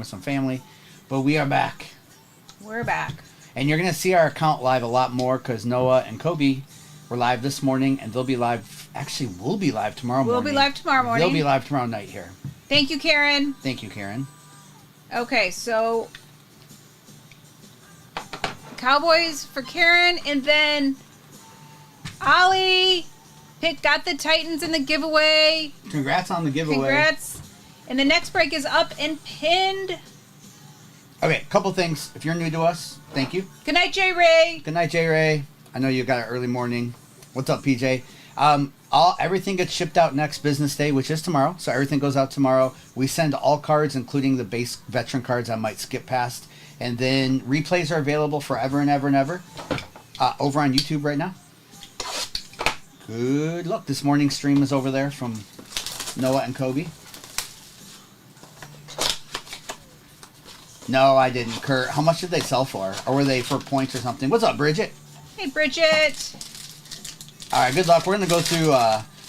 with some family. But we are back. We're back. And you're going to see our account live a lot more because Noah and Kobe were live this morning, and they'll be live. Actually, we'll be live tomorrow morning. We'll be live tomorrow morning. They'll be live tomorrow night here. Thank you, Karen. Thank you, Karen. Okay, so Cowboys for Karen, and then Ollie got the Titans in the giveaway. Congrats on the giveaway. Congrats. And the next break is up and pinned. Okay, couple things. If you're new to us, thank you. Good night, J. Ray. Good night, J. Ray. I know you got an early morning. What's up, PJ? Everything gets shipped out next business day, which is tomorrow. So everything goes out tomorrow. We send all cards, including the base veteran cards I might skip past. And then replays are available forever and ever and ever over on YouTube right now. Good luck. This morning's stream is over there from Noah and Kobe. No, I didn't, Kurt. How much did they sell for? Or were they for points or something? What's up, Bridget? Hey, Bridget. All right, good luck. We're going to go through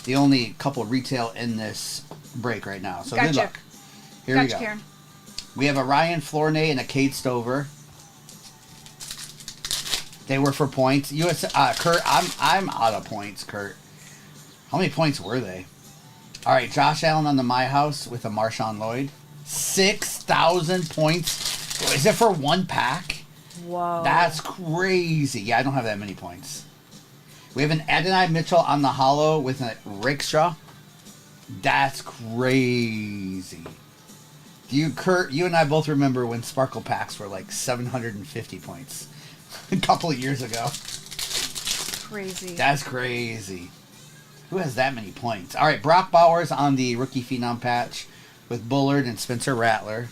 the only couple of retail in this break right now. So good luck. Here we go. Karen. We have a Ryan Flournoy and a Cade Stover. They were for points. Kurt, I'm out of points, Kurt. How many points were they? All right, Josh Allen on the My House with a Marshawn Lloyd. 6,000 points. Is it for one pack? Whoa. That's crazy. Yeah, I don't have that many points. We have an Adonai Mitchell on the hollow with a Rakestraw. That's crazy. Kurt, you and I both remember when Sparkle Packs were like 750 points a couple of years ago. Crazy. That's crazy. Who has that many points? All right, Brock Bowers on the Rookie Phenom patch with Bullard and Spencer Rattler.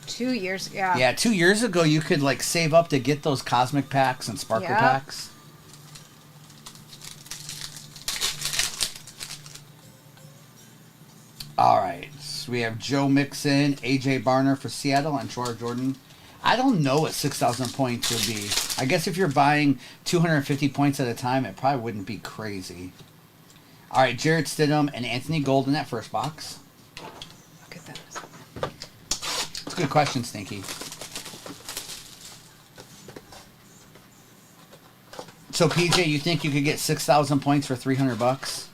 2 years, yeah. Yeah, 2 years ago you could like save up to get those Cosmic Packs and Sparkle Packs. All right, so we have Joe Mixon, AJ Barner for Seattle, and Troy Jordan. I don't know what 6,000 points would be. I guess if you're buying 250 points at a time, it probably wouldn't be crazy. All right, Jarrett Stidham and Anthony Gold in that first box. Look at that. That's a good question, Stinky. So, PJ, you think you could get 6,000 points for $300?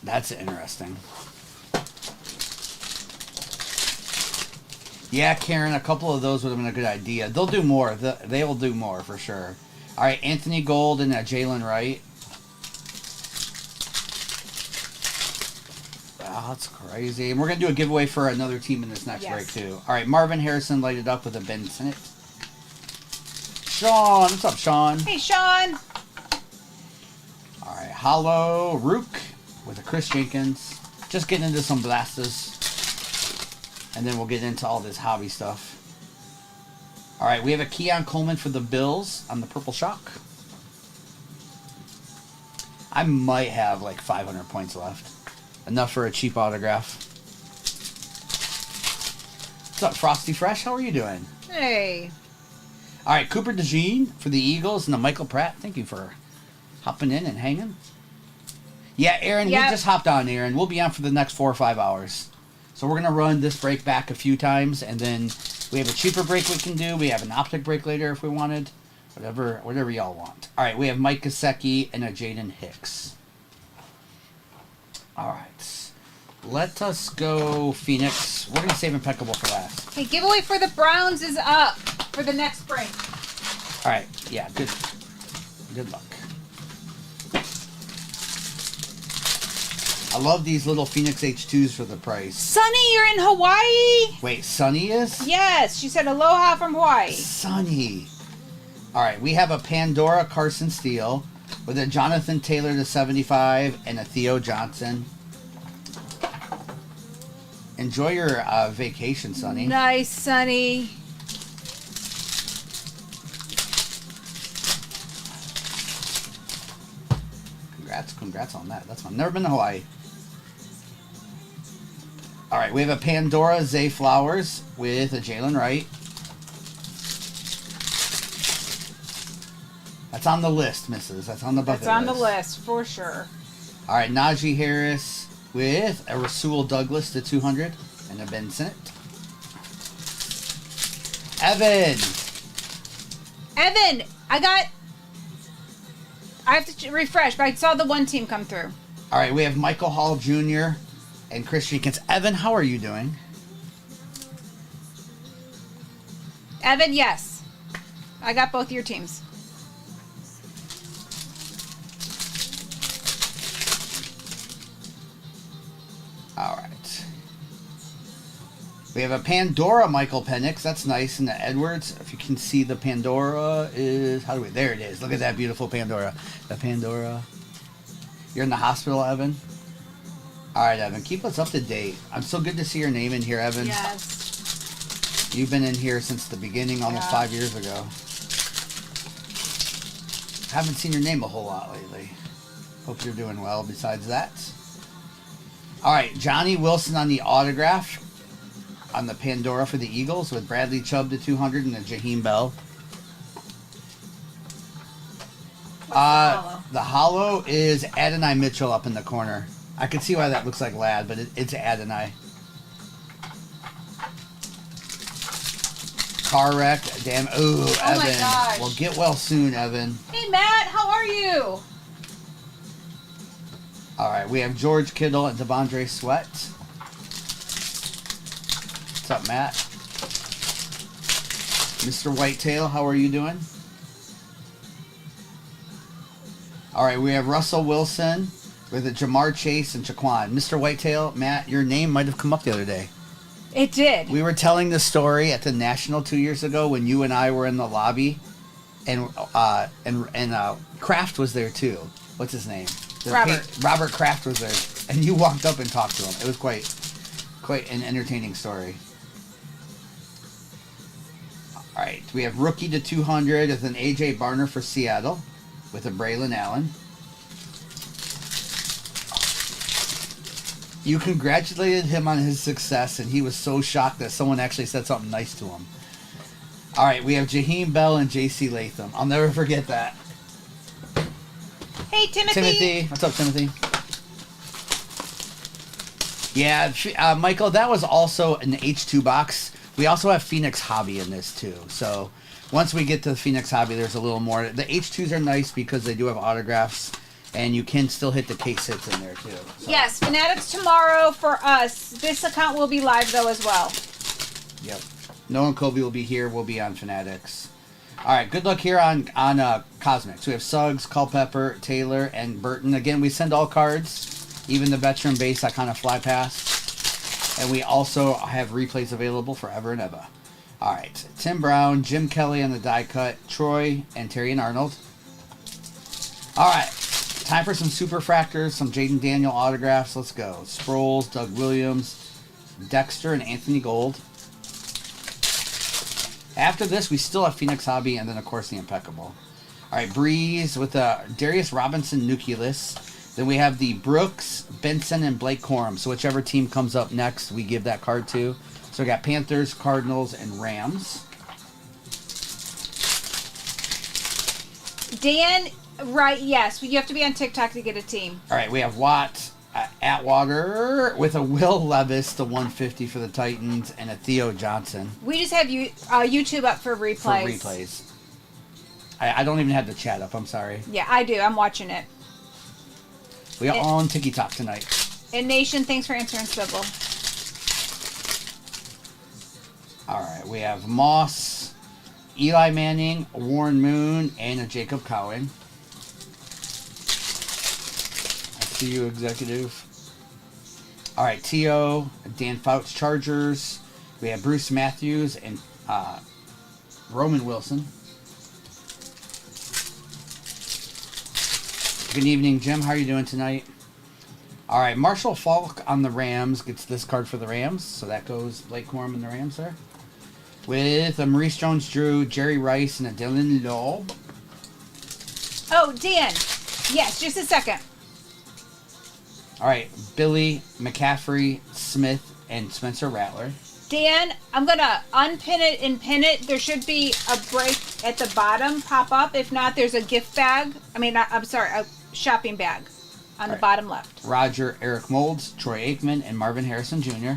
That's interesting. Yeah, Karen, a couple of those would have been a good idea. They'll do more. They will do more for sure. All right, Anthony Gold and Jalen Wright. Oh, that's crazy. And we're going to do a giveaway for another team in this next break, too. All right, Marvin Harrison lighted up with a Ben Sinnott. Sean. What's up, Sean? Hey, Sean. All right, Hollow Rook with a Chris Jenkins. Just getting into some blasters. And then we'll get into all this hobby stuff. All right, we have a Keon Coleman for the Bills on the Purple Shock. I might have like 500 points left. Enough for a cheap autograph. What's up, Frosty Fresh? How are you doing? Hey. All right, Cooper DeJean for the Eagles and the Michael Pratt. Thank you for hopping in and hanging. Yeah, Aaron, we just hopped on, Aaron. We'll be on for the next 4 or 5 hours. So we're going to run this break back a few times, and then we have a cheaper break we can do. We have an optic break later if we wanted. Whatever y'all want. All right, we have Mike Gesicki and a Jaden Hicks. All right. Let us go Phoenix. We're going to save Impeccable for last. Hey, giveaway for the Browns is up for the next break. All right. Yeah, good luck. I love these little Phoenix H2s for the price. Sunny, you're in Hawaii? Wait, Sunny is? Yes, she said aloha from Hawaii. Sunny. All right, we have a Pandora Carson Steele with a Jonathan Taylor to 75 and a Theo Johnson. Enjoy your vacation, Sunny. Nice, Sunny. Congrats on that. That's fun. Never been to Hawaii. All right, we have a Pandora Zay Flowers with a Jalen Wright. That's on the list, missus. That's on the bucket list. That's on the list, for sure. All right, Najee Harris with a Rasul Douglas to 200 and a Ben Sinnott. Evan, I have to refresh, but I saw the one team come through. All right, we have Michael Hall Jr. and Chris Jenkins. Evan, how are you doing? Evan, yes. I got both your teams. All right. We have a Pandora Michael Penix. That's nice. And the Edwards, if you can see the Pandora is... There it is. Look at that beautiful Pandora. The Pandora. You're in the hospital, Evan? All right, Evan. Keep us up to date. I'm so good to see your name in here, Evan. Yes. You've been in here since the beginning, almost 5 years ago. Haven't seen your name a whole lot lately. Hope you're doing well besides that. All right, Johnny Wilson on the autograph on the Pandora for the Eagles with Bradley Chubb to 200 and a Jaheim Bell. The hollow is Adonai Mitchell up in the corner. I can see why that looks like Lad, but it's Adonai. Car wreck. Damn. Ooh, Evan. My gosh. Well, get well soon, Evan. Hey, Matt. How are you? All right, we have George Kittle and Devondre Sweat. What's up, Matt? Mr. Whitetail, how are you doing? All right, we have Russell Wilson with a Jamar Chase and Jaquan. Mr. Whitetail, Matt, your name might have come up the other day. It did. We were telling the story at the National 2 years ago when you and I were in the lobby, and Kraft was there too. What's his name? Robert Kraft was there, and you walked up and talked to him. It was quite an entertaining story. All right, we have rookie to 200 with an AJ Barner for Seattle with a Braylon Allen. You congratulated him on his success, and he was so shocked that someone actually said something nice to him. All right, we have Jaheim Bell and J.C. Latham. I'll never forget that. Hey, Timothy. What's up, Timothy? Yeah, Michael, that was also an H2 box. We also have Phoenix Hobby in this, too. So once we get to the Phoenix Hobby, there's a little more. The H2s are nice because they do have autographs, and you can still hit the case hits in there, too. So. Yes, Fanatics tomorrow for us. This account will be live, though, as well. Yep. Noah and Kobe will be here. We'll be on Fanatics. All right, good luck here on Cosmics. We have Suggs, Culpepper, Taylor, and Burton. Again, we send all cards, even the veteran base I kind of fly past. And we also have replays available for Ever and Eva. All right, Tim Brown, Jim Kelly on the die cut, Troy, and Terry and Arnold. All right, time for some Superfractors, some Jaden Daniel autographs. Let's go. Sproles, Doug Williams, Dexter, and Anthony Gold. After this, we still have Phoenix Hobby, and then, of course, the Impeccable. All right, Breeze with the Darius Robinson Nucleus. Then we have the Brooks, Benson, and Blake Corum. So whichever team comes up next, we give that card to. So we got Panthers, Cardinals, and Rams. Dan, right, yes. You have to be on TikTok to get a team. All right, we have Watt, Atwater with a Will Levis to 150 for the Titans, and a Theo Johnson. We just have YouTube up for replays. I don't even have the chat up. I'm sorry. Yeah, I do. I'm watching it. We are on TikTok tonight. And Nation, thanks for answering Swivel. All right, we have Moss, Eli Manning, Warren Moon, and a Jacob Cowan. I see you, Executive. All right, T.O., Dan Fouts, Chargers. We have Bruce Matthews and Roman Wilson. Good evening, Jim. How are you doing tonight? All right, Marshall Falk on the Rams gets this card for the Rams. So that goes Blake Corum and the Rams there. With a Maurice Jones-Drew, Jerry Rice, and a Dylan Law. Oh, Dan. Yes, just a second. All right, Billy, McCaffrey, Smith, and Spencer Rattler. Dan, I'm going to unpin it and pin it. There should be a break at the bottom pop up. If not, there's a gift bag. I'm sorry, a shopping bag. on the bottom left. Roger, Eric Molds, Troy Aikman, and Marvin Harrison Jr.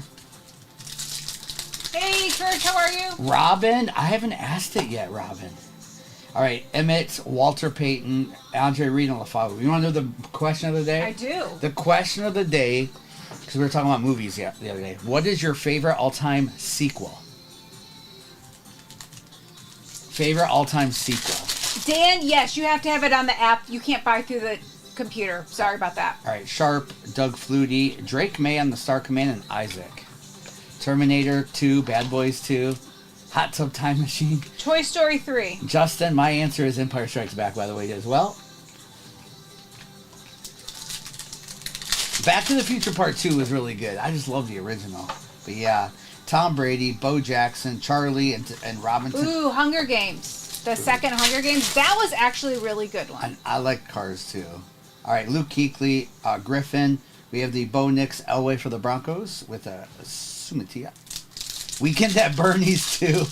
Hey, Church, how are you? Robin, I haven't asked it yet, Robin. All right, Emmett, Walter Payton, Andre Reed, and LaFave. You want to know the question of the day? I do. The question of the day, because we were talking about movies the other day. What is your favorite all-time sequel? Favorite all-time sequel? Dan, yes, you have to have it on the app. You can't buy through the computer. Sorry about that. All right, Sharp, Doug Flutie, Drake May on the Star Command, and Isaac. Terminator 2, Bad Boys 2, Hot Tub Time Machine. Toy Story 3. Justin, my answer is Empire Strikes Back, by the way, as well. Back to the Future Part 2 was really good. I just love the original. But yeah, Tom Brady, Bo Jackson, Charlie, and Robinson. Ooh, Hunger Games. The second Hunger Games. That was actually a really good one. I like Cars, too. All right, Luke Kuechly, Griffin. We have the Bo Nix Elway for the Broncos with a Sumatia. Weekend at Bernie's, too.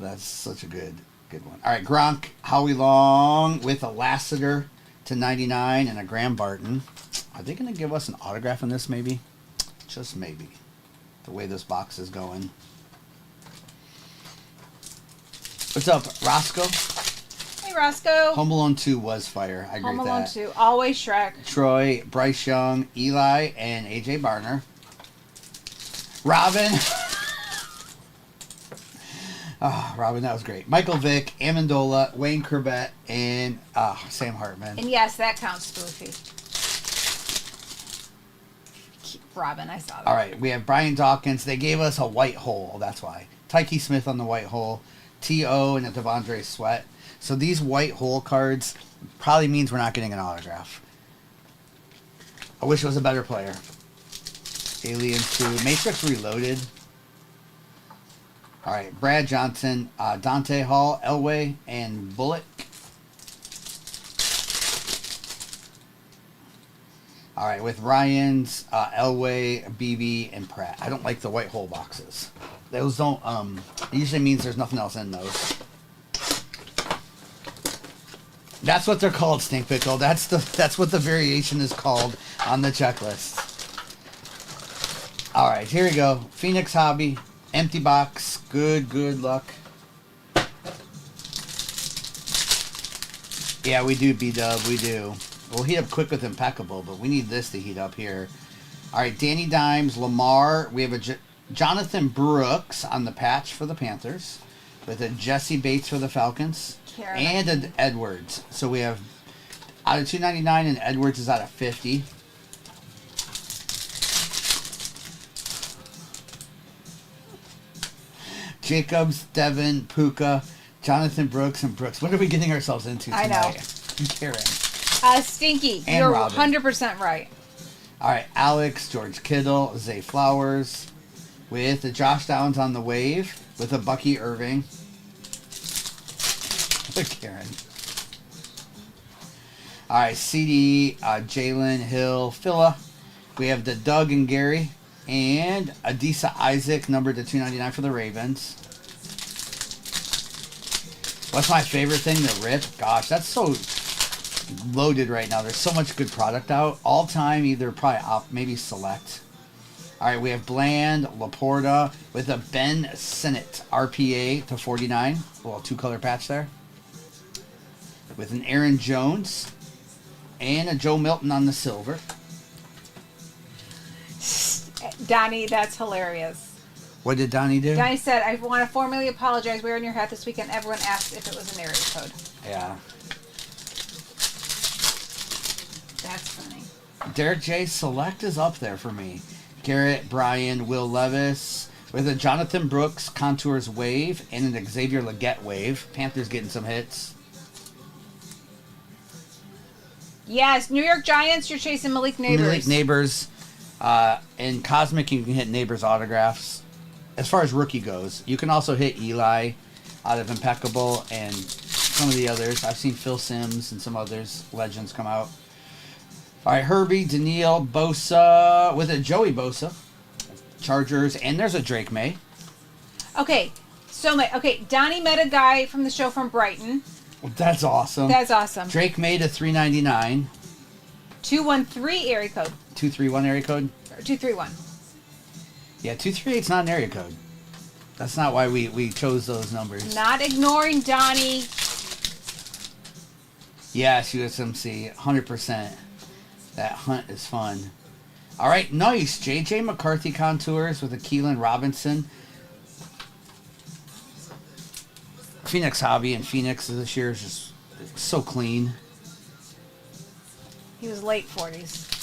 That's such a good one. All right, Gronk, Howie Long with a Lassiter to 99 and a Graham Barton. Are they going to give us an autograph on this, maybe? Just maybe. The way this box is going. What's up, Roscoe? Hey, Roscoe. Home Alone 2 was fire. I agree Home with Alone that. 2. Always Shrek. Troy, Bryce Young, Eli, and AJ Barner. Robin. Oh, Robin, that was great. Michael Vick, Amendola, Wayne Corbett, and Sam Hartman. And yes, that counts, Spoofy. Robin, I saw that. All right, we have Brian Dawkins. They gave us a white hole. That's why. Tyke Smith on the white hole. T.O. and a Devondre Sweat. So these white hole cards probably means we're not getting an autograph. I wish it was a better player. Aliens 2. Matrix Reloaded. All right, Brad Johnson, Dante Hall, Elway, and Bullock. All right, with Ryans, Elway, BB, and Pratt. I don't like the white hole boxes. Those don't, it usually means there's nothing else in those. That's what they're called, Stink Pickle. That's what the variation is called on the checklist. All right, here we go. Phoenix Hobby, empty box. Good luck. Yeah, we do, B-Dub, we do. We'll heat up quick with Impeccable, but we need this to heat up here. All right, Danny Dimes, Lamar. We have a Jonathan Brooks on the patch for the Panthers with a Jesse Bates for the Falcons. And an Edwards. So we have out of 299 and Edwards is out of 50. Jacobs, Devin, Puka, Jonathan Brooks, and Brooks. What are we getting ourselves into tonight? I know. Karen. Stinky. And You're Robin. 100% right. All right, Alex, George Kittle, Zay Flowers, with the Josh Downs on the wave, with a Bucky Irving. Karen. All right, CD, Jalen, Hill, Phila. We have the Doug and Gary, and Adisa Isaac, numbered to 299 for the Ravens. What's my favorite thing to rip? Gosh, that's so loaded right now. There's so much good product out. All time, either probably maybe select. All right, we have Bland, Laporta, with a Ben Sinnott RPA to 49. A little two-color patch there. With an Aaron Jones and a Joe Milton on the silver. Donnie, that's hilarious. What did Donnie do? Donnie said, I want to formally apologize wearing your hat this weekend. Everyone asked if it was an area code. Yeah. That's funny. Derek J. Select is up there for me. Garrett, Bryan, Will Levis, with a Jonathan Brooks Contours wave and an Xavier Legette wave. Panthers getting some hits. Yes, New York Giants, you're chasing Malik Neighbors. Malik Neighbors. In Cosmic, you can hit Neighbors autographs. As far as rookie goes, you can also hit Eli out of Impeccable and some of the others. I've seen Phil Simms and some others, legends, come out. All right, Herbie, Daniil, Bosa, with a Joey Bosa. Chargers, and there's a Drake May. Okay, Donnie met a guy from the show from Brighton. That's awesome. That's awesome. Drake made a $3.99. 213 area code. 231 area code? Or 231. Yeah, 238's not an area code. That's not why we chose those numbers. Not ignoring Donnie. Yes, USMC, 100%. That hunt is fun. All right, nice. JJ McCarthy contours with a Keelan Robinson. Phoenix Hobby and Phoenix this year is just so clean. He was late 40s.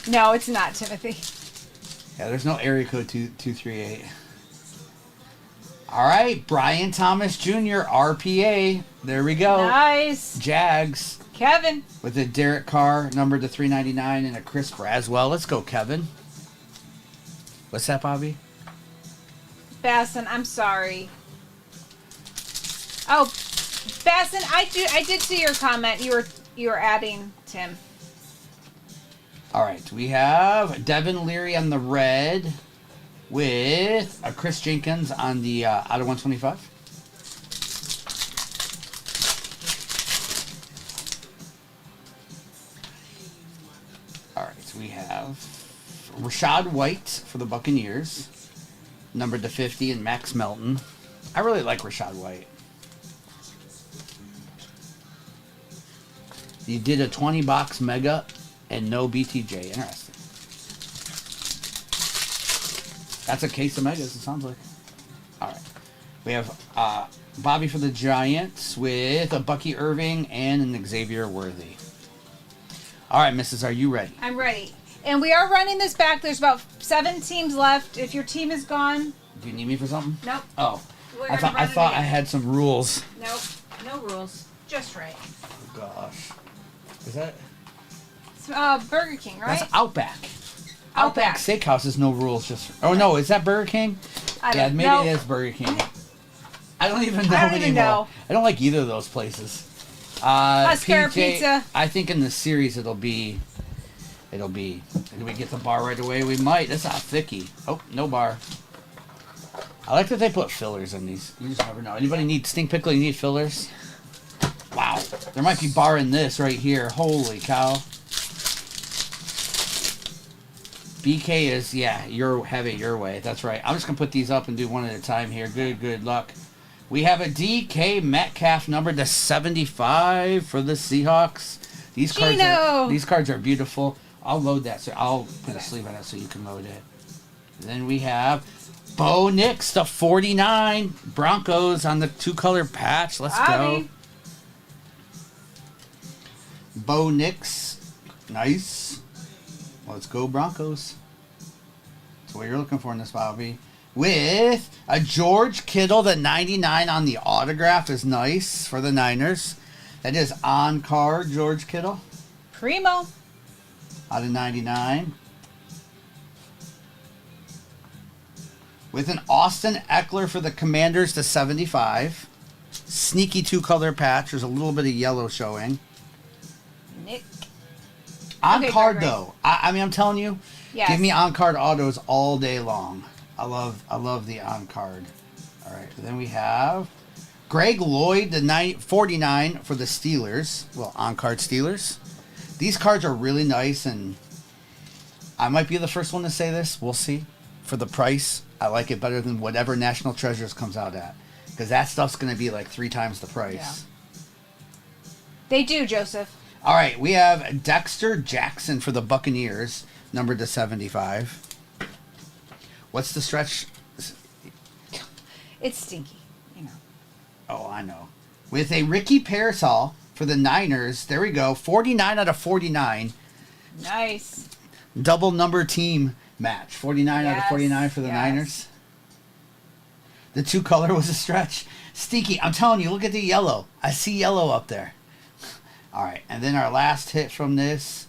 No, it's not, Timothy. Yeah, there's no area code 238. All right, Brian Thomas Jr., RPA. There we go. Nice. Jags. Kevin. With a Derek Carr numbered to $3.99 and a Chris Braswell. Let's go, Kevin. What's that, Bobby? Basson, I'm sorry. Oh, Basson, I did see your comment. You were adding Tim. All right, we have Devin Leary on the red with a Chris Jenkins on the out of 125. All right, so we have Rashad White for the Buccaneers, numbered to 50, and Max Melton. I really like Rashad White. You did a 20-box mega and no BTJ. Interesting. That's a case of megas, it sounds like. All right. We have Bobby for the Giants with a Bucky Irving and an Xavier Worthy. All right, Mrs., are you ready? I'm ready. And we are running this back. There's about 7 teams left. If your team is gone... Do you need me for something? Nope. Oh. We're I thought I had some rules. Nope. No rules. Just right. Oh, gosh. Is that... It's, Burger King, right? That's Outback. Outback. Steakhouse is no rules. Just... Oh, no. Is that Burger King? Maybe it is Burger King. I don't even know anymore. I don't like either of those places. Husker Pizza. I think in the series it'll be. Do we get the bar right away? We might. That's not thicky. Oh, no bar. I like that they put fillers in these. You just never know. Anybody need stink pickle? You need fillers? Wow. There might be bar in this right here. Holy cow. BK is, yeah, have it your way. That's right. I'm just going to put these up and do one at a time here. Good luck. We have a DK Metcalf numbered to 75 for the Seahawks. These cards are beautiful. I'll load that. So I'll put a sleeve on it so you can load it. Then we have Bo Nix to 49. Broncos on the 2-color patch. Let's go. Bo Nix. Nice. Let's go Broncos. That's what you're looking for in this, Bobby. With a George Kittle, the 99 on the autograph is nice for the Niners. That is on card, George Kittle. Primo. Out of 99. With an Austin Eckler for the Commanders to 75. Sneaky 2-color patch. There's a little bit of yellow showing. Nick. On card, though. I mean, I'm telling you. Yes. Give me on-card autos all day long. I love the on-card. All right. Then we have Greg Lloyd, the 49 for the Steelers. Well, on-card Steelers. These cards are really nice, and I might be the first one to say this. We'll see. For the price, I like it better than whatever National Treasures comes out at. Because that stuff's going to be like 3 times the price. Yeah. They do, Joseph. All right, we have Dexter Jackson for the Buccaneers, numbered to 75. What's the stretch? It's stinky, you know. Oh, I know. With a Ricky Parasol for the Niners, there we go, 49 out of 49. Nice. Double number team match, 49 out of 49 for the Niners. The 2-color was a stretch. Stinky, I'm telling you, look at the yellow. I see yellow up there. All right, and then our last hit from this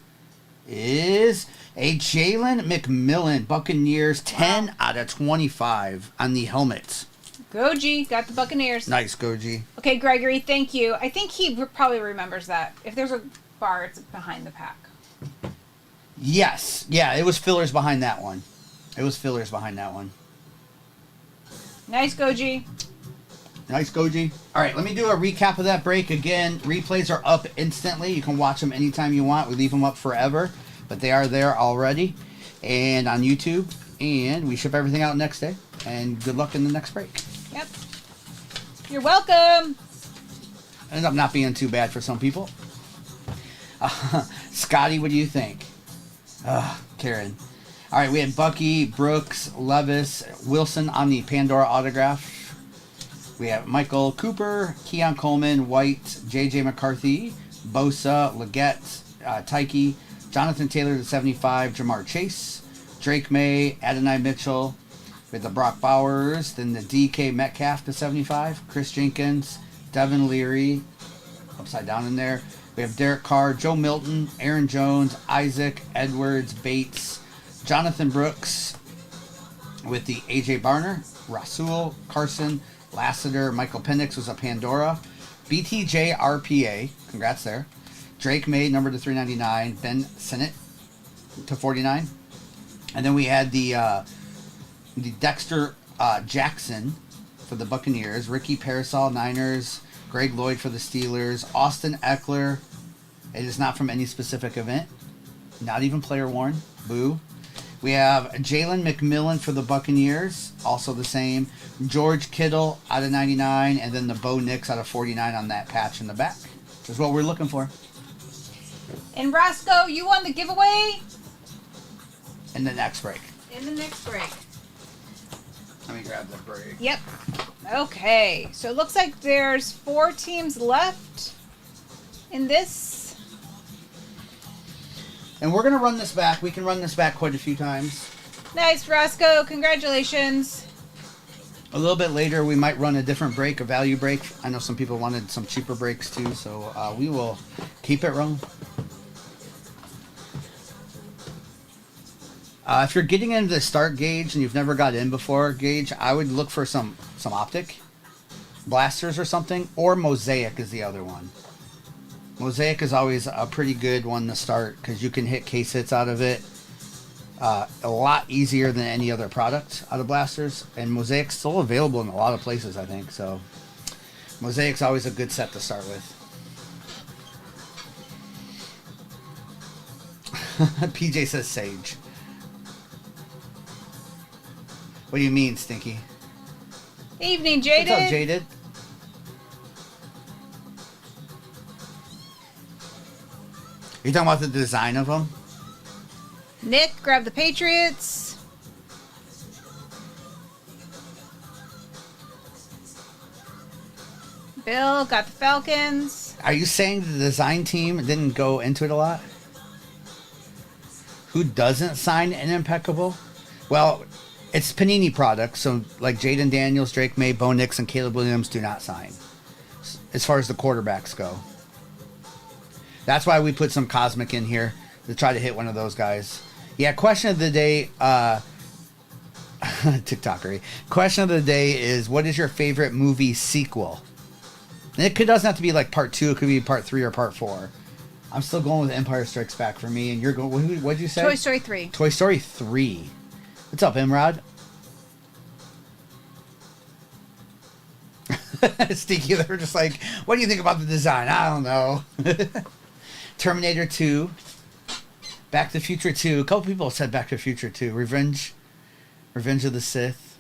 is a Jalen McMillan, Buccaneers, 10 out of 25 on the helmets. Goji, got the Buccaneers. Nice, Goji. Okay, Gregory, thank you. I think he probably remembers that. If there's a bar, it's behind the pack. Yes. Yeah, it was fillers behind that one. Nice, Goji. Nice, Goji. All right, let me do a recap of that break. Again, replays are up instantly. You can watch them anytime you want. We leave them up forever, but they are there already and on YouTube. And we ship everything out next day. And good luck in the next break. Yep. You're welcome. Ended up not being too bad for some people. Scotty, what do you think? Karen. All right, we had Bucky, Brooks, Levis, Wilson on the Pandora autograph. We have Michael Cooper, Keon Coleman, White, J.J. McCarthy, Bosa, Leggett, Tyke, Jonathan Taylor to 75, Jamar Chase, Drake May, Adonai Mitchell, with the Brock Bowers, then the DK Metcalf to 75, Chris Jenkins, Devin Leary, upside down in there. We have Derek Carr, Joe Milton, Aaron Jones, Isaac, Edwards, Bates, Jonathan Brooks, with the AJ Barner, Rasul, Carson, Lassiter, Michael Penix was a Pandora. BTJ RPA, congrats there. Drake May, number to 399. Ben Sinnott to 49. And then we had the Dexter Jackson for the Buccaneers. Ricky Parasol, Niners. Greg Lloyd for the Steelers. Austin Eckler. It is not from any specific event. Not even player worn. Boo. We have Jalen McMillan for the Buccaneers, also the same. George Kittle out of 99, and then the Bo Nix out of 49 on that patch in the back. Which is what we're looking for. And Roscoe, you won the giveaway? In the next break. In the next break. Let me grab the break. Yep. Okay, so it looks like there's 4 teams left in this. And we're going to run this back. We can run this back quite a few times. Nice, Roscoe. Congratulations. A little bit later, we might run a different break, a value break. I know some people wanted some cheaper breaks too, so we will keep it rolling. If you're getting into the start, Gage, and you've never got in before, Gage, I would look for some optic blasters or something, or Mosaic is the other one. Mosaic is always a pretty good one to start because you can hit case hits out of it a lot easier than any other product out of blasters. And Mosaic's still available in a lot of places, I think. So Mosaic's always a good set to start with. PJ says Sage. What do you mean, Stinky? Evening, Jaded. What's up, Jaded? You talking about the design of them? Nick, grab the Patriots. Bill got the Falcons. Are you saying the design team didn't go into it a lot? Who doesn't sign an impeccable? Well, it's Panini products, so like Jaden Daniels, Drake May, Bo Nix, and Caleb Williams do not sign. As far as the quarterbacks go. That's why we put some Cosmic in here to try to hit one of those guys. Yeah, question of the day, TikTokery. Question of the day is, what is your favorite movie sequel? And it doesn't have to be like part 2. It could be part 3 or part 4. I'm still going with Empire Strikes Back for me, and you're going. What'd you say? Toy Story 3. Toy Story 3. What's up, Imrod? Stinky, they were just like, what do you think about the design? I don't know. Terminator 2. Back to the Future 2. A couple people said Back to the Future 2. Revenge of the Sith.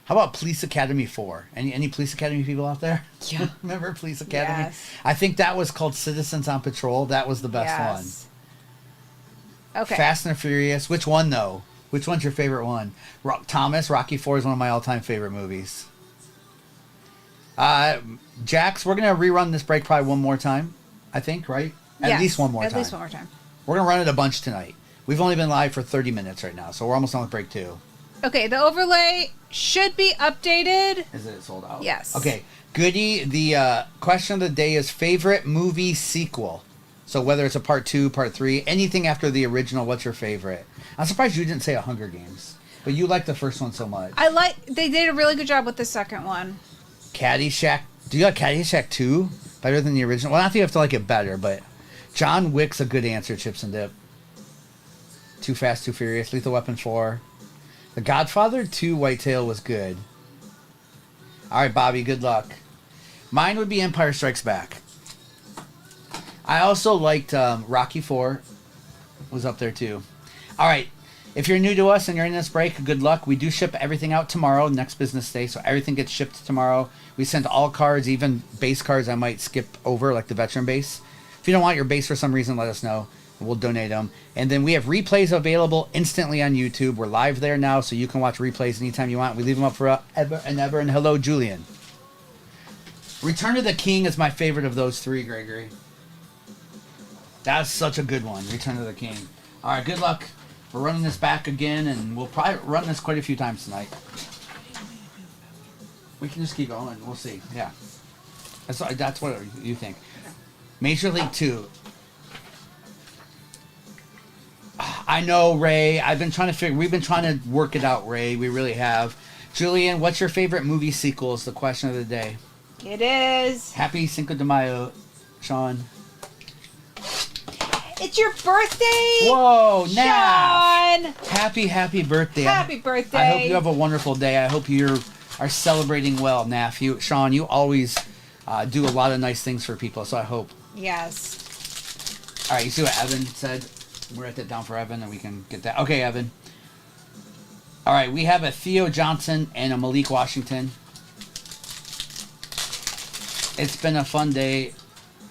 How about Police Academy 4? Any Police Academy people out there? Yeah. Remember Police Academy? Yes. I think that was called Citizens on Patrol. That was the best one. Okay. Fast and Furious. Which one, though? Which one's your favorite one? Thomas, Rocky 4 is one of my all-time favorite movies. Jax, we're going to rerun this break probably one more time, I think, right? At least one more time. At least one more time. We're going to run it a bunch tonight. We've only been live for 30 minutes right now, so we're almost done with break 2. Okay, the overlay should be updated. Is it sold out? Yes. Okay, Goody, the question of the day is favorite movie sequel. So whether it's a part 2, part 3, anything after the original, what's your favorite? I'm surprised you didn't say a Hunger Games, but you like the first one so much. They did a really good job with the second one. Caddyshack. Do you like Caddyshack 2 better than the original? Well, I think you have to like it better, but John Wick's a good answer, Chips and Dip. Too Fast, Too Furious, Lethal Weapon 4. The Godfather 2 Whitetail was good. All right, Bobby, good luck. Mine would be Empire Strikes Back. I also liked Rocky 4. Was up there too. All right. If you're new to us and you're in this break, good luck. We do ship everything out tomorrow, next business day, so everything gets shipped tomorrow. We send all cards, even base cards I might skip over, like the veteran base. If you don't want your base for some reason, let us know. We'll donate them. And then we have replays available instantly on YouTube. We're live there now, so you can watch replays anytime you want. We leave them up for ever and ever. And hello, Julian. Return of the King is my favorite of those three, Gregory. That's such a good one, Return of the King. All right, good luck. We're running this back again, and we'll probably run this quite a few times tonight. We can just keep going. We'll see. Yeah. That's what you think. Major League 2. I know, Ray. We've been trying to work it out, Ray. We really have. Julian, what's your favorite movie sequel is the question of the day. It is. Happy Cinco de Mayo, Sean. It's your birthday. Whoa, Sean. Happy birthday. Happy birthday. I hope you have a wonderful day. I hope you are celebrating well, Naf. Sean, you always do a lot of nice things for people, so I hope. Yes. All right, you see what Evan said? We'll write that down for Evan, and we can get that. Okay, Evan. All right, we have a Theo Johnson and a Malik Washington. It's been a fun day,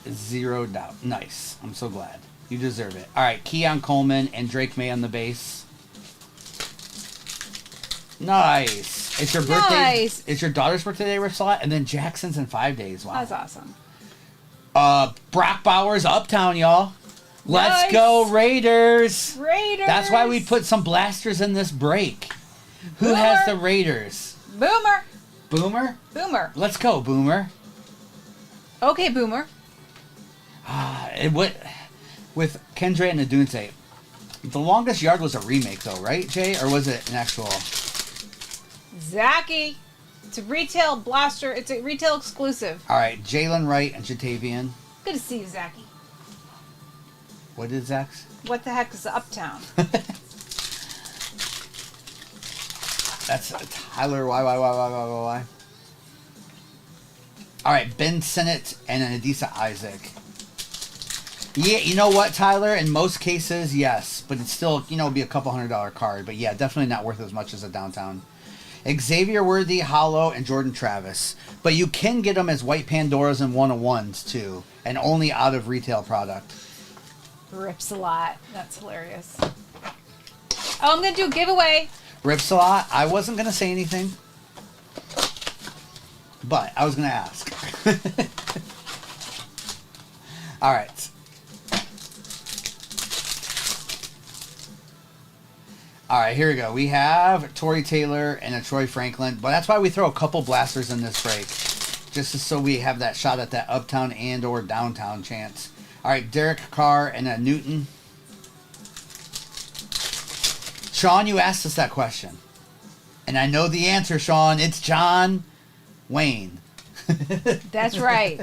0 doubt. Nice. I'm so glad. You deserve it. All right, Keon Coleman and Drake May on the base. Nice. It's your birthday. Nice. It's your daughter's birthday today, Ripslot, and then Jackson's in 5 days. Wow. That's awesome. Brock Bowers, Uptown, y'all. Let's Nice. go, Raiders. Raiders. That's why we put some blasters in this break. Who Boomer. has the Raiders? Boomer. Boomer? Boomer. Let's go, Boomer. Okay, Boomer. With Kendra and Adunze, the longest yard was a remake, though, right, Jay? Or was it an actual? Zachy. It's a retail blaster. It's a retail exclusive. All right, Jalen Wright and Jatavian. Good to see you, Zachy. What did Zach's? What the heck is Uptown? That's Tyler. Why? All right, Ben Sinnott and an Adisa Isaac. Yeah, you know what, Tyler? In most cases, yes, but it's still, be a couple $100 card. But yeah, definitely not worth as much as a downtown. Xavier Worthy, Hollow, and Jordan Travis. But you can get them as white Pandoras and 101s too, and only out of retail product. Rips a lot. That's hilarious. Oh, I'm gonna do a giveaway. Rips a lot. I wasn't gonna say anything, but I was gonna ask. All right. All right, here we go. We have Torrey Taylor and a Troy Franklin, but that's why we throw a couple blasters in this break, just so we have that shot at that uptown and or downtown chance. All right, Derek Carr and a Newton. Sean, you asked us that question, and I know the answer, Sean. It's John Wayne. That's right.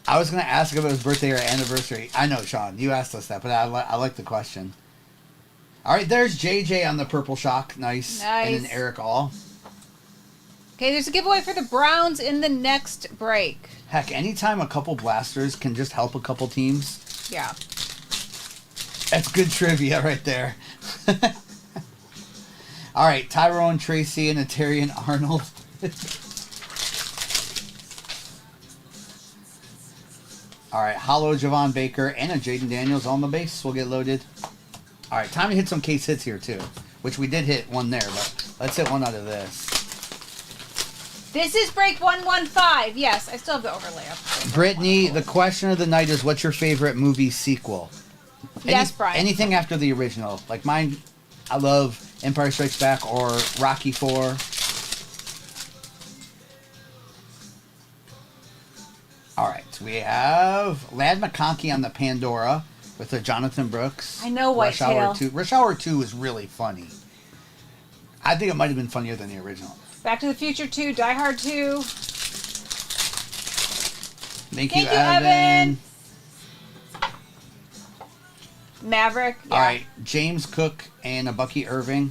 I was going to ask if it was birthday or anniversary. I know, Sean. You asked us that, but I like the question. All right, there's JJ on the Purple Shock. Nice. And then Eric All. Okay, there's a giveaway for the Browns in the next break. Heck, anytime a couple blasters can just help a couple teams. Yeah. That's good trivia right there. All right, Tyrone Tracy and a Terrian Arnold. All right, Hollow Javon Baker and a Jaden Daniels on the base will get loaded. All right, time to hit some case hits here, too, which we did hit one there, but let's hit one out of this. This is break 115. Yes, I still have the overlay up. Brittany, the question of the night is, what's your favorite movie sequel? Yes, Brian. Anything after the original. Like mine, I love Empire Strikes Back or Rocky 4. All right, we have Lad McConkey on the Pandora with the Jonathan Brooks. I know, Whitetail. Rush Hour 2 is really funny. I think it might have been funnier than the original. Back to the Future 2, Die Hard 2. Thank you, Evan. Maverick. Yeah. All right, James Cook and a Bucky Irving.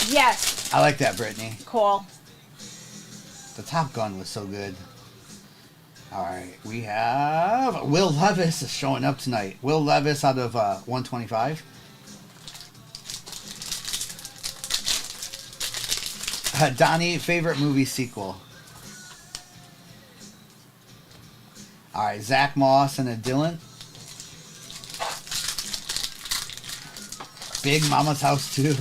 Yes. I like that, Brittany. Cool. The Top Gun was so good. All right, we have Will Levis is showing up tonight. Will Levis out of 125. Donnie, favorite movie sequel. All right, Zach Moss and a Dylan. Big Mama's House 2.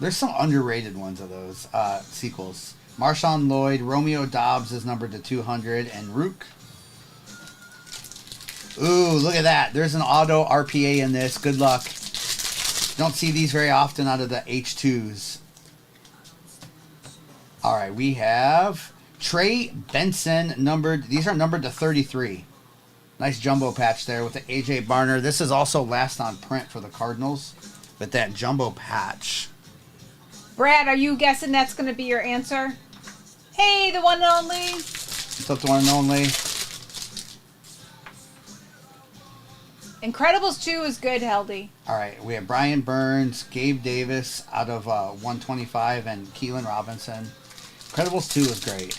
There's some underrated ones of those sequels. Marshawn Lloyd, Romeo Dobbs is numbered to 200, and Rook. Ooh, look at that. There's an auto RPA in this. Good luck. Don't see these very often out of the H2s. All right, we have Trey Benson numbered. These are numbered to 33. Nice jumbo patch there with the AJ Barner. This is also last on print for the Cardinals with that jumbo patch. Brad, are you guessing that's going to be your answer? Hey, the one and only. What's up, the one and only? Incredibles 2 is good, Heldy. All right, we have Brian Burns, Gabe Davis out of 125, and Keelan Robinson. Incredibles 2 is great.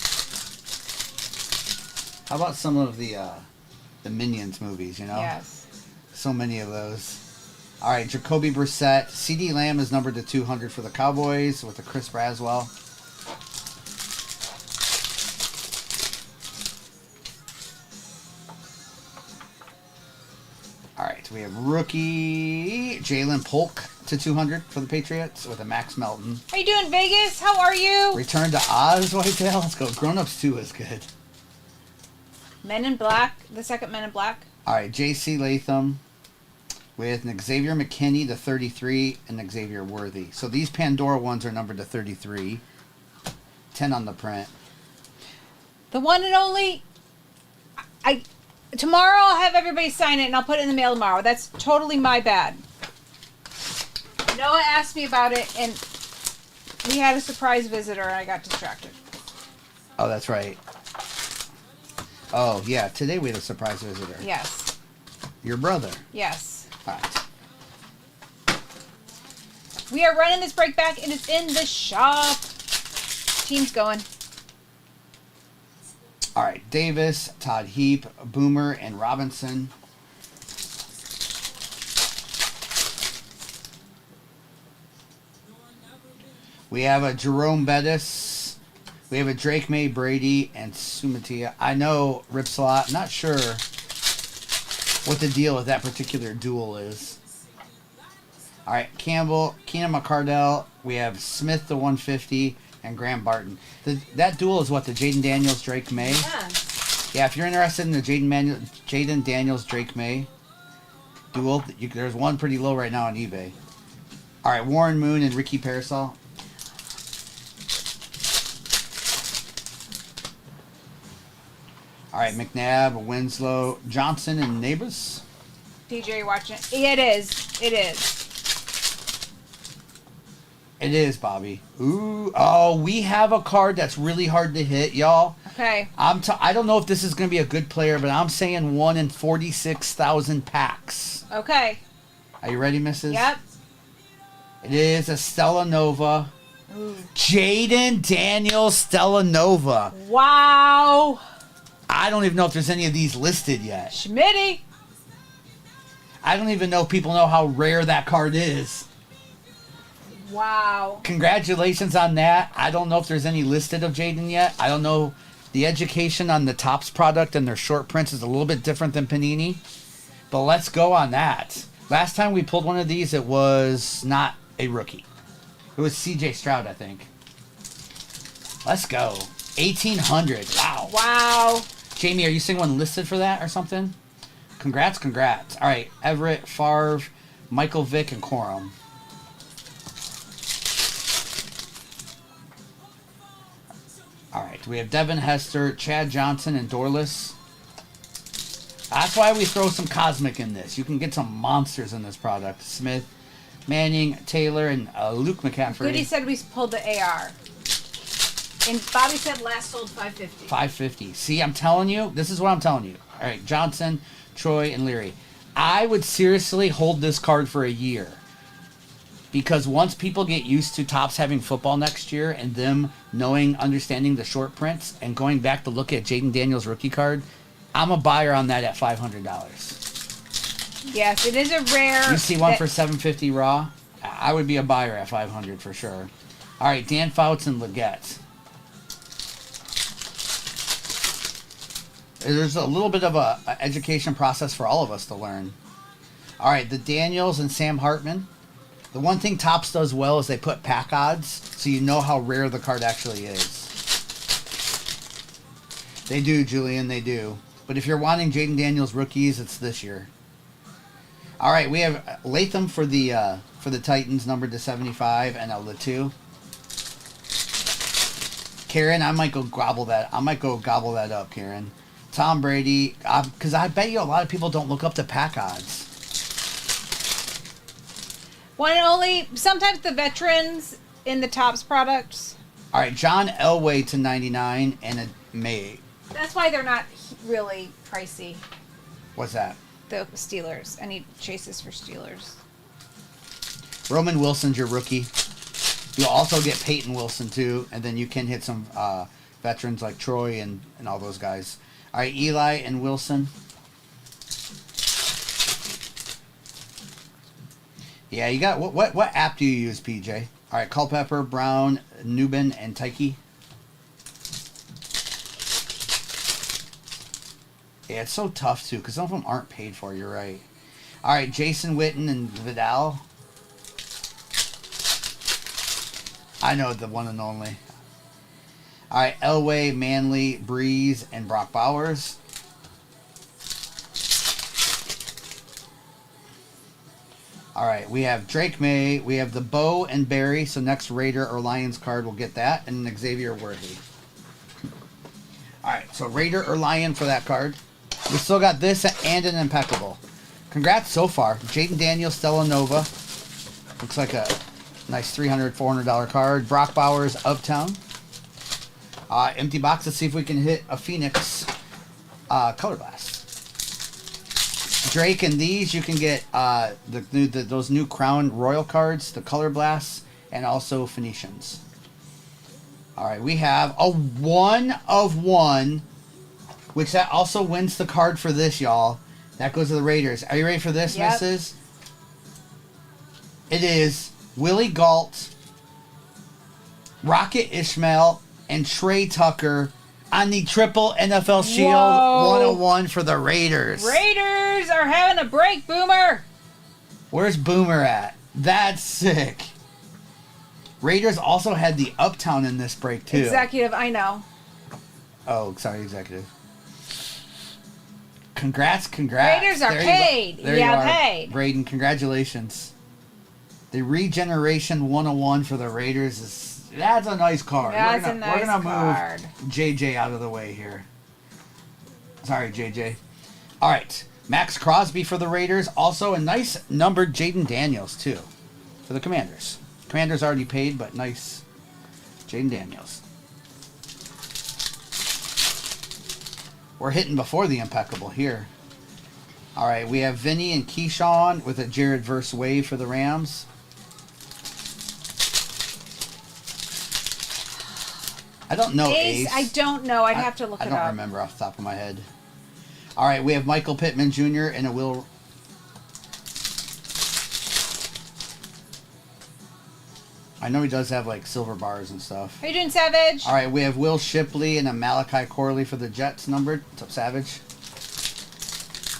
How about some of the Minions movies, you know? Yes. So many of those. All right, Jacoby Brissett. CeeDee Lamb is numbered to 200 for the Cowboys with the Chris Braswell. All right, we have rookie Jalen Polk to 200 for the Patriots with a Max Melton. How you doing, Vegas? How are you? Return to Oz, Whitetail. Let's go. Grown Ups 2 is good. Men in Black. The second Men in Black. All right, J.C. Latham with an Xavier McKinney to 33 and Xavier Worthy. So these Pandora ones are numbered to 33. 10 on the print. The one and only. Tomorrow I'll have everybody sign it and I'll put it in the mail tomorrow. That's totally my bad. Noah asked me about it and we had a surprise visitor and I got distracted. Oh, that's right. Oh, yeah. Today we had a surprise visitor. Yes. Your brother. Yes. All right. We are running this break back and it's in the shop. Team's going. All right. Davis, Todd Heap, Boomer, and Robinson. We have a Jerome Bettis. We have a Drake May Brady and Sumatia. I know Ripslot. Not sure what the deal with that particular duel is. All right, Campbell, Keenan McCardell. We have Smith the 150 and Graham Barton. That duel is what, the Jaden Daniels Drake May. Yeah. Yeah, if you're interested in the Jaden Daniels Drake May duel, there's one pretty low right now on eBay. All right, Warren Moon and Ricky Parasol. All right, McNabb, Winslow, Johnson, and Neighbors. DJ, watching it. It is. It is. It is, Bobby. Ooh, oh, we have a card that's really hard to hit, y'all. Okay. I don't know if this is going to be a good player, but I'm saying 1 in 46,000 packs. Okay. Are you ready, Mrs.? Yep. It is a Stella Nova. Ooh. Jaden Daniels Stella Nova. Wow. I don't even know if there's any of these listed yet. Schmitty. I don't even know if people know how rare that card is. Wow. Congratulations on that. I don't know if there's any listed of Jaden yet. I don't know. The education on the Topps product and their short prints is a little bit different than Panini. But let's go on that. Last time we pulled one of these, it was not a rookie. It was CJ Stroud, I think. Let's go. 1,800. Wow. Wow. Jamie, are you seeing one listed for that or something? Congrats. All right. Everett, Favre, Michael Vick, and Corum. All right. We have Devin Hester, Chad Johnson, and Dorless. That's why we throw some Cosmic in this. You can get some monsters in this product. Smith, Manning, Taylor, and Luke McCaffrey. Goody said we pulled the AR. And Bobby said last sold 550. 550. See, I'm telling you. This is what I'm telling you. All right. Johnson, Troy, and Leary. I would seriously hold this card for a year. Because once people get used to Topps having football next year and them understanding the short prints and going back to look at Jaden Daniels' rookie card, I'm a buyer on that at $500. Yes, it is a rare. You see one for $750 raw? I would be a buyer at $500 for sure. All right, Dan Fouts and Leggett. There's a little bit of a education process for all of us to learn. All right, the Daniels and Sam Hartman. The one thing Topps does well is they put pack odds, so you know how rare the card actually is. They do, Julian, they do. But if you're wanting Jaden Daniels rookies, it's this year. All right, we have Latham for the Titans, numbered to 75, and Latu. Karen, I might go gobble that up, Karen. Tom Brady, because I bet you a lot of people don't look up the pack odds. One and only, sometimes the veterans in the Topps products. All right, John Elway to 99 and a May. That's why they're not really pricey. What's that? The Steelers. I need chases for Steelers. Roman Wilson's your rookie. You'll also get Peyton Wilson too, and then you can hit some veterans like Troy and all those guys. All right, Eli and Wilson. Yeah, you got what app do you use, PJ? All right, Culpepper, Brown, Newman, and Tyke. Yeah, it's so tough too because some of them aren't paid for. You're right. All right, Jason Witten and Vidal. I know the one and only. All right, Elway, Manley, Breeze, and Brock Bowers. All right, we have Drake May. We have the Bo and Barry. So next Raider or Lions card, we'll get that. And Xavier Worthy. All right, so Raider or Lion for that card. We still got this and an impeccable. Congrats so far. Jaden Daniels, Stella Nova. Looks like a nice $300, $400 card. Brock Bowers, Uptown. Empty box. Let's see if we can hit a Phoenix Color Blast. Drake, and these you can get those new Crown Royal cards, the Color Blasts, and also Phoenicians. All right, we have a 1 of 1, which that also wins the card for this, y'all. That goes to the Raiders. Are you ready for this, Yep. Mrs.? It is Willie Galt, Rocket Ishmael, and Trey Tucker on the triple NFL Shield. Whoa. 101 for the Raiders. Raiders are having a break, Boomer. Where's Boomer at? That's sick. Raiders also had the Uptown in this break, too. Executive, I know. Oh, sorry, Executive. Congrats. Raiders are paid. There you are. Paid. Braden, congratulations. The Regeneration 101 for the Raiders that's a nice card. That's we're gonna card. Move JJ out of the way here. Sorry, JJ. All right, Max Crosby for the Raiders. Also a nice numbered Jaden Daniels too for the Commanders. Commanders already paid, but nice Jaden Daniels. We're hitting before the impeccable here. All right, we have Vinny and Keyshawn with a Jared Verse wave for the Rams. I don't know Ace. I don't know. I'd have to look it up. I don't remember off the top of my head. All right, we have Michael Pittman Jr. and a Will. I know he does have like silver bars and stuff. How you doing, Savage? All right, we have Will Shipley and a Malachi Corley for the Jets numbered. What's up, Savage?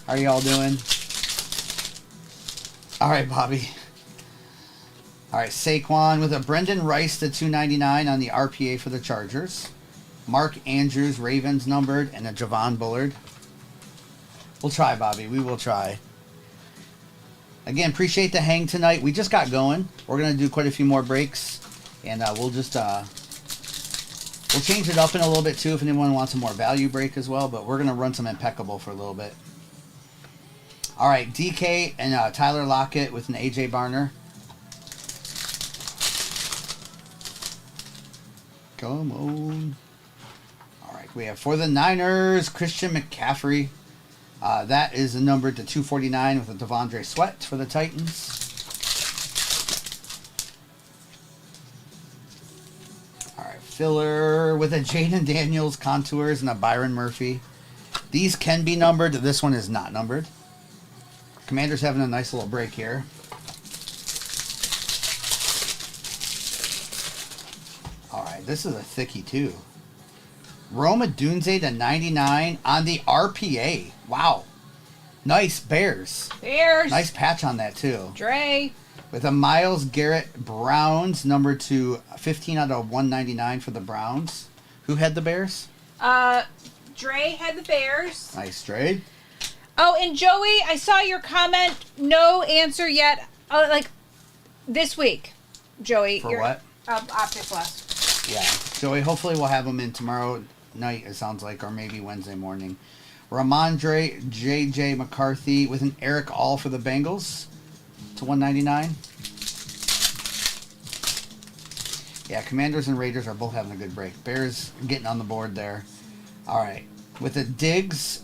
How are y'all doing? All right, Bobby. All right, Saquon with a Brendan Rice to 299 on the RPA for the Chargers. Mark Andrews, Ravens numbered, and a Javon Bullard. We'll try, Bobby. We will try. Again, appreciate the hang tonight. We just got going. We're going to do quite a few more breaks, and we'll just we'll change it up in a little bit too if anyone wants a more value break as well, but we're going to run some impeccable for a little bit. All right, DK and Tyler Lockett with an AJ Barner. Come on. All right, we have for the Niners, Christian McCaffrey. That is a number to 249 with a Devondre Sweat for the Titans. All right, filler with a Jaden Daniels contours and a Byron Murphy. These can be numbered. This one is not numbered. Commanders having a nice little break here. All right, this is a thickie too. Roma Dunze to 99 on the RPA. Wow. Nice Bears. Bears. Nice patch on that too. Dre. With a Myles Garrett Browns, number to 15 out of 199 for the Browns. Who had the Bears? Dre had the Bears. Nice trade. Oh, and Joey, I saw your comment. No answer yet. Like this week, Joey. For what? Optic Plus. Yeah. Joey, hopefully we'll have them in tomorrow night, it sounds like, or maybe Wednesday morning. Ramondre J.J. McCarthy with an Eric All for the Bengals to 199. Yeah, Commanders and Raiders are both having a good break. Bears getting on the board there. All right. With a Diggs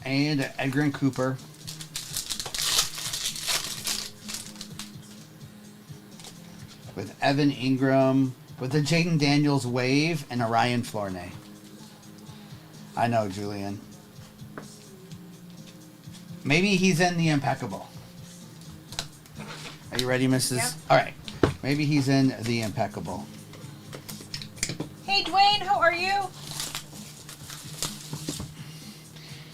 and Edgar and Cooper. With Evan Ingram. With a Jaden Daniels wave and a Ryan Flornay. I know, Julian. Maybe he's in the impeccable. Are you ready, Mrs.? Yep. All right. Maybe he's in the impeccable. Hey, Dwayne, how are you?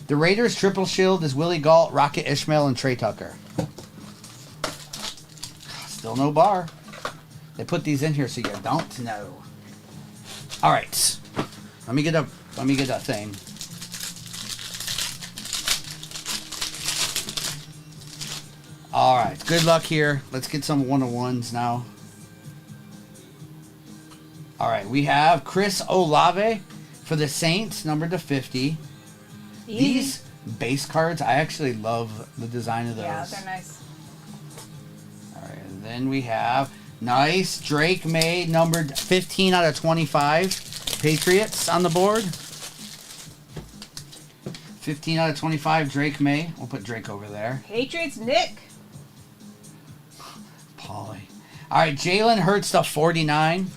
The Raiders' triple shield is Willie Gault, Rocket Ishmael, and Trey Tucker. Still no bar. They put these in here so you don't know. All right. Let me get a thing. All right. Good luck here. Let's get some 101s now. All right. We have Chris Olave for the Saints, numbered to 50. Easy. These base cards, I actually love the design of those. Yeah, they're nice. All right. And then we have nice Drake May, numbered 15 out of 25. Patriots on the board. 15 out of 25, Drake May. We'll put Drake over there. Patriots, Nick. Paulie. All right, Jalen Hurts to 49.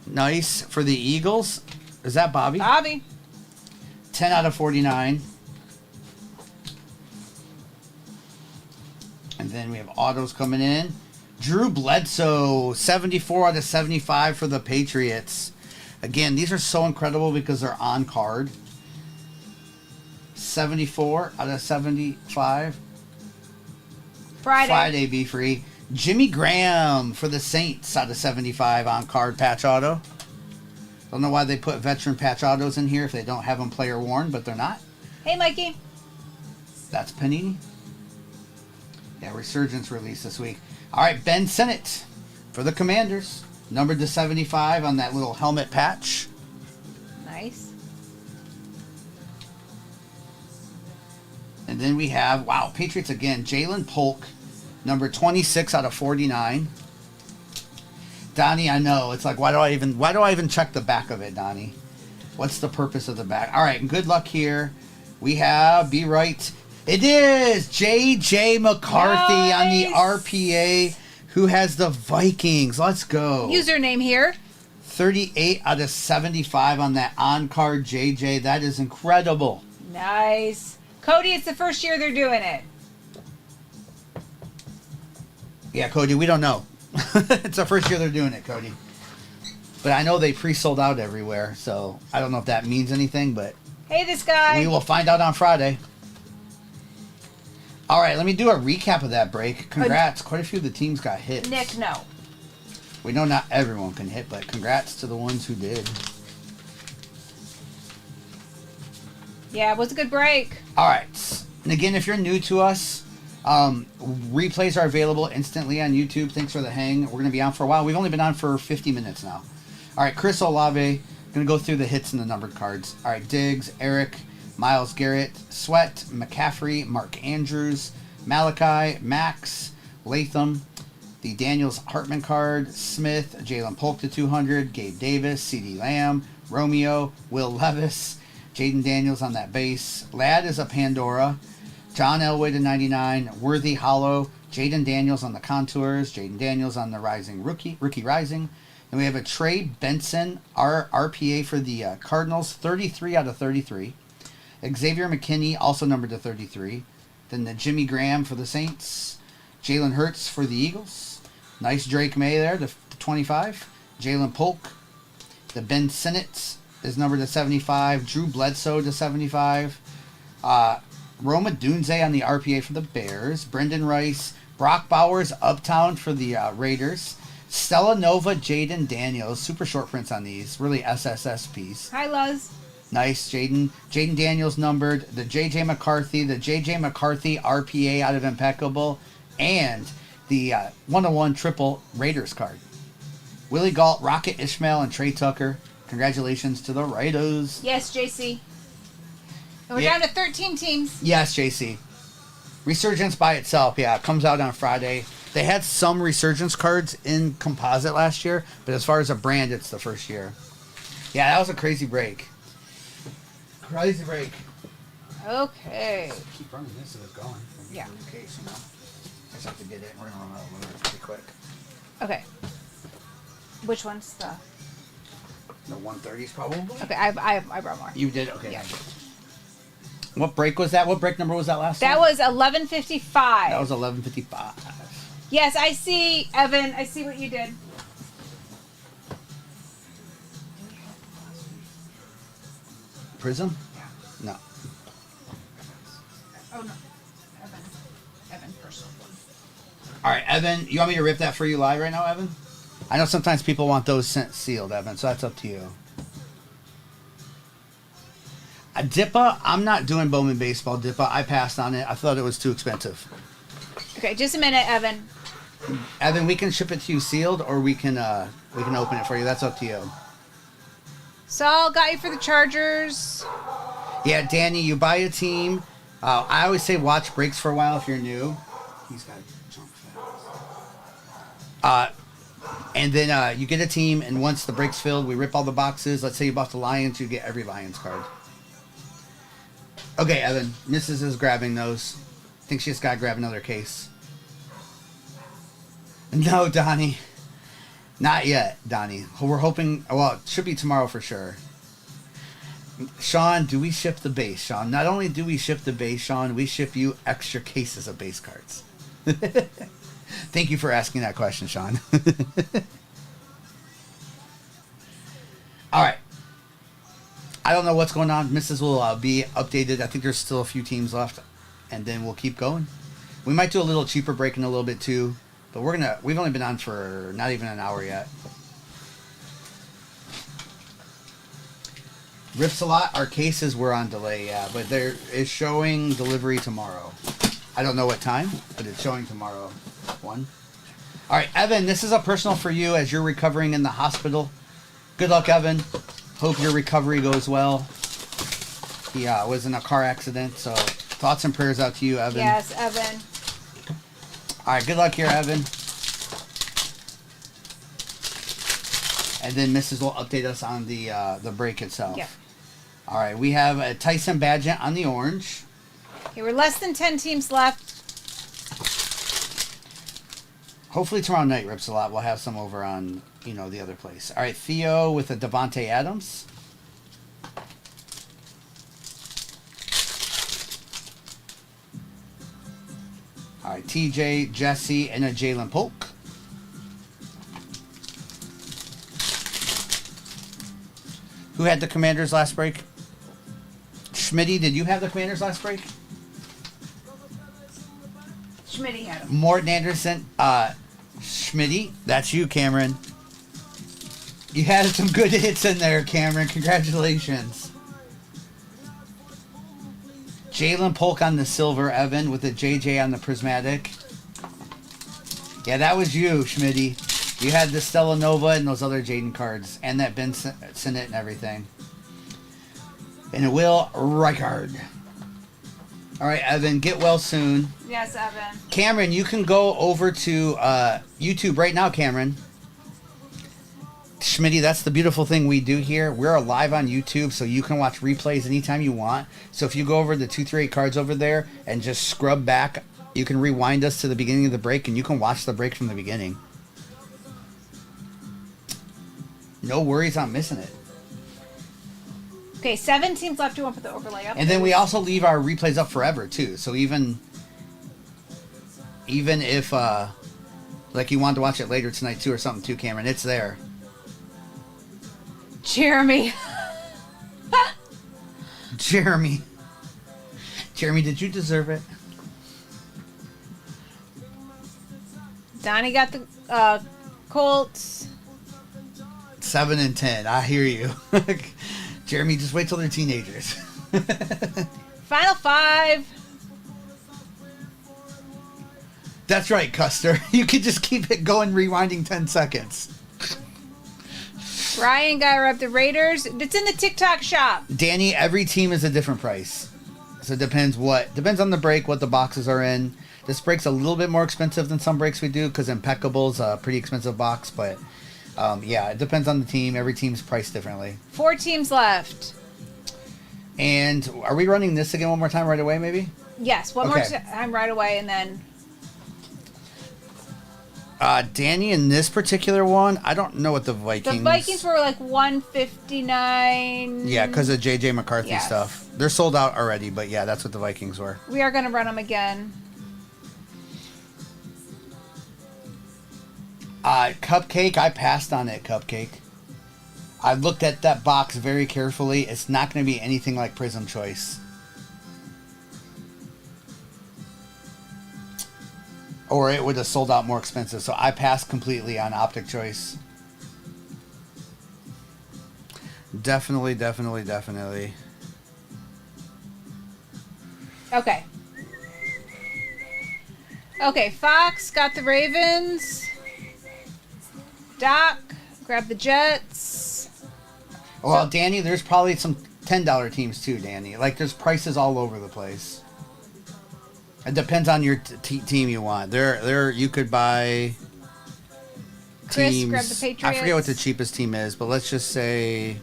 Nice for the Eagles. Is that Bobby? Bobby. 10 out of 49. And then we have autos coming in. Drew Bledsoe, 74 out of 75 for the Patriots. Again, these are so incredible because they're on card. 74 out of 75. Friday be free. Jimmy Graham for the Saints out of 75 on card patch auto. Don't know why they put veteran patch autos in here if they don't have them player worn, but they're not. Hey, Mikey. That's Panini. Yeah, Resurgence release this week. All right, Ben Sinnott for the Commanders. Numbered to 75 on that little helmet patch. Nice. And then we have, wow, Patriots again. Jalen Polk, number 26 out of 49. Donnie, I know. It's like, why do I even check the back of it, Donnie? What's the purpose of the back? All right, good luck here. We have, be right. It is J.J. McCarthy on the RPA, who has the Vikings. Let's go. Username here. 38 out of 75 on that on-card J.J. That is incredible. Nice. Cody, it's the first year they're doing it. Yeah, Cody, we don't know. It's the first year they're doing it, Cody. But I know they pre-sold out everywhere, so I don't know if that means anything, but Hey, this guy. we will find out on Friday. All right, let me do a recap of that break. Congrats. Quite a few of the teams got hit. Nick, no. We know not everyone can hit, but congrats to the ones who did. Yeah, it was a good break. All right. And again, if you're new to us, replays are available instantly on YouTube. Thanks for the hang. We're going to be on for a while. We've only been on for 50 minutes now. All right, Chris Olave. Going to go through the hits and the numbered cards. All right, Diggs, Eric, Myles Garrett, Sweat, McCaffrey, Mark Andrews, Malachi, Max, Latham. The Daniels Hartman card, Smith, Jalen Polk to 200, Gabe Davis, CeeDee Lamb, Romeo, Will Levis, Jaden Daniels on that base. Ladd is a Pandora, John Elway to 99, Worthy Hollow, Jaden Daniels on the contours, Jaden Daniels on the rising rookie rising. And we have a Trey Benson, RPA for the Cardinals, 33 out of 33. Xavier McKinney, also numbered to 33. Then the Jimmy Graham for the Saints. Jalen Hurts for the Eagles. Nice Drake May there, to 25. Jalen Polk. The Ben Sinnott is numbered to 75. Drew Bledsoe to 75. Roma Dunze on the RPA for the Bears. Brendan Rice. Brock Bowers, Uptown for the Raiders. Stella Nova, Jaden Daniels. Super short prints on these. Really SSS piece. Hi, Luz. Nice, Jaden. Jaden Daniels numbered. The J.J. McCarthy. The J.J. McCarthy RPA out of Impeccable. And the 101 triple Raiders card. Willie Galt, Rocket Ishmael, and Trey Tucker. Congratulations to the Raiders. Yes, JC. And we're down to 13 teams. Yes, JC. Resurgence by itself, yeah, it comes out on Friday. They had some Resurgence cards in composite last year, but as far as a brand, it's the first year. Yeah, that was a crazy break. Crazy break. Okay. Keep running this if it's going. Yeah. In case, you know. I just have to get it. We're going to run out of lures pretty quick. Okay. Which one's the... The 130s probably? Okay, I brought more. You did? Okay. Yeah. What break was that? What break number was that last That time? was 1155. That was 1155. Yes, I see, Evan. I see what you did. Prism? No. Oh, no. Evan, personal one. All right, Evan, you want me to rip that for you live right now, Evan? I know sometimes people want those sent sealed, Evan, so that's up to you. Dippa, I'm not doing Bowman Baseball, Dippa. I passed on it. I thought it was too expensive. Okay, just a minute, Evan. Evan, we can ship it to you sealed, or we can open it for you. That's up to you. Saul got you for the Chargers. Yeah, Danny, you buy a team. I always say watch breaks for a while if you're new. He's got jump fast. And then you get a team, and once the break's filled, we rip all the boxes. Let's say you bought the Lions, you get every Lions card. Okay, Evan. Mrs. is grabbing those. I think she just got to grab another case. No, Donnie. Not yet, Donnie. We're hoping... Well, it should be tomorrow for sure. Sean, do we ship the base, Sean? Not only do we ship the base, Sean, we ship you extra cases of base cards. Thank you for asking that question, Sean. All right. I don't know what's going on. Mrs. will be updated. I think there's still a few teams left, and then we'll keep going. We might do a little cheaper break in a little bit too, but we've only been on for not even an hour yet. Rips a lot. Our cases were on delay, yeah, but there is showing delivery tomorrow. I don't know what time, but it's showing tomorrow. One. All right, Evan, this is a personal for you as you're recovering in the hospital. Good luck, Evan. Hope your recovery goes well. He was in a car accident, so thoughts and prayers out to you, Evan. Yes, Evan. All right, good luck here, Evan. And then Mrs. will update us on the break itself. Yeah. All right, we have a Tyson Badgett on the orange. Okay, we're less than 10 teams left. Hopefully tomorrow night, Rips a lot. We'll have some over on, the other place. All right, Theo with a Devontae Adams. All right, TJ, Jesse, and a Jalen Polk. Who had the Commanders last break? Schmitty, did you have the Commanders last break? Schmitty had him. Morton Anderson, Schmitty, that's you, Cameron. You had some good hits in there, Cameron. Congratulations. Jalen Polk on the silver, Evan, with the JJ on the prismatic. Yeah, that was you, Schmitty. You had the Stella Nova and those other Jaden cards, and that Ben Sinnott and everything. And a Will Reichard. All right, Evan, get well soon. Yes, Evan. Cameron, you can go over to YouTube right now, Cameron. Schmitty, that's the beautiful thing we do here. We're live on YouTube, so you can watch replays anytime you want. So if you go over the 238 cards over there and just scrub back, you can rewind us to the beginning of the break, and you can watch the break from the beginning. No worries on missing it. Okay, 7 teams left. You want to put the overlay up? And then we also leave our replays up forever, too. So even if, like, you wanted to watch it later tonight, too, or something, too, Cameron, it's there. Jeremy. Jeremy, did you deserve it? Donnie got the Colts. 7 and 10. I hear you. Jeremy, just wait till they're teenagers. Final 5. That's right, Custer. You could just keep it going, rewinding 10 seconds. Ryan got her up the Raiders. It's in the TikTok shop. Danny, every team is a different price. So it depends on the break, what the boxes are in. This break's a little bit more expensive than some breaks we do because Impeccable's a pretty expensive box, but yeah, it depends on the team. Every team's priced differently. 4 teams left. And are we running this again one more time right away, maybe? Yes, one more time right away, and then... Danny, in this particular one, I don't know what the Vikings... The Vikings were like 159... Yeah, because of J.J. McCarthy Yes. stuff. They're sold out already, but yeah, that's what the Vikings were. We are going to run them again. Cupcake, I passed on it, Cupcake. I looked at that box very carefully. It's not going to be anything like Prism Choice. Or it would have sold out more expensive. So I passed completely on Optic Choice. Definitely. Okay. Okay, Fox got the Ravens. Doc, grab the Jets. Well, Danny, there's probably some $10 teams too, Danny. Like, there's prices all over the place. It depends on your team you want. There, you could buy Chris, teams. grab the Patriots. I forget what the cheapest team is, but let's just say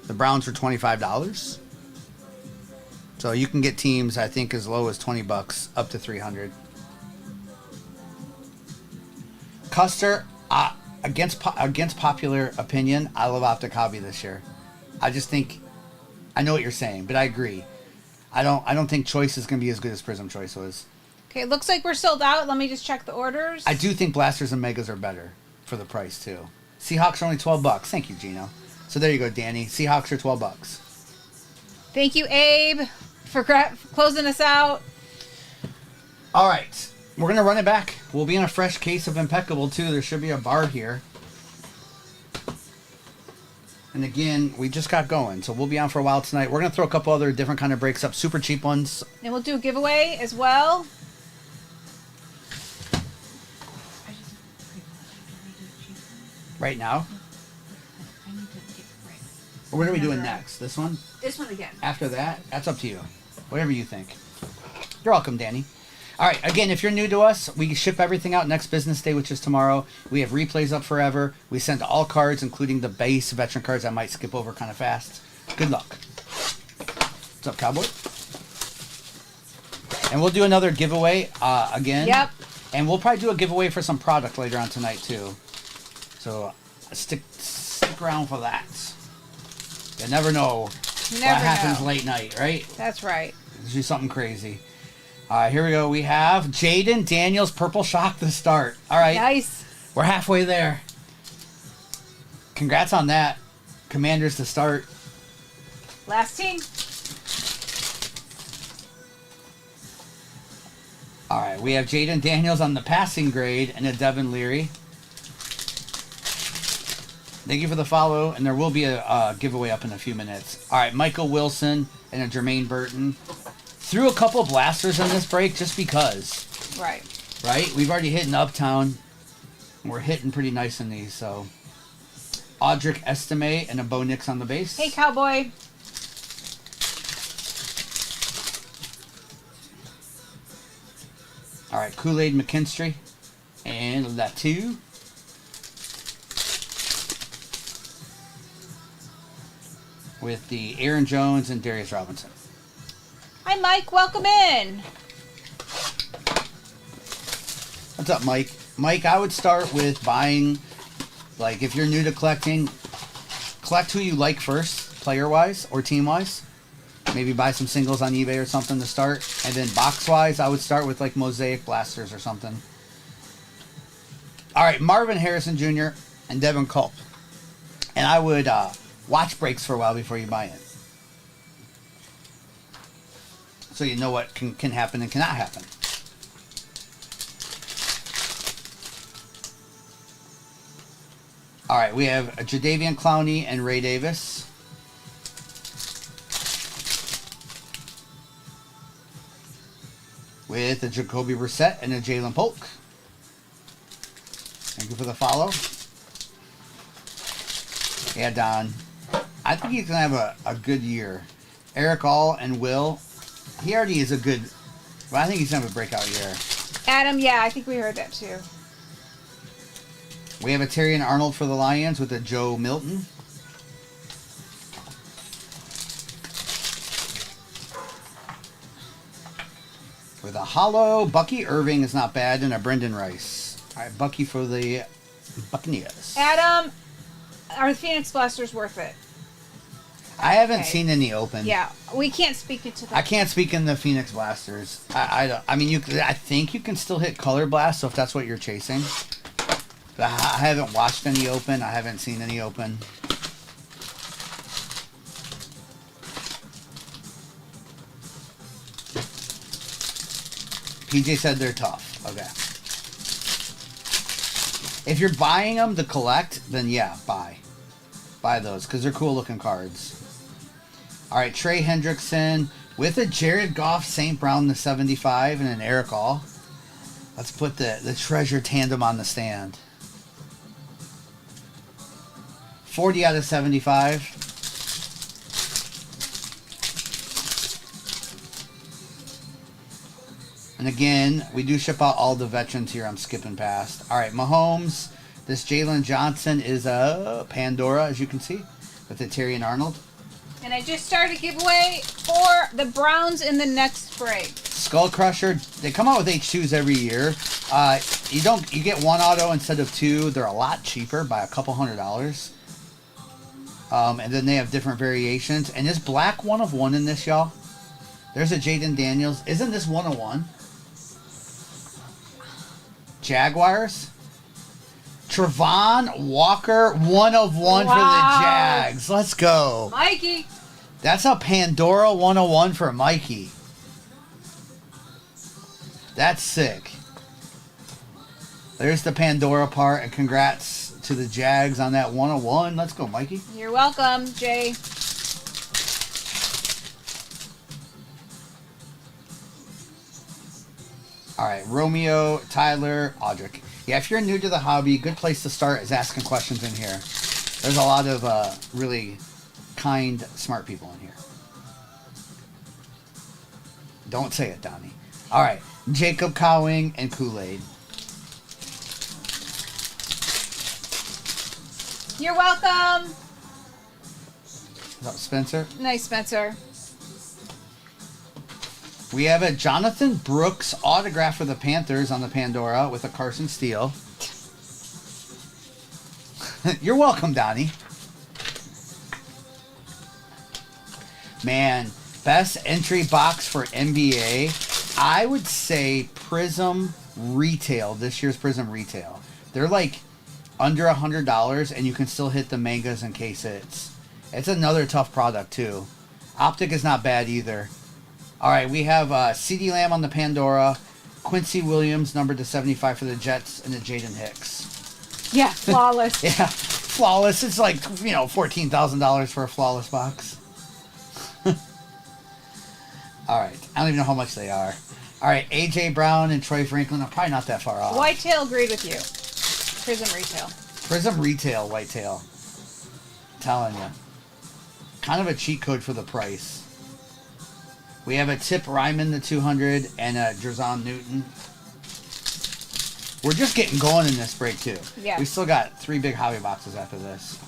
the Browns are $25. So you can get teams, I think, as low as $20 up to $300. Custer, against popular opinion, I love Optic Hobby this year. I just think, I know what you're saying, but I agree. I don't think Choice is going to be as good as Prism Choice was. Okay, it looks like we're sold out. Let me just check the orders. I do think Blasters and Megas are better for the price too. Seahawks are only $12. Thank you, Gino. So there you go, Danny. Seahawks are $12. Thank you, Abe, for closing us out. All right. We're going to run it back. We'll be in a fresh case of Impeccable, too. There should be a bar here. And again, we just got going, so we'll be on for a while tonight. We're going to throw a couple other different kind of breaks up, super cheap ones. And we'll do a giveaway as well. Right now? Or what are we doing next? This one? This one again. After that? That's up to you. Whatever you think. You're welcome, Danny. All right, again, if you're new to us, we ship everything out next business day, which is tomorrow. We have replays up forever. We send all cards, including the base veteran cards I might skip over kind of fast. Good luck. What's up, Cowboy? And we'll do another giveaway again. Yep. And we'll probably do a giveaway for some product later on tonight, too. So stick around for that. You never know what happens late night, right? That's right. Let's do something crazy. All right, here we go. We have Jaden Daniels Purple Shock to start. All right. Nice. We're halfway there. Congrats on that. Commanders to start. Last team. All right, we have Jaden Daniels on the passing grade and a Devin Leary. Thank you for the follow, and there will be a giveaway up in a few minutes. All right, Michael Wilson and a Jermaine Burton. Threw a couple blasters in this break just because. Right. Right? We've already hit in Uptown. We're hitting pretty nice in these, so. Audric Estime and a Bo Nix on the base. Hey, Cowboy. All right, Kool-Aid McKinstry and Latu. With the Aaron Jones and Darius Robinson. Hi, Mike. Welcome in. What's up, Mike? Mike, I would start with buying, like, if you're new to collecting, collect who you like first, player-wise or team-wise. Maybe buy some singles on eBay or something to start. And then box-wise, I would start with, like, Mosaic Blasters or something. All right, Marvin Harrison Jr. and Devin Culp. And I would watch breaks for a while before you buy it. So you know what can happen and cannot happen. All right, we have Jadeveon Clowney and Ray Davis. With a Jacoby Brissett and a Jalen Polk. Thank you for the follow. Yeah, Don. I think he's going to have a good year. Eric All and Will. He already is a good... Well, I think he's going to have a breakout year. Adam, yeah, I think we heard that too. We have a Terry and Arnold for the Lions with a Joe Milton. With a hollow, Bucky Irving is not bad, and a Brendan Rice. All right, Bucky for the Buccaneers. Adam, are the Phoenix Blasters worth it? I haven't Okay. seen any open. Yeah, we can't speak into that. I can't speak in the Phoenix Blasters. I don't. I mean, I think you can still hit Color Blast, so if that's what you're chasing. But I haven't watched any open. I haven't seen any open. PJ said they're tough. Okay. If you're buying them to collect, then yeah, buy. Buy those, because they're cool looking cards. All right, Trey Hendrickson with a Jared Goff, St. Brown, the 75, and an Eric All. Let's put the treasure tandem on the stand. 40 out of 75. And again, we do ship out all the veterans here. I'm skipping past. All right, Mahomes. This Jalen Johnson is a Pandora, as you can see, with the Terry and Arnold. And I just started a giveaway for the Browns in the next break. Skull Crusher. They come out with H2s every year. You get one auto instead of two. They're a lot cheaper by a couple $100. And then they have different variations. And this black 1 of 1 in this, y'all. There's a Jaden Daniels. Isn't this 1 of 1? Jaguars. Trevon Walker, 1 of 1 for the Jags. Let's go. Mikey. That's a Pandora 1 of 1 for Mikey. That's sick. There's the Pandora part, and congrats to the Jags on that 1 of 1. Let's go, Mikey. You're welcome, Jay. All right, Romeo, Tyler, Audric. Yeah, if you're new to the hobby, good place to start is asking questions in here. There's a lot of really kind, smart people in here. Don't say it, Donnie. All right, Jacob Cowing and Kool-Aid. You're welcome. What's up, Spencer? Nice, Spencer. We have a Jonathan Brooks autograph for the Panthers on the Pandora with a Carson Steele. You're welcome, Donnie. Man, best entry box for NBA. I would say Prism Retail. This year's Prism Retail. They're like under $100, and you can still hit the mangas in case it's another tough product too. Optic is not bad either. All right, we have CeeDee Lamb on the Pandora, Quincy Williams numbered to 75 for the Jets, and the Jaden Hicks. Yeah, flawless. Yeah, flawless. It's like, $14,000 for a flawless box. All right, I don't even know how much they are. All right, A.J. Brown and Troy Franklin are probably not that far off. Whitetail agreed with you. Prism Retail. Prism Retail, Whitetail. I'm telling you. Kind of a cheat code for the price. We have a Tip Ryman, the 200, and a Jerzon Newton. We're just getting going in this break, too. Yeah. We still got 3 big hobby boxes after this.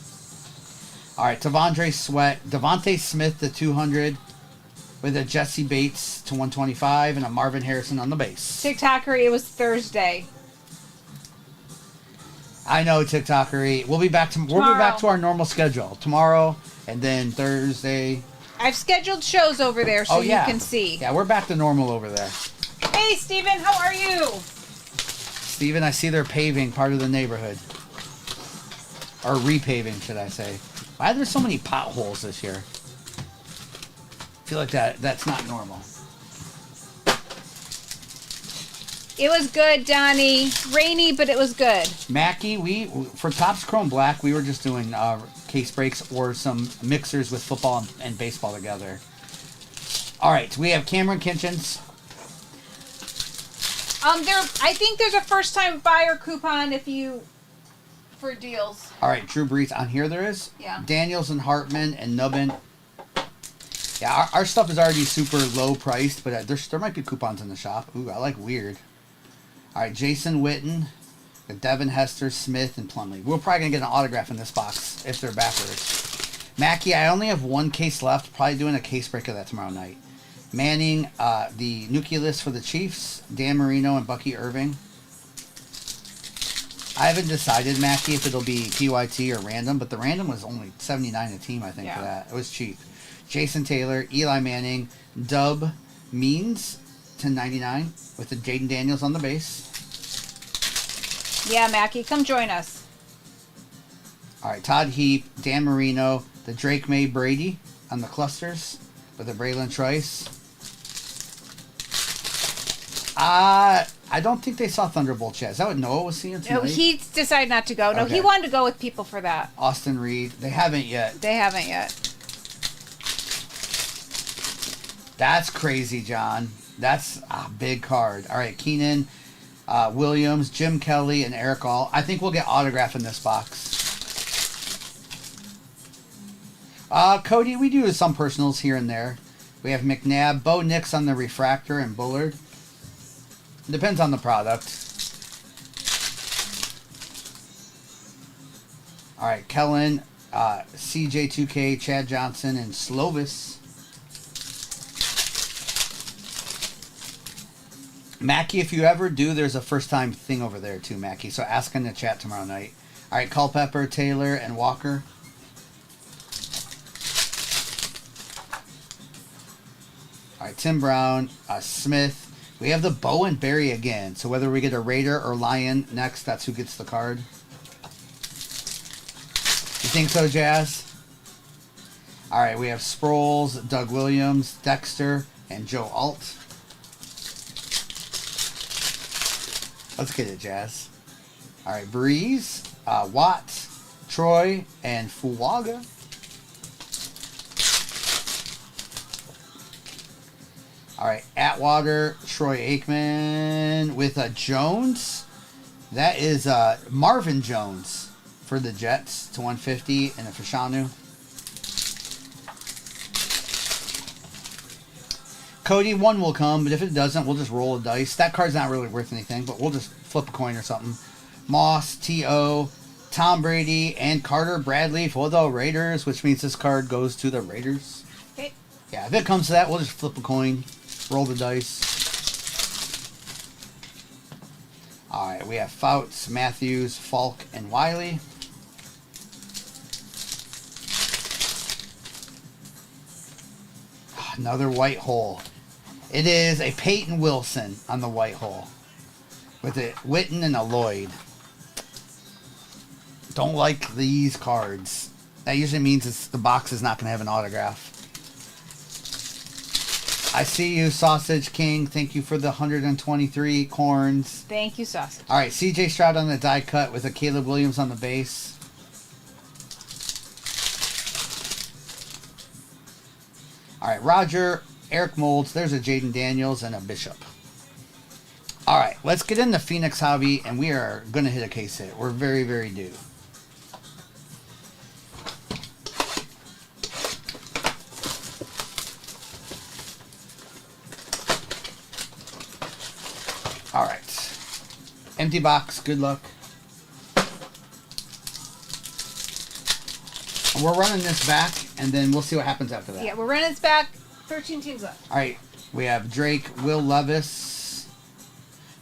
All right, Devontae Smith to 200 with a Jesse Bates to 125 and a Marvin Harrison on the base. TikToker, it was Thursday. I know, TikTokery. We'll be back to our normal schedule tomorrow and then Thursday. I've scheduled shows over there so you can see. Yeah, we're back to normal over there. Hey, Steven, how are you? Steven, I see they're paving part of the neighborhood. Or repaving, should I say. Why are there so many potholes this year? I feel like that's not normal. It was good, Donnie. Rainy, but it was good. Mackie, for Topps Chrome Black, we were just doing case breaks or some mixers with football and baseball together. All right, we have Cameron Kitchens. I think there's a first-time buyer coupon for deals. All right, Drew Brees on here there is. Yeah. Daniels and Hartman and Nubbin. Yeah, our stuff is already super low priced, but there might be coupons in the shop. Ooh, I like weird. All right, Jason Witten, Devin Hester, Smith, and Plumlee. We're probably going to get an autograph in this box if they're backwards. Mackie, I only have 1 case left. Probably doing a case break of that tomorrow night. Manning, the nucleus for the Chiefs, Dan Marino, and Bucky Irving. I haven't decided, Mackie, if it'll be PYT or random, but the random was only $79 a team, I think, for that. It was cheap. Jason Taylor, Eli Manning, Dub Means, $10.99 with the Jaden Daniels on the base. Yeah, Mackie, come join us. All right, Todd Heap, Dan Marino, the Drake May Brady on the clusters with the Braylon Trice. I don't think they saw Thunderbolt yet. Is that what Noah was seeing tonight? No, he decided not to go. No, he wanted to go with people for that. Austin Reed. They haven't yet. That's crazy, John. That's a big card. All right, Keenan Williams, Jim Kelly, and Eric All. I think we'll get autograph in this box. Cody, we do some personals here and there. We have McNabb, Bo Nix on the refractor, and Bullard. Depends on the product. All right, Kellen, CJ2K, Chad Johnson, and Slovis. Mackie, if you ever do, there's a first-time thing over there too, Mackie. So ask in the chat tomorrow night. All right, Culpepper, Taylor, and Walker. All right, Tim Brown, Smith. We have the Bow and Berry again. So whether we get a Raider or Lion next, that's who gets the card. You think so, Jazz? All right, we have Sproles, Doug Williams, Dexter, and Joe Alt. Let's get it, Jazz. All right, Breeze, Watt, Troy, and Fuaga. All right, Atwater, Troy Aikman with a Jones. That is Marvin Jones for the Jets to 150 and a Fashanu. Cody, 1 will come, but if it doesn't, we'll just roll a dice. That card's not really worth anything, but we'll just flip a coin or something. Moss, T.O., Tom Brady, and Carter Bradley for the Raiders, which means this card goes to the Raiders. Okay. Yeah, if it comes to that, we'll just flip a coin, roll the dice. All right, we have Fouts, Matthews, Falk, and Wiley. Another white hole. It is a Peyton Wilson on the white hole with a Witten and a Lloyd. Don't like these cards. That usually means the box is not going to have an autograph. I see you, Sausage King. Thank you for the 123 corns. Thank you, Sausage. All right, CJ Stroud on the die cut with a Caleb Williams on the base. All right, Roger, Eric Molds. There's a Jaden Daniels and a Bishop. All right, let's get into Phoenix Hobby, and we are going to hit a case hit. We're very, very due. All right. Empty box. Good luck. And we're running this back, and then we'll see what happens after that. Yeah, we're running this back. 13 teams left. All right. We have Drake, Will Levis,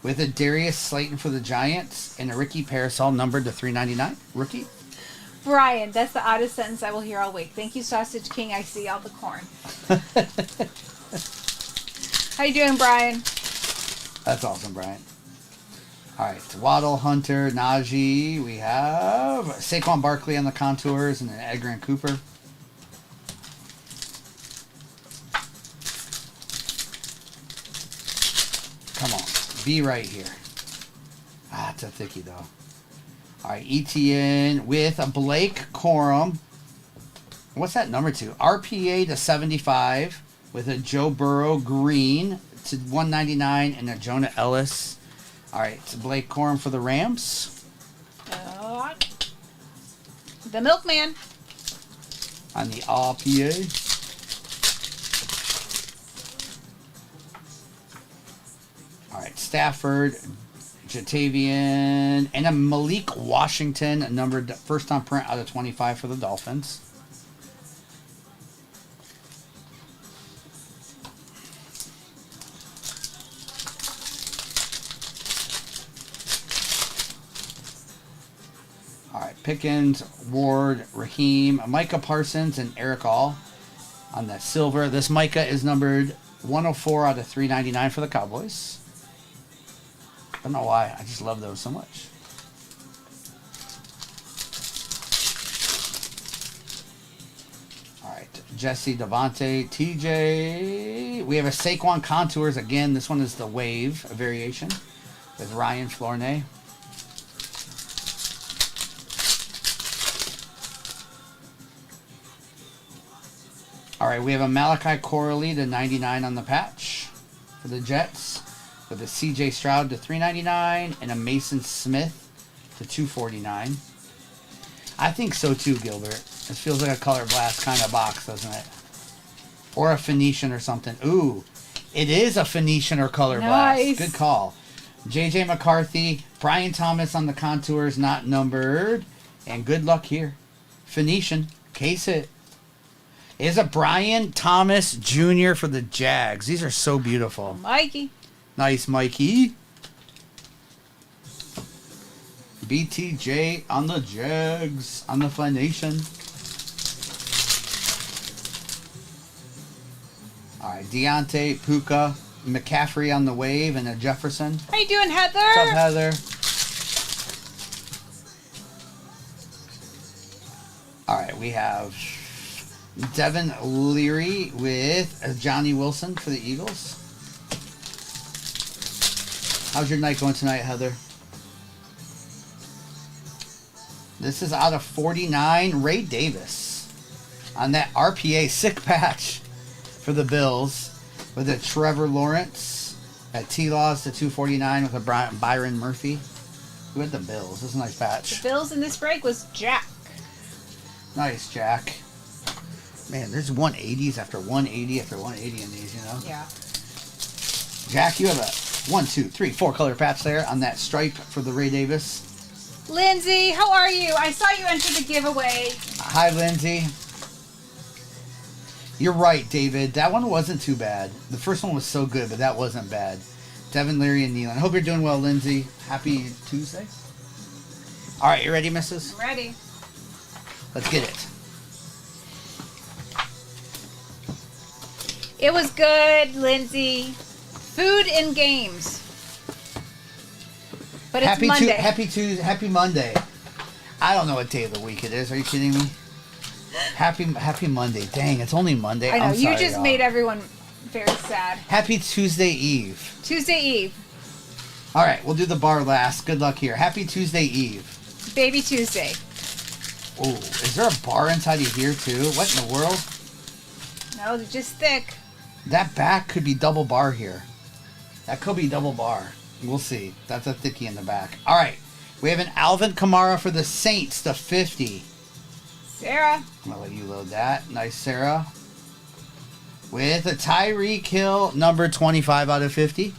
with a Darius Slayton for the Giants, and a Ricky Parasol numbered to 399. Rookie. Brian, that's the oddest sentence I will hear all week. Thank you, Sausage King. I see all the corn. How you doing, Brian? That's awesome, Brian. All right, Waddle, Hunter, Najee. We have Saquon Barkley on the contours, and then Edgar and Cooper. Come on, be right here. Ah, it's a thickie though. All right, ETN with a Blake Corum. What's that number to? RPA to 75 with a Joe Burrow green to 199 and a Jonah Ellis. All right, it's Blake Corum for the Rams. The Milkman. On the RPA. All right, Stafford, Jatavian, and a Malik Washington, numbered first on print out of 25 for the Dolphins. All right, Pickens, Ward, Raheem, Micah Parsons, and Eric All on that silver. This Micah is numbered 104 out of 399 for the Cowboys. I don't know why. I just love those so much. All right. Jesse, Devontae, TJ. We have a Saquon Contours again. This one is the Wave, a variation with Ryan Flournoy. All right. We have a Malachi Corley to 99 on the patch for the Jets, with a CJ Stroud to 399 and a Mason Smith to 249. I think so too, Gilbert. This feels like a color blast kind of box, doesn't it? Or a Phoenician or something. Ooh, it is a Phoenician or color blast. Good call. JJ McCarthy, Brian Thomas on the contours, not numbered. And good luck here. Phoenician, case hit. It is a Brian Thomas Jr. for the Jags. These are so beautiful. Mikey. Nice, Mikey. BTJ on the Jags, on the Flynation. All right, Deontay, Puka, McCaffrey on the Wave, and a Jefferson. How you doing, Heather? What's up, Heather? All right, we have Devin Leary with Johnny Wilson for the Eagles. How's your night going tonight, Heather? This is out of 49, Ray Davis. On that RPA sick patch for the Bills with a Trevor Lawrence at T-Laws to 249 with a Byron Murphy. Who had the Bills? This is a nice patch. The Bills in this break was Jack. Nice, Jack. Man, there's 180s after 180 after 180 in these, you know? Yeah. Jack, you have a 1, 2, 3, 4 color patch there on that stripe for the Ray Davis. Lindsay, how are you? I saw you enter the giveaway. Hi, Lindsay. You're right, David. That one wasn't too bad. The first one was so good, but that wasn't bad. Devin, Leary, and Nealon. Hope you're doing well, Lindsay. Happy Tuesday. All right, you ready, missus? I'm ready. Let's get it. It was good, Lindsay. Food and games. But it's Monday. Happy Monday. I don't know what day of the week it is. Are you kidding me? Happy Monday. Dang, it's only Monday. I know. I'm sorry, You just y'all. made everyone very sad. Happy Tuesday Eve. Tuesday Eve. All right, we'll do the bar last. Good luck here. Happy Tuesday Eve. Baby Tuesday. Oh, is there a bar inside of here too? What in the world? No, they're just thick. That back could be double bar here. That could be double bar. We'll see. That's a thickie in the back. All right. We have an Alvin Kamara for the Saints to 50. Sarah. I'm going to let you load that. Nice, Sarah. With a Tyreek Hill, number 25 out of 50.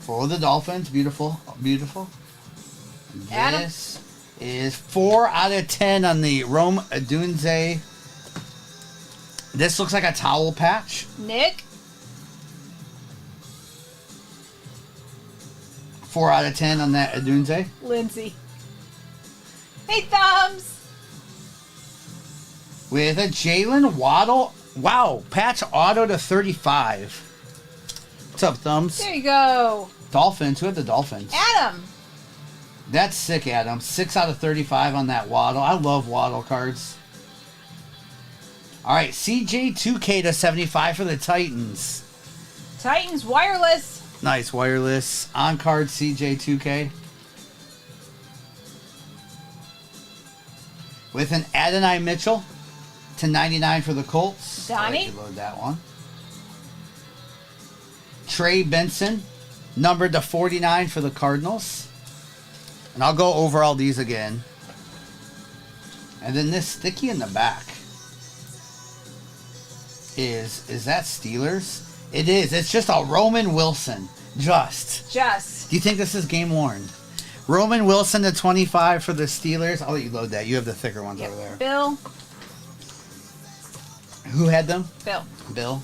For the Dolphins. Beautiful. Beautiful. Adam. This is 4 out of 10 on the Rome Odunze. This looks like a towel patch. Nick. 4 out of 10 on that Odunze. Lindsay. Hey, Thumbs. With a Jalen Waddle. Wow. Patch auto to 35. What's up, Thumbs? There you go. Dolphins. Who had the Dolphins? Adam. That's sick, Adam. 6 out of 35 on that Waddle. I love Waddle cards. All right. CJ2K to 75 for the Titans. Titans wireless. Nice. Wireless. On card CJ2K. With an Adonai Mitchell to 99 for the Colts. Donnie. Load that one. Trey Benson, numbered to 49 for the Cardinals. And I'll go over all these again. And then this sticky in the back. Is that Steelers? It is. It's just a Roman Wilson. Just. Do you think this is game worn? Roman Wilson to 25 for the Steelers. I'll let you load that. You have the thicker ones over there. Bill. Who had them? Bill.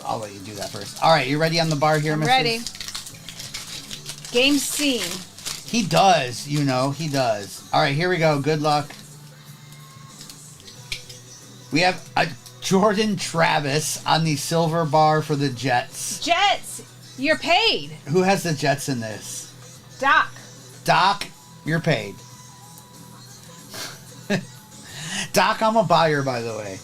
I'll let you do that first. All right, you ready on the bar here, I'm Mrs.? ready. Game scene. He does, he does. All right, here we go. Good luck. We have a Jordan Travis on the silver bar for the Jets. Jets, you're paid. Who has the Jets in this? Doc, you're paid. Doc, I'm a buyer, by the way.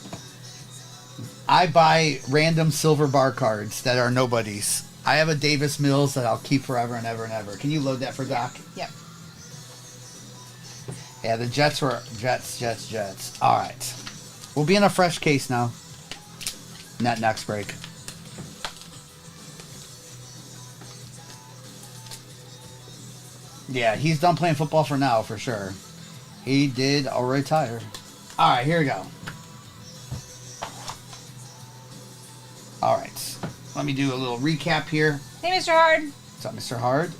I buy random silver bar cards that are nobodies. I have a Davis Mills that I'll keep forever and ever and ever. Can you load that for Doc? Yep. Yeah, the Jets were Jets. All right. We'll be in a fresh case now. Net next break. Yeah, he's done playing football for now, for sure. He did retire. All right, here we go. All right. Let me do a little recap here. Hey, Mr. Hard. What's up, Mr. Hard?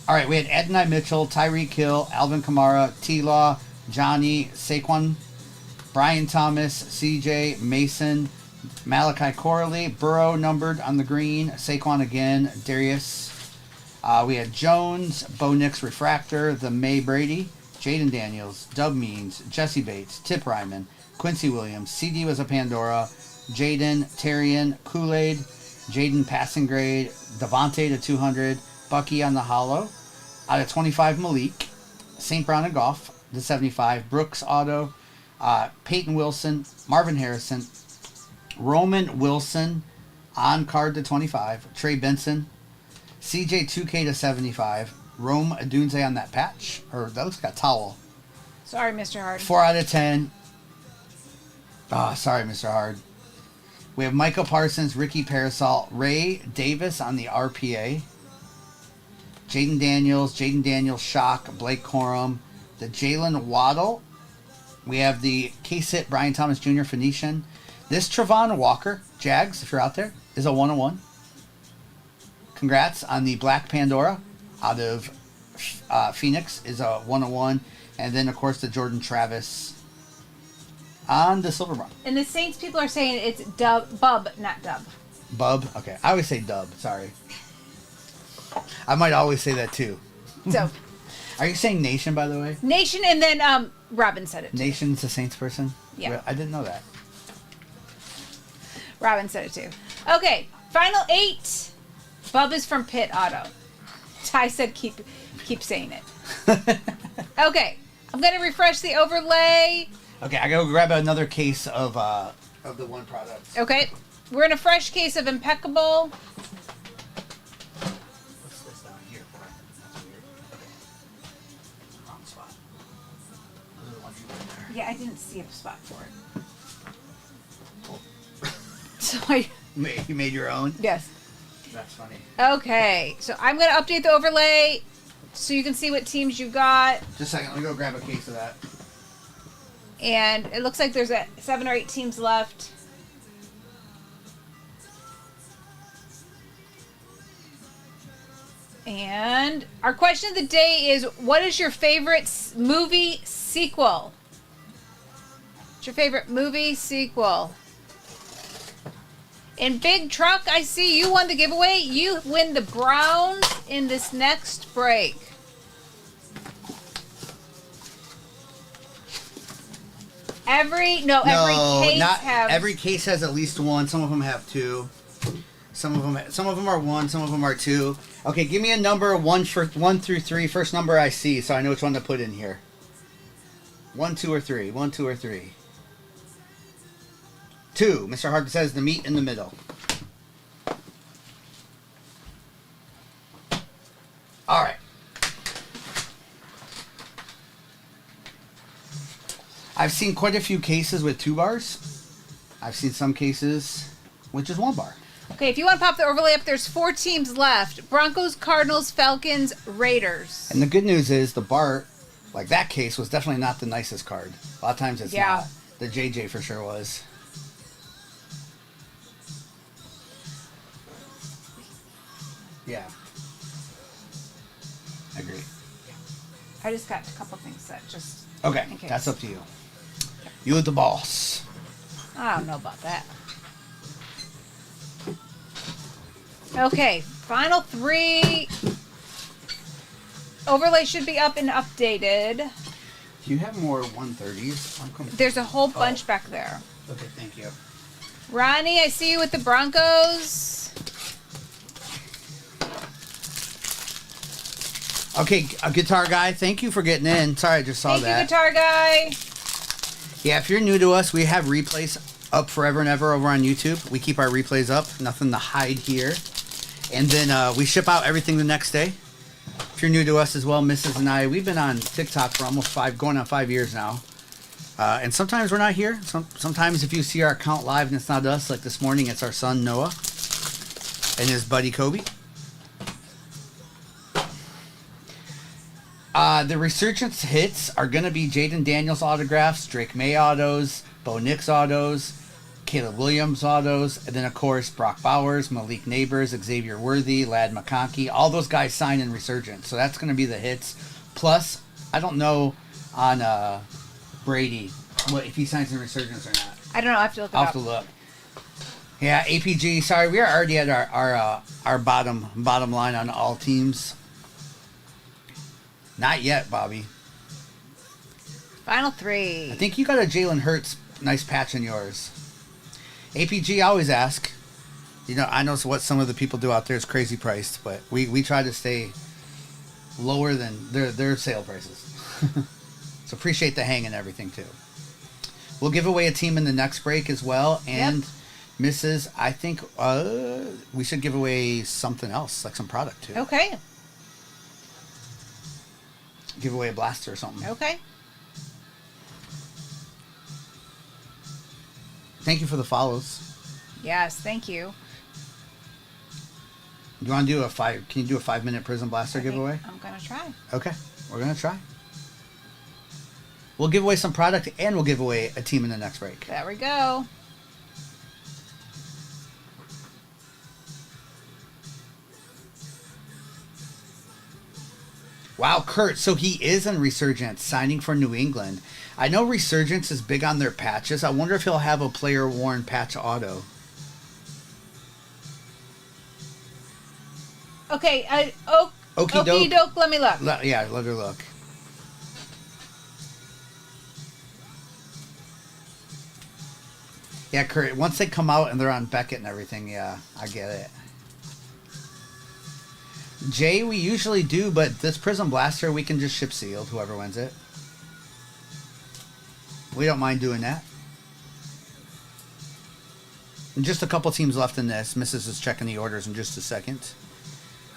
All right, we had Adonai Mitchell, Tyreek Hill, Alvin Kamara, T-Law, Johnny, Saquon, Brian Thomas, CJ, Mason, Malachi Corley, Burrow numbered on the green, Saquon again, Darius. We had Jones, Bo Nix Refractor, the May Brady, Jaden Daniels, Dub Means, Jesse Bates, Tip Ryman, Quincy Williams, CD was a Pandora, Jaden, Terrian, Kool-Aid, Jaden passing grade, Devontae to 200, Bucky on the hollow, out of 25 Malik, St. Brown and Goff, to 75, Brooks auto, Peyton Wilson, Marvin Harrison, Roman Wilson on card to 25, Trey Benson, CJ 2K to 75, Rome Odunze on that patch, or that looks like a towel. Sorry, Mr. Hard. 4 out of 10. Sorry, Mr. Hard. We have Michael Parsons, Ricky Parasol, Ray Davis on the RPA, Jaden Daniels, Shock, Blake Corum, the Jalen Waddle. We have the K-Sit, Brian Thomas Jr., Phoenician. This Trevon Walker, Jags, if you're out there, is a 101. Congrats on the Black Pandora out of Phoenix is a 101. And then, of course, the Jordan Travis on the silver bar. And the Saints people are saying it's Bub, not Dub. Bub? Okay. I always say Dub. Sorry. I might always say that, too. So. Are you saying Nation, by the way? Nation, and then Robin said it too. Nation's a Saints person? Yeah. I didn't know that. Robin said it too. Okay, final 8. Bub is from Pitt Auto. Ty said keep saying it. Okay, I'm going to refresh the overlay. Okay, I gotta grab another case of the one product. Okay, we're in a fresh case of Impeccable. What's this down here? That's weird. Okay. Wrong spot. Those are the ones you put there. Yeah, I didn't see a spot for it. Oh. So You made your own? Yes. That's funny. Okay, so I'm going to update the overlay so you can see what teams you got. Just a second, let me go grab a case of that. And it looks like there's 7 or 8 teams left. And our question of the day is, what is your favorite movie sequel? What's your favorite movie sequel? And Big Truck, I see you won the giveaway. You win the Browns in this next break. Every case has at least one. Some of them have two. Some of them are one. Some of them are two. Okay, give me a number one through three. First number I see, so I know which one to put in here. 1, 2, or 3. 1, 2, or 3. 2. Mr. Hart says the meat in the middle. All right. I've seen quite a few cases with 2 bars. I've seen some cases with just 1 bar. Okay, if you want to pop the overlay up, there's 4 teams left. Broncos, Cardinals, Falcons, Raiders. And the good news is the bar, like that case, was definitely not the nicest card. A lot of times it's not. The JJ for sure was. Yeah. I agree. I just got a couple things set just Okay, in case. that's up to you. You the boss. I don't know about that. Okay, final 3. Overlay should be up and updated. Do you have more 130s? There's a whole bunch back there. Okay, thank you. Ronnie, I see you with the Broncos. Okay, a guitar guy, thank you for getting in. Sorry, I just saw that. Thank you, guitar guy. Yeah, if you're new to us, we have replays up forever and ever over on YouTube. We keep our replays up. Nothing to hide here. And then we ship out everything the next day. If you're new to us as well, Mrs. and I, we've been on TikTok for almost going on 5 years now. And sometimes we're not here. Sometimes if you see our account live and it's not us, like this morning, it's our son Noah and his buddy Kobe. The Resurgence hits are going to be Jaden Daniels autographs, Drake May autos, Bo Nix autos, Caleb Williams autos, and then, of course, Brock Bowers, Malik Neighbors, Xavier Worthy, Lad McConkey. All those guys sign in Resurgence. So that's going to be the hits. Plus, I don't know on Brady if he signs in Resurgence or not. I don't know. I have to look it I'll up. have to look. Yeah, APG, sorry, we are already at our bottom line on all teams. Not yet, Bobby. Final 3. I think you got a Jalen Hurts nice patch in yours. APG, I always ask. You know, I know what some of the people do out there is crazy priced, but we try to stay lower than their sale prices. So appreciate the hang and everything, too. We'll give away a team in the next break as well. And, Mrs., I think we should give away something else, like some product, too. Okay. Give away a blaster or something. Okay. Thank you for the follows. Yes, thank you. You want to do Can you do a 5-minute Prism Blaster giveaway? I'm gonna try. Okay, we're gonna try. We'll give away some product and we'll give away a team in the next break. There we go. Wow, Kurt, so he is in Resurgence, signing for New England. I know Resurgence is big on their patches. I wonder if he'll have a player-worn patch auto. Okay, Okie doke, let me look. Yeah, let her look. Yeah, Kurt, once they come out and they're on Beckett and everything, yeah, I get it. Jay, we usually do, but this Prism Blaster, we can just ship sealed, whoever wins it. We don't mind doing that. And just a couple teams left in this. Mrs. is checking the orders in just a second.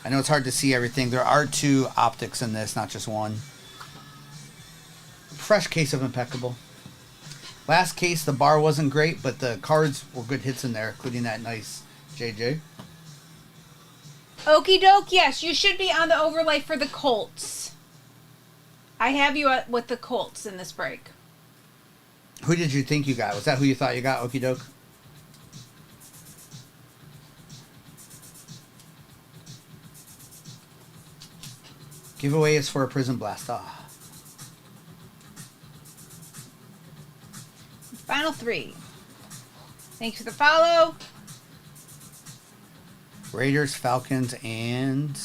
I know it's hard to see everything. There are 2 optics in this, not just 1. Fresh case of Impeccable. Last case, the bar wasn't great, but the cards were good hits in there, including that nice JJ. Okie doke, yes, you should be on the overlay for the Colts. I have you with the Colts in this break. Who did you think you got? Was that who you thought you got, Okie doke? Giveaway is for a Prison Blast. Ah. Final 3. Thanks for the follow. Raiders, Falcons, and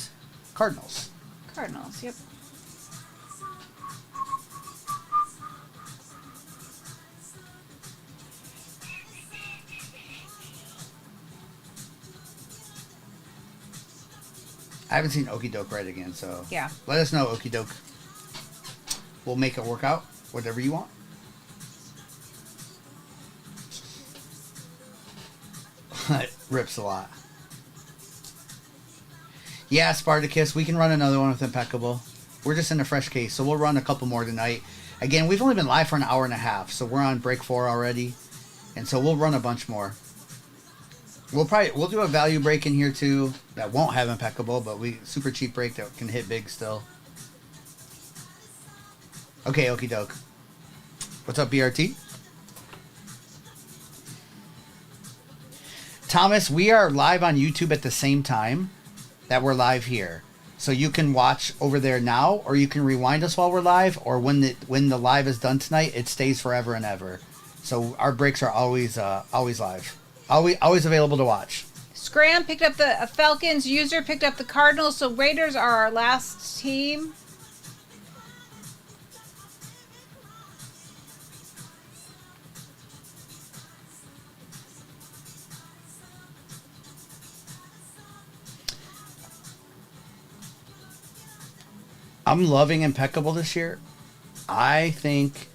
Cardinals. Cardinals, yep. I haven't seen Okie Doke right again, so Yeah. let us know, Okie Doke. We'll make it work out, whatever you want. It rips a lot. Yeah, Spartacus, we can run another one with Impeccable. We're just in a fresh case, so we'll run a couple more tonight. Again, we've only been live for an hour and a half, so we're on break 4 already. And so we'll run a bunch more. We'll do a value break in here too that won't have Impeccable, but super cheap break that can hit big still. Okay, okie doke. What's up, BRT? Thomas, we are live on YouTube at the same time that we're live here. So you can watch over there now, or you can rewind us while we're live, or when the live is done tonight, it stays forever and ever. So our breaks are always live. Always available to watch. Scram picked up the Falcons. User picked up the Cardinals. So Raiders are our last team. I'm loving Impeccable this year. I think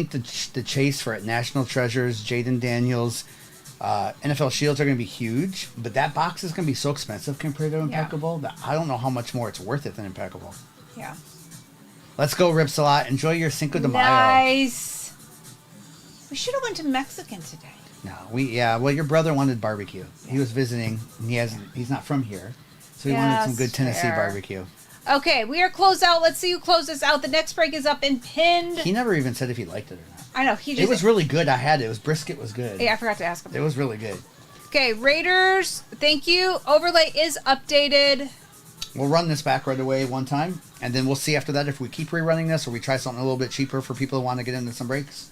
the chase for it, National Treasures, Jaden Daniels, NFL Shields are going to be huge, but that box is going to be so expensive compared to Impeccable that I don't know how much more it's worth it than Impeccable. Yeah. Let's go, Ripsalot. Enjoy your Cinco de Mayo. Nice. We should have went to Mexican today. No, well, your brother wanted barbecue. He was visiting, and he's not from here, so he wanted some good Tennessee barbecue. Okay, we are closed out. Let's see who closed us out. The next break is up and pinned. He never even said if he liked it or not. I know. It was really good. I had it. It was brisket was good. Yeah, I forgot to ask him. It was really good. Okay, Raiders, thank you. Overlay is updated. We'll run this back right away one time, and then we'll see after that if we keep rerunning this or we try something a little bit cheaper for people who want to get into some breaks.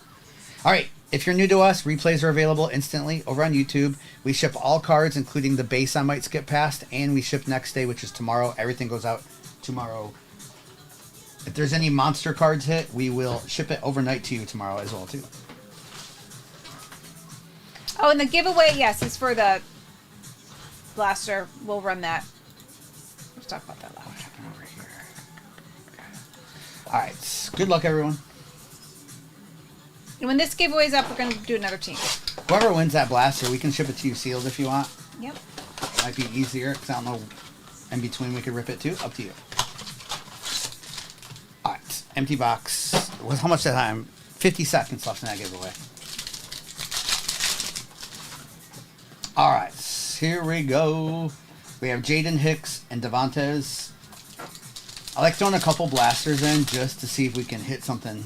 All right, if you're new to us, replays are available instantly over on YouTube. We ship all cards, including the base I might skip past, and we ship next day, which is tomorrow. Everything goes out tomorrow. If there's any monster cards hit, we will ship it overnight to you tomorrow as well, too. Oh, and the giveaway, yes, is for the blaster. We'll run that. Let's talk about that loud. What happened over here? All right. Good luck, everyone. And when this giveaway is up, we're going to do another team. Whoever wins that blaster, we can ship it to you sealed if you want. Yep. Might be easier, because I don't know. In between, we could rip it too. Up to you. All right. Empty box. How much time? 50 seconds left in that giveaway. All right. Here we go. We have Jaden Hicks and Devontae. I like throwing a couple blasters in just to see if we can hit something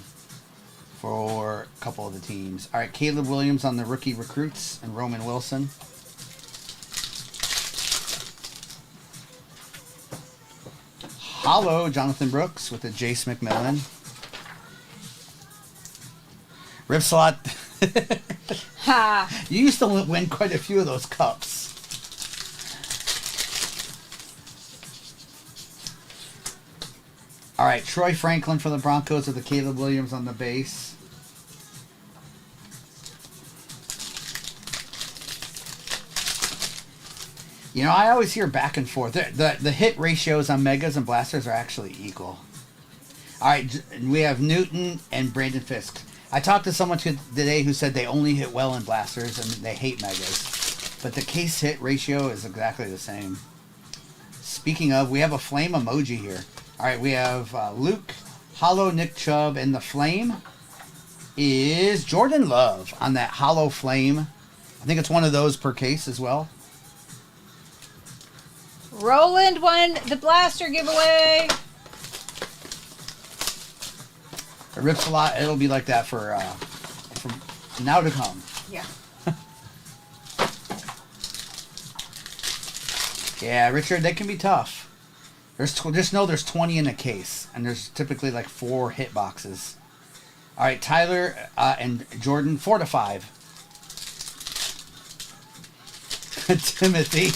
for a couple of the teams. All right. Caleb Williams on the rookie recruits and Roman Wilson. Hollow, Jonathan Brooks with a Jace McMillan. Ripslot. Ha! You used to win quite a few of those cups. All right, Troy Franklin for the Broncos with the Caleb Williams on the base. You know, I always hear back and forth. The hit ratios on Megas and Blasters are actually equal. All right, we have Newton and Brandon Fisk. I talked to someone today who said they only hit well in Blasters and they hate Megas. But the case hit ratio is exactly the same. Speaking of, we have a flame emoji here. All right, we have Luke, Hollow, Nick Chubb, and the flame is Jordan Love on that Hollow flame. I think it's one of those per case as well. Roland won the blaster giveaway. It rips a lot. It'll be like that for now to come. Yeah. Yeah, Richard, they can be tough. Just know there's 20 in a case, and there's typically like 4 hit boxes. All right, Tyler and Jordan, 4 to 5. Timothy.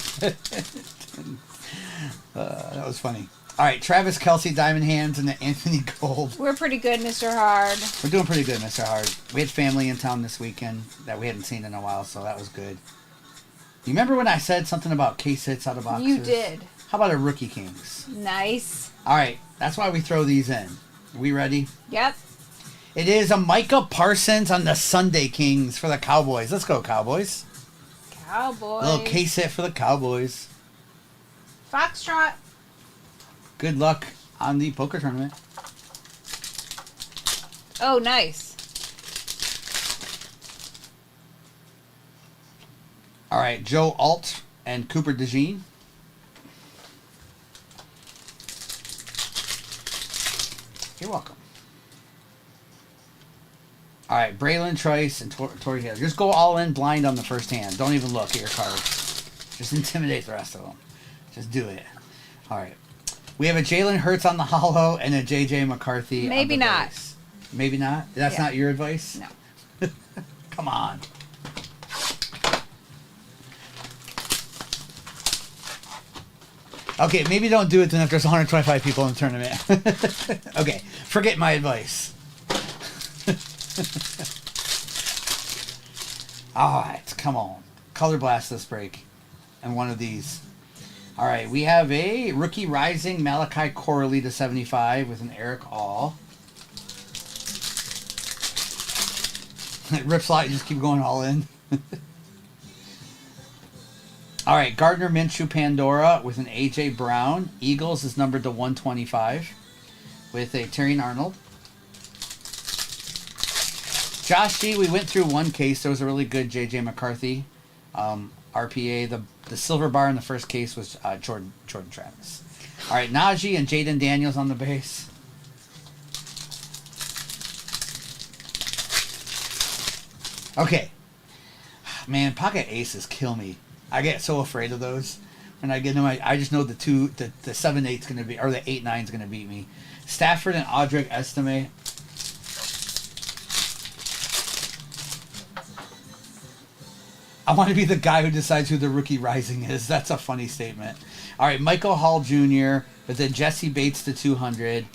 That was funny. All right, Travis Kelce, Diamond Hands, and the Anthony Gold. We're pretty good, Mr. Hard. We're doing pretty good, Mr. Hard. We had family in town this weekend that we hadn't seen in a while, so that was good. You remember when I said something about case hits out of boxes? You did. How about a Rookie Kings? Nice. All right, that's why we throw these in. Are we ready? Yep. It is a Micah Parsons on the Sunday Kings for the Cowboys. Let's go, Cowboys. Cowboys. A little case hit for the Cowboys. Foxtrot. Good luck on the poker tournament. Oh, nice. All right, Joe Alt and Cooper DeJean. You're welcome. All right, Braylon Trice and Torrey Hill. Just go all in blind on the first hand. Don't even look at your cards. Just intimidate the rest of them. Just do it. All right. We have a Jalen Hurts on the hollow and a J.J. McCarthy Maybe on the not. base. Maybe not? That's not your advice? No. Come on. Okay, maybe don't do it then if there's 125 people in the tournament. Okay, forget my advice. All right, come on. Color blast this break. And one of these. All right, we have a Rookie Rising Malachi Corley to 75 with an Eric All. Rip slot, you just keep going all in. All right, Gardner Minshew Pandora with an A.J. Brown. Eagles is numbered to 125 with a Terry Arnold. Josh G, we went through one case. There was a really good J.J. McCarthy RPA. The silver bar in the first case was Jordan Travis. All right, Najee and Jaden Daniels on the base. Okay. Man, pocket aces kill me. I get so afraid of those. When I get them, I just know the 7-8's going to be, or the 8-9's going to beat me. Stafford and Audric Estime. I want to be the guy who decides who the Rookie Rising is. That's a funny statement. All right, Michael Hall Jr. with a Jesse Bates to 200.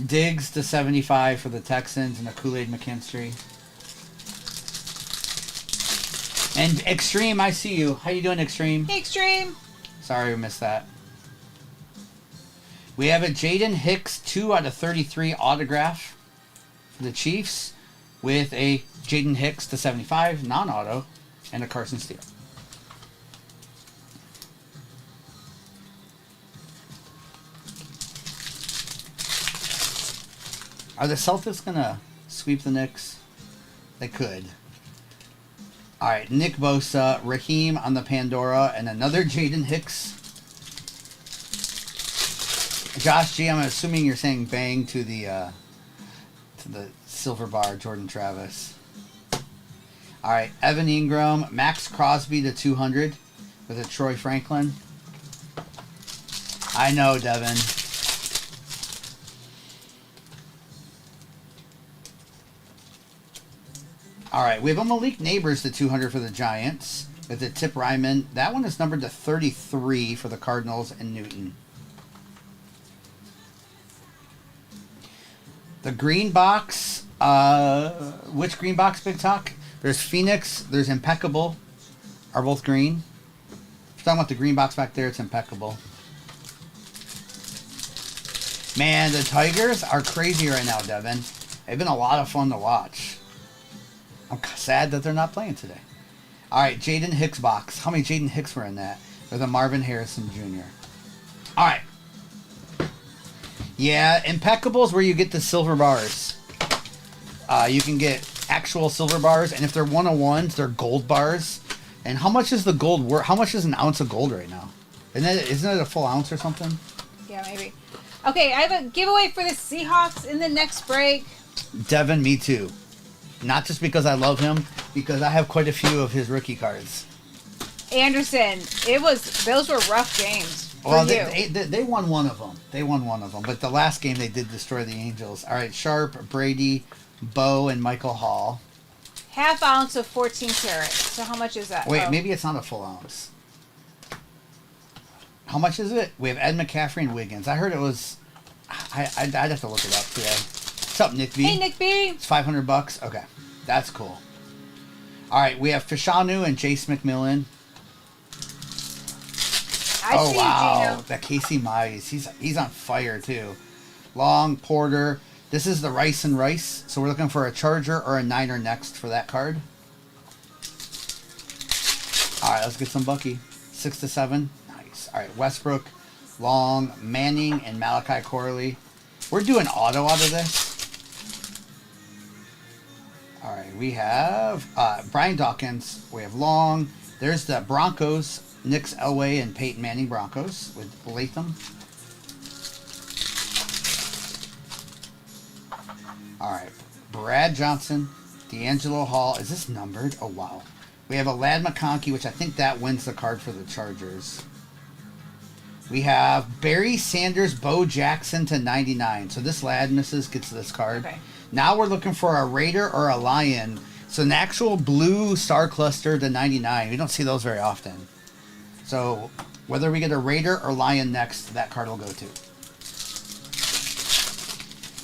Diggs to 75 for the Texans and a Kool-Aid McKinstry. And Extreme, I see you. How you doing, Extreme? Hey, Extreme. Sorry we missed that. We have a Jaden Hicks 2 out of 33 autograph for the Chiefs with a Jaden Hicks to 75 non-auto and a Carson Steele. Are the Celtics going to sweep the Knicks? They could. All right, Nick Bosa, Raheem on the Pandora, and another Jaden Hicks. Josh G, I'm assuming you're saying bang to the silver bar, Jordan Travis. All right, Evan Ingram, Max Crosby to 200 with a Troy Franklin. I know, Devin. All right, we have a Malik Neighbors to 200 for the Giants with a Tip Ryman. That one is numbered to 33 for the Cardinals and Newton. The green box, which green box, Big Talk? There's Phoenix, there's Impeccable, are both green. If you're talking about the green box back there, it's Impeccable. Man, the Tigers are crazy right now, Devin. They've been a lot of fun to watch. I'm sad that they're not playing today. All right, Jaden Hicks box. How many Jaden Hicks were in that? With a Marvin Harrison Jr. All right. Yeah, Impeccables where you get the silver bars. You can get actual silver bars, and if they're 101s, they're gold bars. And how much is the gold worth? How much is an ounce of gold right now? Isn't it a full ounce or something? Yeah, maybe. Okay, I have a giveaway for the Seahawks in the next break. Devin, me too. Not just because I love him, because I have quite a few of his rookie cards. Anderson, those were rough games. Well, they won one of them. They won one of them. But the last game they did destroy the Angels. All right, Sharp, Brady, Bo, and Michael Hall. Half ounce of 14 karat. So how much is that? Wait, maybe it's not a full ounce. How much is it? We have Ed McCaffrey and Wiggins. I heard it was... I'd have to look it up today. What's up, Nick B? Hey, Nick B. It's $500. Okay, that's cool. All right, we have Fashanu and Jace McMillan. I see wow, Gino. that Casey Mize. He's on fire too. Long Porter. This is the Rice and Rice. So we're looking for a Charger or a Niner next for that card. All right, let's get some Bucky. 6 to 7. Nice. All right, Westbrook, Long, Manning, and Malachi Corley. We're doing auto out of this. All right, we have Brian Dawkins. We have Long. There's the Broncos. Knicks, Elway, and Peyton Manning Broncos with Latham. All right, Brad Johnson, D'Angelo Hall. Is this numbered? Oh, wow. We have a Ladd McConkey, which I think that wins the card for the Chargers. We have Barry Sanders, Bo Jackson to 99. So this Ladd misses, gets this card. Okay. Now we're looking for a Raider or a Lion. So an actual blue star cluster to 99. We don't see those very often. So whether we get a Raider or Lion next, that card will go to.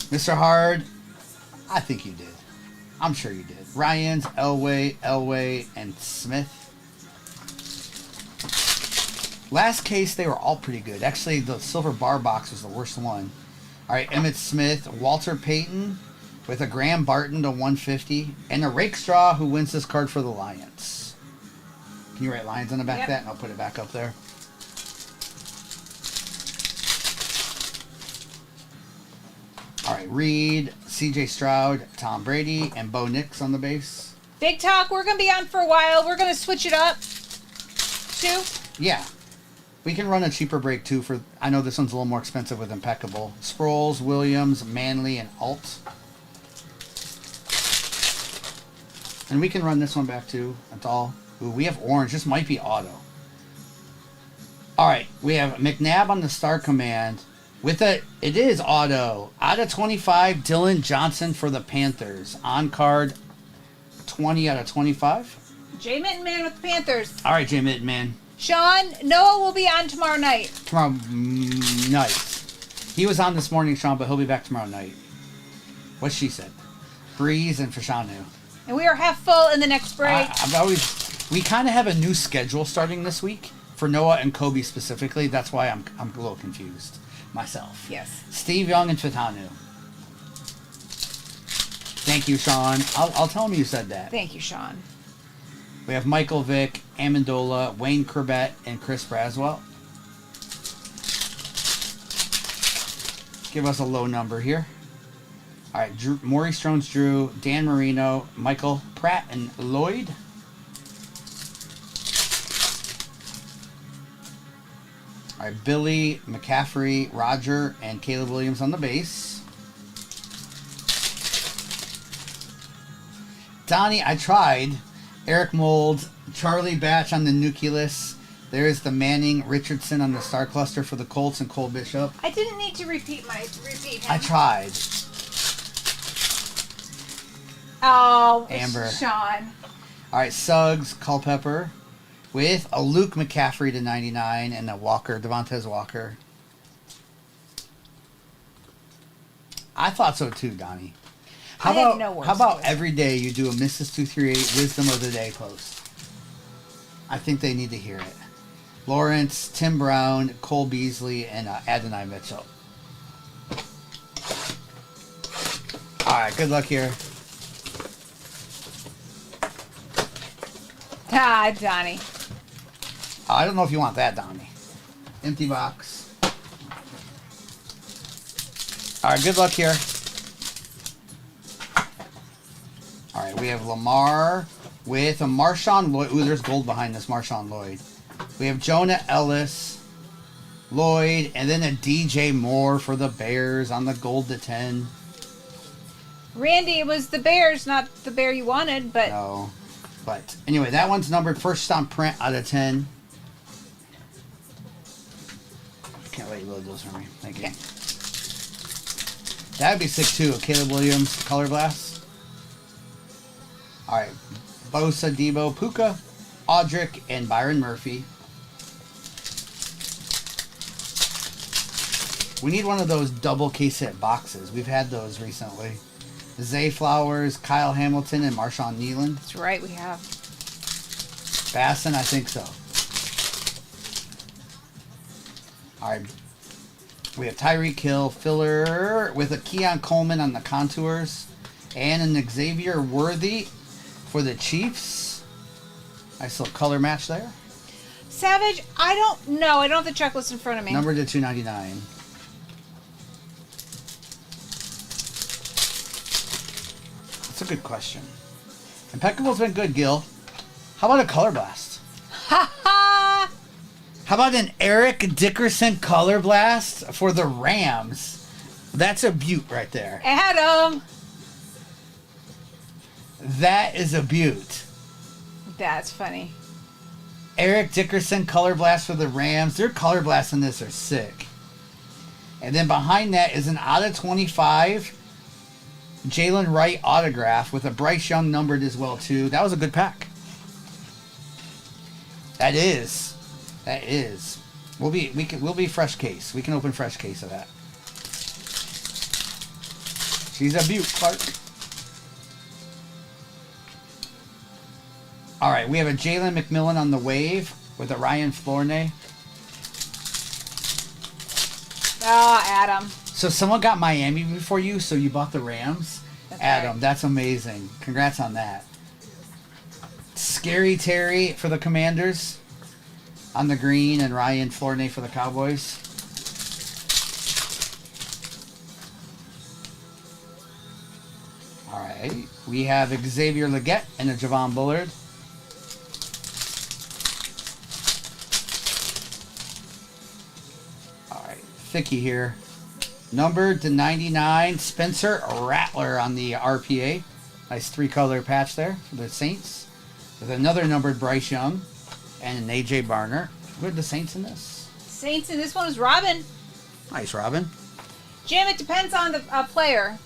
Mr. Hard, I think you did. I'm sure you did. Ryans, Elway, and Smith. Last case, they were all pretty good. Actually, the silver bar box was the worst one. All right, Emmitt Smith, Walter Payton with a Graham Barton to 150, and a Rakestraw who wins this card for the Lions. Can you write Lions on the back of that? And I'll put it back up there. All right, Reed, C.J. Stroud, Tom Brady, and Bo Nix on the base. Big Talk, we're going to be on for a while. We're going to switch it up, too. Yeah. We can run a cheaper break, too. For I know this one's a little more expensive with Impeccable. Sproles, Williams, Manley, and Alt. And we can run this one back, too. That's all. Ooh, we have orange. This might be auto. All right. We have McNabb on the Star Command. With it is auto. Out of 25, Dylan Johnson for the Panthers. On card, 20 out of 25. Jay Mittenman with the Panthers. All right, Jay Mittenman. Sean, Noah will be on tomorrow night. Tomorrow night. He was on this morning, Sean, but he'll be back tomorrow night. What she said. Breeze and Fashanu. And we are half full in the next break. We kind of have a new schedule starting this week for Noah and Kobe specifically. That's why I'm a little confused myself. Yes. Steve Young and Fashanu. Thank you, Sean. I'll tell him you said that. Thank you, Sean. We have Michael Vick, Amendola, Wayne Corbett, and Chris Braswell. Give us a low number here. All right, Maurice Jones-Drew, Dan Marino, Michael Pratt, and Lloyd. All right, Billy, McCaffrey, Roger, and Caleb Williams on the base. Donnie, I tried. Eric Mold, Charlie Batch on the nucleus. There's the Manning Richardson on the star cluster for the Colts and Cole Bishop. I didn't need to repeat him. I tried. Oh, Amber. Sean. All right, Suggs, Culpepper, with a Luke McCaffrey to 99 and a Walker, Devontae Walker. I thought so too, Donnie. How about every day you do a Mrs. 238 Wisdom of the Day post? I think they need to hear it. Lawrence, Tim Brown, Cole Beasley, and Adonai Mitchell. All right, good luck here. Donnie. I don't know if you want that, Donnie. Empty box. All right, good luck here. All right, we have Lamar with a Marshawn Lloyd. Ooh, there's gold behind this Marshawn Lloyd. We have Jonah Ellis, Lloyd, and then a DJ Moore for the Bears on the gold to 10. Randy, it was the Bears, not the bear you wanted, but... No. But anyway, that one's numbered first on print out of 10. let you load those for me. Thank you. Okay. That'd be sick too. A Caleb Williams Color Blast. All right. Bosa, Debo, Puka, Audric, and Byron Murphy. We need one of those double case hit boxes. We've had those recently. Zay Flowers, Kyle Hamilton, and Marshawn Nealon. That's right, we have. Bassin, I think so. All right. We have Tyreek Hill, filler with a Keon Coleman on the contours, and an Xavier Worthy for the Chiefs. Nice little color match there. Savage, I don't know. I don't have the checklist in front of me. Number to 299. That's a good question. Impeccable's been good, Gil. How about a color blast? Ha ha! How about an Eric Dickerson color blast for the Rams? That's a beaut right there. Adam! That is a beaut. That's funny. Eric Dickerson color blast for the Rams. Their color blasts in this are sick. And then behind that is an out of 25 Jalen Wright autograph with a Bryce Young numbered as well too. That was a good pack. That is. We'll be fresh case. We can open fresh case of that. She's a beaut, Clark. All right, we have a Jalen McMillan on the wave with a Ryan Flornay. Oh, Adam. So someone got Miami before you, so you bought the Rams? That's Adam, right. That's amazing. Congrats on that. Scary Terry for the Commanders on the green, and Ryan Flornay for the Cowboys. All right, we have Xavier Legette and a Javon Bullard. All right, Thicky here. Numbered to 99, Spencer Rattler on the RPA. Nice three-color patch there for the Saints. With another numbered Bryce Young and an AJ Barner. What are the Saints in this? Saints, and this one is Robin. Nice, Robin. Jim, it depends on the player.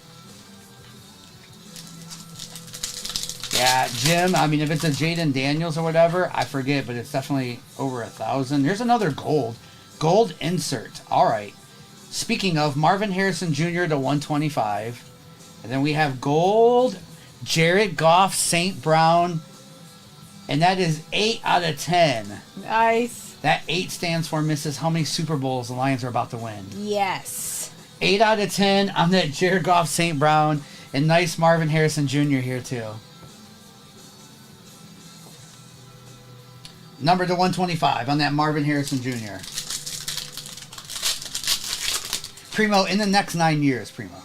Yeah, Jim, I mean, if it's a Jaden Daniels or whatever, I forget, but it's definitely over 1,000. Here's another gold. Gold insert. All right. Speaking of, Marvin Harrison Jr. to 125. And then we have gold Jared Goff St. Brown. And that is 8 out of 10. Nice. That 8 stands for Mrs. How many Super Bowls the Lions are about to win. Yes. 8 out of 10 on that Jared Goff St. Brown. And nice Marvin Harrison Jr. here too. Number to 125 on that Marvin Harrison Jr. Primo, in the next 9 years, Primo.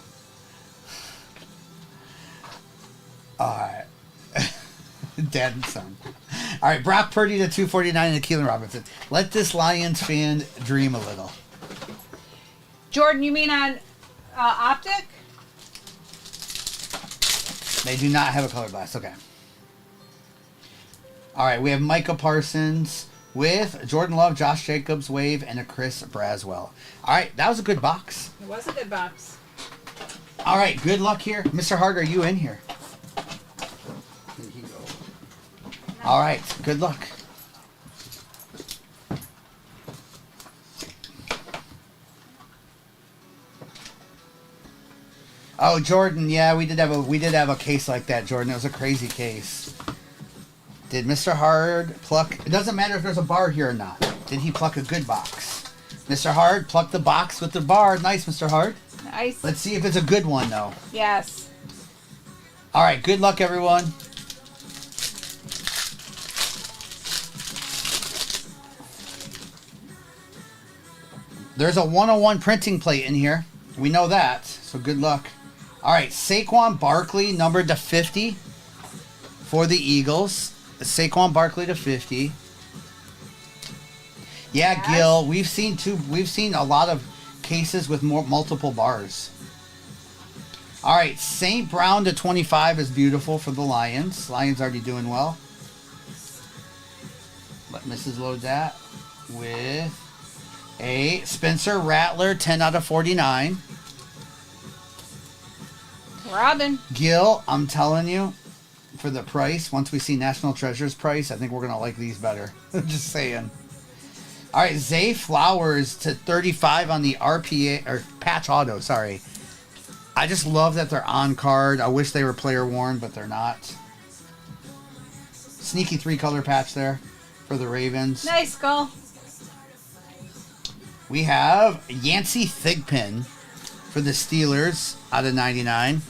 All right. Dad and son. All right, Brock Purdy to 249 and Keelan Robinson. Let this Lions fan dream a little. Jordan, you mean on Optic? They do not have a color blast. Okay. All right, we have Micah Parsons with Jordan Love, Josh Jacobs, Wave, and a Chris Braswell. All right, that was a good box. It was a good box. All right, good luck here. Mr. Hart, are you in here? There you go. All right, good luck. Oh, Jordan, yeah, we did have a case like that, Jordan. It was a crazy case. Did Mr. Hard pluck... It doesn't matter if there's a bar here or not. Did he pluck a good box? Mr. Hard plucked the box with the bar. Nice, Mr. Hard. Nice. Let's see if it's a good one, though. Yes. All right, good luck, everyone. There's a 101 printing plate in here. We know that, so good luck. All right, Saquon Barkley, numbered to 50 for the Eagles. Saquon Barkley to 50. Yeah, Yes. Gil, we've seen a lot of cases with multiple bars. All right, St. Brown to 25 is beautiful for the Lions. Lions already doing well. Let Mrs. load that with A Spencer Rattler, 10 out of 49. Robin. Gil, I'm telling you, for the price, once we see National Treasure's price, I think we're going to like these better. Just saying. All right, Zay Flowers to 35 on the RPA, or patch auto, sorry. I just love that they're on card. I wish they were player worn, but they're not. Sneaky 3-color patch there for the Ravens. Nice, Skull. We have Yancey Thigpen for the Steelers out of 99.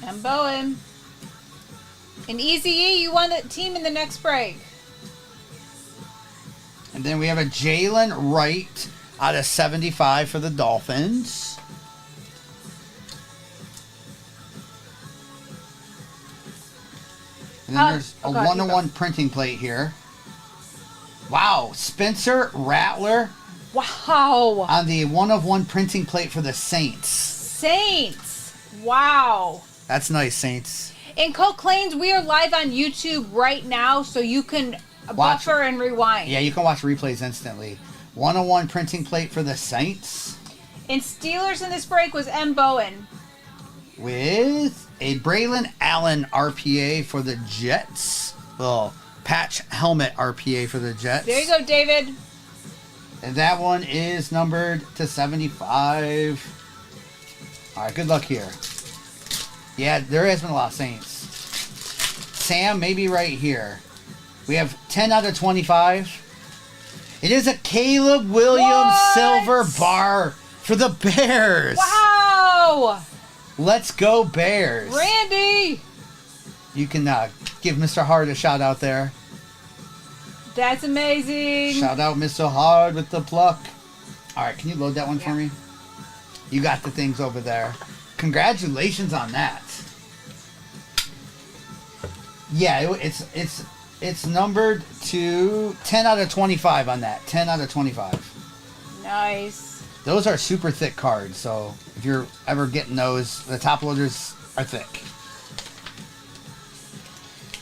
And Bowen. And Easy E, you won the team in the next break. And then we have a Jalen Wright out of 75 for the Dolphins. And then there's a one-to-one printing plate here. Wow, Spencer Rattler. Wow. On the one-of-one printing plate for the Saints. Saints. Wow. That's nice, Saints. In Coke Lanes, we are live on YouTube right now, so you can buffer and rewind. Yeah, you can watch replays instantly. One-on-one printing plate for the Saints. And Steelers in this break was M. Bowen. With a Braylon Allen RPA for the Jets. Little patch helmet RPA for the Jets. There you go, David. And that one is numbered to 75. All right, good luck here. Yeah, there has been a lot of Saints. Sam, maybe right here. We have 10 out of 25. It is a Caleb Williams silver bar for the Bears. Wow. Let's go, Bears. Randy. You can give Mr. Hard a shout out there. That's amazing. Shout out Mr. Hard with the pluck. All right, can you load that one for me? You got the things over there. Congratulations on that. Yeah, it's numbered to 10 out of 25 on that. 10 out of 25. Nice. Those are super thick cards, so if you're ever getting those, the top loaders are thick.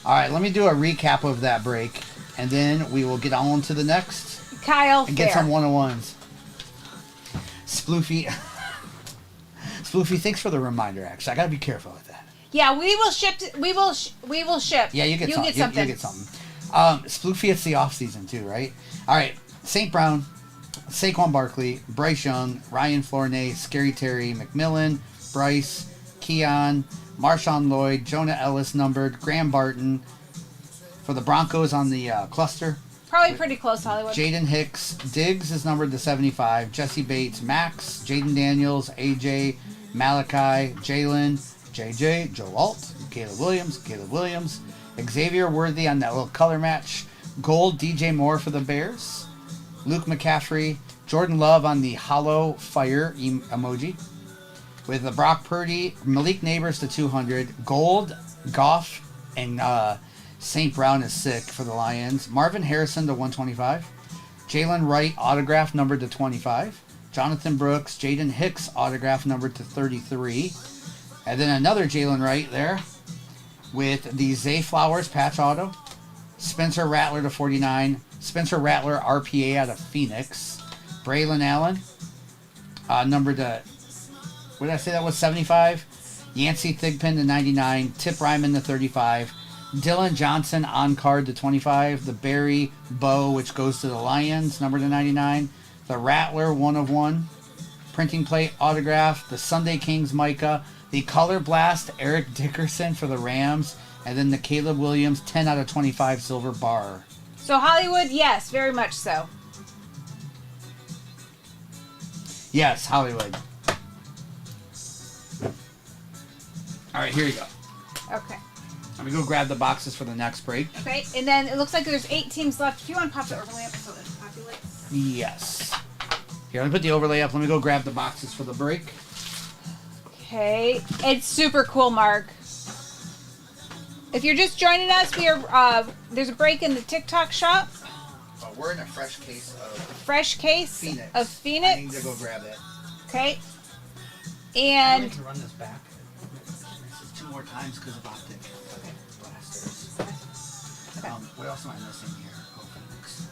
All right, let me do a recap of that break, and then we will get on to the next. Kyle, and get some one-on-ones. Sploofy. Sploofy, thanks for the reminder, actually. I got to be careful with that. Yeah, we will ship. We will ship. Yeah, you get something. You get something. Sploofy, it's the off-season, too, right? All right, St. Brown, Saquon Barkley, Bryce Young, Ryan Flournoy, Scary Terry, McMillan, Bryce, Keon, Marshawn Lloyd, Jonah Ellis numbered, Graham Barton for the Broncos on the cluster. Probably pretty close, Hollywood. Jaden Hicks, Diggs is numbered to 75, Jesse Bates, Max, Jaden Daniels, AJ, Malachi, Jalen, JJ, Joe Alt, Caleb Williams, Xavier Worthy on that little color match, Gold, DJ Moore for the Bears, Luke McCaffrey, Jordan Love on the hollow fire emoji, with the Brock Purdy, Malik Neighbors to 200, Gold, Goff, and St. Brown is sick for the Lions, Marvin Harrison to 125, Jalen Wright autograph numbered to 25, Jonathan Brooks, Jaden Hicks autograph numbered to 33, and then another Jalen Wright there with the Zay Flowers patch auto, Spencer Rattler to 49, Spencer Rattler RPA out of Phoenix, Braylon Allen numbered to, what did I say that was, 75, Yancey Thigpen to 99, Tip Ryman to 35, Dylan Johnson on card to 25, the Barry Bow, which goes to the Lions, numbered to 99, the Rattler 1/1 printing plate autograph, the Sunday Kings Micah, the Color Blast Eric Dickerson for the Rams, and then the Caleb Williams 10 out of 25 silver bar. So Hollywood, yes, very much so. Yes, Hollywood. All right, here you go. Okay. Let me go grab the boxes for the next break. Okay, and then it looks like there's 8 teams left. If you want to pop the overlay up so it populates. Yes. Here, let me put the overlay up. Let me go grab the boxes for the break. Okay, it's super cool, Mark. If you're just joining us, we are there's a break in the TikTok shop. Oh, we're in a fresh case of Phoenix. Of Phoenix. I need to go grab it. Okay. I And need to run this back. This is 2 more times because of optic. Okay. Blasters. Okay. What else am I missing here? Oh, Phoenix.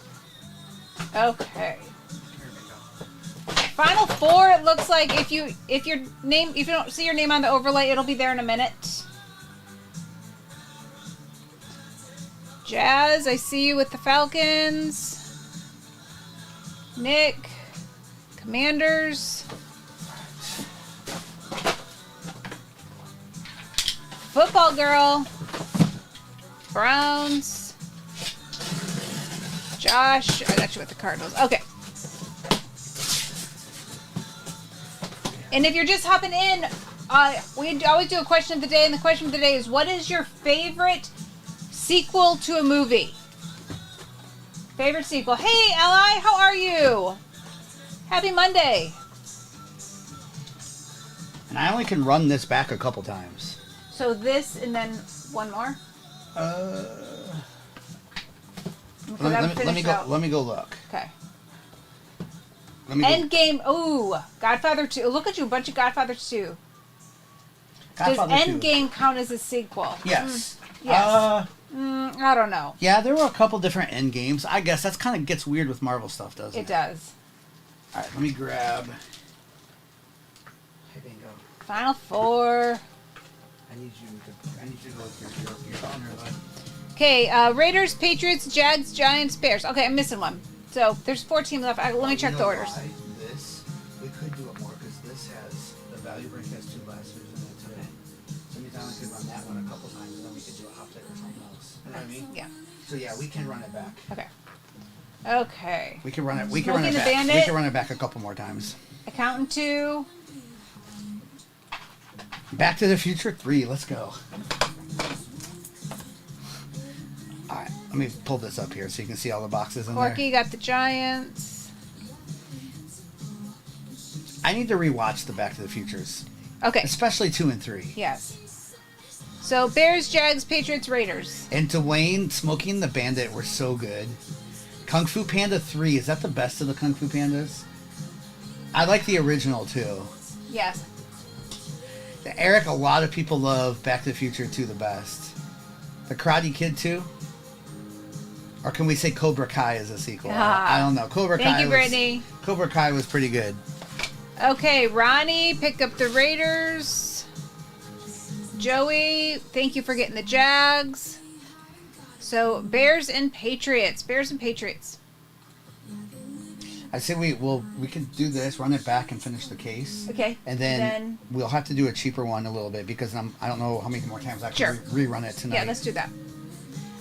okay. Here we go. Final four. It looks like if you don't see your name on the overlay, it'll be there in a minute. Jazz, I see you with the Falcons. Nick, Commanders. Football girl. Browns. Josh, I got you with the Cardinals. Okay. And if you're just hopping in, we always do a question of the day, and the question of the day is, what is your favorite sequel to a movie? Favorite sequel. Hey, Ally, how are you? Happy Monday. And I only can run this back a couple times. So this and then one more? Let me go look. Okay. Endgame. Ooh, Godfather 2. Look at you, a bunch of Godfather 2. Godfather Does 2. Endgame count as a sequel? Yes. Yes. I don't know. Yeah, there were a couple different end games. I guess that's kind of gets weird with Marvel stuff, doesn't it? It does. All right, let me grab. Hey, bingo. Final four. I need you to go with your phone or what? Okay, Raiders, Patriots, Jags, Giants, Bears. Okay, I'm missing one. So there's 4 teams left. Let me check the orders. This, we could do it more because this has, the value break has 2 blasters in it today. So we could run that one a couple times and then we could do a optic or something else. You know what I mean? Yeah. So yeah, we can run it back. Okay. Okay. We can run it. Smoking the back. Bandit. We can run it back a couple more times. Accountant 2. Back to the Future 3. Let's go. All right, let me pull this up here so you can see all the boxes in Corky there. got the Giants. I need to rewatch the Back to the Futures, Okay. especially 2 and 3. Yes. So Bears, Jags, Patriots, Raiders. And Dwayne, Smoking and the Bandit were so good. Kung Fu Panda 3, is that the best of the Kung Fu Pandas? I like the original too. Yes. Eric, a lot of people love Back to the Future 2 the best. The Karate Kid 2? Or can we say Cobra Kai is a sequel? I don't know. Thank you, Brittany. Cobra Kai was pretty good. Okay, Ronnie, pick up the Raiders. Joey, thank you for getting the Jags. So, Bears and Patriots. Bears and Patriots. I say we can do this, run it back, and finish the case. Okay. And then we'll have to do a cheaper one a little bit because I don't know how many more times I can rerun it tonight. Yeah, let's do that.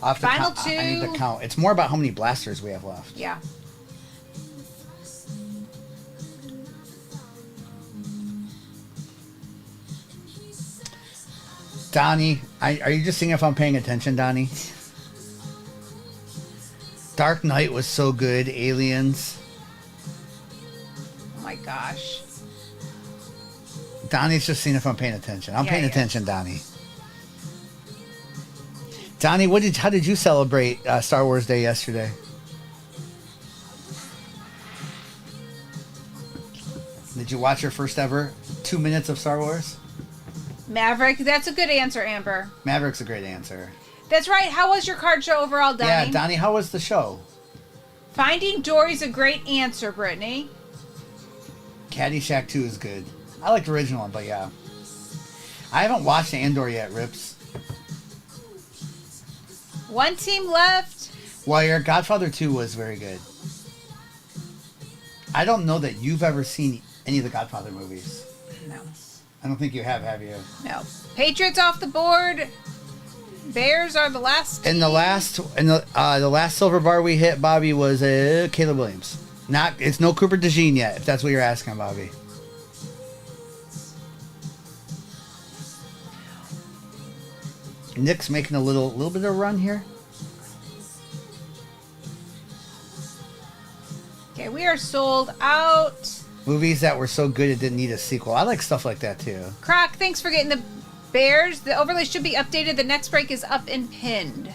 I'll have to Final count, 2. I need to count. It's more about how many blasters we have left. Yeah. Donnie, are you just seeing if I'm paying attention, Donnie? Dark Knight was so good. Aliens. Oh my gosh. Donnie's just seeing if I'm paying attention. I'm paying yeah. attention, Donnie. Donnie, how did you celebrate Star Wars Day yesterday? Did you watch your first ever 2 minutes of Star Wars? Maverick, that's a good answer, Amber. Maverick's a great answer. That's right. How was your card show overall, Donnie? Yeah, Donnie, how was the show? Finding Dory's a great answer, Brittany. Caddyshack 2 is good. I like the original one, but yeah. I haven't watched Andor yet, Rips. One team left. Well, your Godfather 2 was very good. I don't know that you've ever seen any of the Godfather movies. No. I don't think you have you? No. Patriots off the board. Bears are the last team. And the last silver bar we hit, Bobby, was Caleb Williams. It's no Cooper DeJean yet, if that's what you're asking, Bobby. Nick's making a little bit of a run here. Okay, we are sold out. Movies that were so good it didn't need a sequel. I like stuff like that too. Croc, thanks for getting the Bears. The overlay should be updated. The next break is up and pinned.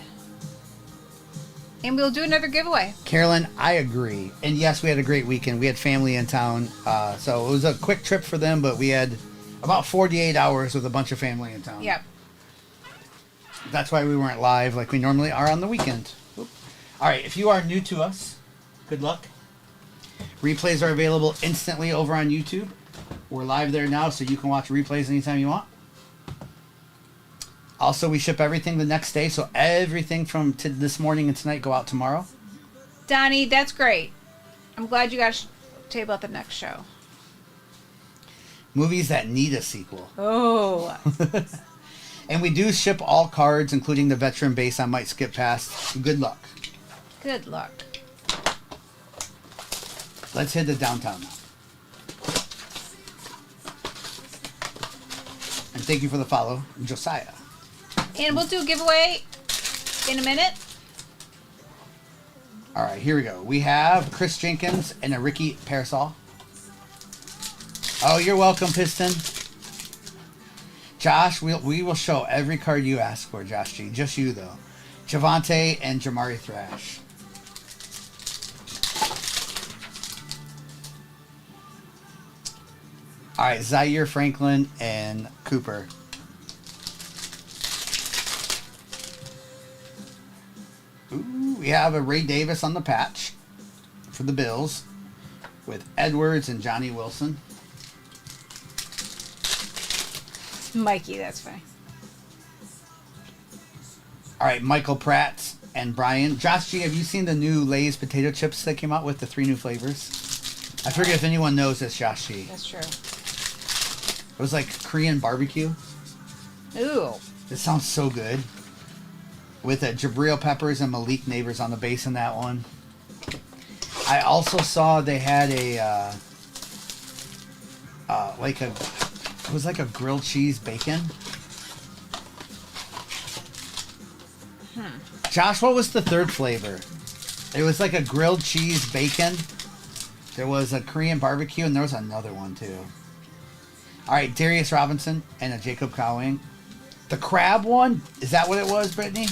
And we'll do another giveaway. Carolyn, I agree. And yes, we had a great weekend. We had family in town. So it was a quick trip for them, but we had about 48 hours with a bunch of family in town. Yep. That's why we weren't live like we normally are on the weekend. Oop. All right, if you are new to us, good luck. Replays are available instantly over on YouTube. We're live there now, so you can watch replays anytime you want. Also, we ship everything the next day, so everything from this morning and tonight go out tomorrow. Donnie, that's great. I'm glad you got a table at the next show. Movies that need a sequel. Oh. And we do ship all cards, including the veteran base I might skip past. Good luck. Good luck. Let's hit the downtown now. And thank you for the follow, Josiah. And we'll do a giveaway in a minute. All right, here we go. We have Chris Jenkins and a Ricky Parasol. Oh, you're welcome, Piston. Josh, we will show every card you ask for, Josh G. Just you, though. Javante and Jamari Thrash. All right, Zaire Franklin and Cooper. Ooh, we have a Ray Davis on the patch for the Bills with Edwards and Johnny Wilson. Mikey, that's fine. All right, Michael Pratt and Brian. Josh G, have you seen the new Lay's potato chips that came out with the 3 new flavors? I forget if anyone knows this, Josh G. That's true. It was like Korean barbecue. Ooh. It sounds so good. With Jabril Peppers and Malik Neighbors on the base in that one. I also saw they had a it was like a grilled cheese bacon. Josh, what was the third flavor? It was like a grilled cheese bacon. There was a Korean barbecue, and there was another one too. All right, Darius Robinson and a Jacob Cowing. The crab one, is that what it was, Brittany?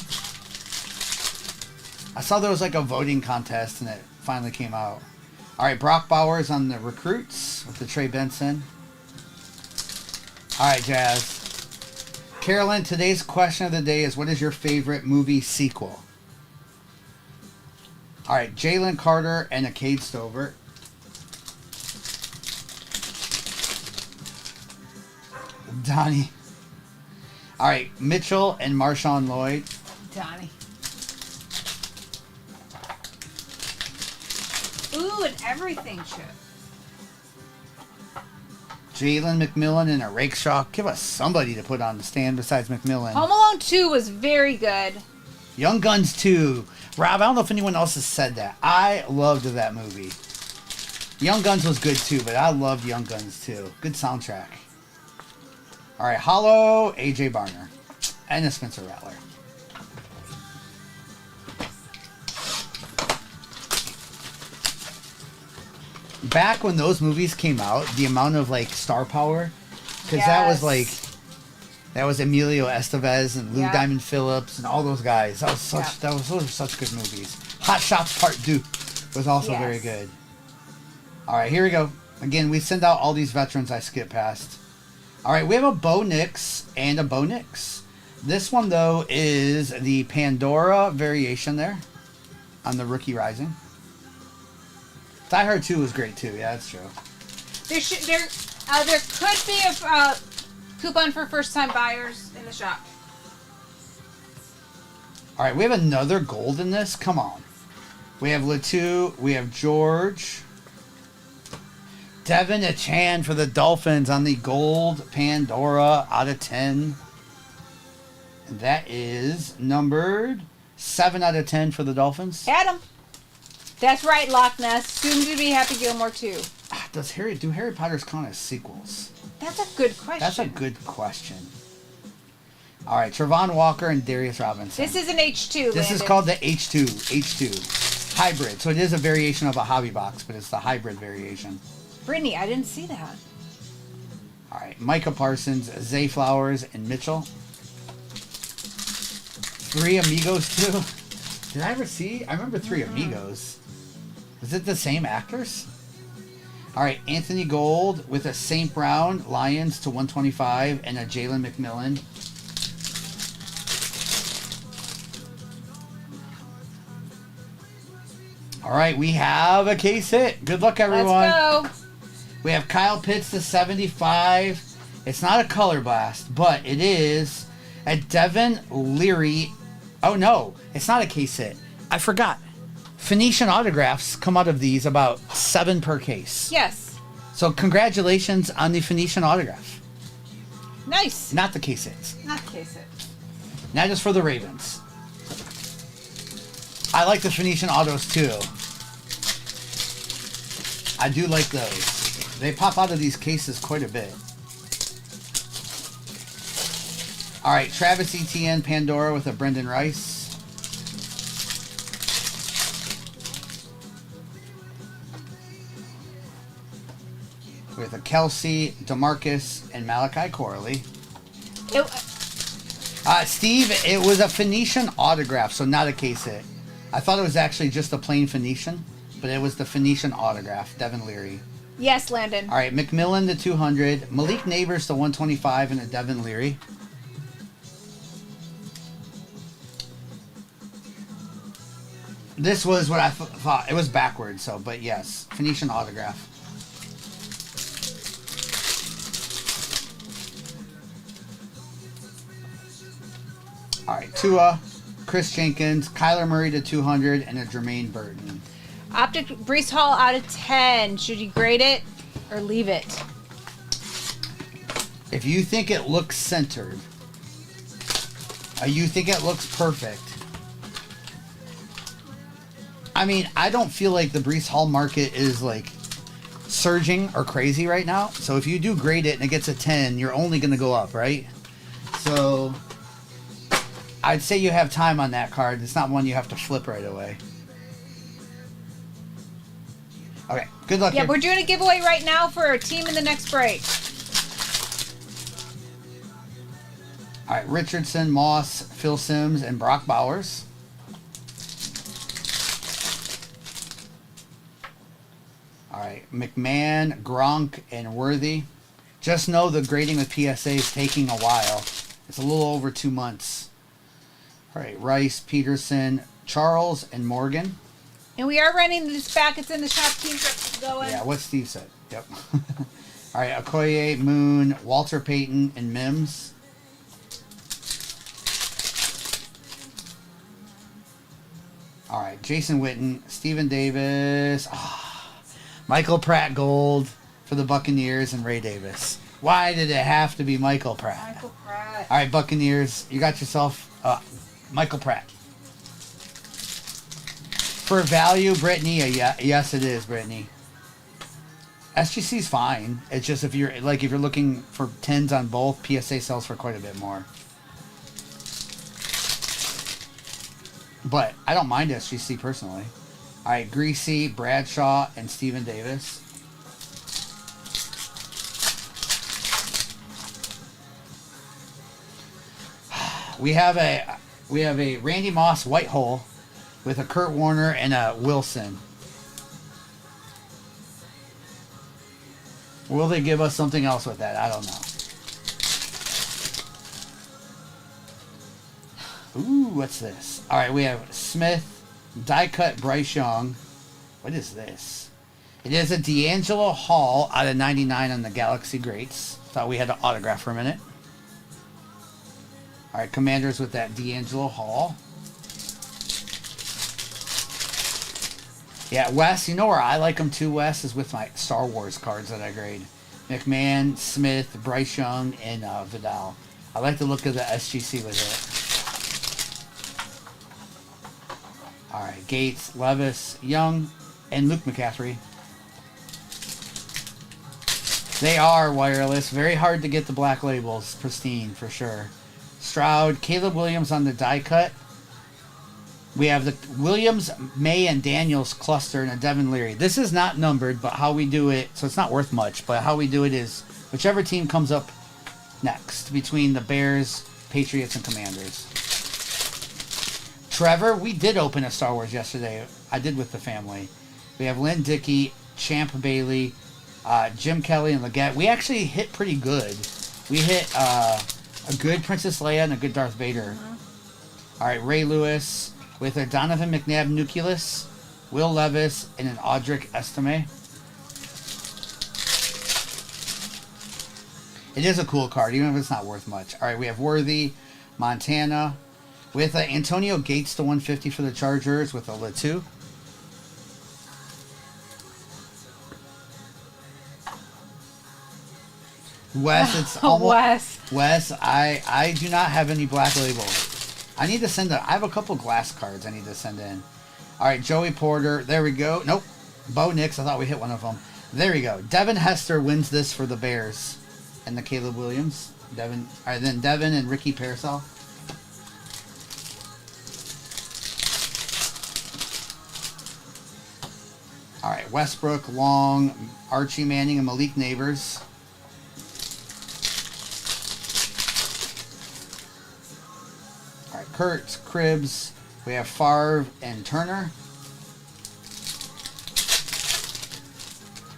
I saw there was like a voting contest, and it finally came out. All right, Brock Bowers on the recruits with the Trey Benson. All right, Jazz. Carolyn, today's question of the day is, what is your favorite movie sequel? All right, Jalen Carter and a Cade Stover. Donnie. All right, Mitchell and Marshawn Lloyd. Donnie. Ooh, and everything should. Jalen McMillan and a Rakeshaw. Give us somebody to put on the stand besides McMillan. Home Alone 2 was very good. Young Guns 2. Rob, I don't know if anyone else has said that. I loved that movie. Young Guns was good too, but I loved Young Guns 2. Good soundtrack. All right, Hollow, AJ Barner, and a Spencer Rattler. Back when those movies came out, the amount of like star power, because that was Emilio Estevez and Lou Diamond Phillips and all those guys. Those were such good movies. Hot Shots Part 2 was also very good. All right, here we go. Again, we send out all these veterans I skip past. All right, we have a Bo Nix and a Bo Nix. This one, though, is the Pandora variation there on the Rookie Rising. Die Hard 2 was great, too. Yeah, that's true. There could be a coupon for first-time buyers in the shop. All right, we have another gold in this. Come on. We have Latu. We have George. Devin Achan for the Dolphins on the gold Pandora out of 10. And that is numbered 7 out of 10 for the Dolphins. Adam. That's right, Loch Ness. Soon to be Happy Gilmore 2. Do Harry Potter's count as sequels? That's a good question. That's a good question. All right, Trevon Walker and Darius Robinson. This is an H2, This is called the H2 hybrid. So it is a variation of a hobby box, but it's the hybrid variation. Brittany, I didn't see that. All right, Micah Parsons, Zay Flowers, and Mitchell. 3 Amigos too. Did I ever see? I remember 3 Amigos. Was it the same actors? All right, Anthony Gold with a St. Brown Lions to 125 and a Jalen McMillan. All All right, we have a case hit. Good luck, everyone. Let's go. We have Kyle Pitts to 75. It's not a color blast, but it is a Devin Leary. Oh, no. It's not a case hit. I forgot. Phoenician autographs come out of these about 7 per case. Yes. So congratulations on the Phoenician autograph. Nice. Not the case hits. Not the case hit. Now just for the Ravens. I like the Phoenician autos too. I do like those. They pop out of these cases quite a bit. All right, Travis Etienne Pandora with a Brendan Rice. With a Kelsey, DeMarcus, and Malachi Corley. Steve, it was a Phoenician autograph, so not a case hit. I thought it was actually just a plain Phoenician, but it was the Phoenician autograph, Devin Leary. Yes, Landon. All right, McMillan to 200, Malik Neighbors to 125, and a Devin Leary. This was what I thought. It was backwards, so, but yes, Phoenician autograph. All right, Tua, Chris Jenkins, Kyler Murray to 200, and a Jermaine Burton. Optic Brees Hall out of 10. Should you grade it or leave it? If you think it looks centered, you think it looks perfect. I mean, I don't feel like the Brees Hall market is like surging or crazy right now. So if you do grade it and it gets a 10, you're only going to go up, right? So I'd say you have time on that card. It's not one you have to flip right away. Okay, good luck. Yeah, here. we're doing a giveaway right now for a team in the next break. All right, Richardson, Moss, Phil Simms, and Brock Bowers. All right, McMahon, Gronk, and Worthy. Just know the grading with PSA is taking a while. It's a little over 2 months. All right, Rice, Peterson, Charles, and Morgan. And we are running this back. It's in the shop. Teams are going. Yeah, what Steve said. Yep. All right, Okoye, Moon, Walter Payton, and Mims. All right, Jason Witten, Stephen Davis, Michael Pratt Gold for the Buccaneers, and Ray Davis. Why did it have to be Michael Pratt? Michael Pratt. All right, Buccaneers, you got yourself Michael Pratt. For value, Brittany, yes it is, Brittany. SGC's fine. It's just if you're looking for 10s on both, PSA sells for quite a bit more. But I don't mind SGC personally. All right, Greasy, Bradshaw, and Stephen Davis. We have a Randy Moss white hole with a Kurt Warner and a Wilson. Will they give us something else with that? I don't know. Ooh, what's this? All right, we have Smith, die cut Bryce Young. What is this? It is a D'Angelo Hall out of 99 on the Galaxy Greats. Thought we had an autograph for a minute. All right, Commanders with that D'Angelo Hall. Yeah, Wes, you know where I like them too, Wes, is with my Star Wars cards that I grade. McMahon, Smith, Bryce Young, and Vidal. I like the look of the SGC with it. All right, Gates, Levis, Young, and Luke McCaffrey. They are wireless. Very hard to get the black labels. Pristine, for sure. Stroud, Caleb Williams on the die cut. We have the Williams, May, and Daniels cluster and a Devin Leary. This is not numbered, but how we do it, so it's not worth much, but how we do it is whichever team comes up next between the Bears, Patriots, and Commanders. Trevor, we did open a Star Wars yesterday. I did with the family. We have Lynn Dickey, Champ Bailey, Jim Kelly, and Leggett. We actually hit pretty good. We hit a good Princess Leia and a good Darth Vader. All right, Ray Lewis with a Donovan McNabb Nucleus Will Levis, and an Audric Estime. It is a cool card, even if it's not worth much. All right, we have Worthy, Montana, with Antonio Gates to 150 for the Chargers with a Latu. Wes, it's almost... Wes, I do not have any black labels. I need to send I have a couple glass cards I need to send in. All right, Joey Porter. There we go. Nope. Bo Nix. I thought we hit one of them. There we go. Devin Hester wins this for the Bears. And the Caleb Williams. Devin. All right, then Devin and Ricky Parasol. All right, Westbrook, Long, Archie Manning, and Malik Neighbors. All right, Kurtz, Cribbs. We have Favre and Turner.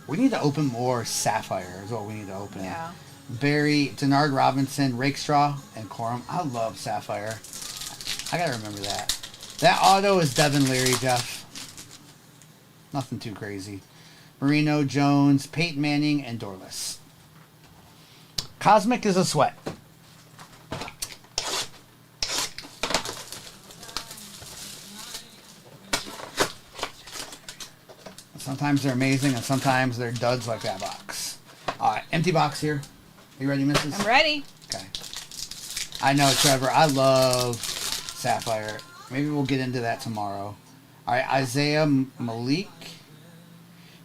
We need to open more Sapphire is what we need to open. Yeah. Barry, Denard Robinson, Rakestraw, and Corum. I love Sapphire. I got to remember that. That auto is Devin Leary, Jeff. Nothing too crazy. Marino, Jones, Peyton Manning, and Dorless. Cosmic is a sweat. Sometimes they're amazing, and sometimes they're duds like that box. All right, empty box here. Are you ready, Mrs.? I'm ready. Okay. I know, Trevor. I love Sapphire. Maybe we'll get into that tomorrow. All right, Isaiah Malik.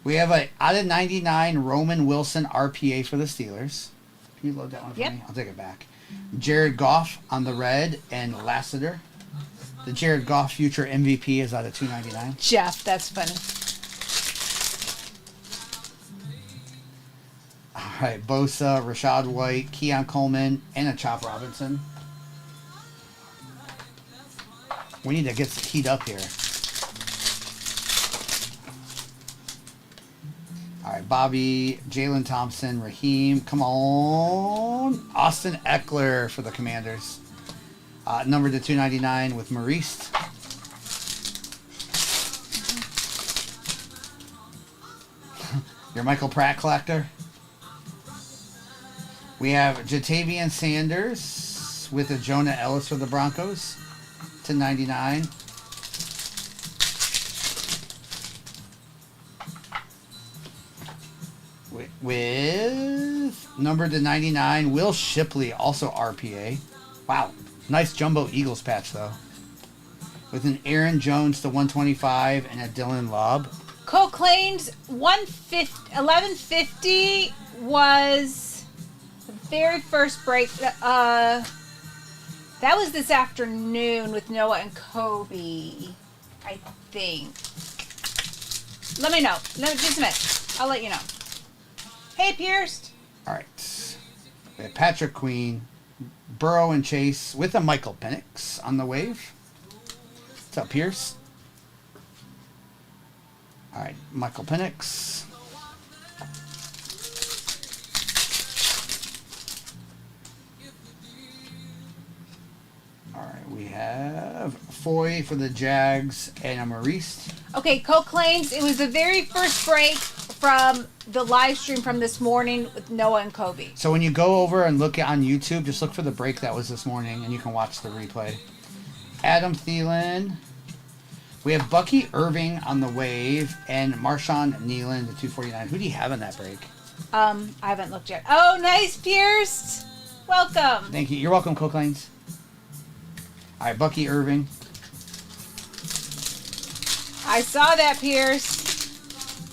We have a out of 99 Roman Wilson RPA for the Steelers. Can you load that one for me? I'll take it back. Jared Goff on the red and Lassiter. The Jared Goff future MVP is out of 299. Jeff, that's funny. All right, Bosa, Rashad White, Keon Coleman, and a Chop Robinson. We need to get the heat up here. All right, Bobby, Jalen Thompson, Raheem. Come on. Austin Eckler for the Commanders. Numbered to 299 with Maurice. Your Michael Pratt collector. We have Jatavian Sanders with a Jonah Ellis for the Broncos to 99. With number to 99, Will Shipley, also RPA. Wow, nice jumbo Eagles patch though. With an Aaron Jones to 125 and a Dylan Lobb. Cole Claims 1150 was the very first break. That was this afternoon with Noah and Kobe, I think. Let me know. Just a minute. I'll let you know. Hey, Pierce. All right. We have Patrick Queen, Burrow and Chase with a Michael Penix on the wave. What's up, Pierce? All right, Michael Penix. All right, we have Foy for the Jags and a Maurice. Okay, Cole Claims it was the very first break from the live stream from this morning with Noah and Kobe. So when you go over and look on YouTube, just look for the break that was this morning, and you can watch the replay. Adam Thielen. We have Bucky Irving on the wave and Marshawn Nealon to 249. Who do you have in that break? I haven't looked yet. Oh, nice, Pierce. Welcome. Thank you. You're welcome, Coquelines. All right, Bucky Irving. I saw that, Pierce.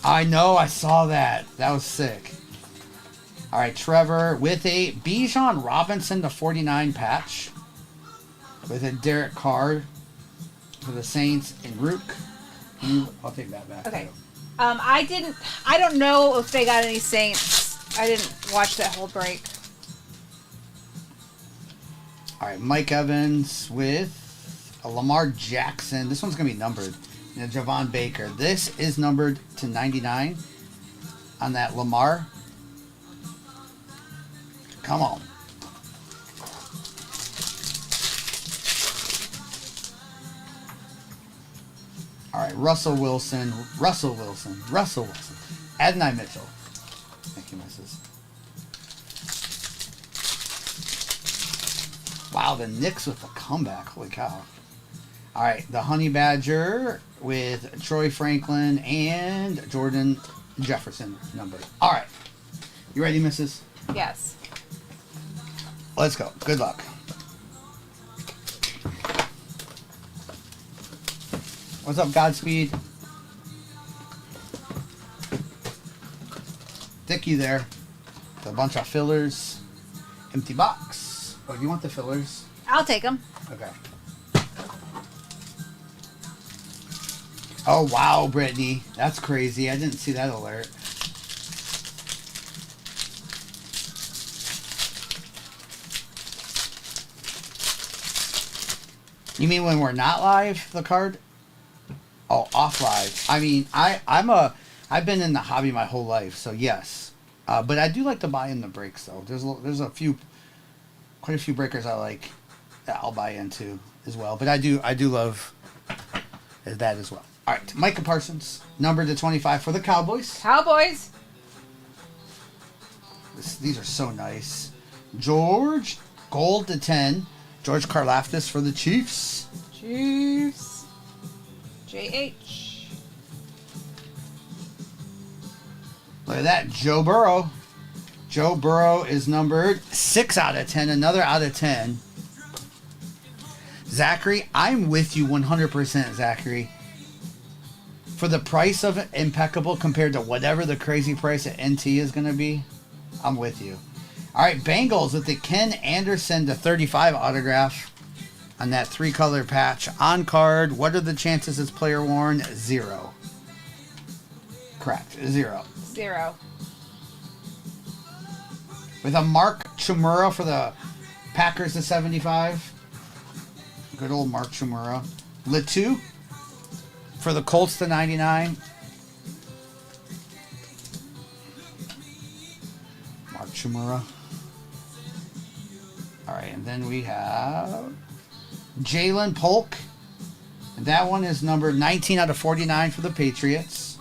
I know, I saw that. That was sick. All right, Trevor with a Bijan Robinson to 49 patch. With a Derek Carr for the Saints and Rook. I'll take that back. Okay. I don't know if they got any Saints. I didn't watch that whole break. All right, Mike Evans with a Lamar Jackson. This one's going to be numbered. And a Javon Baker. This is numbered to 99 on that Lamar. Come on. All right, Russell Wilson. Adonai Mitchell. Thank you, Mrs. Wow, the Knicks with the comeback. Holy cow. All right, the Honey Badger with Troy Franklin and Jordan Jefferson number. All right. You ready, Mrs.? Yes. Let's go. Good luck. What's up, Godspeed? Dickie there. A bunch of fillers. Empty box. Oh, do you want the fillers? I'll take them. Okay. Oh, wow, Brittany. That's crazy. I didn't see that alert. You mean when we're not live, the card? Oh, off live. I mean, I've been in the hobby my whole life, so yes. But I do like to buy in the breaks, though. There's quite a few breakers I like that I'll buy into as well. But I do love that as well. All right, Micah Parsons, number to 25 for the Cowboys. Cowboys. These are so nice. George, gold to 10. George Karlaftis for the Chiefs. Chiefs. JH. Look at that, Joe Burrow. Joe Burrow is numbered 6 out of 10, another out of 10. Zachary, I'm with you 100%, Zachary. For the price of impeccable compared to whatever the crazy price at NT is going to be, I'm with you. All right, Bengals with the Ken Anderson to 35 autograph on that 3-color patch. On card, what are the chances it's player worn? 0. Correct, 0. 0. With a Mark Chmura for the Packers to 75. Good old Mark Chmura. Latu for the Colts to 99. Mark Chmura. All right, and then we have Jalen Polk. And that one is number 19 out of 49 for the Patriots.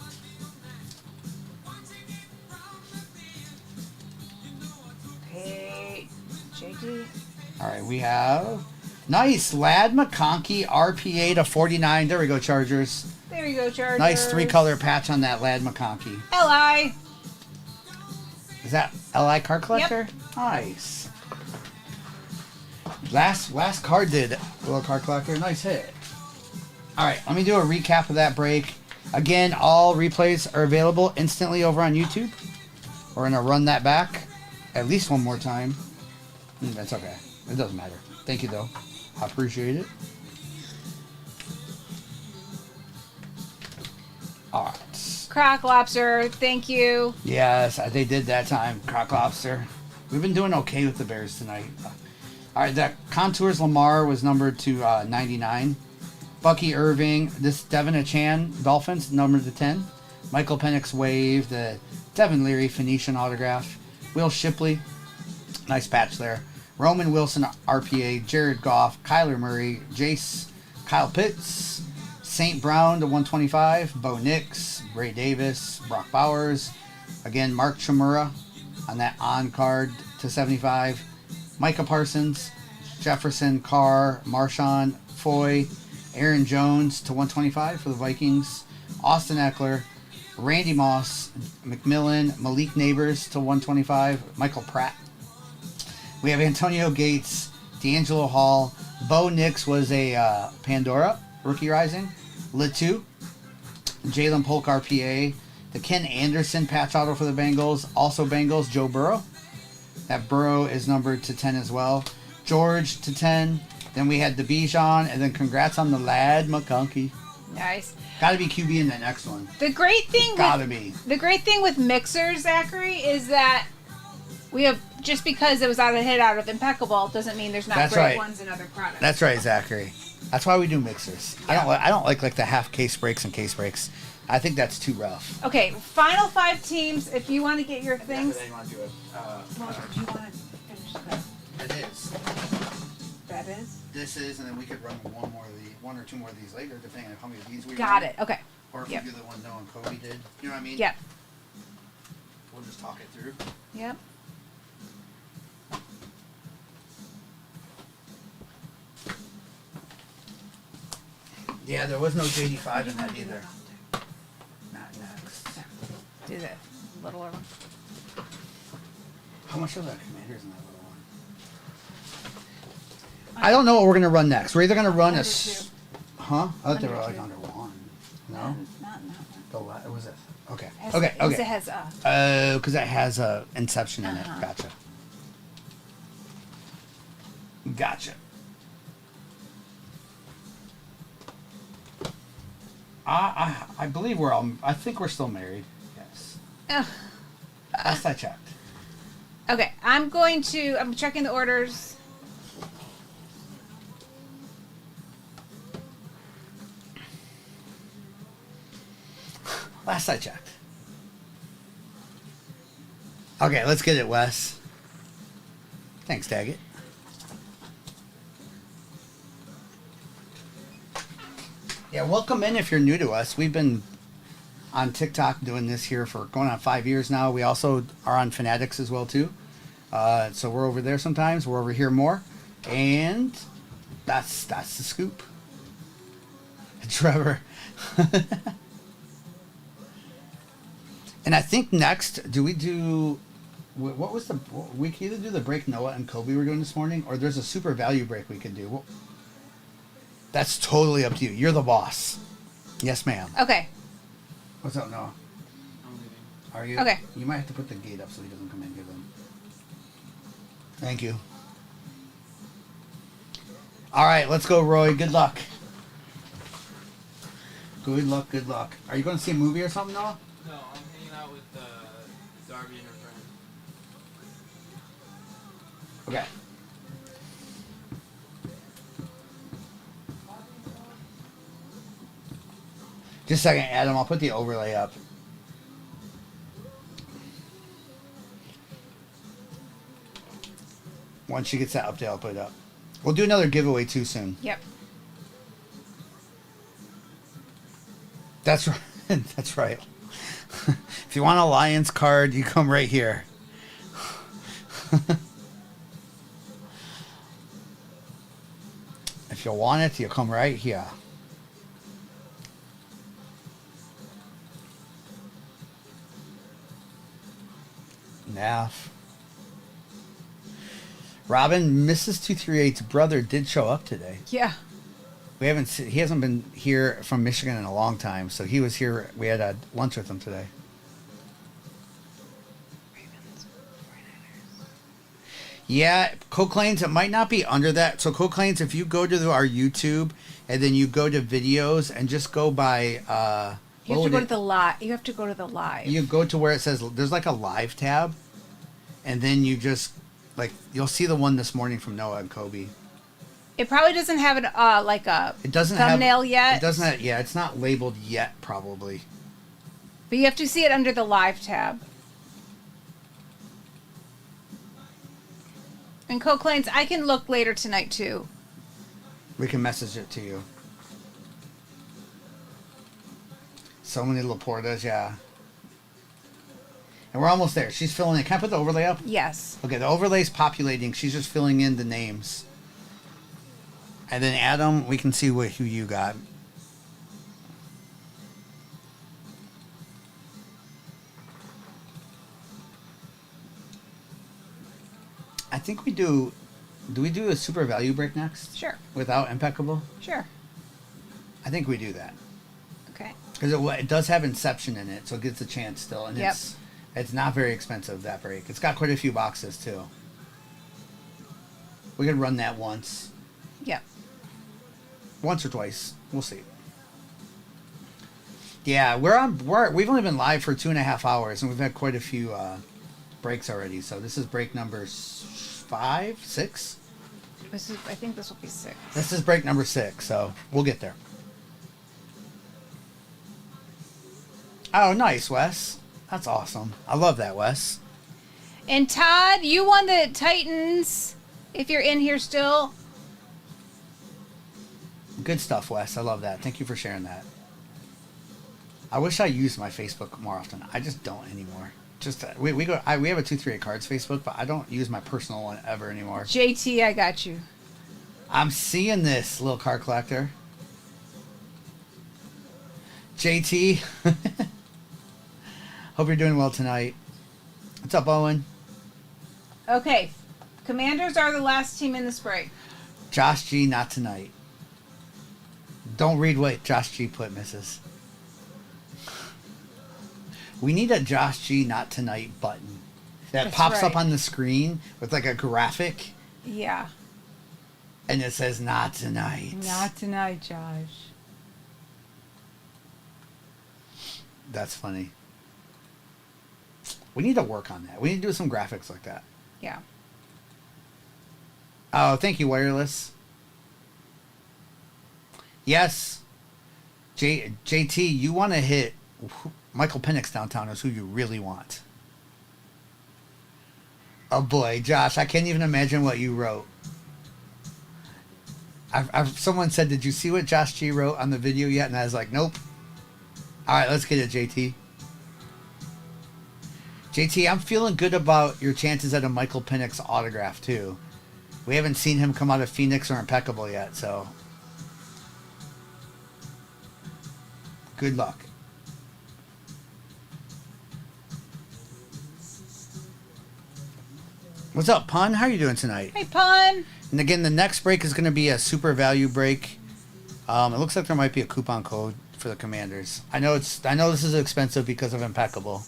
Hey, JD. All right, we have nice Lad McConkey RPA to 49. There we go, Chargers. There you go, Chargers. Nice 3-color patch on that Lad McConkey. LI. Is that LI card collector? Yep. Nice. Last card did little card collector. Nice hit. All right, let me do a recap of that break. Again, all replays are available instantly over on YouTube. We're gonna run that back at least one more time. That's okay. It doesn't matter. Thank you though. I appreciate it. All right. Croc Lobster, thank you. Yes, they did that time. Croc Lobster. We've been doing okay with the Bears tonight. All right, that Contours Lamar was numbered to 99. Bucky Irving, this Devin Achan Dolphins, numbered to 10. Michael Penix Wave, the Devin Leary Phoenician autograph. Will Shipley, nice patch there. Roman Wilson RPA, Jared Goff, Kyler Murray, Jace, Kyle Pitts, St. Brown to 125, Bo Nix, Ray Davis, Brock Bowers. Again, Mark Chmura on that on card to 75. Micah Parsons, Jefferson, Carr, Marshawn, Foy, Aaron Jones to 125 for the Vikings. Austin Eckler, Randy Moss, McMillan, Malik Neighbors to 125. Michael Pratt. We have Antonio Gates, D'Angelo Hall. Bo Nix was a Pandora, Rookie Rising. Latu, Jalen Polk RPA. The Ken Anderson patch auto for the Bengals. Also Bengals, Joe Burrow. That Burrow is numbered to 10 as well. George to 10. Then we had the Bijan. And then congrats on the Lad McConkey. Nice. Gotta be QB in the next one. The great thing The great thing with mixers, Zachary, is that we have, just because it was out of Impeccable doesn't mean there's not That's great right. ones in other products. That's right, Zachary. That's why we do mixers. Yeah. I don't like the half case breaks and case breaks. I think that's too rough. Okay, final 5 teams. If you want to get your things. You want to do it. Well, do you want to finish that? It is. That is? this is, and then we could run one or two more of these later, depending on how many of these we Got run. it. Okay. Or if we do the one Noah and Kobe did. You know what I mean? Yep. We'll just talk it through. Yep. Yeah, there was no JD5 in that either. Not next. Do the littler one. How much of that commander's in that little one? I don't know what we're gonna run next. We're either gonna run a. Huh? I thought they were like under one. No. Not in that one. It was it? Okay. It Okay. It Okay. has Because it has a Inception in it. Gotcha. Gotcha. I believe we're all. I think we're still married. Yes. Last I checked. Okay, I'm checking the orders. Last I checked. Okay, let's get it, Wes. Thanks, Daggett. Yeah, welcome in if you're new to us. We've been on TikTok doing this here for going on 5 years now. We also are on Fanatics as well, too. So we're over there sometimes. We're over here more. And that's the scoop. Trevor. And I think next, we can either do the break Noah and Kobe were doing this morning, or there's a super value break we could do. Well, that's totally up to you. You're the boss. Yes, ma'am. Okay. What's up, Noah? I'm leaving. Are you? Okay. You might have to put the gate up so he doesn't come in. Give him. Thank you. All right, let's go, Roy. Good luck. Good luck. Good luck. Are you going to see a movie or something, Noah? No, I'm hanging out with Darby and her friend. Okay. Just a second, Adam. I'll put the overlay up. Once she gets that update, I'll put it up. We'll do another giveaway too soon. Yep. That's right. That's right. If you want a Lions card, you come right here. If you want it, you come right here. Naff. Robin, Mrs. 238's brother did show up today. Yeah. He hasn't been here from Michigan in a long time, so he was here. We had lunch with him today. Yeah, Coke Lanes, it might not be under that. So Coke Lanes, if you go to our YouTube and then you go to videos and just go by You have to go to the live. You have to go to the live. You go to where it says there's like a live tab, and then you just you'll see the one this morning from Noah and Kobe. It probably doesn't have an It doesn't thumbnail yet. It doesn't have, yeah, it's not labeled yet probably. But you have to see it under the live tab. And Coke Lanes, I can look later tonight too. We can message it to you. So many Laportas, yeah. And we're almost there. She's filling in. Can I put the overlay up? Yes. Okay, the overlay's populating. She's just filling in the names. And then Adam, we can see who you got. I think we do. Do we do a super value break next? Sure. Without Impeccable? Sure. I think we do that. Okay. Because it does have Inception in it, so it gets a chance still. And Yep. it's not very expensive, that break. It's got quite a few boxes, too. We could run that once. Yep. Once or twice. We'll see. Yeah, we've only been live for 2.5 hours, and we've had quite a few breaks already. So this is break number 5, 6? I think this will be 6. This is break number 6, so we'll get there. Oh, nice, Wes. That's awesome. I love that, Wes. And Todd, you won the Titans. If you're in here still. Good stuff, Wes. I love that. Thank you for sharing that. I wish I used my Facebook more often. I just don't anymore. Just we have a 238 Cards Facebook, but I don't use my personal one ever anymore. JT, I got you. I'm seeing this, little card collector. JT. Hope you're doing well tonight. What's up, Owen? Okay. Commanders are the last team in this break. Josh G, not tonight. Don't read what Josh G put, Mrs. We need a Josh G not tonight button that That's pops up right. on the screen with like a graphic Yeah. and it says not tonight. Not tonight, Josh. That's funny. We need to work on that. We need to do some graphics like that. Yeah. Oh, thank you, Wireless. Yes. JT, you want to hit Michael Penix downtown is who you really want. Oh boy, Josh, I can't even imagine what you wrote. Someone said, did you see what Josh G wrote on the video yet? And I was like, nope. All right, let's get it, JT. JT, I'm feeling good about your chances at a Michael Penix autograph, too. We haven't seen him come out of Phoenix or Impeccable yet, so good luck. What's up, Pun? How are you doing tonight? Hey, Pun. And again, the next break is going to be a super value break. It looks like there might be a coupon code for the Commanders. I know this is expensive because of Impeccable.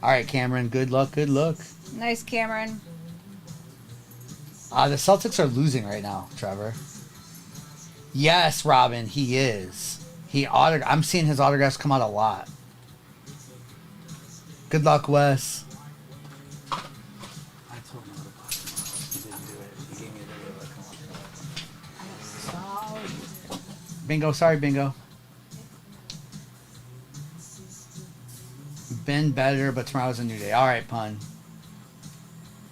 All right, Cameron. Good luck. Good luck. Nice, Cameron. The Celtics are losing right now, Trevor. Yes, Robin, he is. I'm seeing his autographs come out a lot. Good luck, Wes. I told him about it. He didn't do it. He gave me a video. Sorry. Bingo. Sorry, Bingo. Been better, but tomorrow's a new day. All right, Pun.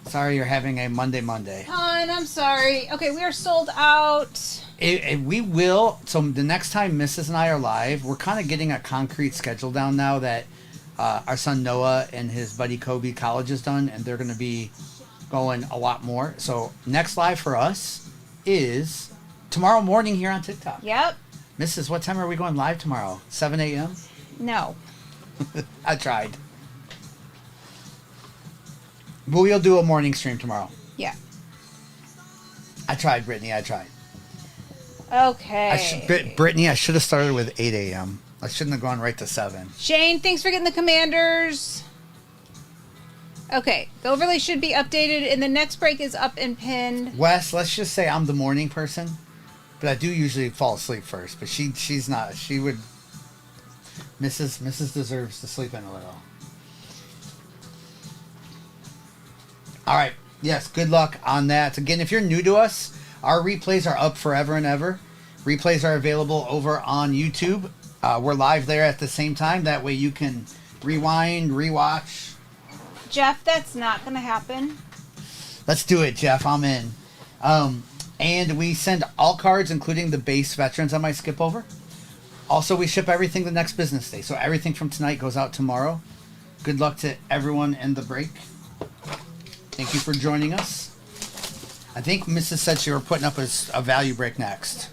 Sorry you're having a Monday. Pun, I'm sorry. Okay, we are sold out. We will. So the next time Mrs. and I are live, we're kind of getting a concrete schedule down now that our son Noah and his buddy Kobe college is done, and they're going to be going a lot more. So next live for us is tomorrow morning here on TikTok. Yep. Mrs., what time are we going live tomorrow? 7 a.m.? No. I tried. But we'll do a morning stream tomorrow. Yeah. I tried, Brittany. I tried. Okay. Brittany, I should have started with 8 a.m. I shouldn't have gone right to 7. Shane, thanks for getting the Commanders. Okay, the overlay should be updated, and the next break is up and pinned. Wes, let's just say I'm the morning person, but I do usually fall asleep first. But she's not. She would. Mrs. deserves to sleep in a little. All right. Yes, good luck on that. Again, if you're new to us, our replays are up forever and ever. Replays are available over on YouTube. We're live there at the same time. That way you can rewind, rewatch. Jeff, that's not going to happen. Let's do it, Jeff. I'm in. And we send all cards, including the base veterans I might skip over. Also, we ship everything the next business day. So everything from tonight goes out tomorrow. Good luck to everyone in the break. Thank you for joining us. I think Mrs. said you were putting up a value break next.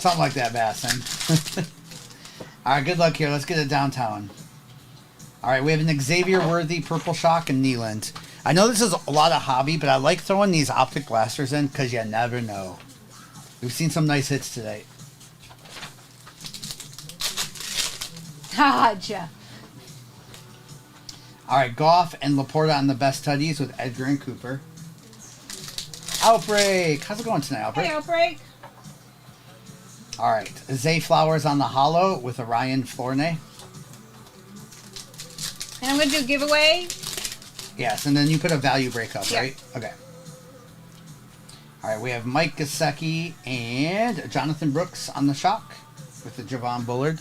Something like that, Basson. All right, good luck here. Let's get it downtown. All right, we have an Xavier Worthy, Purple Shock, and Neeland. I know this is a lot of hobby, but I like throwing these optic blasters in because you never know. We've seen some nice hits today. Ha, Jeff. All right, Goff and Laporta on the best tuddies with Edgar and Cooper. Outbreak. How's it going tonight, Outbreak? Hey, Outbreak. All right, Zay Flowers on the hollow with Orion Flornay. And I'm going to do giveaway. Yes, and then you put a value break up, Yeah. right? Okay. All right, we have Mike Gesicki and Jonathan Brooks on the shock with the Javon Bullard.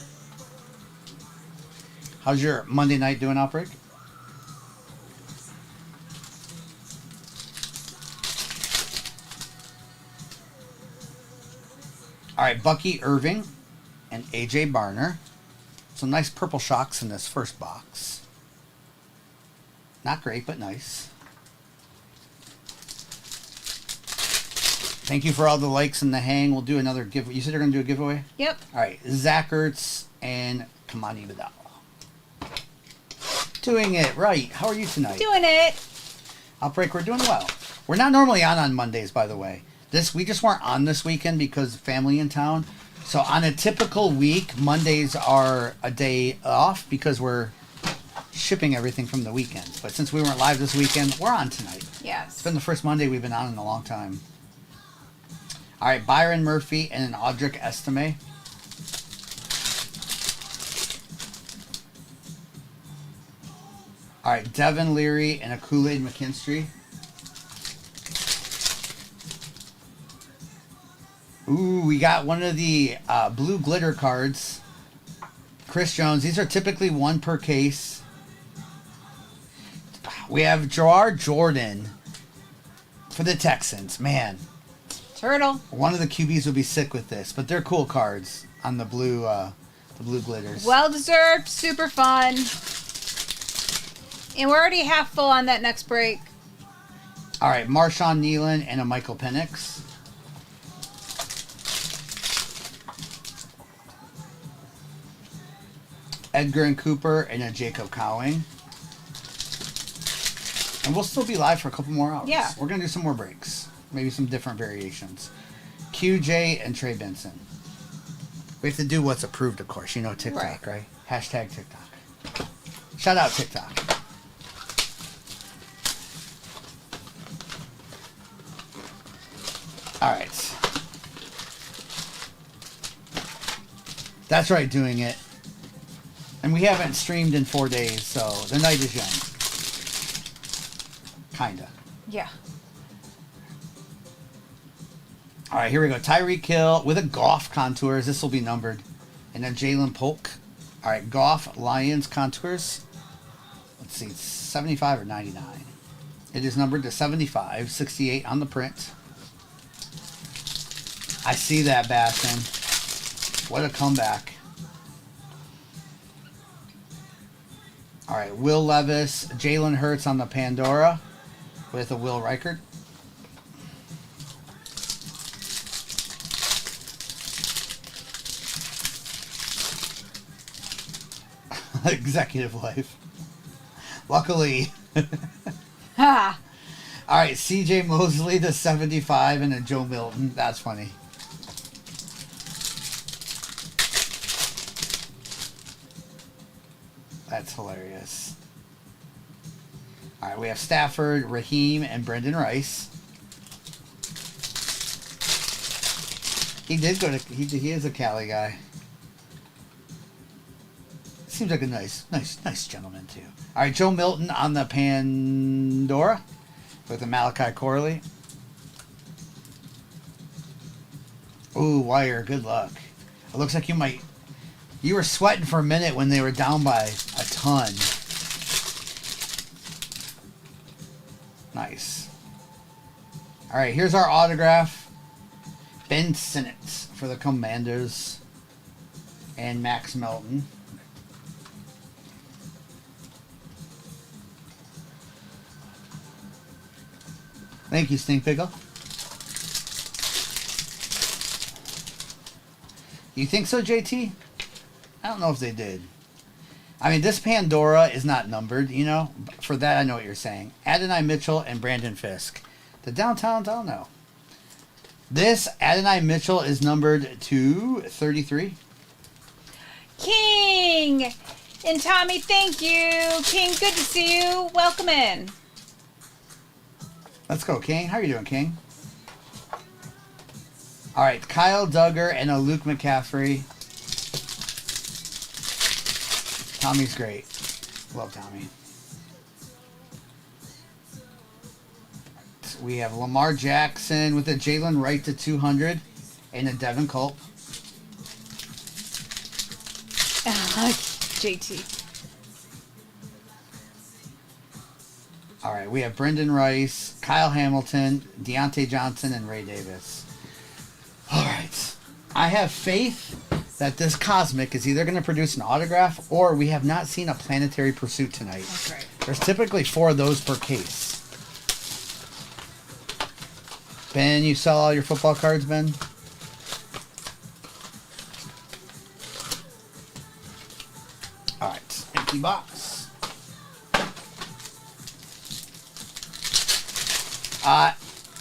How's your Monday night doing, Outbreak? All right, Bucky Irving and AJ Barner. Some nice purple shocks in this first box. Not great, but nice. Thank you for all the likes and the hang. We'll do another giveaway. You said you're going to do a giveaway? Yep. All right, Zach Ertz and Kamani Vidal. Doing it right. How are you tonight? Doing it. Outbreak, we're doing well. We're not normally on Mondays, by the way. We just weren't on this weekend because of family in town. So on a typical week, Mondays are a day off because we're shipping everything from the weekend. But since we weren't live this weekend, we're on tonight. Yes. It's been the first Monday we've been on in a long time. All right, Byron Murphy and an Audric Estime. All right, Devin Leary and a Kool-Aid McKinstry. Ooh, we got one of the blue glitter cards. Chris Jones. These are typically one per case. We have Gerard Jordan for the Texans. Man. Turtle. One of the QBs would be sick with this, but they're cool cards on the blue glitters. Well deserved. Super fun. And we're already half full on that next break. All right, Marshawn Nealon and a Michael Penix. Edgar and Cooper and a Jacob Cowing. And we'll still be live for a couple more hours. Yeah. We're going to do some more breaks. Maybe some different variations. QJ and Trey Benson. We have to do what's approved, of course. You know TikTok, right? Hashtag TikTok. Shout out TikTok. All right. That's right, doing it. And we haven't streamed in 4 days, so the night is young. Kinda. Yeah. All right, here we go. Tyreek Hill with a Goff contours. This will be numbered. And then Jalen Polk. All right, Goff Lions contours. Let's see, 75 or 99. It is numbered to 75, 68 on the print. I see that, Bastion. What a comeback. All right, Will Levis, Jalen Hurts on the Pandora with a Will Reichert. Executive life. Luckily. Ha! All right, CJ Mosley to 75 and a Joe Milton. That's funny. That's hilarious. All right, we have Stafford, Raheem, and Brendan Rice. He did go to. He is a Cali guy. Seems like a nice gentleman too. All right, Joe Milton on the Pandora with the Malachi Corley. Ooh, Wire, good luck. It looks like you might. You were sweating for a minute when they were down by a ton. Nice. All right, here's our autograph. Ben Sinnott for the Commanders. And Max Melton. Thank you, Stink Pickle. You think so, JT? I don't know if they did. I mean, this Pandora is not numbered, you know. For that, I know what you're saying. Adonai Mitchell and Brandon Fisk. The downtowns, I don't know. This Adonai Mitchell is numbered to 33. King! And Tommy, thank you. King, good to see you. Welcome in. Let's go, King. How are you doing, King? All right, Kyle Duggar and a Luke McCaffrey. Tommy's great. Love Tommy. We have Lamar Jackson with a Jalen Wright to 200 and a Devin Culp. JT. All right, we have Brendan Rice, Kyle Hamilton, Deontay Johnson, and Ray Davis. All right. I have faith that this Cosmic is either going to produce an autograph or we have not seen a Planetary Pursuit tonight. That's right. There's typically 4 of those per case. Ben, you sell all your football cards, Ben? All right, empty box.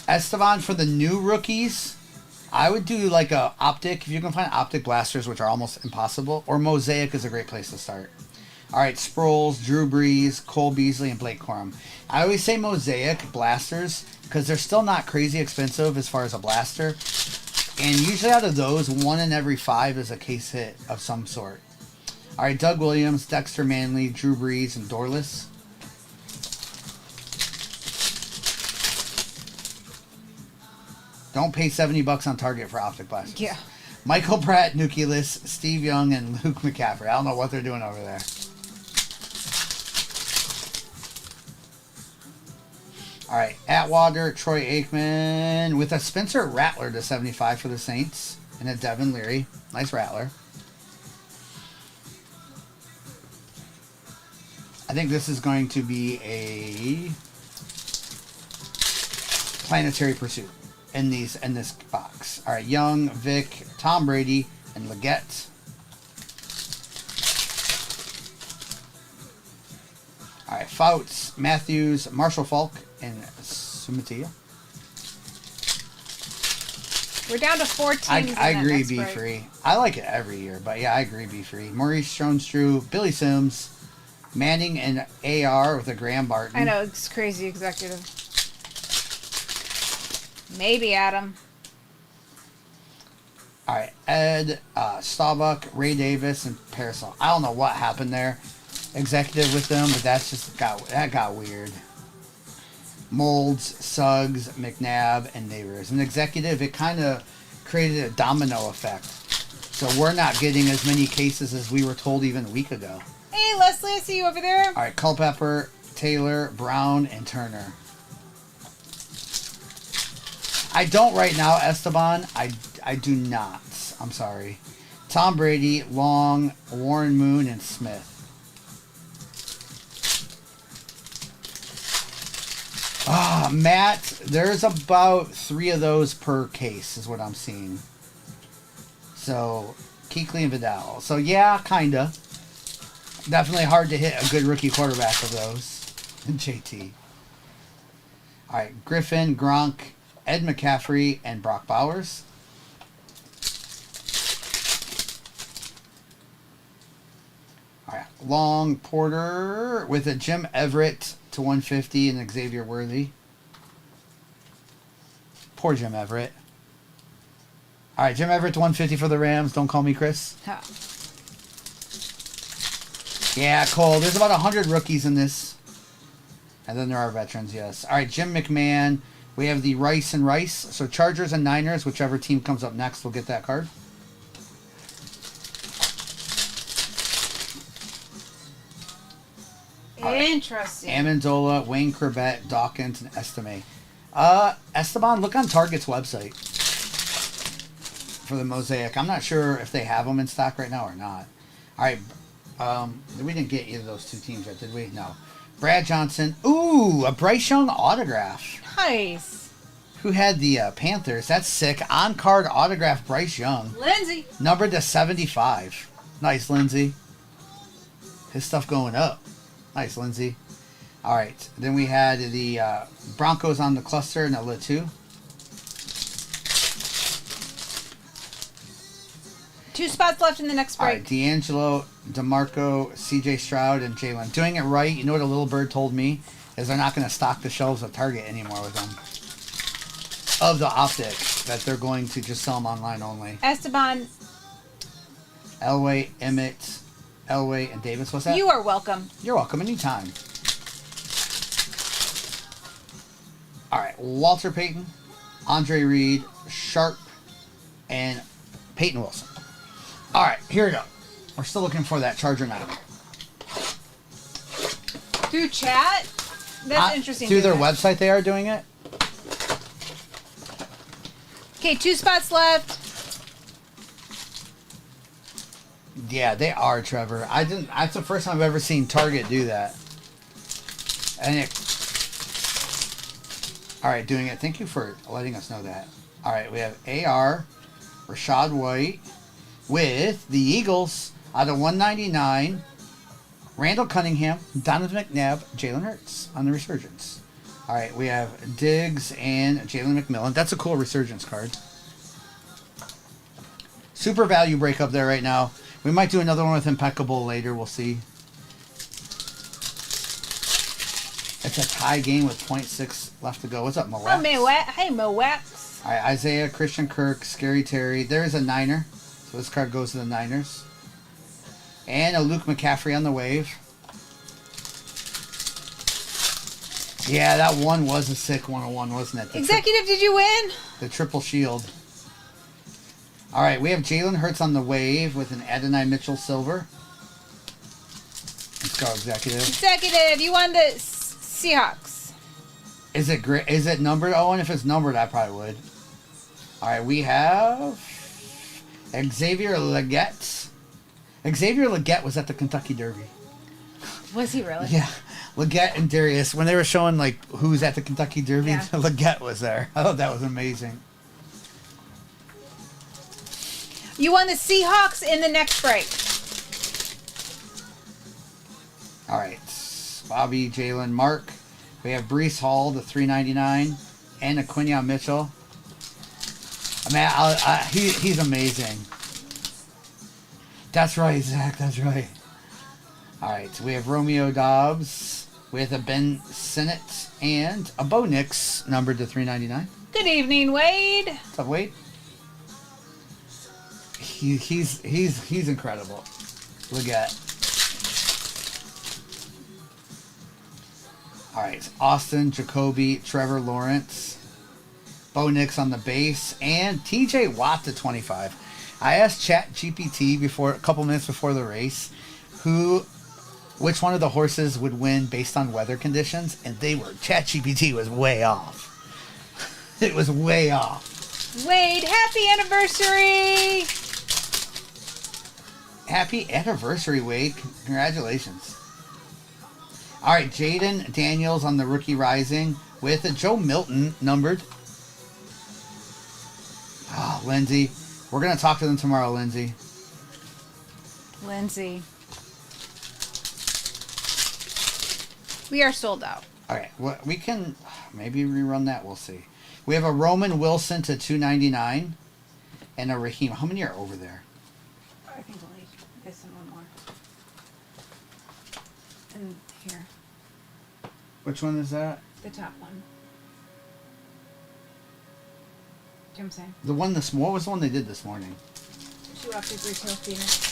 Esteban, for the new rookies, I would do like a Optic, if you can find Optic blasters, which are almost impossible, or Mosaic is a great place to start. All right, Sproles, Drew Brees, Cole Beasley, and Blake Corum. I always say Mosaic blasters because they're still not crazy expensive as far as a blaster. And usually out of those, 1 in every 5 is a case hit of some sort. All right, Doug Williams, Dexter Manley, Drew Brees, and Dorless. Don't pay $70 on Target for Optic blasters. Yeah. Michael Pratt, Nucleus, Steve Young, and Luke McCaffrey. I don't know what they're doing over there. All right, Atwater, Troy Aikman with a Spencer Rattler to 75 for the Saints and a Devin Leary. Nice Rattler. I think this is going to be a Planetary Pursuit in this box. All right, Young, Vic, Tom Brady, and Leggett. All right, Fouts, Matthews, Marshall Falk, and Sumatia. We're down to 4 teams. I agree, be free. I like it every year, but yeah, I agree, be free. Maurice Jones-Drew, Billy Sims, Manning, and AR with a Graham Barton. I know, it's crazy executive. Maybe Adam. All right, Ed, Staubach, Ray Davis, and Parasol. I don't know what happened there, executive with them, but that got weird. Molds, Suggs, McNabb, and Neighbors. An executive, it kind of created a domino effect. So we're not getting as many cases as we were told even a week ago. Hey, Leslie, I see you over there. All right, Culpepper, Taylor, Brown, and Turner. I don't right now, Esteban. I do not. I'm sorry. Tom Brady, Long, Warren Moon, and Smith. Matt, there's about 3 of those per case is what I'm seeing. So, Kuechly and Vidal. So, yeah, kind of. Definitely hard to hit a good rookie quarterback of those. And JT. All right, Griffin, Gronk, Ed McCaffrey, and Brock Bowers. All right, Long, Porter with a Jim Everett to 150 and Xavier Worthy. Poor Jim Everett. All right, Jim Everett to 150 for the Rams. Don't call me Chris. Huh. Yeah, Cole. There's about 100 rookies in this. And then there are veterans, yes. All right, Jim McMahon. We have the Rice and Rice. So Chargers and Niners, whichever team comes up next will get that card. Interesting. Amendola, Wayne Corbett, Dawkins, and Estime. Esteban, look on Target's website for the Mosaic. I'm not sure if they have them in stock right now or not. All right. We didn't get either of those 2 teams yet, did we? No. Brad Johnson. Ooh, a Bryce Young autograph. Nice. Who had the Panthers? That's sick. On-card autograph, Bryce Young. Lindsay. Numbered to 75. Nice, Lindsay. His stuff going up. Nice, Lindsay. All right. Then we had the Broncos on the cluster and a lit 2. 2 spots left in the next break. All right, D'Angelo, DeMarco, CJ Stroud, and Jalen. Doing it right, you know what a little bird told me? Is they're not going to stock the shelves of Target anymore with them. Of the Optic. That they're going to just sell them online only. Esteban. Elway, Emmett, Elway, and Davis. What's that? You are welcome. You're welcome anytime. All right, Walter Payton, Andre Reed, Sharp, and Peyton Wilson. All right, here we go. We're still looking for that Charger now. Through chat? That's interesting. Through their that. website, they are doing it. Okay, 2 spots left. Yeah, they are, Trevor. I didn't. That's the first time I've ever seen Target do that. And it. All right, doing it. Thank you for letting us know that. All right, we have AR, Rashad White, with the Eagles out of 199. Randall Cunningham, Donovan McNabb, Jalen Hurts on the Resurgence. All right, we have Diggs and Jalen McMillan. That's a cool Resurgence card. Super value break up there right now. We might do another one with Impeccable later. We'll see. It's a tie game with 0.6 left to go. What's up, Mo Wax? Hey, Mo Wax. All right, Isaiah, Christian Kirk, Scary Terry. There's a Niner. So this card goes to the Niners. And a Luke McCaffrey on the wave. Yeah, that one was a sick 101, wasn't it? Executive, did you win? The triple shield. All right, we have Jalen Hurts on the wave with an Adonai Mitchell silver. Let's go, Executive. Executive, you won the Seahawks. Is it great? Is it numbered? Oh, and if it's numbered, I probably would. All right, we have Xavier Legette. Xavier Legette was at the Kentucky Derby. Was he really? Yeah. Legette and Darius, when they were showing like who's at the Kentucky Derby, Yeah. Legette was there. I thought that was amazing. You won the Seahawks in the next break. All right. Bobby, Jalen, Mark. We have Breece Hall, the 399, and Quinion Mitchell. I mean, he's amazing. That's right, Zach. That's right. All right. So we have Romeo Dobbs with a Ben Sinnott and a Bo Nix numbered to 399. Good evening, Wade. What's up, Wade? He's incredible. Look at. All right, Austin, Jacoby, Trevor Lawrence, Bo Nix on the base, and TJ Watt to 25. I asked ChatGPT a couple minutes before the race, which one of the horses would win based on weather conditions, and ChatGPT was way off. It was way off. Wade, happy anniversary! Happy anniversary, Wade. Congratulations. All right, Jaden Daniels on the Rookie Rising with a Joe Milton numbered. Oh, Lindsay. We're going to talk to them tomorrow, Lindsay. Lindsay. We are sold out. All right, well, we can maybe rerun that. We'll see. We have a Roman Wilson to 299 and a Raheem. How many are over there? I think only this and one more. And here, Which one is that? the top one. Do you know what I'm saying? The one what was the one they did this morning? She walked through retail Phoenix.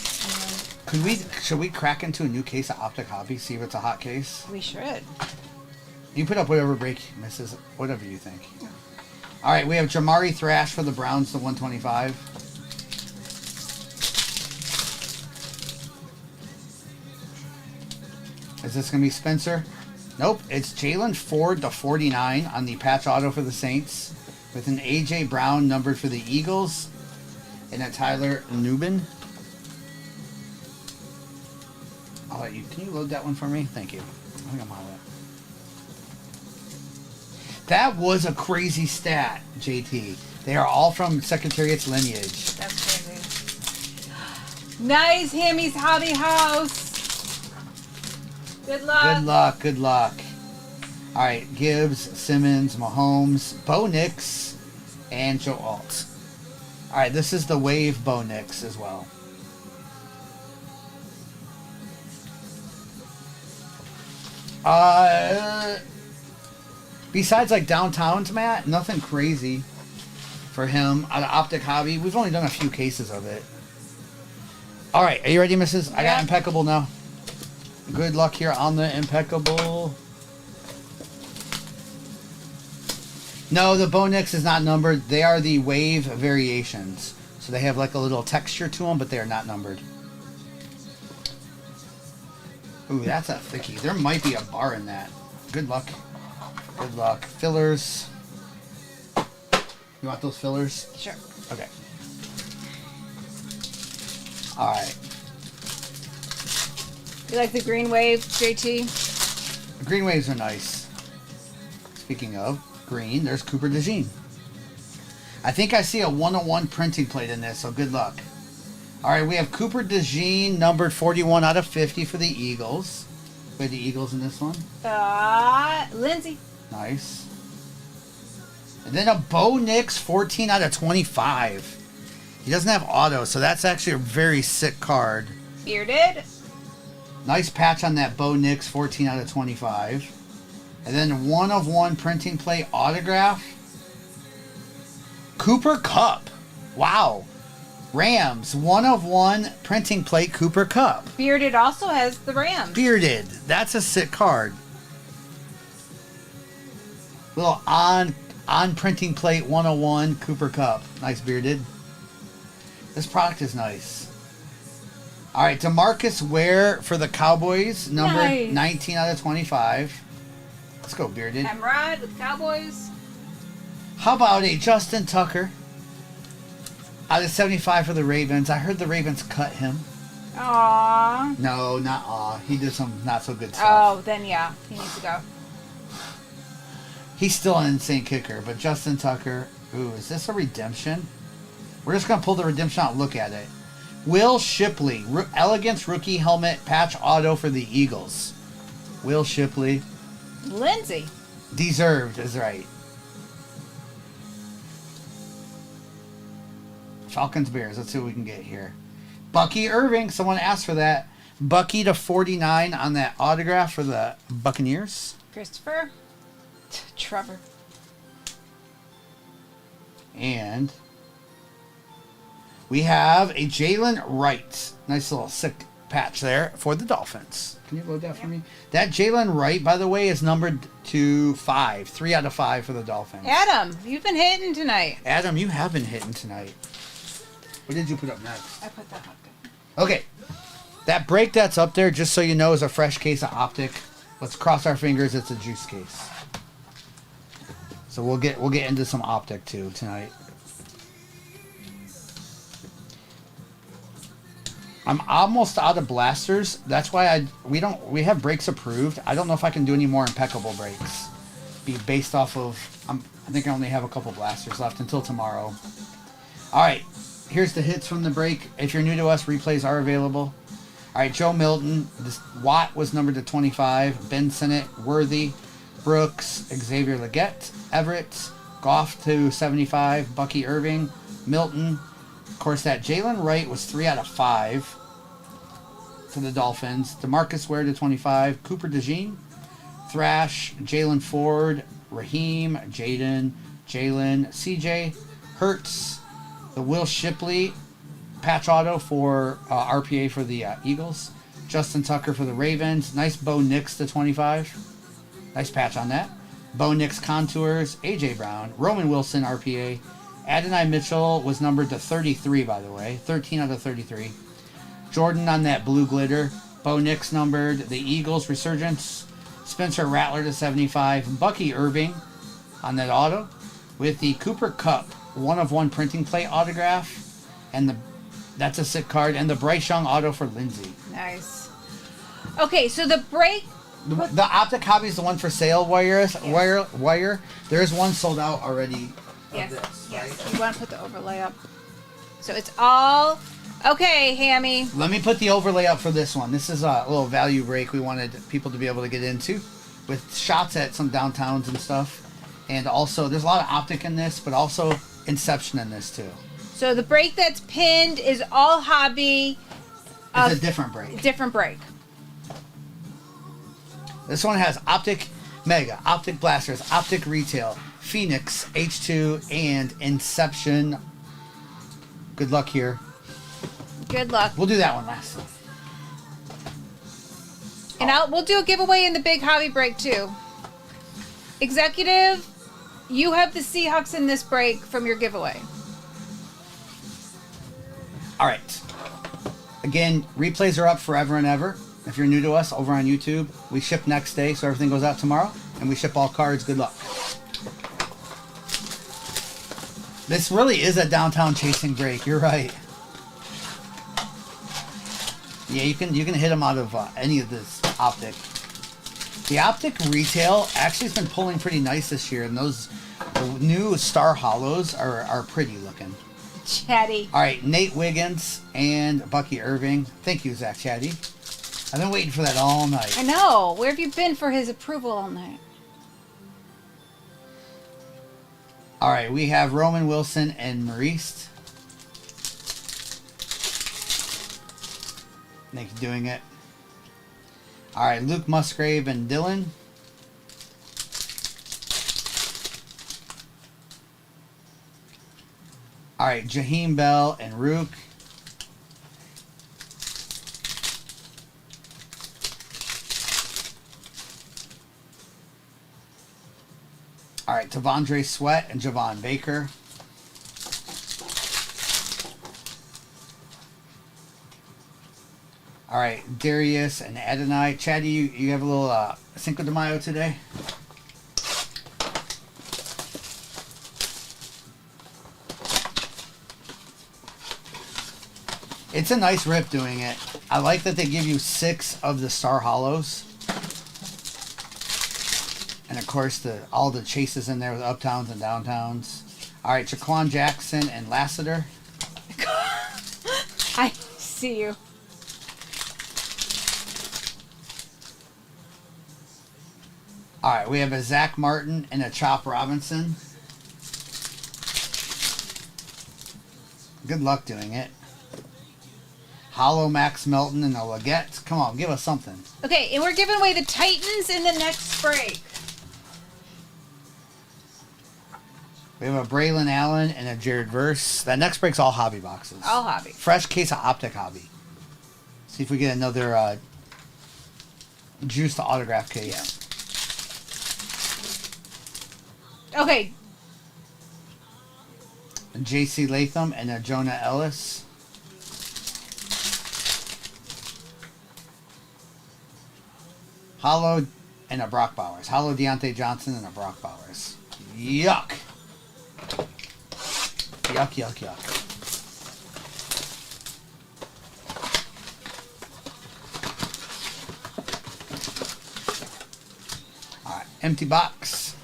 Should we crack into a new case of Optic Hobby, see if it's a hot case? We should. You put up whatever break misses, whatever you think. All right, we have Jamari Thrash for the Browns to 125. Is this going to be Spencer? Nope, it's Jalen Ford to 49 on the patch auto for the Saints with an A.J. Brown numbered for the Eagles and a Tyler Nubin. I'll let you. Can you load that one for me? Thank you. I think I'm on it. That was a crazy stat, JT. They are all from Secretariat's lineage. That's crazy. Nice, Hammy's Hobby House. Good luck. Good luck. Good luck. All right, Gibbs, Simmons, Mahomes, Bo Nix, and Joe Alt. All right, this is the wave Bo Nix as well. Besides like downtowns, Matt, nothing crazy for him out of Optic Hobby. We've only done a few cases of it. All right, are you ready, Mrs.? I got Impeccable now. Good luck here on the Impeccable. No, the Bo Nix is not numbered. They are the wave variations. So they have like a little texture to them, but they are not numbered. Ooh, that's a thickie. There might be a bar in that. Good luck. Good luck. Fillers. You want those fillers? Sure. Okay. All right. You like the green wave, JT? The green waves are nice. Speaking of green, there's Cooper DeJean. I think I see a 101 printing plate in this, so good luck. All right, we have Cooper DeJean, numbered 41 out of 50 for the Eagles. We have the Eagles in this one. Lindsay. Nice. And then a Bo Nix, 14 out of 25. He doesn't have auto, so that's actually a very sick card. Bearded. Nice patch on that Bo Nix, 14 out of 25. And then 1 of 1 printing plate autograph. Cooper Kupp. Wow. Rams, 1 of 1 printing plate Cooper Kupp. Bearded also has the Rams. Bearded. That's a sick card. Little on printing plate 101 Cooper Kupp. Nice bearded. This product is nice. All right, DeMarcus Ware for the Cowboys, number Nice. 19 out of 25. Let's go, bearded. Emrod with Cowboys. How about a Justin Tucker out of 75 for the Ravens? I heard the Ravens cut him. Aww. No, not aw. He did some not so good stuff. Oh, then yeah, he needs to go. He's still an insane kicker, but Justin Tucker. Ooh, is this a redemption? We're just going to pull the redemption out and look at it. Will Shipley, Elegance rookie helmet patch auto for the Eagles. Will Shipley. Lindsay. Deserved is right. Falcons Bears. Let's see what we can get here. Bucky Irving. Someone asked for that. Bucky to 49 on that autograph for the Buccaneers. Christopher. Trevor. And we have a Jalen Wright. Nice little sick patch there for the Dolphins. Can you load that for me? That Jalen Wright, by the way, is numbered to 5. 3 out of 5 for the Dolphins. Adam, you've been hitting tonight. Adam, you have been hitting tonight. What did you put up next? I put that up there. Okay. That break that's up there, just so you know, is a fresh case of Optic. Let's cross our fingers it's a juice case. So we'll get into some Optic too tonight. I'm almost out of blasters. That's why we have breaks approved. I don't know if I can do any more impeccable breaks. Be based off of I think I only have a couple blasters left until tomorrow. All right. Here's the hits from the break. If you're new to us, replays are available. All right, Joe Milton. Watt was numbered to 25. Ben Sinnott, Worthy, Brooks, Xavier Legette, Everett, Goff to 75. Bucky Irving, Milton. Of course, that Jalen Wright was 3 out of 5 for the Dolphins. DeMarcus Ware to 25. Cooper DeJean, Thrash, Jalen Ford, Raheem, Jalen, CJ, Hurts. The Will Shipley patch auto for RPA for the Eagles. Justin Tucker for the Ravens. Nice Bo Nix to 25. Nice patch on that. Bo Nix contours. A.J. Brown. Roman Wilson RPA. Adonai Mitchell was numbered to 33, by the way. 13 out of 33. Jordan on that blue glitter. Bo Nix numbered. The Eagles Resurgence. Spencer Rattler to 75. Bucky Irving on that auto. With the Cooper Kupp 1 of 1 printing plate autograph, and that's a sick card, and the Bryce Young auto for Lindsay. Nice. Okay, so the break. The Optic Hobby is the one for sale. Wire. There is one sold out already. Yes. Of this, Yes. right? You want to put the overlay up. So it's all okay, Hammy. Let me put the overlay up for this one. This is a little value break we wanted people to be able to get into, with shots at some downtowns and stuff, and also there's a lot of Optic in this, but also Inception in this too. So the break that's pinned is all hobby. It's a different break. Different break. This one has Optic Mega, Optic Blasters, Optic Retail, Phoenix, H2, and Inception. Good luck here. Good luck. We'll do that one last. And we'll do a giveaway in the big hobby break too. Executive, you have the Seahawks in this break from your giveaway. All right. Again, replays are up forever and ever. If you're new to us over on YouTube, we ship next day, so everything goes out tomorrow. And we ship all cards. Good luck. This really is a downtown chasing break. You're right. Yeah, you can hit them out of any of this optic. The optic retail actually has been pulling pretty nice this year, and those the new Star Hollows are pretty looking. Chatty. All right, Nate Wiggins and Bucky Irving. Thank you, Zach Chatty. I've been waiting for that all night. I know. Where have you been for his approval all night? All right, we have Roman Wilson and Maurice. Thanks for doing it. All right, Luke Musgrave and Dylan. All right, Jaheim Bell and Rook. All right, Tavondre Sweat and Javon Baker. All right, Darius and Adonai. Chatty, you have a little Cinco de Mayo today? It's a nice rip doing it. I like that they give you 6 of the Star Hollows. And of course, all the chases in there with uptowns and downtowns. All right, Jaquan Jackson and Lassiter. I see you. All right, we have a Zach Martin and a Chop Robinson. Good luck doing it. Hollow Max Melton and a Leggett. Come on, give us something. Okay, and we're giving away the Titans in the next break. We have a Braylon Allen and a Jared Verse. That next break's all hobby boxes. All hobby. Fresh case of Optic Hobby. See if we get another juice to autograph case. Yeah. Okay. A J.C. Latham and a Jonah Ellis. Hollow and a Brock Bowers. Hollow Deontay Johnson and a Brock Bowers. Yuck. Yuck, yuck, yuck. All right, empty box.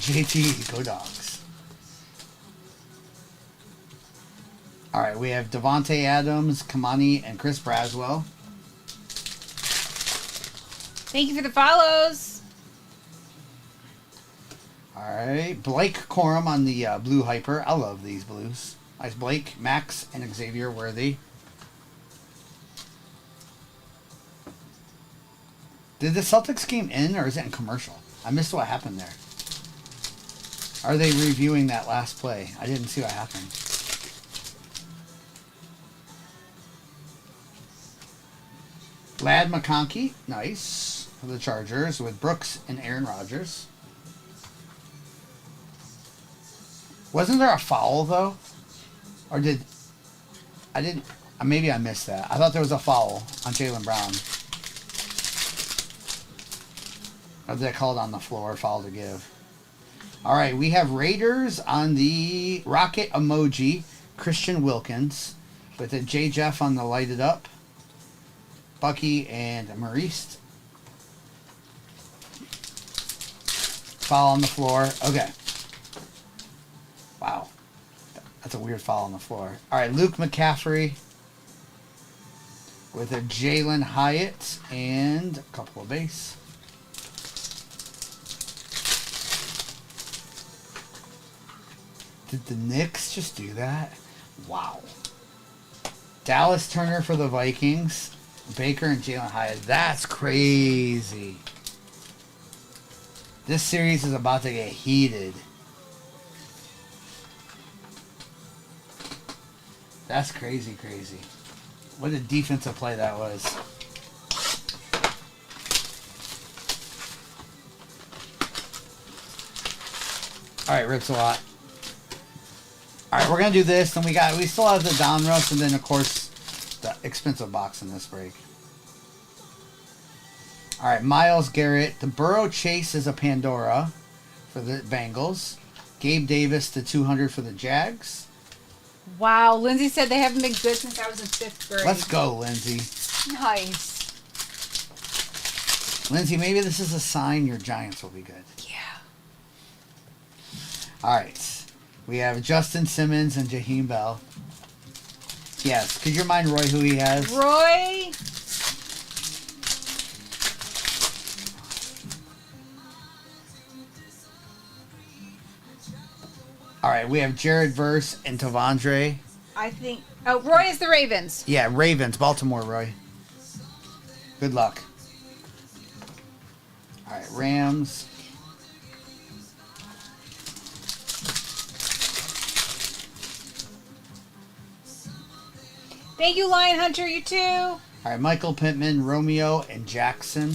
JT, go Dogs. All right, we have Devontae Adams, Kamani, and Chris Braswell. Thank you for the follows. All right, Blake Corum on the blue hyper. I love these blues. Nice Blake, Max, and Xavier Worthy. Did the Celtics game end or is it in commercial? I missed what happened there. Are they reviewing that last play? I didn't see what happened. Lad McConkey, nice, for the Chargers with Brooks and Aaron Rodgers. Wasn't there a foul, though? Or maybe I missed that. I thought there was a foul on Jaylen Brown. Or did I call it on the floor, foul to give? All right, we have Raiders on the rocket emoji, Christian Wilkins, with a J. Jeff on the lighted up. Bucky and Maurice. Foul on the floor. Okay. Wow. That's a weird foul on the floor. All right, Luke McCaffrey with a Jalen Hyatt and a couple of base. Did the Knicks just do that? Wow. Dallas Turner for the Vikings. Baker and Jalen Hyatt. That's crazy. This series is about to get heated. That's crazy, crazy. What a defensive play that was. All right, rips a lot. All right, we're gonna do this, and we still have the down rush, and then of course the expensive box in this break. All right, Miles Garrett. The Burrow Chase is a Pandora for the Bengals. Gabe Davis to 200 for the Jags. Wow, Lindsay said they haven't been good since I was in 5th grade. Let's go, Lindsay. Nice. Lindsay, maybe this is a sign your Giants will be good. Yeah. All right. We have Justin Simmons and Jaheim Bell. Yes. Could you remind Roy who he has? Roy. All right. We have Jared Verse and Tavondre. I think. Oh, Roy is the Ravens. Yeah, Ravens. Baltimore, Roy. Good luck. All right. Rams. Thank you, Lion Hunter. You too. All right. Michael Pittman, Romeo, and Jackson.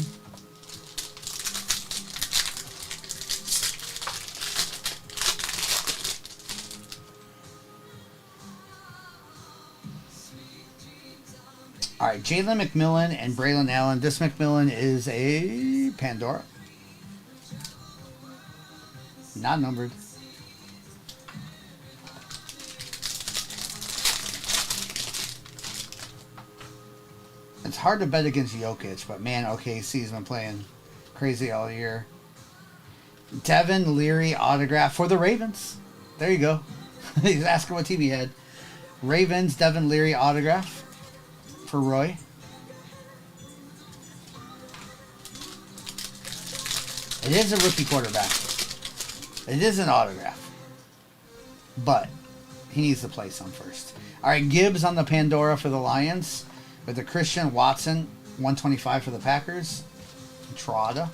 All right, Jalen McMillan and Braylon Allen. This McMillan is a Pandora. Not numbered. It's hard to bet against Jokic, but man, OKC's been playing crazy all year. Devin Leary autograph for the Ravens. There you go. He's asking what team he had. Ravens, Devin Leary autograph for Roy. It is a rookie quarterback. It is an autograph. But he needs to play some first. All right, Gibbs on the Pandora for the Lions. With the Christian Watson, 125 for the Packers. Trotta.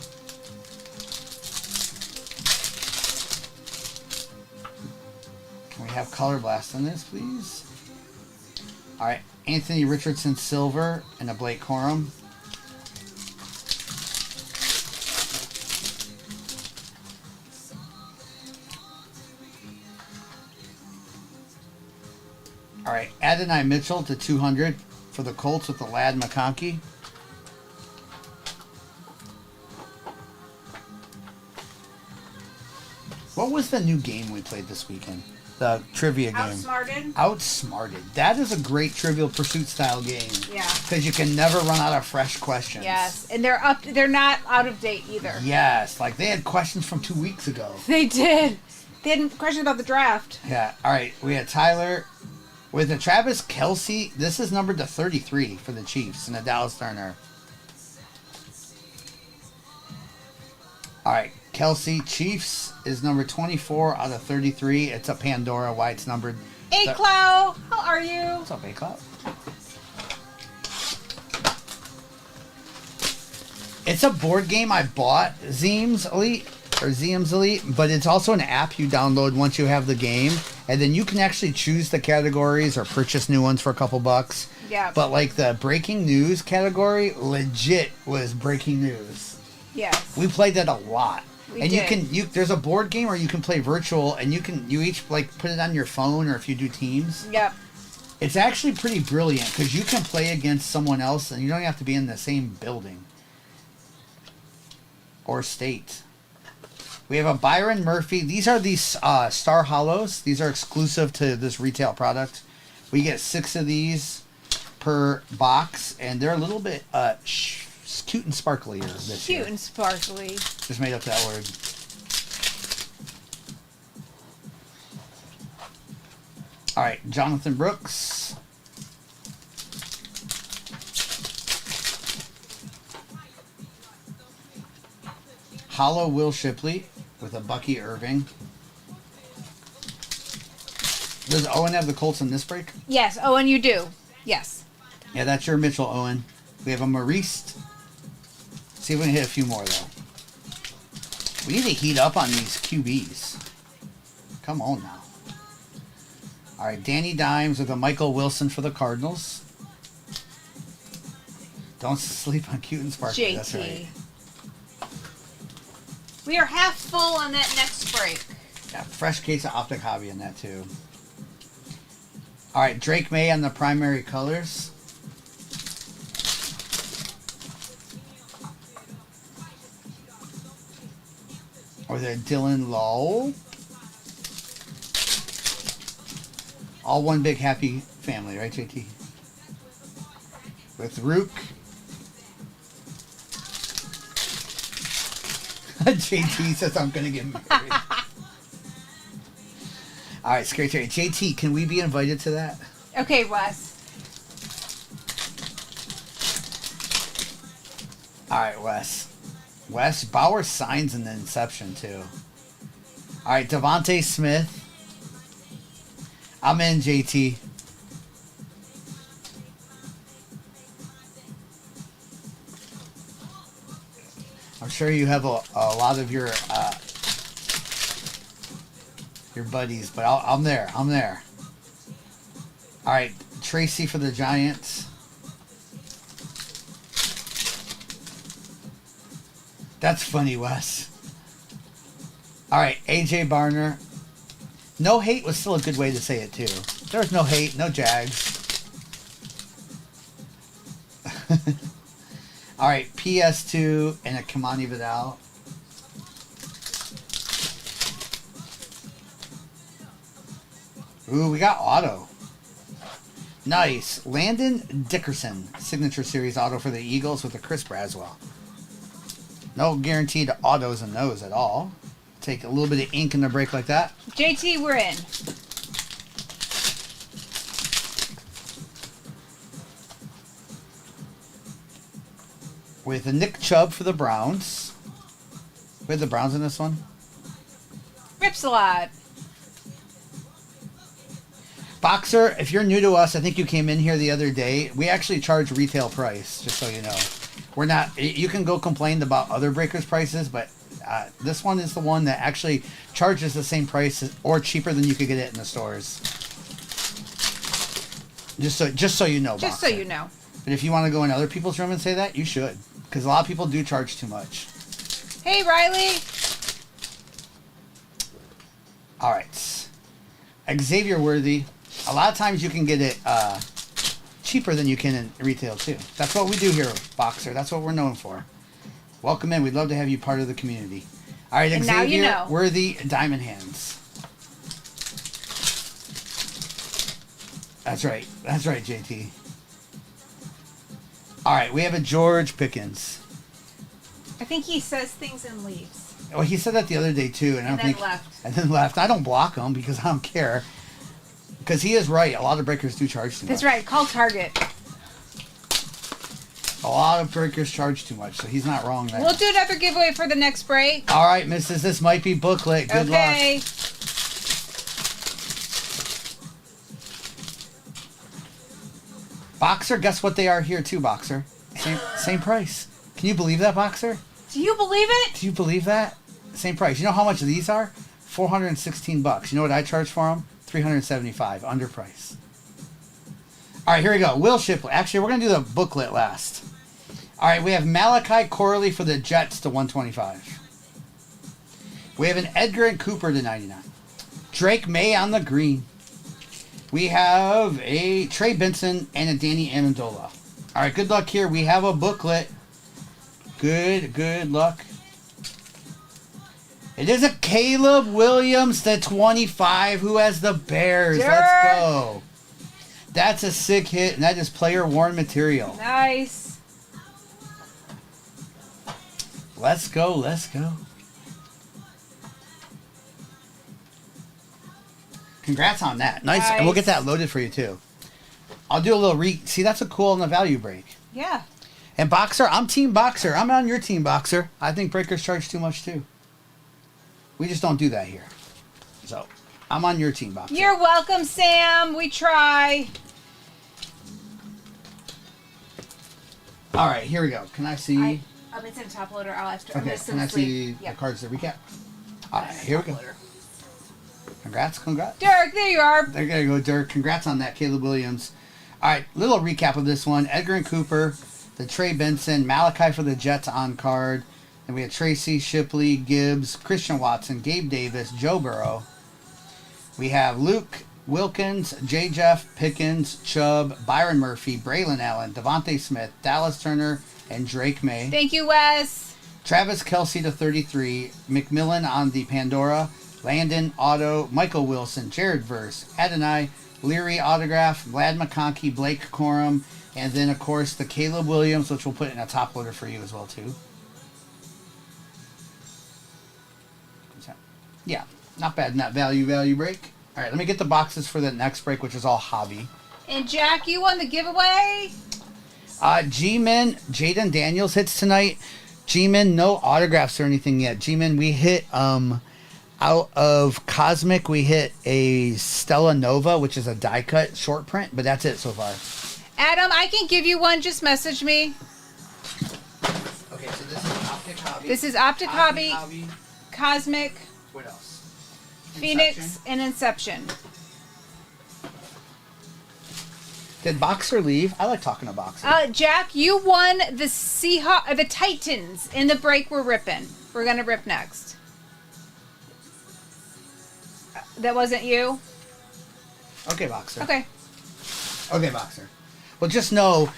Can we have color blast on this, please? All right, Anthony Richardson silver and a Blake Corum. All right, Adonai Mitchell to 200 for the Colts with the Lad McConkey. What was the new game we played this weekend? The trivia game. Outsmarted. Outsmarted. That is a great Trivial Pursuit style game. Yeah. Because you can never run out of fresh questions. Yes, and they're not out of date either. Yes, like they had questions from 2 weeks ago. They did. They had questions about the draft. Yeah. All right. We had Tyler with the Travis Kelce. This is numbered to 33 for the Chiefs and the Dallas Turner. All right. Kelce Chiefs is number 24 out of 33. It's a Pandora. Why it's numbered. Hey, Clow. How are you? What's up, A-Cloud? It's a board game I bought, Zeem's Elite, or Zeem's Elite, but it's also an app you download once you have the game, and then you can actually choose the categories or purchase new ones for a couple bucks. Yeah. But like the breaking news category, legit was breaking news. Yes. We played that a lot. We and did. there's a board game where you can play virtual, and you each like put it on your phone, or if you do teams. Yep. It's actually pretty brilliant because you can play against someone else, and you don't have to be in the same building or state. We have a Byron Murphy. These are these Star Hollows. These are exclusive to this retail product. We get 6 of these per box, and they're a little bit cute and sparkly this year. Cute and sparkly. Just made up that word. All right, Jonathan Brooks. Hollow Will Shipley with a Bucky Irving. Does Owen have the Colts in this break? Yes. Oh, and you do. Yes. Yeah, that's your Mitchell Owen. We have a Maurice. See if we can hit a few more, though. We need to heat up on these QBs. Come on now. All right, Danny Dimes with a Michael Wilson for the Cardinals. Don't sleep on cute and sparkly. JT. That's right. We are half full on that next break. Yeah, fresh case of Optic Hobby in that, too. All right, Drake May on the primary colors. Or the Dylan Lowe. All one big happy family, right, JT? With Rook. JT says I'm going to get married. All right, Scary Terry. JT, can we be invited to that? Okay, Wes. All right, Wes. Wes, Bauer signs in the Inception, too. All right, Devontae Smith. I'm in, JT. I'm sure you have a lot of your buddies, but I'm there. I'm there. All right, Tracy for the Giants. That's funny, Wes. All right, AJ Barner. No hate was still a good way to say it, too. There was no hate, no Jags. All right, PS2 and a Kamani Vidal. Ooh, we got auto. Nice. Landon Dickerson, signature series auto for the Eagles with a Chris Braswell. No guaranteed autos in those at all. Take a little bit of ink in the break like that. JT, we're in. With a Nick Chubb for the Browns. We have the Browns in this one. Ripsalot. Boxer, if you're new to us, I think you came in here the other day. We actually charge retail price, just so you know. We're not. You can go complain about other breakers' prices, but this one is the one that actually charges the same price or cheaper than you could get it in the stores. Just so you know, Just Boxer. so you know. But if you want to go in other people's room and say that, you should, because a lot of people do charge too much. Hey, Riley. All right, Xavier Worthy. A lot of times you can get it cheaper than you can in retail too. That's what we do here, Boxer. That's what we're known for. Welcome in. We'd love to have you part of the community. All right, And Xavier now you know. Worthy, Diamond Hands. That's right. That's right, JT. All right, we have a George Pickens. I think he says things and leaves. Well, he said that the other day too, and I don't then think. left. And then left. I don't block him because I don't care. Because he is right. A lot of breakers do charge too much. That's right. Call Target. A lot of breakers charge too much, so he's not wrong there. We'll do another giveaway for the next break. All right, missus, this might be booklet. Good Okay. luck. Boxer, guess what they are here too, Boxer? Same price. Can you believe that, Boxer? Do you believe it? Do you believe that? Same price. You know how much these are? $416. You know what I charge for them? $375. Under price. All right, here we go. Will Shipley. Actually, we're going to do the booklet last. All right, we have Malachi Corley for the Jets to 125. We have an Edgar and Cooper to 99. Drake May on the green. We have a Trey Benson and a Danny Amendola. All right, good luck here. We have a booklet. Good luck. It is a Caleb Williams to 25 who has the Bears. Dirk. Let's go. That's a sick hit, and that is player worn material. Nice. Let's go. Congrats on that. Nice. And we'll get that loaded for you, too. I'll do a little See, that's a cool on the value break. Yeah. And Boxer, I'm Team Boxer. I'm on your team, Boxer. I think breakers charge too much, too. We just don't do that here. So, I'm on your team, Boxer. You're welcome, Sam. We try. All right, here we go. Can I see? It's in a top loader. I'll have to. Okay, can I see the cards to recap? All right, here we go. Congrats. Dirk, there you are. There you go, Dirk. Congrats on that, Caleb Williams. All right, little recap of this one. Edgar and Cooper, the Trey Benson, Malachi for the Jets on card. And we had Tracy, Shipley, Gibbs, Christian Watson, Gabe Davis, Joe Burrow. We have Luke Wilkins, J. Jeff, Pickens, Chubb, Byron Murphy, Braylon Allen, Devontae Smith, Dallas Turner, and Drake May. Thank you, Wes. Travis Kelce to 33. McMillan on the Pandora. Landon auto. Michael Wilson. Jared Verse. Adonai. Leary autograph. Vlad McConkey. Blake Corum. And then, of course, the Caleb Williams, which we'll put in a top loader for you as well, too. Yeah, not bad in that value break. All right, let me get the boxes for the next break, which is all hobby. And Jack, you won the giveaway? G-Men, Jaden Daniels hits tonight. G-Men, no autographs or anything yet. G-Men, we hit, out of Cosmic, we hit a Stella Nova, which is a die cut short print, but that's it so far. Adam, I can give you one. Just message me. Okay, so this is Optic Hobby. This is Optic Hobby, Cosmic, what else? Phoenix, Inception. and Inception. Did Boxer leave? I like talking to Boxer. Jack, you won the Titans in the break we're ripping. We're going to rip next. That wasn't you? Okay, Boxer. Okay. Okay, Boxer. Well, just know,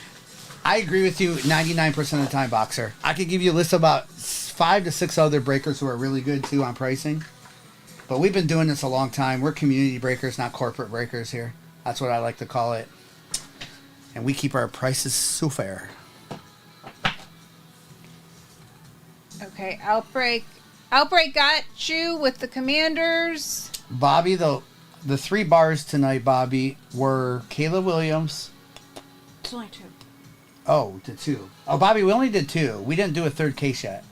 I agree with you 99% of the time, Boxer. I could give you a list of about 5 to 6 other breakers who are really good, too, on pricing. But we've been doing this a long time. We're community breakers, not corporate breakers here. That's what I like to call it. And we keep our prices so fair. Okay, Outbreak. Outbreak got you with the Commanders. Bobby, the 3 bars tonight, Bobby, were Caleb Williams. It's only 2. Oh, the 2. Oh, Bobby, we only did 2. We didn't do a third case yet.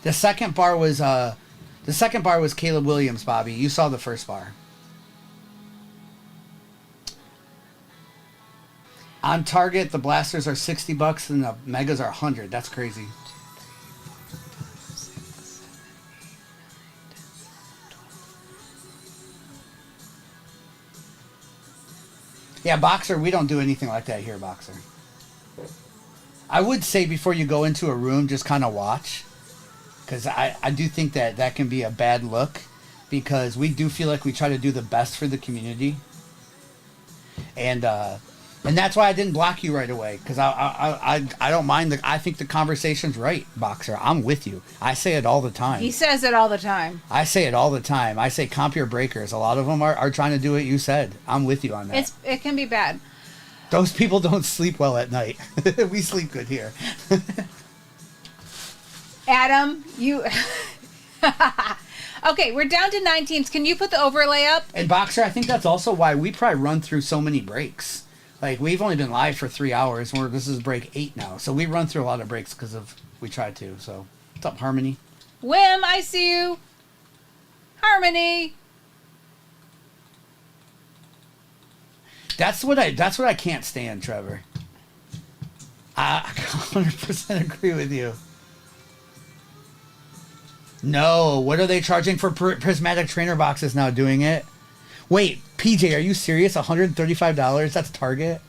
The second bar was Caleb Williams, Bobby. You saw the first bar. On Target, the blasters are $60 and the megas are $100. That's crazy. Yeah, Boxer, we don't do anything like that here, Boxer. I would say before you go into a room, just kind of watch. Because I do think that can be a bad look. Because we do feel like we try to do the best for the community. And that's why I didn't block you right away. Because I don't mind. I think the conversation's right, Boxer. I'm with you. I say it all the time. He says it all the time. I say it all the time. I say comp your breakers. A lot of them are trying to do what you said. I'm with you on that. It can be bad. Those people don't sleep well at night. We sleep good here. Adam, you... Okay, we're down to 9 teams. Can you put the overlay up? And Boxer, I think that's also why we probably run through so many breaks. Like, we've only been live for 3 hours. This is break 8 now. So we run through a lot of breaks because we try to. So, what's up, Harmony? Wim, I see you. Harmony. That's what I can't stand, Trevor. I 100% agree with you. No, what are they charging for prismatic trainer boxes now doing it? Wait, PJ, are you serious? $135? That's Target?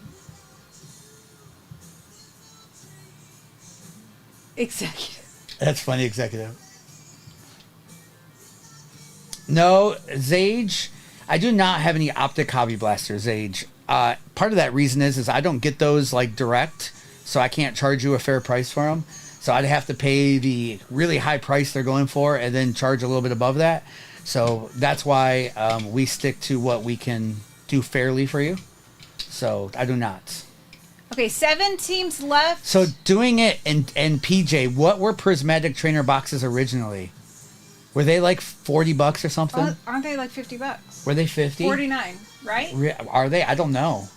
Executive. That's funny, Executive. No, Zage, I do not have any Optic Hobby Blasters, Zage. Part of that reason is I don't get those like direct, so I can't charge you a fair price for them. So I'd have to pay the really high price they're going for and then charge a little bit above that. So that's why we stick to what we can do fairly for you. So I do not. Okay, 7 teams left. So doing it and PJ, what were prismatic trainer boxes originally? Were they like $40 or something? Aren't they like $50? Were they 50? 49, right? Are they? I don't know.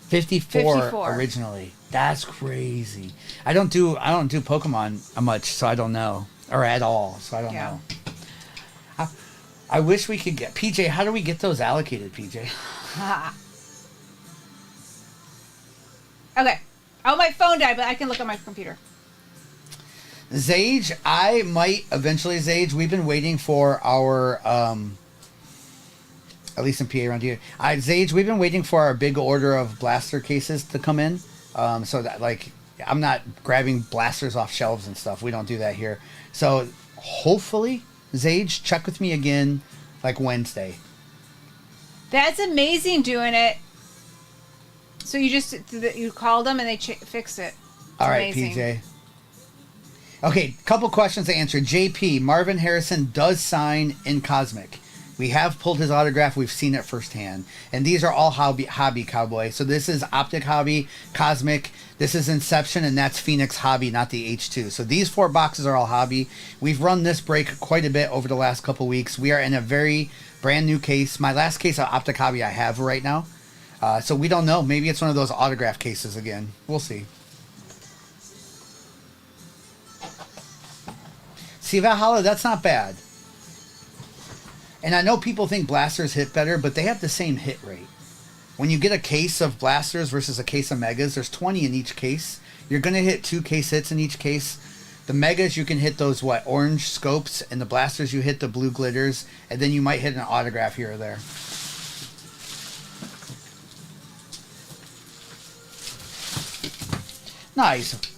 54 54 originally. That's crazy. I don't do Pokemon much, so I don't know, or at all, so I don't know. I wish we could get PJ. How do we get those allocated, PJ? Okay. Oh, my phone died, but I can look on my computer. Zage, I might eventually. Zage, we've been waiting for our at least in PA around here. Zage, we've been waiting for our big order of blaster cases to come in. So that, like, I'm not grabbing blasters off shelves and stuff. We don't do that here. So hopefully, Zage, check with me again, like Wednesday. That's amazing doing it. So you called them and they fixed it. It's all right, amazing. PJ. Okay, couple questions to answer. JP, Marvin Harrison does sign in Cosmic. We have pulled his autograph. We've seen it firsthand. And these are all hobby Cowboy. So this is Optic Hobby, Cosmic. This is Inception, and that's Phoenix Hobby, not the H2. So these 4 boxes are all hobby. We've run this break quite a bit over the last couple weeks. We are in a very brand new case. My last case of Optic Hobby I have right now. So we don't know. Maybe it's one of those autograph cases again. We'll see. See, Valhalla, that's not bad. And I know people think blasters hit better, but they have the same hit rate. When you get a case of blasters versus a case of megas, there's 20 in each case. You're going to hit 2 case hits in each case. The megas, you can hit those, orange scopes, and the blasters, you hit the blue glitters, and then you might hit an autograph here or there. Nice.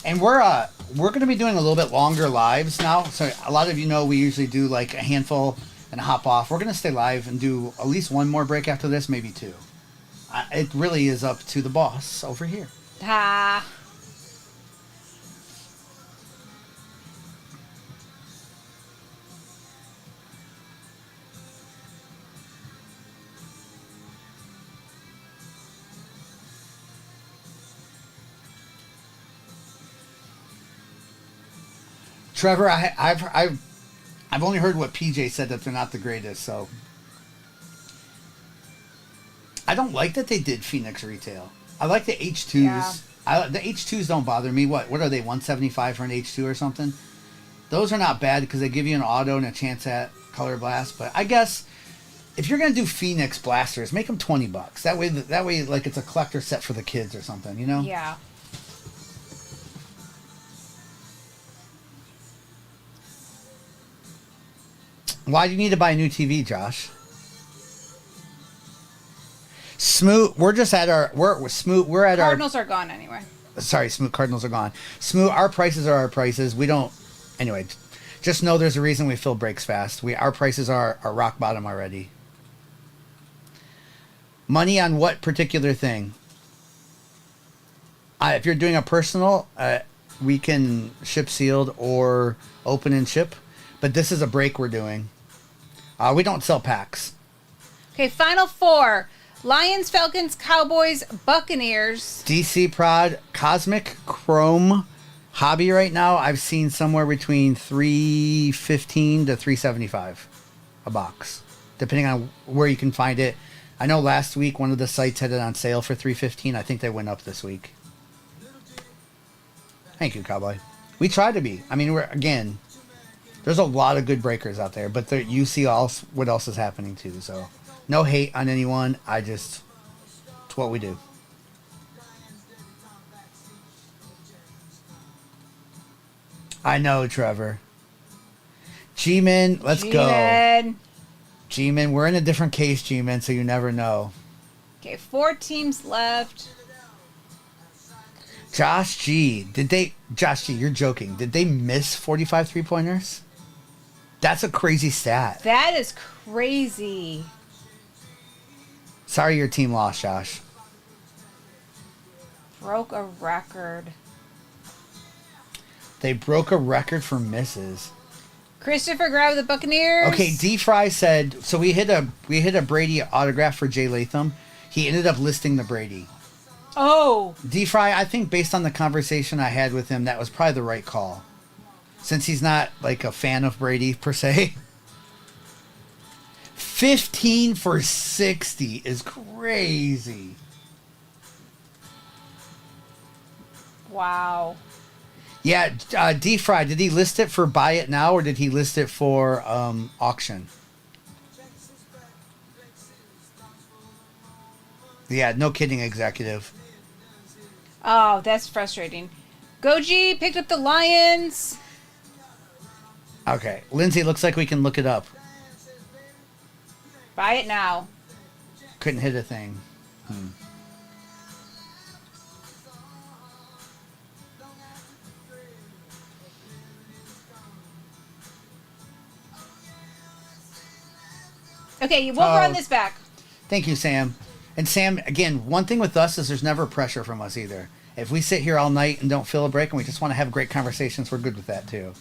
And we're going to be doing a little bit longer lives now. So a lot of you know we usually do like a handful and hop off. We're going to stay live and do at least 1 more break after this, maybe 2. It really is up to the boss over here. Ah. Trevor, I've only heard what PJ said, that they're not the greatest, so I don't like that they did Phoenix retail. I like the H2s. Yeah. The H2s don't bother me. What are they, 175 for an H2 or something? Those are not bad because they give you an auto and a chance at color blast. But I guess if you're gonna do Phoenix blasters, make them $20. That way, like it's a collector set for the kids or something, you know? Yeah. Why do you need to buy a new TV, Josh? Smoot, we're just at our Smoot. We're at Cardinals are gone anyway. Sorry, Smoot. Cardinals are gone. Smoot. Our prices are our prices. We don't. Anyway, just know there's a reason we fill breaks fast. Our prices are rock bottom already. Money on what particular thing? If you're doing a personal, we can ship sealed or open and ship. But this is a break we're doing. We don't sell packs. Okay, final 4. Lions, Falcons, Cowboys, Buccaneers. DC Prod, Cosmic, Chrome, Hobby right now, I've seen somewhere between $315 to $375 a box, depending on where you can find it. I know last week one of the sites had it on sale for $315. I think they went up this week. Thank you, Cowboy. We try to be. I mean, there's a lot of good breakers out there, but you see what else is happening too. So, no hate on anyone. It's what we do. I know, Trevor. G-Man, let's go. G-Man, we're in a different case, G-Man, so you never know. Okay, 4 teams left. Josh G, you're joking. Did they miss 45 3-pointers? That's a crazy stat. That is crazy. Sorry your team lost, Josh. Broke a record. They broke a record for misses. Christopher grabbed the Buccaneers. Okay, D Fry said, so we hit a Brady autograph for Jay Latham. He ended up listing the Brady. Oh. D Fry, I think based on the conversation I had with him, that was probably the right call. Since he's not like a fan of Brady per se. 15 for 60 is crazy. Wow. Yeah, D Fry, did he list it for buy it now or did he list it for auction? Yeah, no kidding, executive. Oh, that's frustrating. Goji picked up the Lions. Okay, Lindsay, looks like we can look it up. Buy it now. Couldn't hit a thing. Okay, we'll run this back. Thank you, Sam. And Sam, again, one thing with us is there's never pressure from us either. If we sit here all night and don't feel a break and we just want to have great conversations, we're good with that too.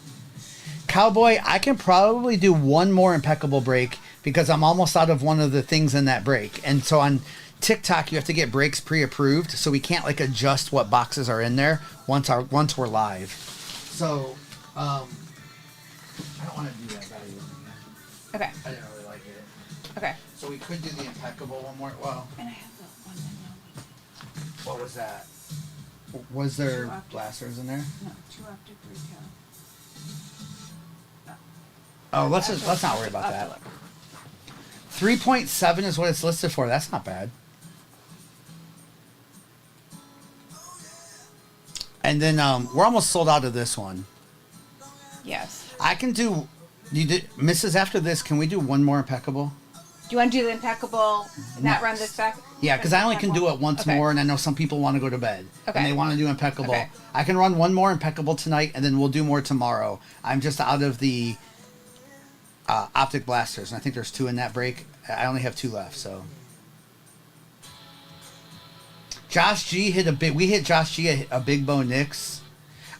Cowboy, I can probably do one more impeccable break because I'm almost out of one of the things in that break. And so on TikTok, you have to get breaks pre-approved, so we can't like adjust what boxes are in there once we're live. So, I don't want to do that value again. Okay. I didn't really like it. Okay. So we could do the impeccable one more. Well, And I have the one that what was that? Was there blasters in there? no 2 optic retail. Oh, let's not worry about that. 3.7 is what it's listed for. That's not bad. And then we're almost sold out of this one. Yes. I can do. You did, Mrs. After this, can we do one more impeccable? Do you want to do the impeccable and not run this back? Yeah, because I only can do it once more, and I know some people want to go to bed. Okay. And they want to do impeccable. Okay. I can run one more impeccable tonight, and then we'll do more tomorrow. I'm just out of the optic blasters, and I think there's 2 in that break. I only have 2 left, so. Josh G hit a big. We hit Josh G a big Bo Nix.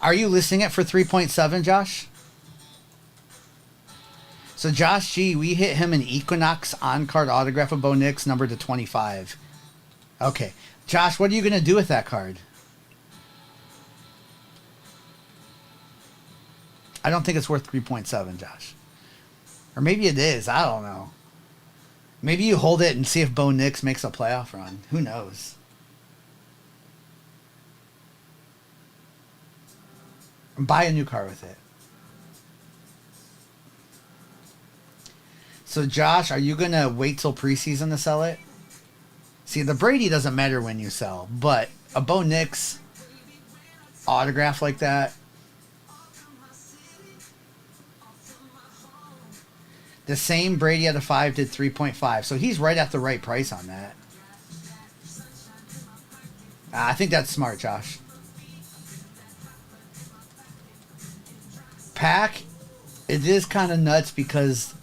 Are you listing it for 3.7, Josh? So Josh G, we hit him an Equinox on-card autograph of Bo Nix, numbered to 25. Okay. Josh, what are you going to do with that card? I don't think it's worth 3.7, Josh. Or maybe it is. I don't know. Maybe you hold it and see if Bo Nix makes a playoff run. Who knows? Buy a new car with it. So, Josh, are you going to wait till preseason to sell it? See, the Brady doesn't matter when you sell, but a Bo Nix autograph like that. The same Brady at a 5 did 3.5, so he's right at the right price on that. I think that's smart, Josh. Pack, it is kind of nuts because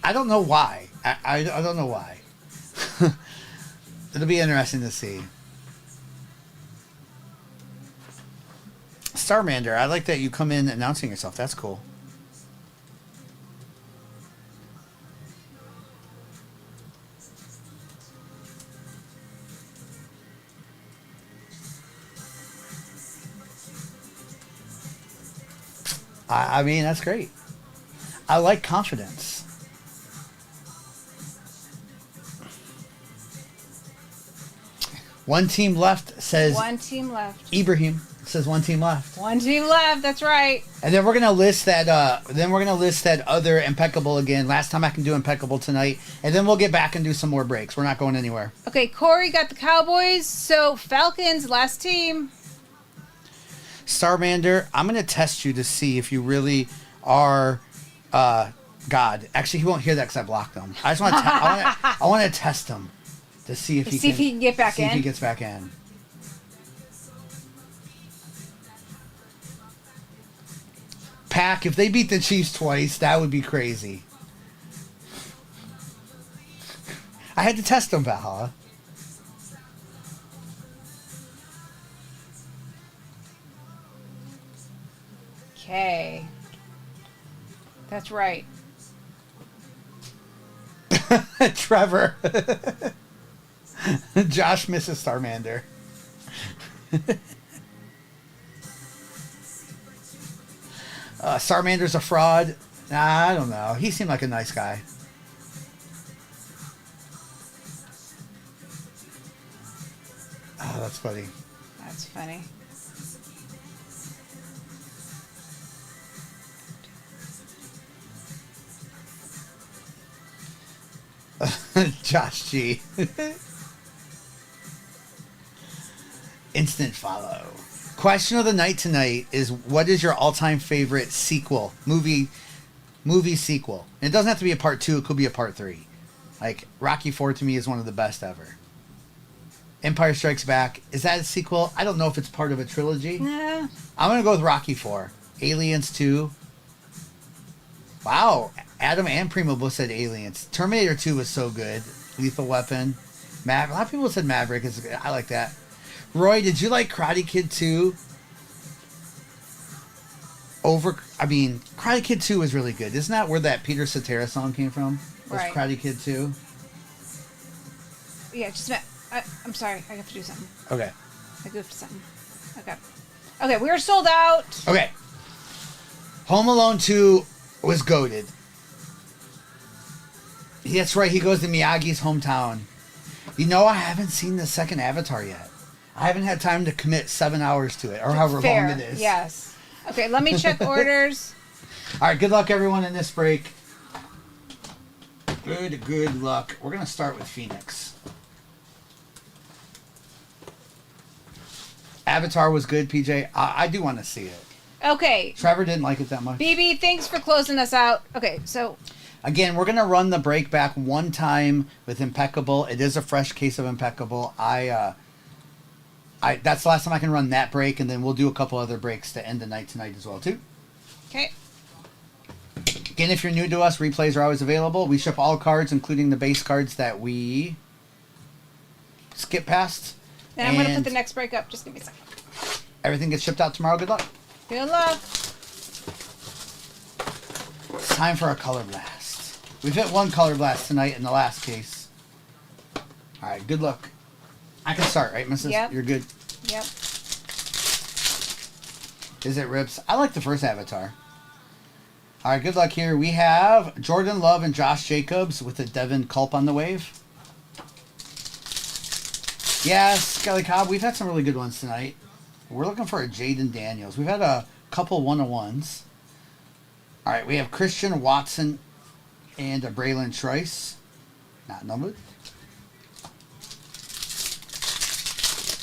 I don't know why. I don't know why. It'll be interesting to see. Starmander, I like that you come in announcing yourself. That's cool. I mean, that's great. I like confidence. One team left says... One team left. Ibrahim says one team left. One team left, that's right. And then we're gonna list that other impeccable again. Last time I can do impeccable tonight. And then we'll get back and do some more breaks. We're not going anywhere. Okay, Corey got the Cowboys, so Falcons, last team. Starmander, I'm going to test you to see if you really are God. Actually, he won't hear that because I blocked him. I just want to. I want to test him to see if he can get back in. See if he gets back in. Pack, if they beat the Chiefs twice, that would be crazy. I had to test him, Valhalla. Okay. That's right. Trevor. Josh misses Starmander. Starmander's a fraud. Nah, I don't know. He seemed like a nice guy. Oh, that's funny. That's funny. Josh G. Instant follow. Question of the night tonight is, what is your all-time favorite sequel? Movie sequel. And it doesn't have to be a part 2. It could be a part 3. Like, Rocky 4 to me is one of the best ever. Empire Strikes Back. Is that a sequel? I don't know if it's part of a trilogy. I'm going to go with Rocky 4. Aliens 2. Wow. Adam and Primo both said Aliens. Terminator 2 was so good. Lethal Weapon. A lot of people said Maverick. I like that. Roy, did you like Karate Kid 2? Karate Kid 2 was really good. Isn't that where that Peter Cetera song came from? Was Right. Karate Kid 2? Yeah, just a minute. I'm sorry. I have to do something. Okay. I goofed something. Okay. Okay, we're sold out. Okay. Home Alone 2 was goated. That's right. He goes to Miyagi's hometown. You know, I haven't seen the second Avatar yet. I haven't had time to commit 7 hours to it, or however Fair. long it is. Yes. Okay, let me check orders. All right, good luck, everyone, in this break. Good luck. We're going to start with Phoenix. Avatar was good, PJ. I do want to see it. Okay. Trevor didn't like it that much. BB, thanks for closing us out. Okay, so Again, we're going to run the break back one time with Impeccable. It is a fresh case of Impeccable. That's the last time I can run that break, and then we'll do a couple other breaks to end the night tonight as well, too. okay. Again, if you're new to us, replays are always available. We ship all cards, including the base cards that we skip past. Then I'm going to And put the next break up. Just give me a second. everything gets shipped out tomorrow. Good luck. Good luck. It's time for a color blast. We've hit one color blast tonight in the last case. All right, good luck. I can start, right, Mrs.? Yep. You're good. Yep. Is it Rips? I like the first Avatar. All right, good luck here. We have Jordan Love and Josh Jacobs with a Devin Culp on the wave. Yes, Kelly Cobb, we've had some really good ones tonight. We're looking for a Jaden Daniels. We've had a couple one-on-ones. All right, we have Christian Watson and a Braylon Trice. Not numbered.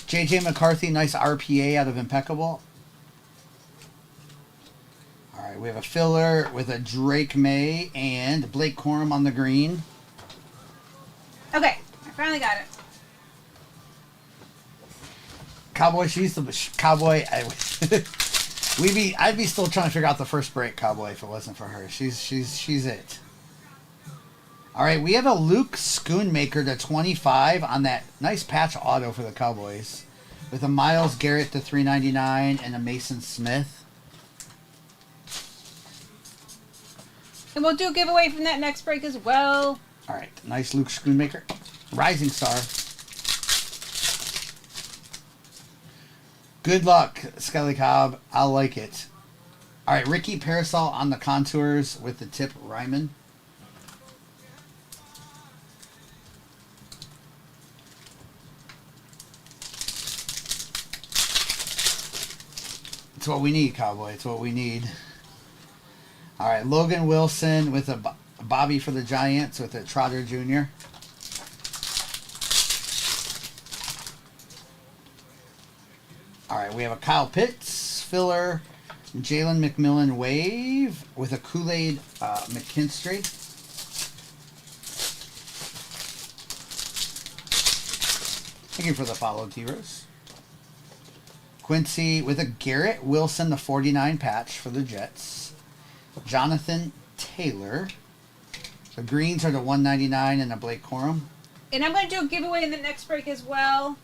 JJ McCarthy, nice RPA out of Impeccable. All right, we have a filler with a Drake May and Blake Corum on the green. Okay, I finally got it. Cowboy, she's the Cowboy. I'd be still trying to figure out the first break, Cowboy, if it wasn't for her. She's it. All right, we have a Luke Schoonmaker to 25 on that nice patch auto for the Cowboys, with a Myles Garrett to 399 and a Mason Smith. And we'll do a giveaway from that next break as well. All right, nice Luke Schoonmaker, Rising Star. Good luck, Skelly Cobb. I like it. All right, Ricky Parasol on the contours with the tip Ryman. It's what we need, Cowboy. It's what we need. All right, Logan Wilson with a Bobby for the Giants with a Trotter Jr. All right, we have a Kyle Pitts filler, Jalen McMillan wave with a Kool-Aid McKinstry. Thank you for the follow, T-Rose. Quincy with a Garrett Wilson, the 49 patch for the Jets. Jonathan Taylor. The greens are the 199 and a Blake Corum. And I'm going to do a giveaway in the next break as well.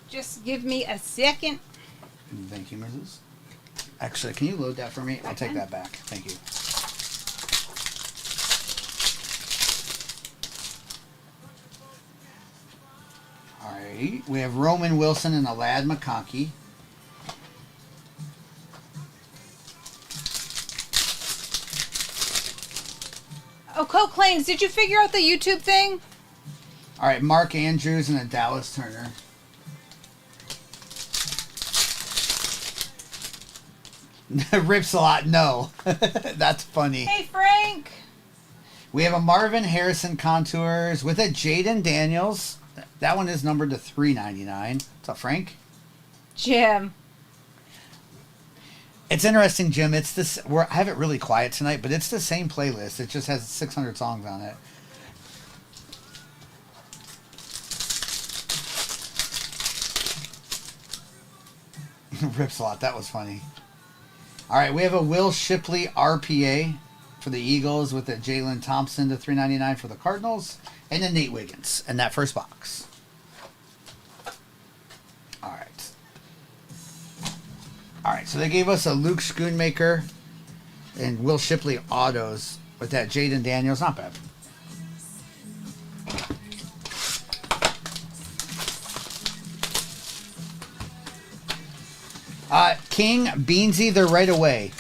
Just give me a second. Thank you, Mrs. Actually, can you load that for me? I'll take that back. Thank you. All right. We have Roman Wilson and a Lad McConkey. Oh, Coke Lanes, did you figure out the YouTube thing? All right. Mark Andrews and a Dallas Turner. Rips a lot. No. That's funny. Hey, Frank. We have a Marvin Harrison contours with a Jaden Daniels. That one is numbered to 399. What's up, Frank? Jim. It's interesting, Jim. It's this. I have it really quiet tonight, but it's the same playlist. It just has 600 songs on it. Rips a lot. That was funny. All right, we have a Will Shipley RPA for the Eagles with the Jalen Thompson to 399 for the Cardinals. And then Nate Wiggins in that first box. All right. All right, so they gave us a Luke Schoonmaker and Will Shipley autos with that Jaden Daniels. Not bad. King Beansy, they're right away.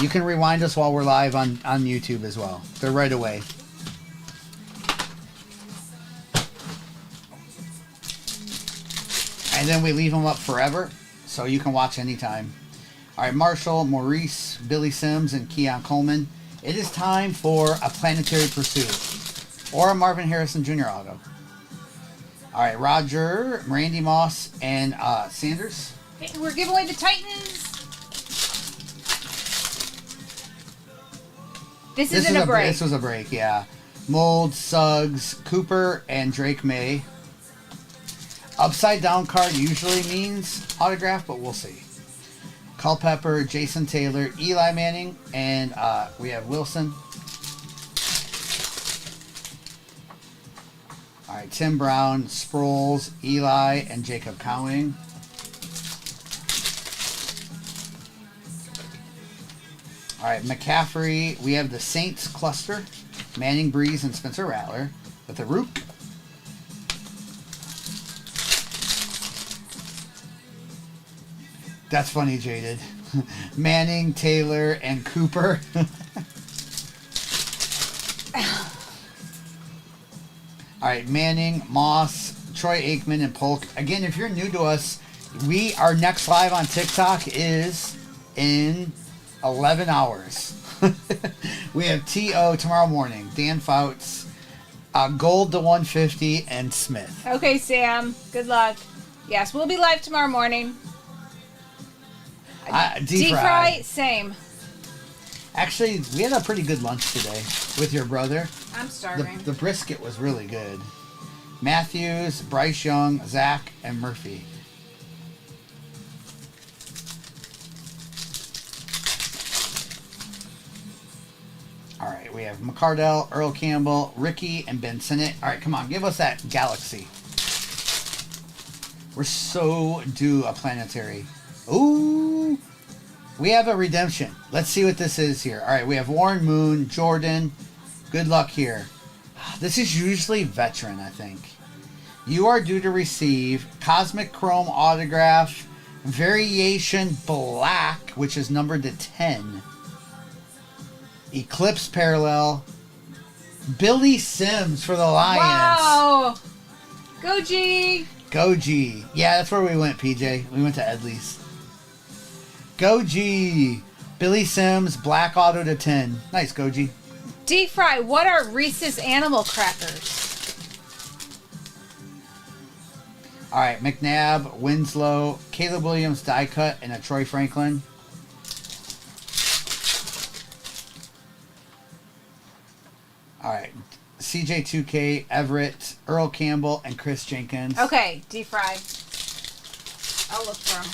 You can rewind us while we're live on YouTube as well. They're right away. And then we leave them up forever, so you can watch anytime. All right, Marshall, Maurice, Billy Sims, and Keon Coleman. It is time for a Planetary Pursuit or a Marvin Harrison Jr. auto. All right, Roger, Randy Moss, and Sanders. Hey, we're giving away the Titans. This isn't a break. This was a break, yeah. Mold, Suggs, Cooper, and Drake May. Upside down card usually means autograph, but we'll see. Culpepper, Jason Taylor, Eli Manning, and we have Wilson. All right, Tim Brown, Sproles, Eli, and Jacob Cowing. All right, McCaffrey, we have the Saints cluster, Manning, Breeze, and Spencer Rattler with the Rook. That's funny, Jaded. Manning, Taylor, and Cooper. All right, Manning, Moss, Troy Aikman, and Polk. Again, if you're new to us, our next live on TikTok is in 11 hours. We have T.O. tomorrow morning, Dan Fouts, Gold to 150, and Smith. Okay, Sam. Good luck. Yes, we'll be live tomorrow morning. Deep fry, same. Actually, we had a pretty good lunch today with your brother. I'm starving. The brisket was really good. Matthews, Bryce Young, Zach, and Murphy. All right, we have McCardell, Earl Campbell, Ricky, and Ben Sinnott. All right, come on, give us that Galaxy. We're so due a Planetary. Ooh, we have a redemption. Let's see what this is here. All right, we have Warren Moon, Jordan. Good luck here. This is usually veteran, I think. You are due to receive Cosmic Chrome Autograph, Variation Black, which is numbered to 10. Eclipse Parallel, Billy Sims for the Lions. Wow! Go G! Go G. Yeah, that's where we went, PJ. We went to Edley's. Go G. Billy Sims, Black Auto to 10. Nice, Go G. D-Fry, what are Reese's Animal Crackers? All right, McNabb, Winslow, Caleb Williams die cut, and a Troy Franklin. All right, CJ2K, Everett, Earl Campbell, and Chris Jenkins. Okay, D-Fry. I'll look for them.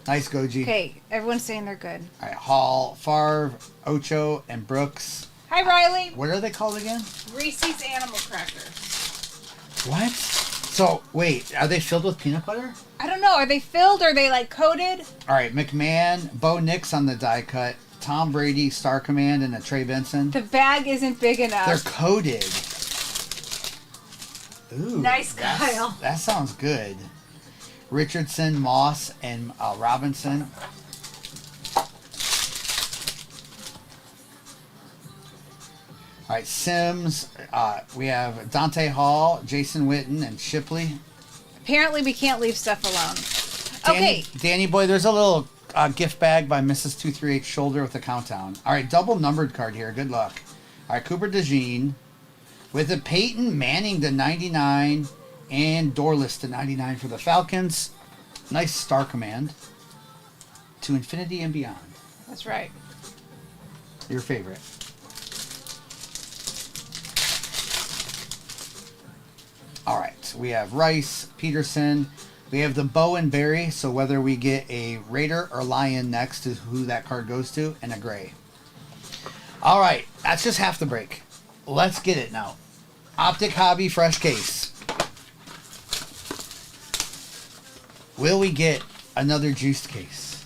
Nice, Goji. Okay, everyone's saying they're good. All right, Hall, Favre, Ocho, and Brooks. Hi, Riley. What are they called again? Reese's Animal Crackers. What? So, wait, are they filled with peanut butter? I don't know. Are they filled or are they, like, coated? All right, McMahon, Bo Nix on the die cut, Tom Brady, Star Command, and a Trey Benson. The bag isn't big enough. They're coated. Ooh. Nice, Kyle. That sounds good. Richardson, Moss, and Robinson. All right, Sims. We have Dante Hall, Jason Witten, and Shipley. Apparently, we can't leave stuff alone. Okay. Danny boy, there's a little gift bag by Mrs. 238 Shoulder with a countdown. All right, double numbered card here. Good luck. All right, Cooper DeJean with a Peyton Manning to 99 and Dorless to 99 for the Falcons. Nice Star Command. To infinity and beyond. That's right. Your favorite. All right, we have Rice, Peterson. We have the Bow and Berry, so whether we get a Raider or Lion next to who that card goes to, and a Gray. All right, that's just half the break. Let's get it now. Optic Hobby fresh case. Will we get another juiced case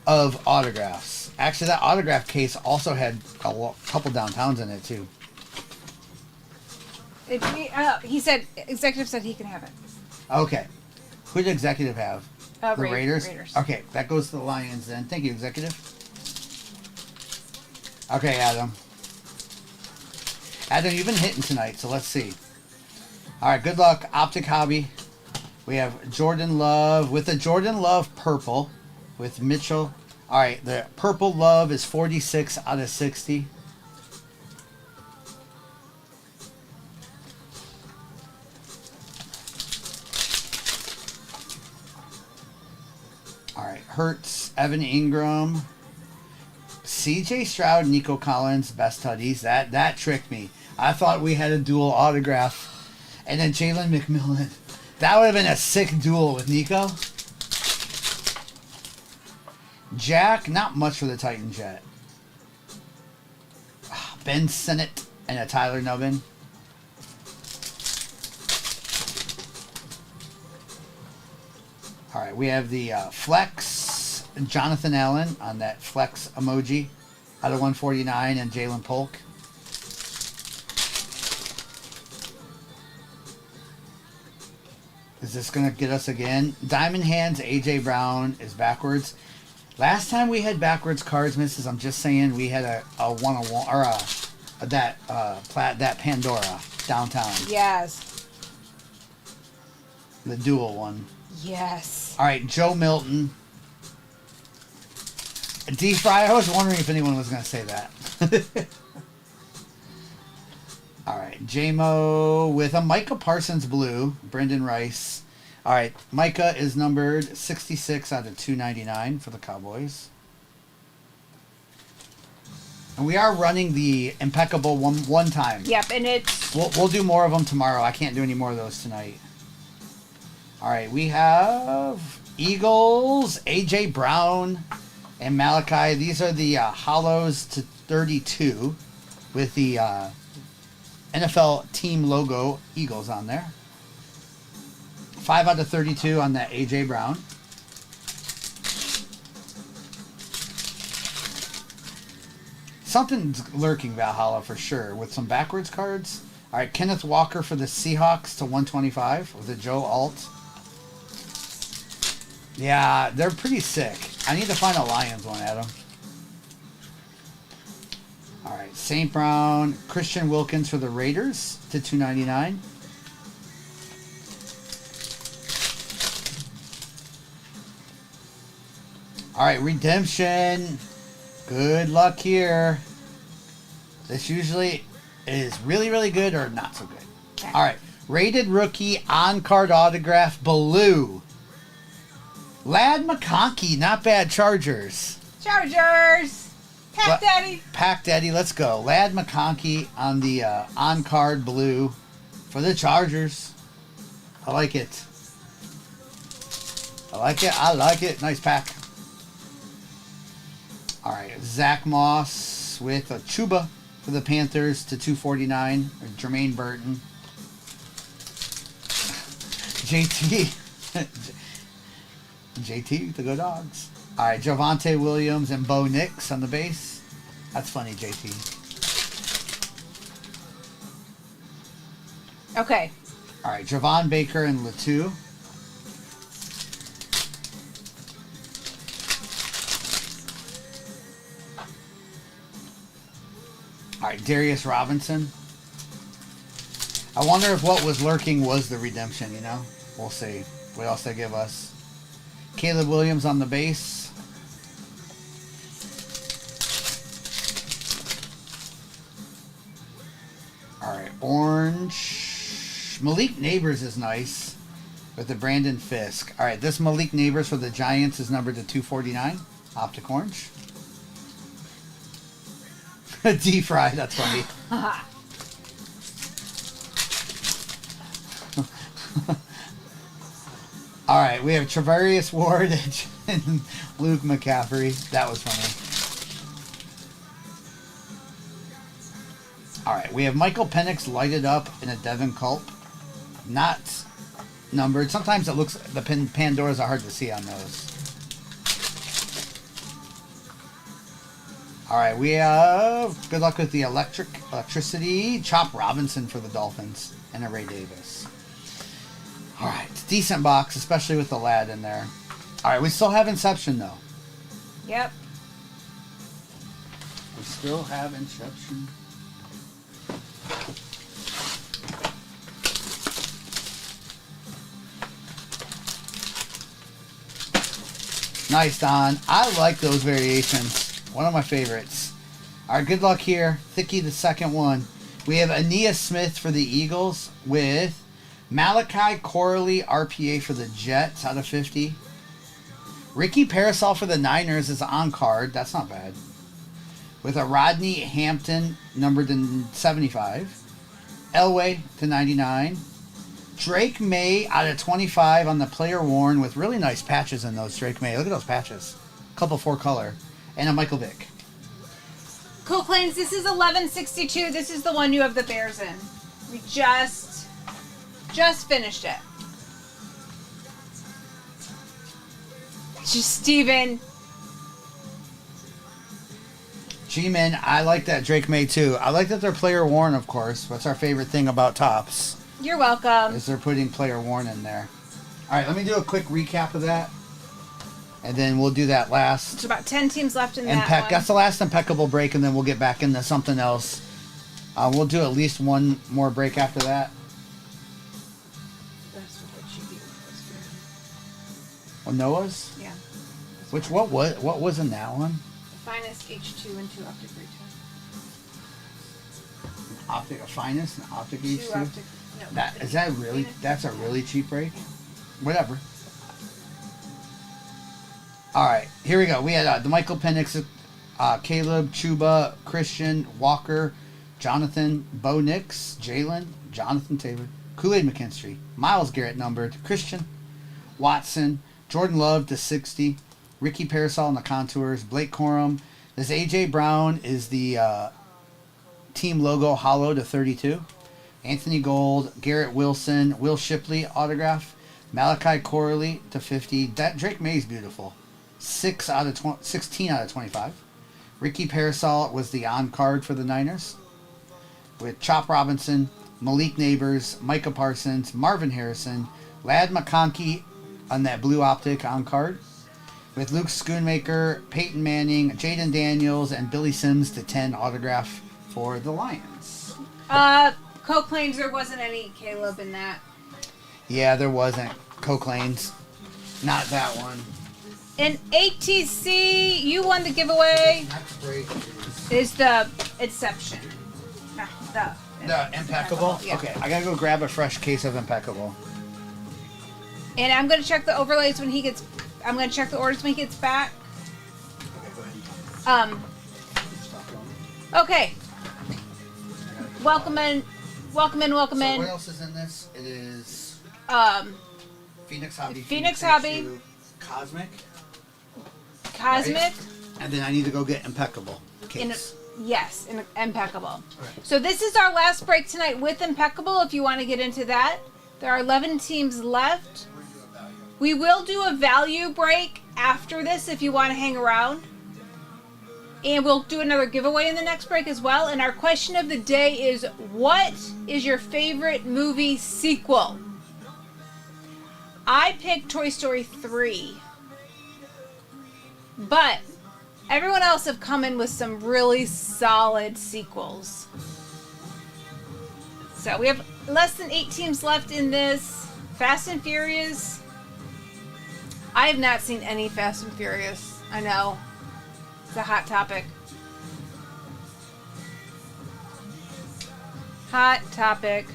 of autographs? Actually, that autograph case also had a couple downtowns in it too. He said, executive said he can have it. Okay. Who did executive have? The Raiders? Raiders. Okay, that goes to the Lions then. Thank you, executive. Okay, Adam. Adam, you've been hitting tonight, so let's see. All right, good luck. Optic Hobby. We have Jordan Love with the Jordan Love purple with Mitchell. All right, the purple Love is 46 out of 60. All right, Hurts, Evan Ingram, CJ Stroud, Nico Collins, best tutties. That tricked me. I thought we had a dual autograph. And then Jalen McMillan. That would have been a sick duel with Nico. Jack, not much for the Titans yet. Ben Sinnott and a Tyler Nubbin. All right, we have the Flex, Jonathan Allen on that Flex emoji out of 149 and Jalen Polk. Is this going to get us again? Diamond Hands, A.J. Brown is backwards. Last time we had backwards cards, misses. I'm just saying we had a one-on-one, or that Pandora downtown. Yes. The dual one. Yes. All right, Joe Milton. D. Fry, I was wondering if anyone was going to say that. All right, J-Mo with a Micah Parsons blue, Brendan Rice. All right, Micah is numbered 66 out of 299 for the Cowboys. And we are running the impeccable one time. Yep, and it's... We'll do more of them tomorrow. I can't do any more of those tonight. All right, we have Eagles, A.J. Brown, and Malachi. These are the hollows to 32 with the... NFL team logo, Eagles on there. 5 out of 32 on that A.J. Brown. Something's lurking Valhalla for sure with some backwards cards. All right, Kenneth Walker for the Seahawks to 125 with the Joe Alt. Yeah, they're pretty sick. I need to find a Lions one, Adam. All right, St. Brown, Christian Wilkins for the Raiders to 299. All right, Redemption. Good luck here. This usually is really, really good or not so good. Okay. All right, rated rookie on-card autograph, blue. Lad McConkey, not bad, Chargers. Chargers! Pack Daddy! Pack Daddy, let's go. Lad McConkey on the on-card blue for the Chargers. I like it. I like it. I like it. Nice pack. All right, Zach Moss with a Chuba for the Panthers to 249. Or Jermaine Burton. JT. JT, the Go Dogs. All right, Javonte Williams and Bo Nix on the base. That's funny, JT. Okay. All right, Javon Baker and Latu. All right, Darius Robinson. I wonder if what was lurking was the redemption, you know? We'll see what else they give us. Caleb Williams on the base. All right, orange. Malik Neighbors is nice with the Brandon Fisk. All right, this Malik Neighbors for the Giants is numbered to 249. Optic orange. D-Fry, that's funny. All right, we have Travarius Ward and Luke McCaffrey. That was funny. All right, we have Michael Penix lighted up in a Devin Culp. Not numbered. Sometimes it looks, the Pandoras are hard to see on those. All right, we have, good luck with the electricity. Chop Robinson for the Dolphins and a Ray Davis. All right, decent box, especially with the lad in there. All right, we still have Inception, though. Yep. We still have Inception. Nice, Don. I like those variations. One of my favorites. All right, good luck here. Thicky, the second one. We have Aeneas Smith for the Eagles with Malachi Corley RPA for the Jets out of 50. Ricky Parasol for the Niners is on card. That's not bad. With a Rodney Hampton numbered in 75. Elway to 99. Drake May out of 25 on the player worn with really nice patches in those Drake May. Look at those patches. Couple 4-color. And a Michael Vick. Cool Claims, this is 1162. This is the one you have the Bears in. We just finished it. Just Steven. G-Man, I like that Drake May too. I like that they're player worn, of course. That's our favorite thing about Topps. You're welcome. Is they're putting player worn in there. All right, let me do a quick recap of that. And then we'll do that last. There's about 10 teams left in that one. That's the last impeccable break, and then we'll get back into something else. We'll do at least one more break after that. That's what the cheapie was. Oh, Noah's? Yeah. What was in that one? The Finest H2 and 2 Optic Retail. Optic, a Finest and Optic 2 H2? Optic. No, That's a really cheap break? Whatever. All right, here we go. We had the Michael Penix, Caleb, Chuba, Christian, Walker, Jonathan, Bo Nix, Jalen, Jonathan Taylor, Kool-Aid McKinstry, Myles Garrett numbered, Christian, Watson, Jordan Love to 60, Ricky Parasol in the contours, Blake Corum. This A.J. Brown is the team logo hollow to 32. Anthony Gold, Garrett Wilson, Will Shipley autograph, Malachi Corley to 50. That Drake May's beautiful. 16 out of 25. Ricky Parasol was the on card for the Niners. With Chop Robinson, Malik Neighbors, Micah Parsons, Marvin Harrison, Lad McConkey on that blue optic on card. With Luke Schoonmaker, Peyton Manning, Jaden Daniels, and Billy Sims to 10 autograph for the Lions. Coke claims there wasn't any Caleb in that. Yeah, there wasn't. Coke Lanes. Not that one. In ATC, you won the giveaway. Next break Is the Inception. the Impeccable? Yeah. Okay, I gotta go grab a fresh case of Impeccable. And I'm going to check the overlays when he gets... I'm going to check the orders when he gets back. Okay, go ahead. Okay. Welcome in. So what else is in this? It is Phoenix Hobby. Phoenix Hobby. Cosmic. Cosmic. And then I need to go get Impeccable case. Yes, Impeccable. Right. So this is our last break tonight with Impeccable, if you want to get into that. There are 11 teams left. We will do a value break after this if you want to hang around. And we'll do another giveaway in the next break as well. And our question of the day is, what is your favorite movie sequel? I picked Toy Story 3. But everyone else have come in with some really solid sequels. So we have less than 8 teams left in this. Fast and Furious. I have not seen any Fast and Furious. I know. It's a hot topic. Hot topic.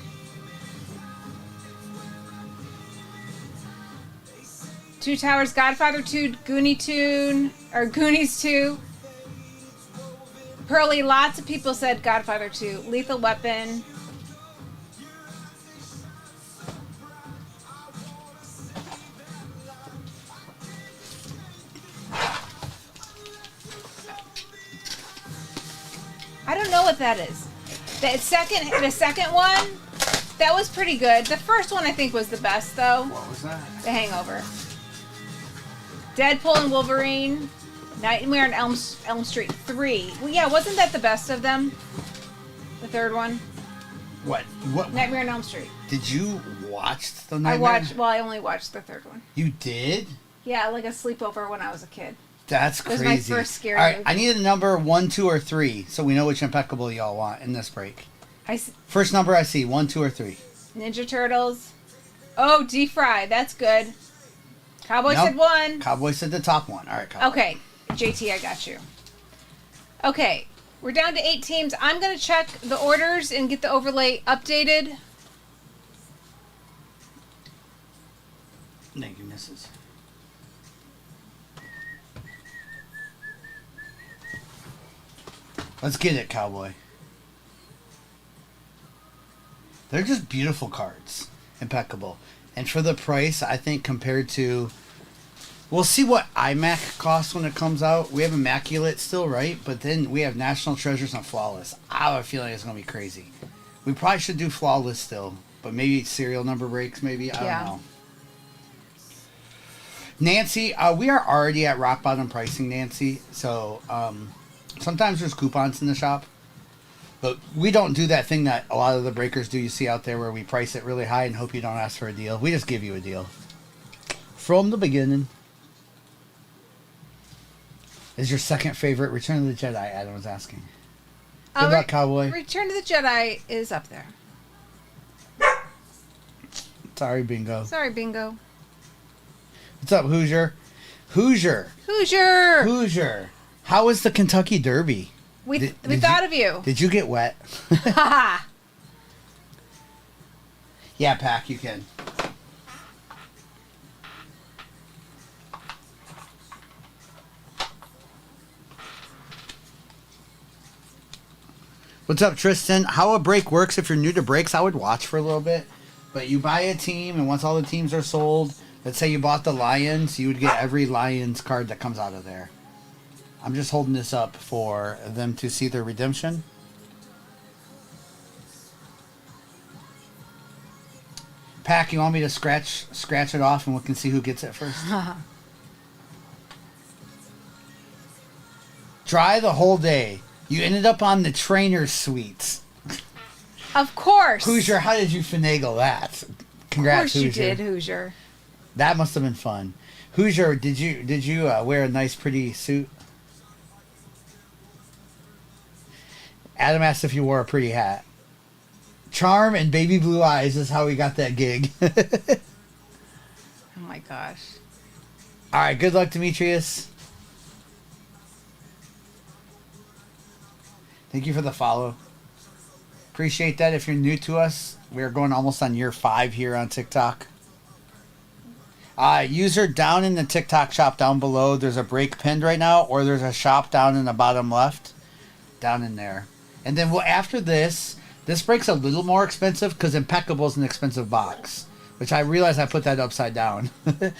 Two Towers, Godfather 2, Goonies 2. Pearly, lots of people said Godfather 2. Lethal Weapon. I don't know what that is. The second one, that was pretty good. The first one I think was the best though. What was that? The Hangover. Deadpool and Wolverine. Nightmare on Elm Street 3. Well, yeah, wasn't that the best of them? The third one. What? Nightmare on Elm Street. Did you watch the Nightmare? I only watched the third one. You did? Yeah, like a sleepover when I was a kid. That's It was crazy. my first scary All right, movie. I need a number 1, 2, or 3, so we know which impeccable y'all want in this break. First number I see, 1, 2, or 3. Ninja Turtles. Oh, D-Fry. That's good. Cowboy said 1. Cowboy said the top one. All right, Cowboy. Okay, JT, I got you. Okay, we're down to 8 teams. I'm going to check the orders and get the overlay updated. Thank you, missus. Let's get it, Cowboy. They're just beautiful cards. Impeccable. And for the price, I think compared to... We'll see what iMac costs when it comes out. We have Immaculate still, right? But then we have National Treasures and Flawless. I have a feeling it's going to be crazy. We probably should do Flawless still. But maybe serial number breaks, maybe. I don't know. Nancy, we are already at rock bottom pricing, Nancy. So sometimes there's coupons in the shop. But we don't do that thing that a lot of the breakers do you see out there where we price it really high and hope you don't ask for a deal. We just give you a deal. From the beginning. Is your second favorite Return of the Jedi? Adam was asking. Good luck, Cowboy. Return of the Jedi is up there. Sorry, Bingo. Sorry, Bingo. What's up, Hoosier? Hoosier. How was the Kentucky Derby? We thought of you. Did you get wet? Yeah, Pack, you can. What's up, Tristan? How a break works, if you're new to breaks, I would watch for a little bit. But you buy a team, and once all the teams are sold, let's say you bought the Lions, you would get every Lions card that comes out of there. I'm just holding this up for them to see their redemption. Pack, you want me to scratch it off and we can see who gets it first? Try the whole day. You ended up on the trainer's suites. Of course. Hoosier, how did you finagle that? Congrats, Hoosier. Of course you did, Hoosier. That must have been fun. Hoosier, did you wear a nice, pretty suit? Adam asked if you wore a pretty hat. Charm and baby blue eyes is how we got that gig. Oh my gosh. All right, good luck, Demetrius. Thank you for the follow. Appreciate that. If you're new to us, we're going almost on year 5 here on TikTok. User, down in the TikTok shop down below, there's a break pinned right now, or there's a shop down in the bottom left. Down in there. And then after this break's a little more expensive because Impeccable's an expensive box, which I realize I put that upside down. The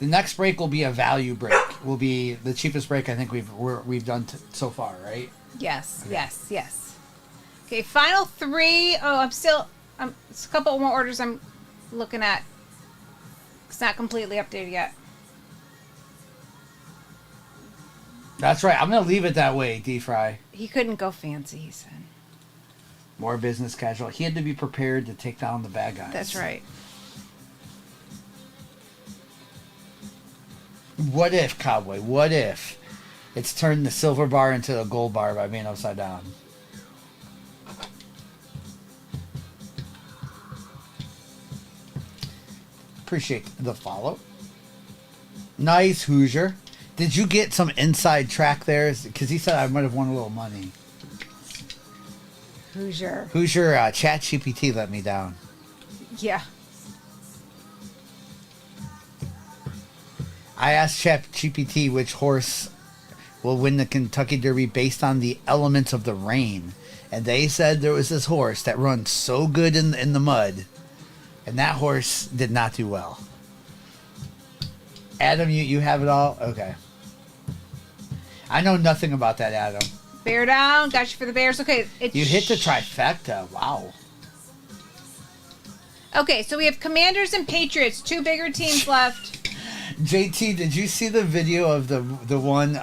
next break will be a value break. Will be the cheapest break I think we've done so far, right? Yes, Okay. yes. Okay, final 3. Oh, it's a couple more orders I'm looking at. It's not completely updated yet. That's right. I'm going to leave it that way, D-Fry. He couldn't go fancy, he said. More business casual. He had to be prepared to take down the bad guys. That's right. What if, Cowboy? What if it's turned the silver bar into a gold bar by being upside down? Appreciate the follow. Nice, Hoosier. Did you get some inside track there? Because he said I might have won a little money. Hoosier. ChatGPT let me down. Yeah. I asked ChatGPT which horse will win the Kentucky Derby based on the elements of the rain. And they said there was this horse that runs so good in the mud. And that horse did not do well. Adam, you have it all? Okay. I know nothing about that, Adam. Bear down. Got you for the Bears. Okay. You hit the trifecta. Wow. Okay, so we have Commanders and Patriots. 2 bigger teams left. JT, did you see the video of the one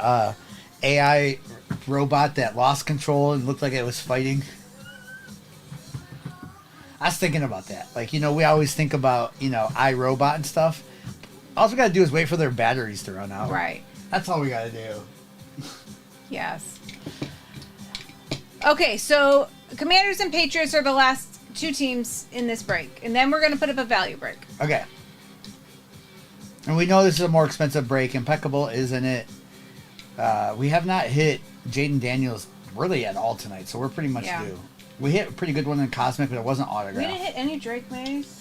AI robot that lost control and looked like it was fighting? I was thinking about that. Like, we always think about, iRobot and stuff. All we got to do is wait for their batteries to run out. Right. That's all we got to do. Yes. Okay, so Commanders and Patriots are the last 2 teams in this break. And then we're going to put up a value break. Okay. And we know this is a more expensive break. Impeccable is in it. We have not hit Jaden Daniels really at all tonight, so we're pretty much due. We hit a pretty good one in Cosmic, but it wasn't autographed. We didn't hit any Drake Mays.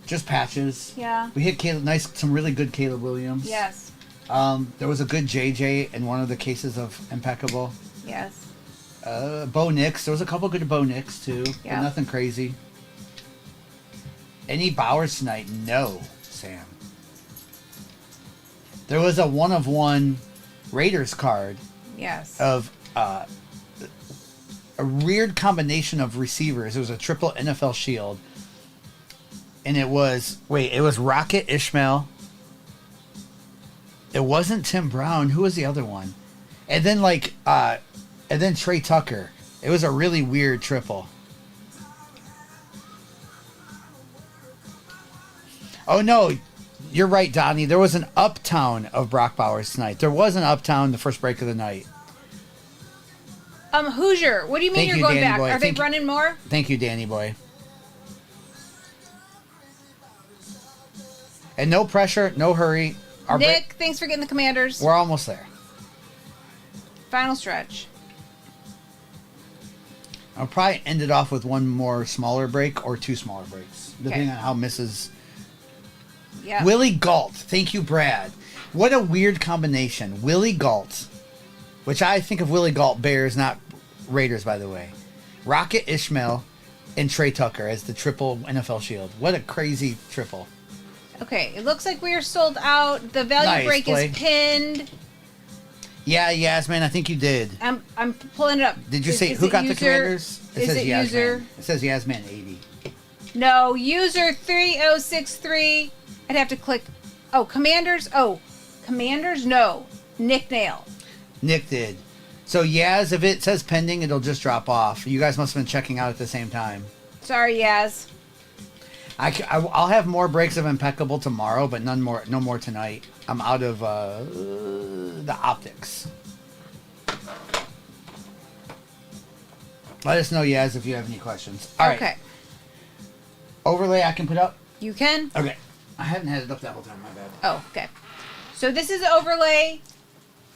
Just patches. Yeah. We hit some really good Caleb Williams. Yes. There was a good JJ in one of the cases of Impeccable. Yes. Bo Nix. There was a couple good Bo Nix, too. Yeah. But nothing crazy. Any Bowers tonight? No, Sam. There was a 1-of-1 Raiders card. Yes. Of a weird combination of receivers. It was a triple NFL Shield. And it was Rocket Ishmael. It wasn't Tim Brown. Who was the other one? And then and then Trey Tucker. It was a really weird triple. Oh no, you're right, Donnie. There was an Uptown of Brock Bowers tonight. There was an Uptown the first break of the night. Hoosier. What do you mean Thank you're going Danny back? Boy. Are they running more? Thank you, Danny Boy. And no pressure, no hurry. Nick, thanks for getting the Commanders. We're almost there. Final stretch. I'll probably end it off with one more smaller break or 2 smaller breaks, depending on how Mrs. Yeah. Willie Galt. Thank you, Brad. What a weird combination. Willie Galt, which I think of Willie Galt Bears, not Raiders, by the way. Rocket Ishmael and Trey Tucker as the triple NFL Shield. What a crazy triple. Okay, it looks like we are sold out. The value break is pinned. Yeah, Yasmin, I think you did. I'm pulling it up. Did you say who got the Commanders? It says Yasmin. User? It says Yasmin 80. No, user 3063. I'd have to click. Oh, Commanders. Oh, Commanders. No, Nick Nail. Nick did. So Yaz, if it says pending, it'll just drop off. You guys must have been checking out at the same time. Sorry, Yaz. I'll have more breaks of Impeccable tomorrow, but no more tonight. I'm out of the optics. Let us know, Yaz, if you have any questions. All right. Okay. Overlay I can put up? You can? Okay. I haven't had it up that whole time, my bad. Oh, okay. So this is the overlay.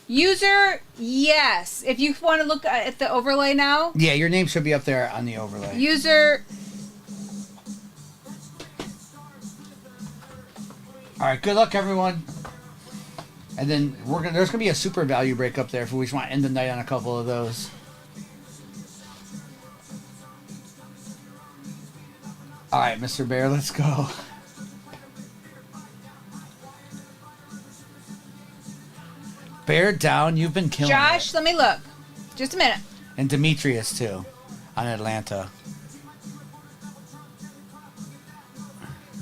User, yes. If you want to look at the overlay now. Yeah, your name should be up there on the overlay. User. All right, good luck, everyone. And then there's gonna be a super value break up there if we just want to end the night on a couple of those. All right, Mr. Bear, let's go. Bear down, you've been killing Josh, it. let me look. Just a minute. And Demetrius too, on Atlanta.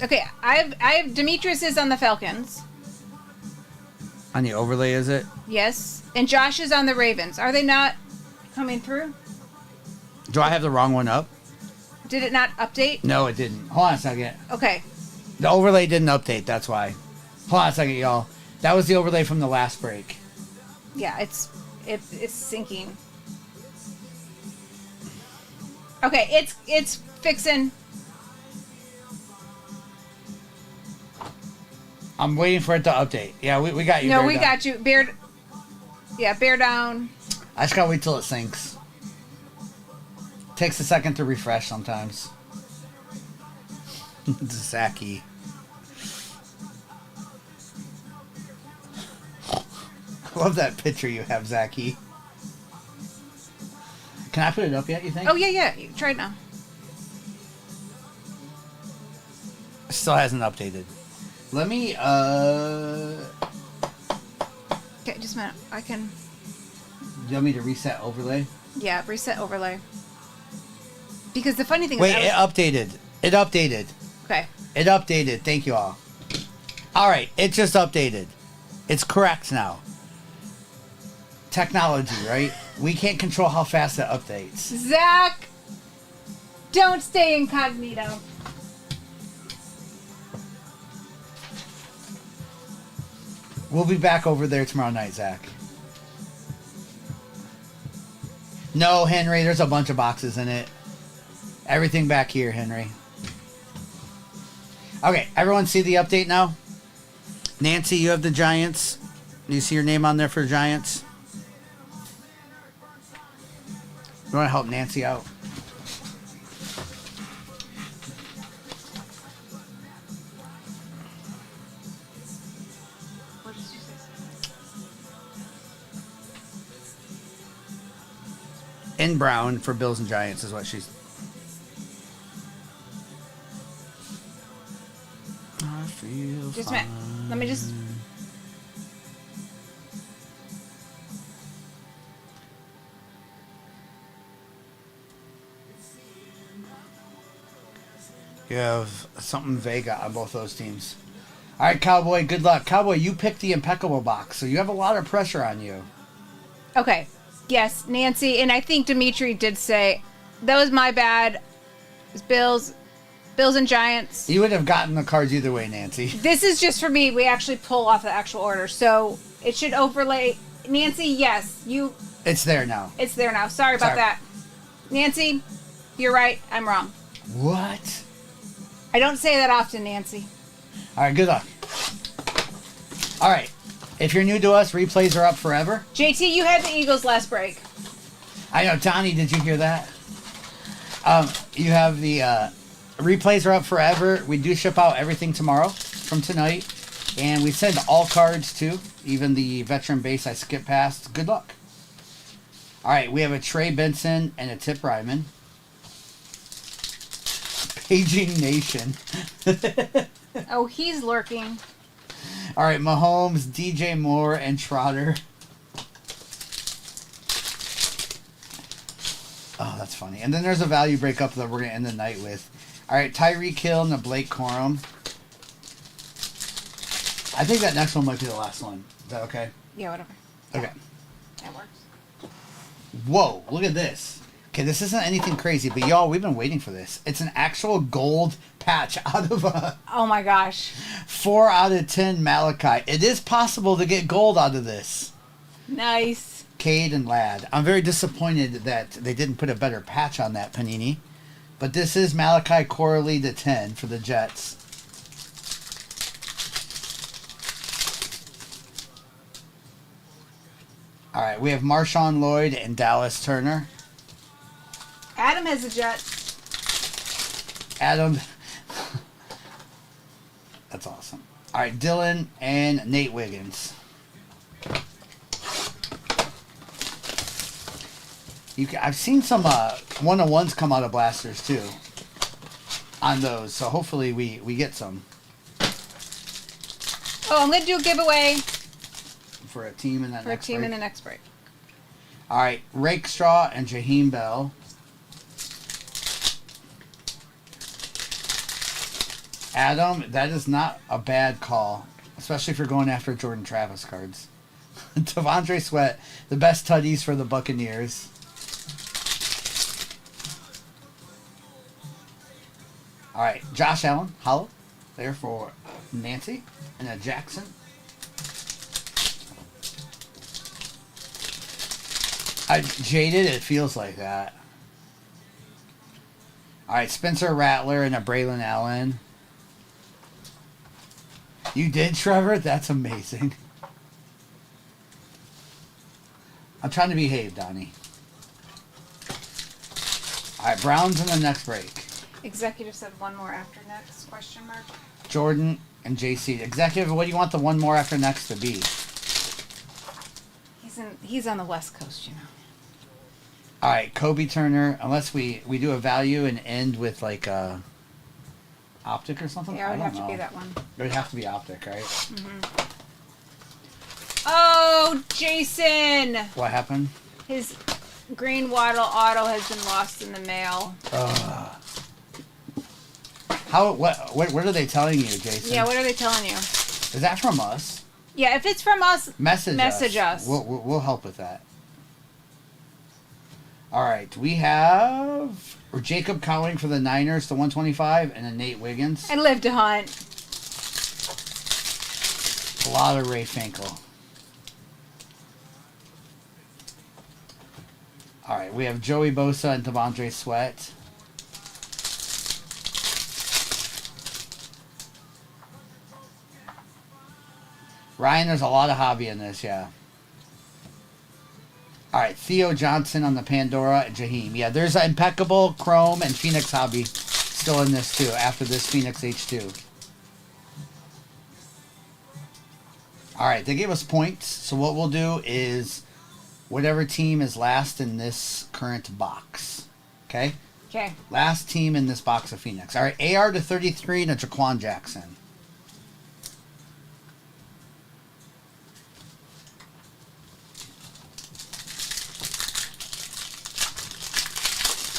Okay, I have Demetrius is on the Falcons. On the overlay, is it? Yes, and Josh is on the Ravens. Are they not coming through? Do I have the wrong one up? Did it not update? No, it didn't. Hold on a second. Okay. The overlay didn't update, that's why. Hold on a second, y'all. That was the overlay from the last break. Yeah, it's sinking. Okay, it's fixing. I'm waiting for it to update. Yeah, we got you. No, Bear we down. got you. Bear down. I just gotta wait till it syncs. Takes a second to refresh sometimes. Zachy. I love that picture you have, Zachy. Can I put it up yet, you think? Oh, yeah. You try it now. Still hasn't updated. Let me, Okay, just a minute. I can... you want me to reset overlay? Yeah, reset overlay. Because the funny thing Wait, is... it updated. It updated. Okay. It updated. Thank you all. All right, it just updated. It's correct now. Technology, right? We can't control how fast it updates. Zach, don't stay incognito. We'll be back over there tomorrow night, Zach. No, Henry, there's a bunch of boxes in it. Everything back here, Henry. Okay, everyone see the update now? Nancy, you have the Giants. Do you see your name on there for Giants? You want to help Nancy out? What did you say? In brown for Bills and Giants is what she's... I feel Just a fine. minute. Let me just... You have something vague on both those teams. All right, Cowboy, good luck. Cowboy, you picked the impeccable box, so you have a lot of pressure on you. Okay. Yes, Nancy, and I think Dimitri did say, that was my bad. It's Bills and Giants. You would have gotten the cards either way, Nancy. This is just for me. We actually pull off the actual order, so it should overlay. Nancy, yes, It's there now. it's there now. Sorry about Sorry. that. Nancy, you're right. I'm wrong. What? I don't say that often, Nancy. All right, good luck. All right. If you're new to us, replays are up forever. JT, you had the Eagles last break. I know, Donnie, did you hear that? You have the replays are up forever. We do ship out everything tomorrow from tonight. And we send all cards too, even the veteran base I skipped past. Good luck. All right, we have a Trey Benson and a Tip Ryman. Paging Nation. Oh, he's lurking. All right, Mahomes, DJ Moore, and Trotter. Oh, that's funny. And then there's a value breakup that we're going to end the night with. All right, Tyreek Hill and the Blake Corum. I think that next one might be the last one. Is that okay? Yeah, whatever. Okay. That works. Whoa, look at this. Okay, this isn't anything crazy, but y'all, we've been waiting for this. It's an actual gold patch out of a Oh my gosh. 4 out of 10 Malachi. It is possible to get gold out of this. Nice. Cade and Ladd. I'm very disappointed that they didn't put a better patch on that, Panini. But this is Malachi Corley to 10 for the Jets. All right, we have Marshawn Lloyd and Dallas Turner. Adam has the Jets. Adam. That's awesome. All right, Dylan and Nate Wiggins. I've seen some one-on-ones come out of blasters too on those, so hopefully we get some Oh, I'm going to do a giveaway for a team in that for a next team break. in the next break. All right, Rakestraw and Jaheim Bell. Adam, that is not a bad call, especially if you're going after Jordan Travis cards. Devondre Sweat, the best tutties for the Buccaneers. All right, Josh Allen, hollow, there for Nancy, and a Jackson. Jaded, it feels like that. All right, Spencer Rattler and a Braylon Allen. You did, Trevor? That's amazing. I'm trying to behave, Donnie. All right, Browns in the next break. Executive said one more after next, question mark. Jordan and JC. Executive, what do you want the one more after next to be? He's on the West Coast, you know. All right, Kobe Turner, unless we do a value and end with like a optic or something? Yeah, it would I have don't to be know. that one. It would have to be optic, right? Oh, Jason! What happened? His green Waddle auto has been lost in the mail. What are they telling you, Jason? Yeah, what are they telling you? Is that from us? Yeah, if it's from us, Message us. We'll help with that. All right, we have Jacob Cowling for the Niners to 125 and a Nate Wiggins. I live to hunt. A lot of Ray Finkel. All right, we have Joey Bosa and Devondre Sweat. Ryan, there's a lot of hobby in this, yeah. All right, Theo Johnson on the Pandora and Jaheim. Yeah, there's an impeccable Chrome and Phoenix hobby still in this too after this Phoenix H2. All right, they gave us points. So what we'll do is whatever team is last in this current box. Okay? Okay. Last team in this box of Phoenix. All right, AR to 33 and a Jaquan Jackson.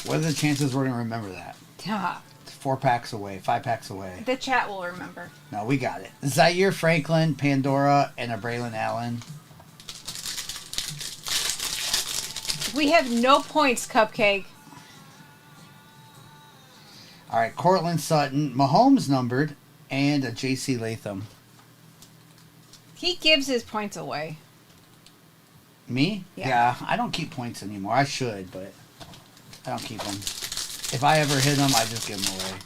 What are the chances we're going to remember that? 4 packs away, 5 packs away. The chat will remember. No, we got it. Zaire Franklin, Pandora, and a Braylon Allen. We have no points, Cupcake. All right, Cortland Sutton, Mahomes numbered, and a J.C. Latham. He gives his points away. Me? Yeah. I don't keep points anymore. I should, but I don't keep them. If I ever hit them, I just give them away.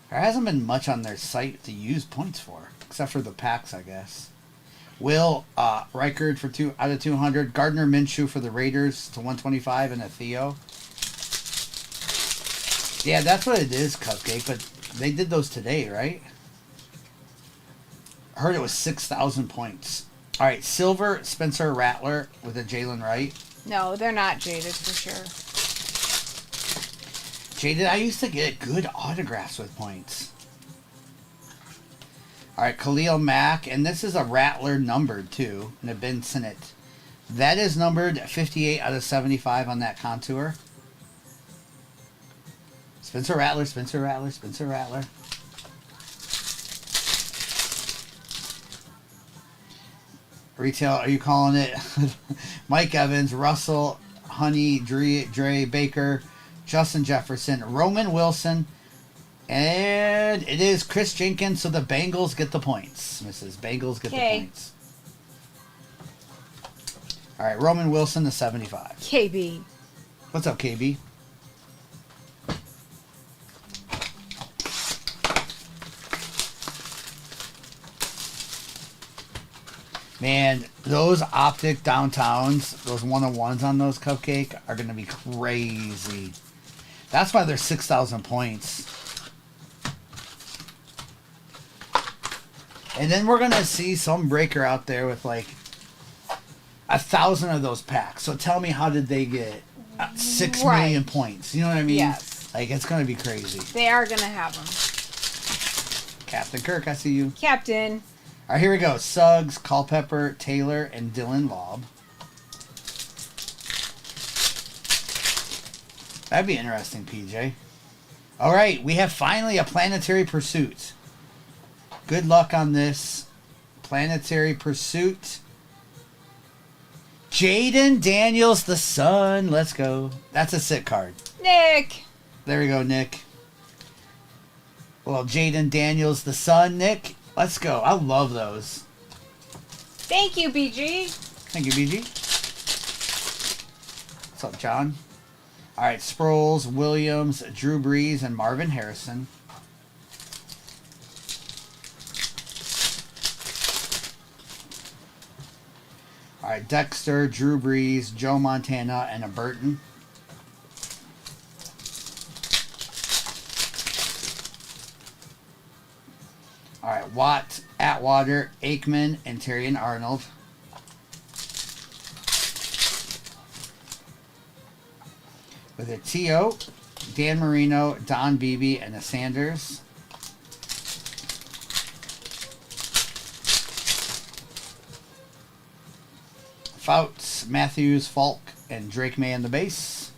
There hasn't been much on their site to use points for, except for the packs, I guess. Will Reichard for 2 out of 200. Gardner Minshew for the Raiders to 125 and a Theo. Yeah, that's what it is, Cupcake, but they did those today, right? I heard it was 6,000 points. All right, Silver Spencer Rattler with a Jalen Wright. No, they're not jaded for sure. Jaded, I used to get good autographs with points. All right, Khalil Mack, and this is a Rattler numbered too, and a Ben Sinnott. That is numbered 58 out of 75 on that contour. Spencer Rattler, Spencer Rattler, Spencer Rattler. Retail, are you calling it? Mike Evans, Russell, Honey, Dre Baker, Justin Jefferson, Roman Wilson, and it is Chris Jenkins, so the Bengals get the points. Mrs. Bengals get the points. All right, Roman Wilson to 75. KB. What's up, KB? Man, those optic downtowns, those one-on-ones on those Cupcake are going to be crazy. That's why they're 6,000 points. And then we're going to see some breaker out there with like 1,000 of those packs. So tell me, how did they get 6 million points? You know what I mean? Yes. Like, it's going to be crazy. They are going to have them. Captain Kirk, I see you. Captain. All right, here we go. Suggs, Culpepper, Taylor, and Dylan Lobb. That'd be interesting, PJ. All right, we have finally a Planetary Pursuit. Good luck on this. Planetary Pursuit. Jaden Daniels, the son. Let's go. That's a sick card. Nick. There we go, Nick. Well, Jaden Daniels, the son, Nick. Let's go. I love those. Thank you, BG. Thank you, BG. What's up, John? All right, Sproles, Williams, Drew Brees, and Marvin Harrison. All right, Dexter, Drew Brees, Joe Montana, and a Burton. All right, Watt, Atwater, Aikman, and Terrion Arnold. With a T.O., Dan Marino, Don Beebe, and a Sanders. Fouts, Matthews, Falk, and Drake May in the base.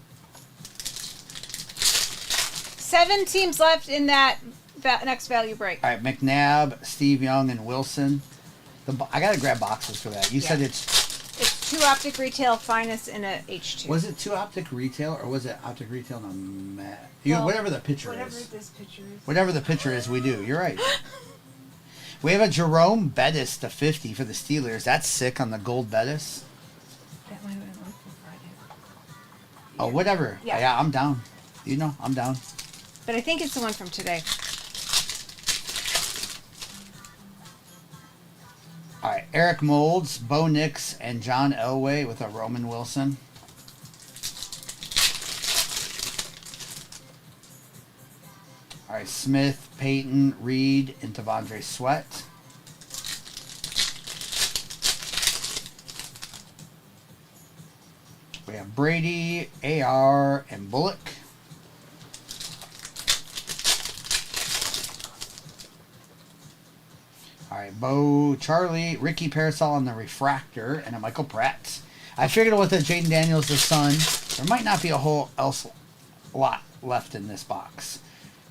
7 teams left in that next value break. All right, McNabb, Steve Young, and Wilson. I gotta grab boxes for that. You said It's 2 optic retail finest in a H2. Was it 2 optic retail or was it optic retail and a mat? Whatever the picture is. This picture is. Whatever the picture is, we do. You're right. We have a Jerome Bettis to 50 for the Steelers. That's sick on the gold Bettis. That might have been one from Friday. Oh, whatever. Yeah, I'm down. You know, I'm down. But I think it's the one from today. All right, Eric Molds, Bo Nix, and John Elway with a Roman Wilson. All right, Smith, Peyton, Reed, and Devondre Sweat. We have Brady, AR, and Bullock. All right, Bo, Charlie, Ricky Parasol on the refractor, and a Michael Pratt. I figured with the Jaden Daniels, the son, there might not be a whole lot left in this box.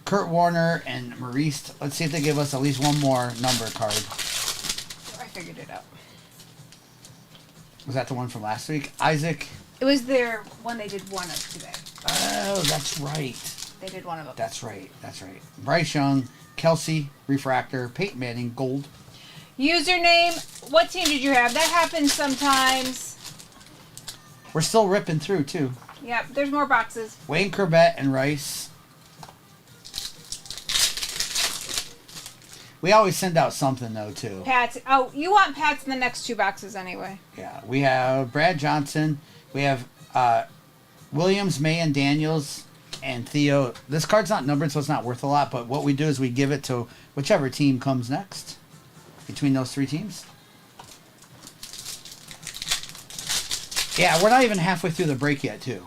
Kurt Warner and Maurice. Let's see if they give us at least one more number card. I figured it out. Was that the one from last week? Isaac. It was their one they did one of today. Oh, that's right. They did one of them. That's right. That's right. Bryce Young, Kelsey, refractor, Peyton Manning, gold. Username. What team did you have? That happens sometimes. We're still ripping through, too. Yep, there's more boxes. Wayne Corbett and Rice. We always send out something, though, too. Pats. Oh, you want Pats in the next 2 boxes anyway. Yeah, we have Brad Johnson. We have Williams, May, and Daniels, and Theo. This card's not numbered, so it's not worth a lot, but what we do is we give it to whichever team comes next between those 3 teams. Yeah, we're not even halfway through the break yet, too.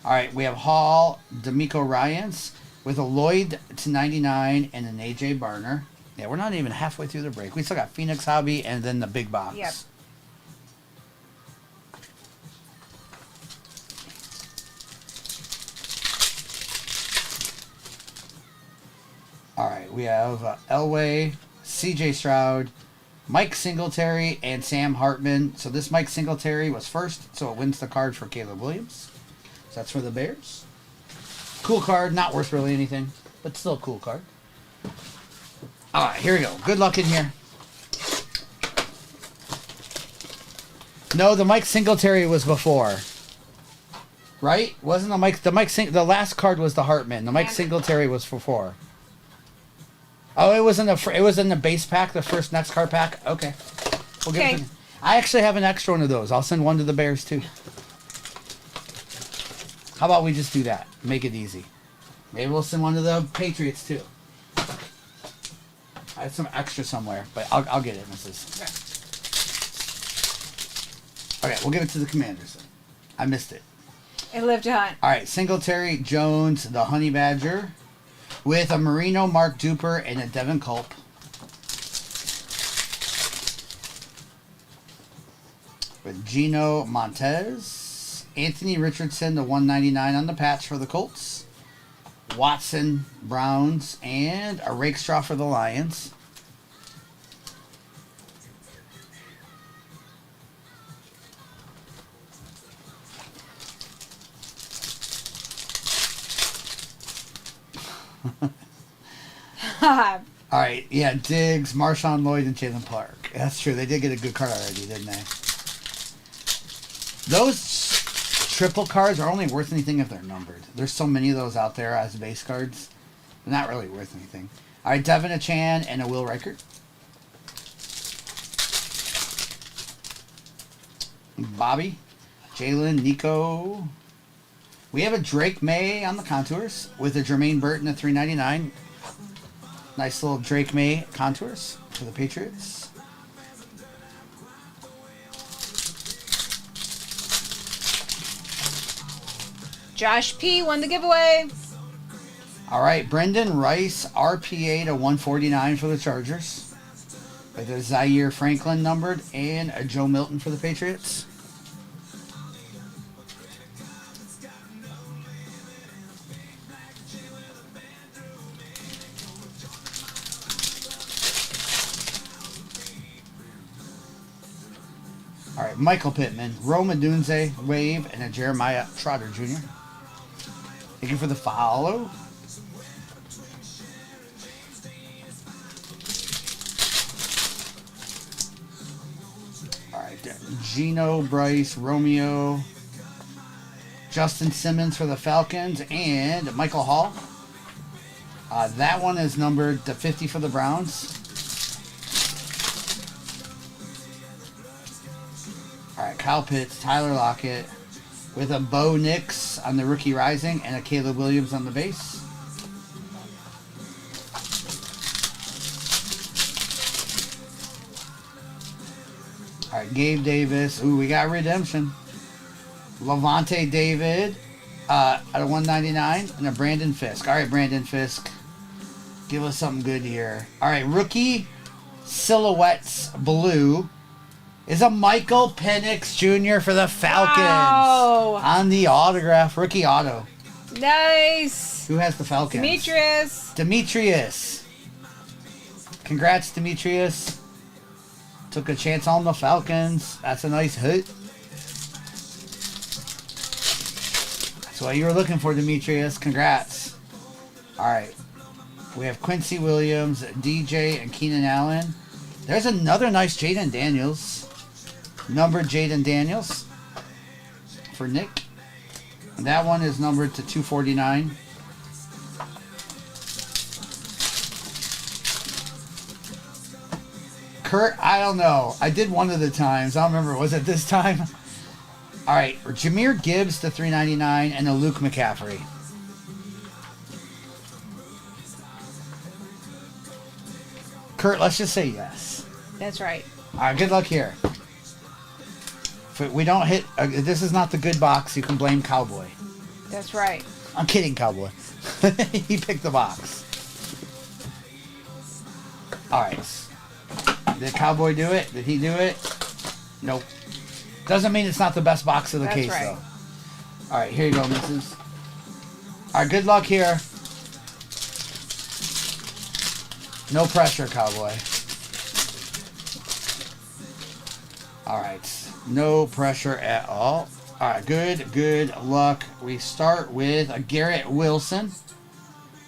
All right, we have Hall, D'Amico Ryans, with a Lloyd to 99 and an AJ Barner. Yeah, we're not even halfway through the break. We still got Phoenix Hobby and then the big box. Yep. All right, we have Elway, CJ Stroud, Mike Singletary, and Sam Hartman. So this Mike Singletary was first, so it wins the card for Caleb Williams. So that's for the Bears. Cool card, not worth really anything, but still a cool card. All right, here we go. Good luck in here. No, the Mike Singletary was before. Right? Wasn't the last card was the Hartman. The Mike Singletary was before. Oh, it was in the base pack, the first next card pack. Okay. We'll give it to, I actually have an extra one of those. I'll send one to the Bears too. How about we just do that? Make it easy. Maybe we'll send one to the Patriots too. I have some extra somewhere, but I'll get it, Mrs. Okay, we'll give it to the Commanders. I missed it. It lived to hunt. All right, Singletary, Jones, the Honey Badger, with a Marino, Mark Duper, and a Devin Culp. With Gino Montez, Anthony Richardson, the 199 on the patch for the Colts, Watson, Browns, and a Rakestraw for the Lions. All right, yeah, Diggs, Marshawn Lloyd, and Jalen Clark. That's true. They did get a good card already, didn't they? Those triple cards are only worth anything if they're numbered. There's so many of those out there as base cards. They're not really worth anything. All right, Devin Achan and a Will Reichert. Bobby, Jalen, Nico. We have a Drake May on the contours with a Jermaine Burton at $3.99. Nice little Drake May contours for the Patriots. Josh P. won the giveaway. All right, Brendan Rice, RPA to 149 for the Chargers. With a Zaire Franklin numbered and a Joe Milton for the Patriots. All right, Michael Pittman, Roma Dunze, Wave, and a Jeremiah Trotter Jr. Thank you for the follow. All right, Gino, Bryce, Romeo, Justin Simmons for the Falcons, and Michael Hall. That one is numbered to 50 for the Browns. All right, Kyle Pitts, Tyler Lockett, with a Bo Nix on the rookie rising and a Caleb Williams on the base. All right, Gabe Davis. Ooh, we got redemption. Levante David out of 199 and a Brandon Fisk. All right, Brandon Fisk. Give us something good here. All right, rookie silhouettes blue is a Michael Penix Jr. for the Falcons. Wow. On the autograph, rookie auto. Nice. Who has the Falcons? Demetrius. Congrats, Demetrius. Took a chance on the Falcons. That's a nice hit. That's what you were looking for, Demetrius. Congrats. All right. We have Quincy Williams, DJ, and Keenan Allen. There's another nice Jaden Daniels. Numbered Jaden Daniels for Nick. And that one is numbered to 249. Kurt, I don't know. I did one of the times. I don't remember. Was it this time? All right. Jahmyr Gibbs to 399 and a Luke McCaffrey. Kurt, let's just say yes. That's right. All right. Good luck here. If we don't hit, this is not the good box. You can blame Cowboy. That's right. I'm kidding, Cowboy. He picked the box. All right. Did Cowboy do it? Did he do it? Nope. Doesn't mean it's not the best box of the case, right. though. All right, here you go, missus. All right, good luck here. No pressure, Cowboy. All right. No pressure at all. All right, good luck. We start with a Garrett Wilson.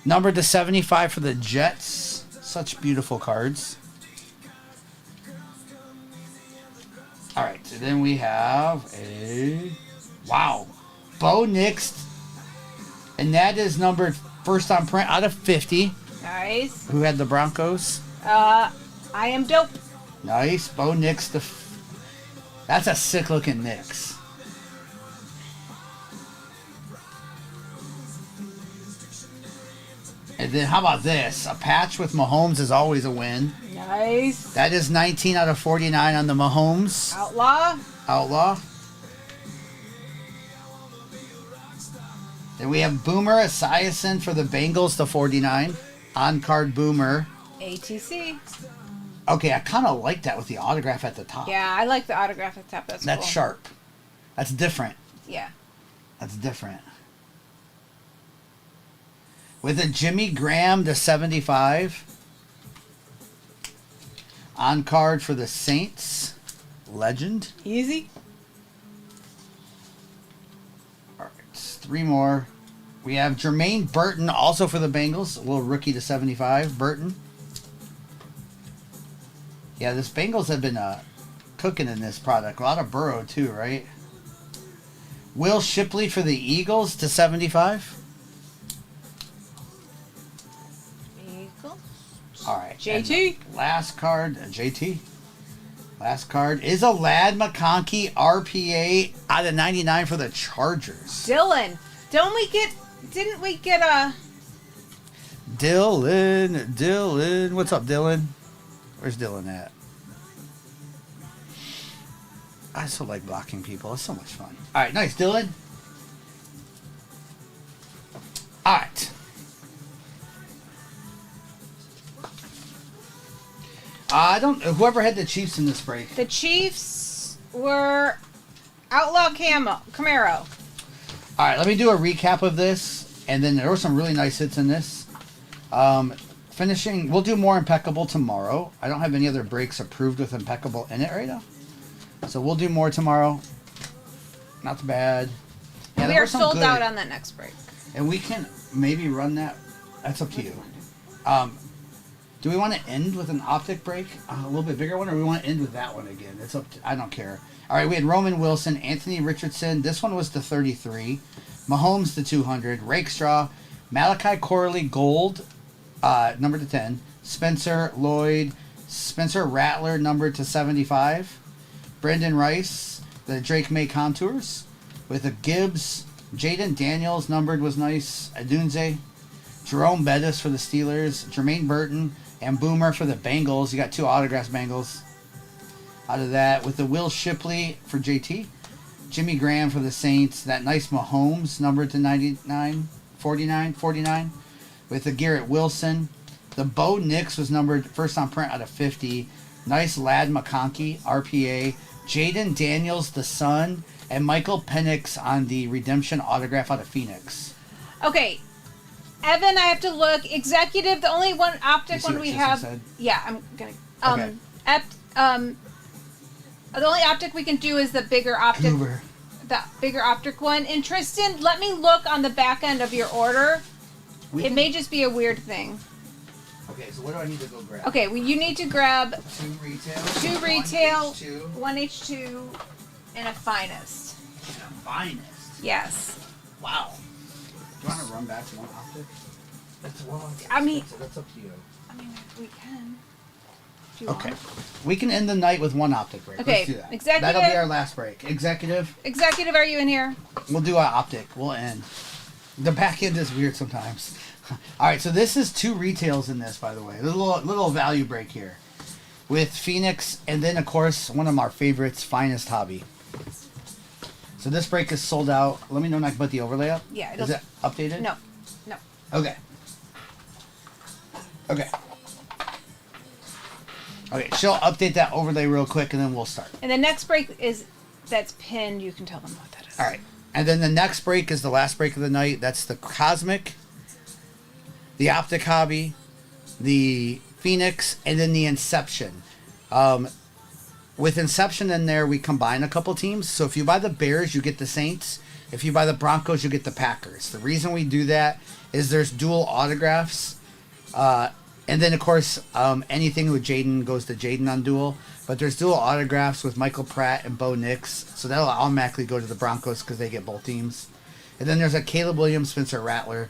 Numbered to 75 for the Jets. Such beautiful cards. All right, so then we have a... Wow. Bo Nix. And that is numbered first on print out of 50. Nice. Who had the Broncos? I am dope. Nice. Bo Nix. That's a sick-looking Nix. And then how about this? A patch with Mahomes is always a win. Nice. That is 19 out of 49 on the Mahomes. Outlaw. Then we have Boomer Esiason for the Bengals to 49. On-card Boomer. ATC. Okay, I kind of like that with the autograph at the top. Yeah, I like the autograph at the top. That's cool. Sharp. That's different. Yeah. That's different. With a Jimmy Graham to 75. On card for the Saints. Legend. Easy. All right, 3 more. We have Jermaine Burton also for the Bengals. A little rookie to 75. Burton. Yeah, this Bengals have been cooking in this product. A lot of Burrow too, right? Will Shipley for the Eagles to 75. Eagle. All right. JT. Last card, JT. Last card is a Ladd McConkey RPA out of 99 for the Chargers. Dylan. Didn't we get a... Dylan. What's up, Dylan? Where's Dylan at? I still like blocking people. It's so much fun. All right, nice, Dylan. All right. I don't. Whoever had the Chiefs in this break. The Chiefs were Outlaw Camaro. All right, let me do a recap of this, and then there were some really nice hits in this. Finishing, we'll do more Impeccable tomorrow. I don't have any other breaks approved with Impeccable in it right now, so we'll do more tomorrow. Not bad. Yeah, We are sold out on that next break. and we can maybe run that. That's up to you. Do we want to end with an optic break, a little bit bigger one, or we want to end with that one again? It's up to, I don't care. All right, we had Roman Wilson, Anthony Richardson. This one was the 33. Mahomes the 200. Rakestraw, Malachi Corley Gold, number to 10. Spencer Lloyd, Spencer Rattler, number to 75. Brendan Rice, the Drake May Contours, with a Gibbs. Jaden Daniels numbered was nice. Adunze. Jerome Bettis for the Steelers. Jermaine Burton and Boomer for the Bengals. You got 2 autographs Bengals out of that. With the Will Shipley for JT. Jimmy Graham for the Saints. That nice Mahomes numbered to 99. 49. With the Garrett Wilson. The Bo Nix was numbered first on print out of 50. Nice Lad McConkey, RPA. Jaden Daniels, the Sun. And Michael Penix on the Redemption autograph out of Phoenix. Okay. Evan, I have to look. Executive, the only one optic one we have. Said? Yeah, I'm gonna. Okay. The only optic we can do is the bigger optic. Hoover. The bigger optic one. And Tristan, let me look on the back end of your order. It may just be a weird thing. Okay, so what do I need to go grab? Okay, well, you need to grab 2 retail. 1 H2, and a finest. Finest. Yes. Wow. Do you want to run back to one optic? That's one. I mean, That's up to you. I mean, we can. If you Okay. want. We can end the night with one optic break. Okay, Let's do that. executive- That'll be our last break. Executive. Executive, are you in here? We'll do our optic. We'll end. The back end is weird sometimes. All right, so this is 2 retails in this, by the way. A little value break here. With Phoenix, and then, of course, one of our favorites, Finest Hobby. So this break is sold out. Let me know when I can put the overlay up. Yeah. Is it updated? No. Okay. She'll update that overlay real quick, and then we'll start. And the next break that's pinned. You can tell them what that is. All right. And then the next break is the last break of the night. That's the Cosmic, the Optic Hobby, the Phoenix, and then the Inception. With Inception in there, we combine a couple teams. So if you buy the Bears, you get the Saints. If you buy the Broncos, you get the Packers. The reason we do that is there's dual autographs. And then, of course, anything with Jaden goes to Jaden on dual. But there's dual autographs with Michael Pratt and Bo Nix. So that'll automatically go to the Broncos because they get both teams. And then there's a Caleb Williams, Spencer Rattler.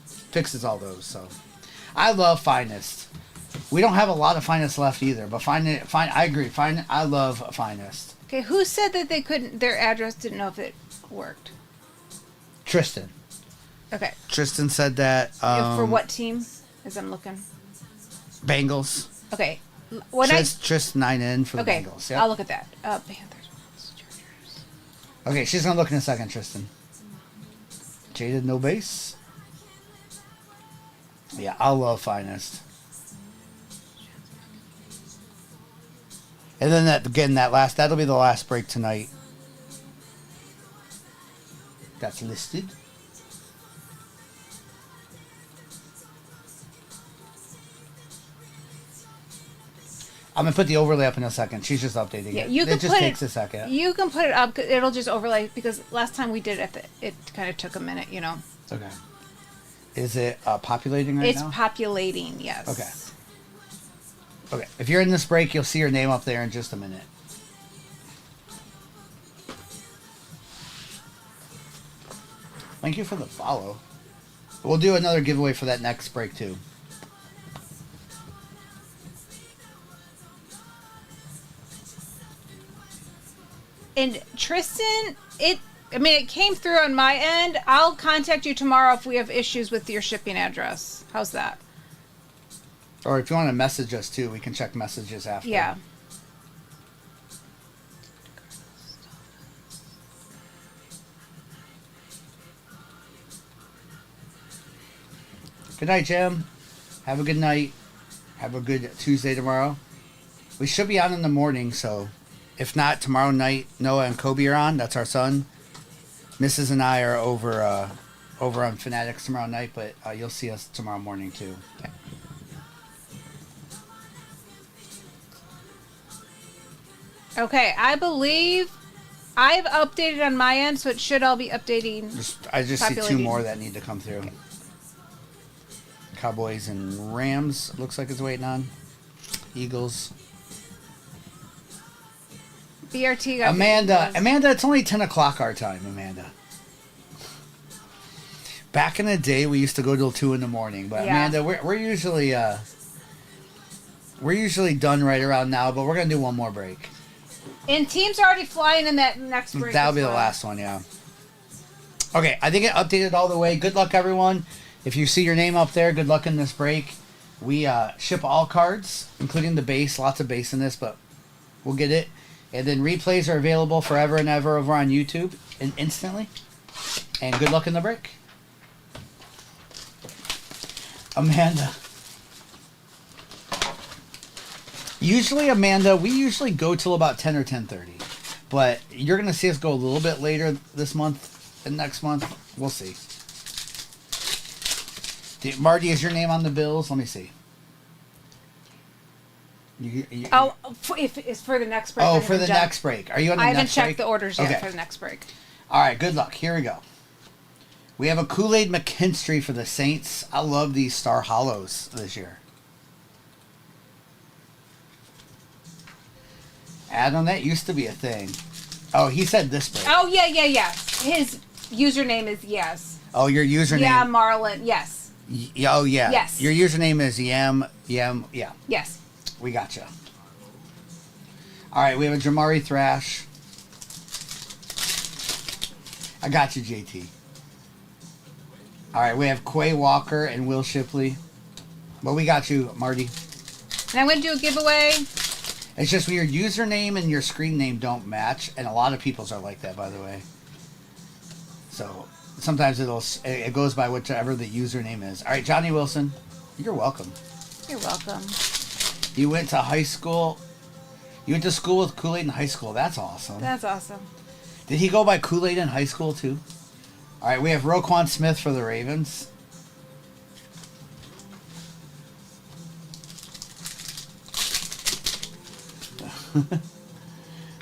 Fixes all those. So I love Finest. We don't have a lot of Finest left either. But I agree. I love Finest. Okay, who said that they couldn't? Their address didn't know if it worked. Tristan. Okay. Tristan said that. For what team? As I'm looking. Bengals. Okay. Tristan 9N for the Bengals. Yep. I'll look at that. Panthers, Chargers. Okay, she's gonna look in a second, Tristan. Jaded no base. Yeah, I love Finest. And then that'll be the last break tonight. That's listed. I'm gonna put the overlay up in a second. She's just updating it. It just takes a second. You can put it up. 'Cause it'll just overlay because last time we did it, it kind of took a minute. Okay. Is it populating right now? It's populating. Yes. Okay. Okay. If you're in this break, you'll see your name up there in just a minute. Thank you for the follow. We'll do another giveaway for that next break too. And Tristan, it came through on my end. I'll contact you tomorrow if we have issues with your shipping address. How's that? Or if you want to message us too, we can check messages after. Yeah. Good night, Jim. Have a good night. Have a good Tuesday tomorrow. We should be on in the morning, so if not, tomorrow night, Noah and Kobe are on. That's our son. Mrs. and I are over on Fanatics tomorrow night, but you'll see us tomorrow morning, too. Okay, I believe I've updated on my end, so it should all be updating. I just see 2 populating. more that need to come through. Okay. Cowboys and Rams looks like it's waiting on. Eagles. BRT got Amanda, it's only 10 o'clock our time, Amanda. Back in the day, we used to go till 2 in the morning, but Yeah. Amanda, we're usually done right around now, but we're gonna do one more break. And teams are already flying in that next break. That'll as be the well. last one, yeah. Okay, I think it updated all the way. Good luck, everyone. If you see your name up there, good luck in this break. We ship all cards, including the base. Lots of base in this, but we'll get it. And then replays are available forever and ever over on YouTube and instantly. And good luck in the break. Amanda. Amanda, we usually go till about 10 or 10:30. But you're going to see us go a little bit later this month and next month. We'll see. Marty, is your name on the bills? Let me see. If it's for the next break. Oh, for the next break. Are you on the next break? I haven't checked the orders yet Okay. for the next break. All right, good luck. Here we go. We have a Kool-Aid McKinstry for the Saints. I love these Star Hollows this year. Adam, that used to be a thing. Oh, he said this break. Oh, yeah. His username is yes. Oh, your username. Yeah, Marlon. Yes. Oh, yeah. Yes. Your username is yeah. Yes. We gotcha. All right, we have a Jamari Thrash. I got you, JT. All right, we have Quay Walker and Will Shipley. But we got you, Marty. And I'm going to do a giveaway. It's just your username and your screen name don't match, and a lot of people's are like that, by the way. So sometimes it goes by whichever the username is. All right, Johnny Wilson, you're welcome. You're welcome. You went to high school. You went to school with Kool-Aid in high school. That's awesome. That's awesome. Did he go by Kool-Aid in high school too? All right, we have Roquan Smith for the Ravens.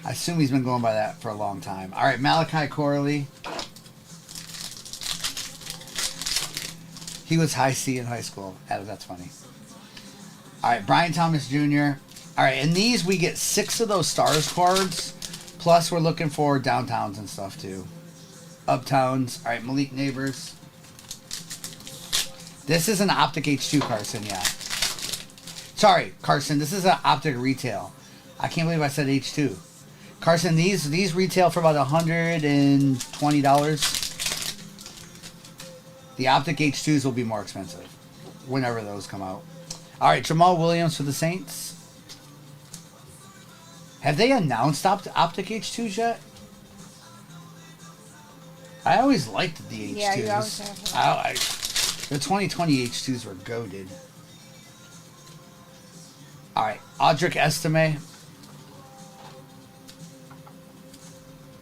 I assume he's been going by that for a long time. All right, Malachi Corley. He was high C in high school. Adam, that's funny. All right, Brian Thomas Jr. All right, and these we get 6 of those Stars cards. Plus, we're looking for downtowns and stuff too. Uptowns. All right, Malik Neighbors. This is an Optic H2, Carson, yeah. Sorry, Carson, this is an Optic Retail. I can't believe I said H2. Carson, these retail for about $120. The Optic H2s will be more expensive whenever those come out. All right, Jamal Williams for the Saints. Have they announced Optic H2s yet? I always liked the H2s. Yeah, you always have. The 2020 H2s were goated. All right, Audric Estime.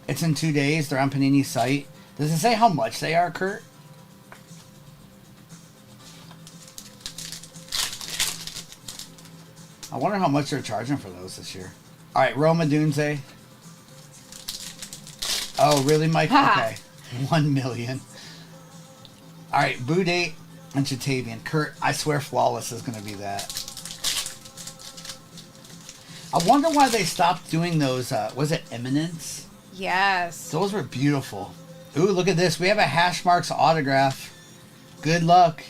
It's in 2 days. They're on Panini's site. Does it say how much they are, Kurt? I wonder how much they're charging for those this year. All right, Roma Dunze. Oh, really, Mike? Okay. 1 million. All right, Boudet and Chatavian. Kurt, I swear Flawless is going to be that. I wonder why they stopped doing those. Was it Eminence? Yes. Those were beautiful. Ooh, look at this. We have a hash marks autograph. Good luck.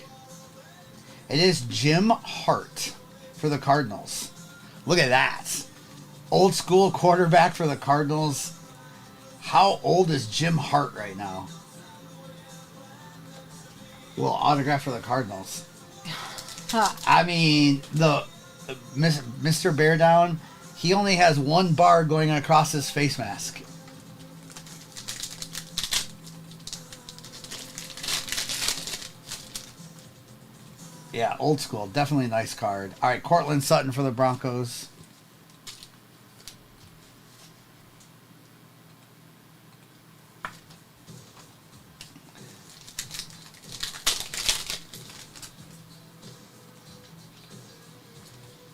It is Jim Hart for the Cardinals. Look at that. Old school quarterback for the Cardinals. How old is Jim Hart right now? Well, autograph for the Cardinals. I mean, the Mr. Bear Down, he only has one bar going across his face mask. Yeah, old school. Definitely a nice card. All right, Cortland Sutton for the Broncos.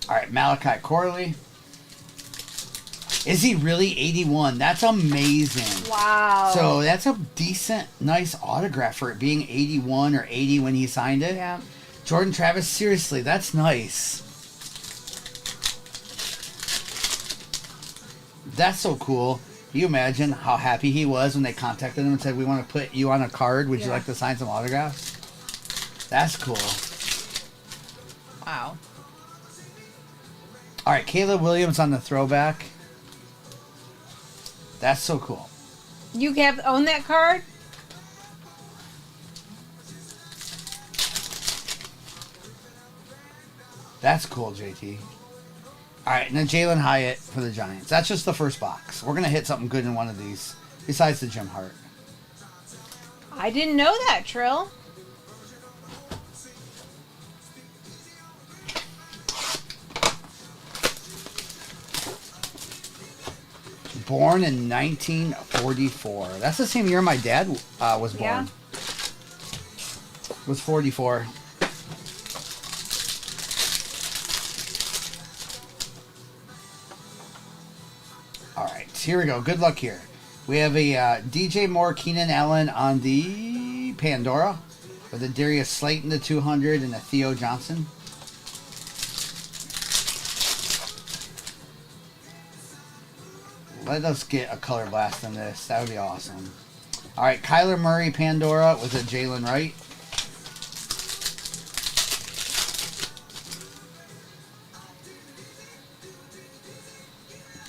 All right, Malachi Corley. Is he really 81? That's amazing. Wow. So that's a decent, nice autograph for it being 81 or 80 when he signed it. Yeah. Jordan Travis, seriously, that's nice. That's so cool. Can you imagine how happy he was when they contacted him and said, we want to put you on a card. Would you like to sign some autographs? That's cool. Wow. All right, Caleb Williams on the throwback. That's so cool. You own that card? That's cool, JT. All right, and then Jalen Hyatt for the Giants. That's just the first box. We're going to hit something good in one of these, besides the Jim Hart. I didn't know that, Trill. Born in 1944. That's the same year my dad was born. Yeah. Was 44. All right, here we go. Good luck here. We have a DJ Moore, Keenan Allen on the Pandora with a Darius Slayton to 200 and a Theo Johnson. Let us get a color blast on this. That would be awesome. All right, Kyler Murray, Pandora with a Jalen Wright.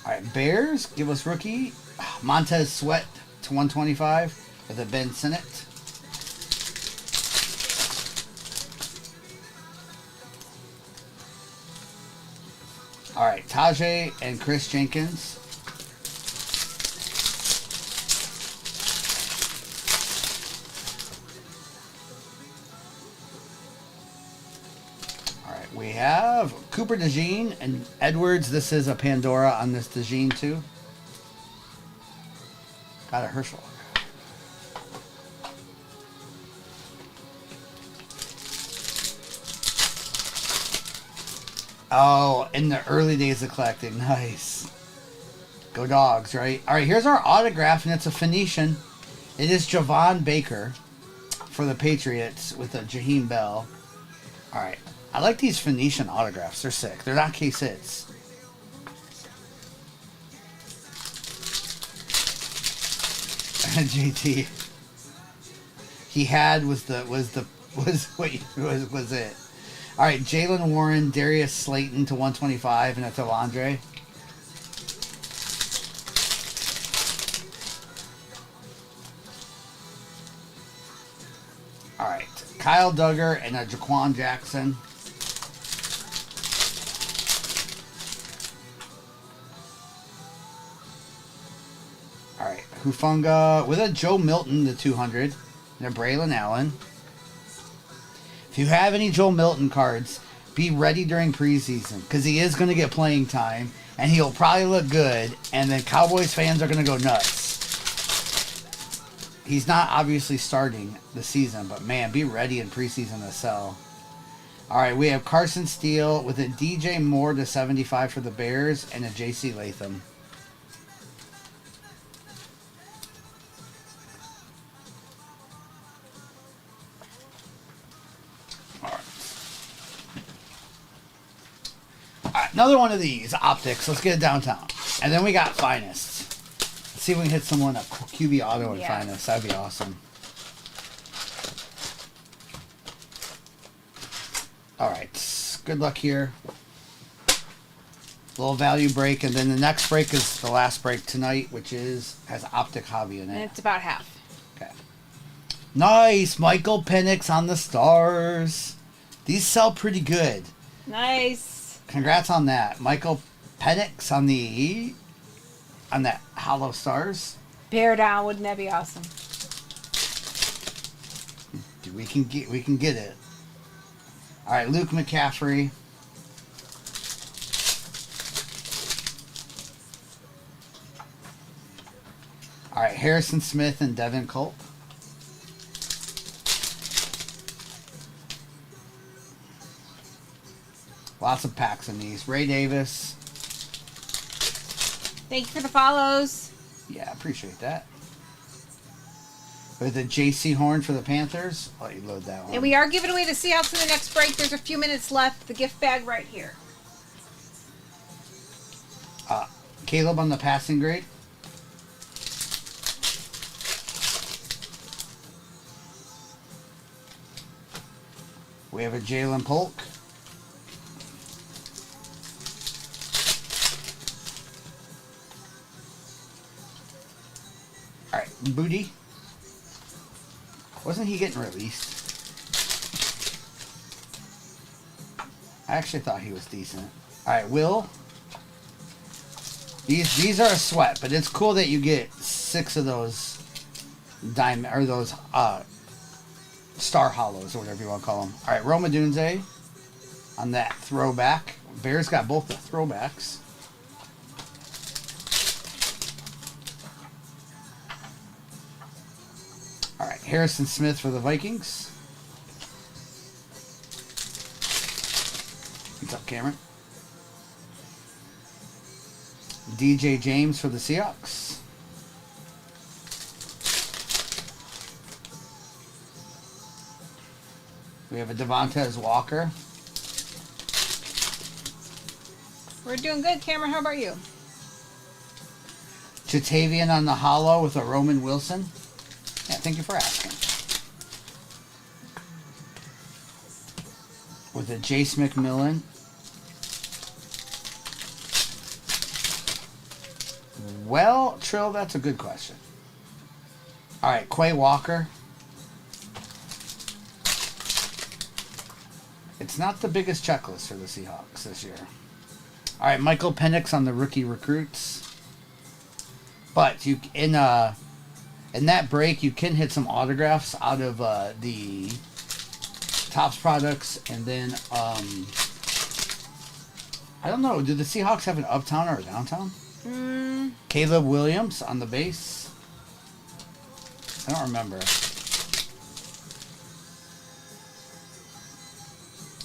All right, Bears, give us rookie. Montez Sweat to 125 with a Ben Sinnott. All right, Tajay and Chris Jenkins. We have Cooper DeJean and Edwards. This is a Pandora on this DeJean too. Got a Herschel. Oh, in the early days of collecting. Nice. Go Dogs, right? All right, here's our autograph, and it's a Phoenician. It is Javon Baker for the Patriots with a Jaheim Bell. All right. I like these Phoenician autographs. They're sick. They're not case hits. JT. He had was it. All right, Jalen Warren, Darius Slayton to 125, and that's Delandre. All right, Kyle Duggar and a Jaquan Jackson. All right, Hufunga with a Joe Milton to 200, and a Braylon Allen. If you have any Joe Milton cards, be ready during preseason because he is going to get playing time and he'll probably look good, and then Cowboys fans are going to go nuts. He's not obviously starting the season, but man, be ready in preseason to sell. All right, we have Carson Steele with a DJ Moore to 75 for the Bears and a JC Latham. Another one of these optics. Let's get it downtown. And then we got Finest. Let's see if we can hit someone a QB auto in Finest. That'd be awesome. All right. Good luck here. Little value break. And then the next break is the last break tonight, which has Optic Hobby in it. And it's about half. Okay. Nice. Michael Penix on the Stars. These sell pretty good. Nice. Congrats on that. Michael Penix on that Hollow Stars. Bear down, wouldn't that be awesome? Dude, we can get it. All right, Luke McCaffrey. All right, Harrison Smith and Devin Culp. Lots of packs in these. Ray Davis. Thank you for the follows. Yeah, appreciate that. With the JC Horn for the Panthers. I'll let you load that one. And we are giving away the Seahawks in the next break. There's a few minutes left. The gift bag right here. Caleb on the passing grade. We have a Jalen Polk. All right, Booty. Wasn't he getting released? I actually thought he was decent. All right, Will. These are a sweat, but it's cool that you get 6 of those diamond or those star hollows or whatever you want to call them. All right, Roma Dunze on that throwback. Bears got both the throwbacks. All right, Harrison Smith for the Vikings. What's up, Cameron? DJ James for the Seahawks. We have a Devontae Walker. We're doing good, Cameron. How about you? Jatavian on the hollow with a Roman Wilson. Yeah, thank you for asking. With a Jace McMillan. Well, Trill, that's a good question. All right, Quay Walker. It's not the biggest checklist for the Seahawks this year. All right, Michael Penix on the rookie recruits. But you in that break, you can hit some autographs out of the Topps products, and then I don't know. Do the Seahawks have an uptown or a downtown? Caleb Williams on the base. I don't remember.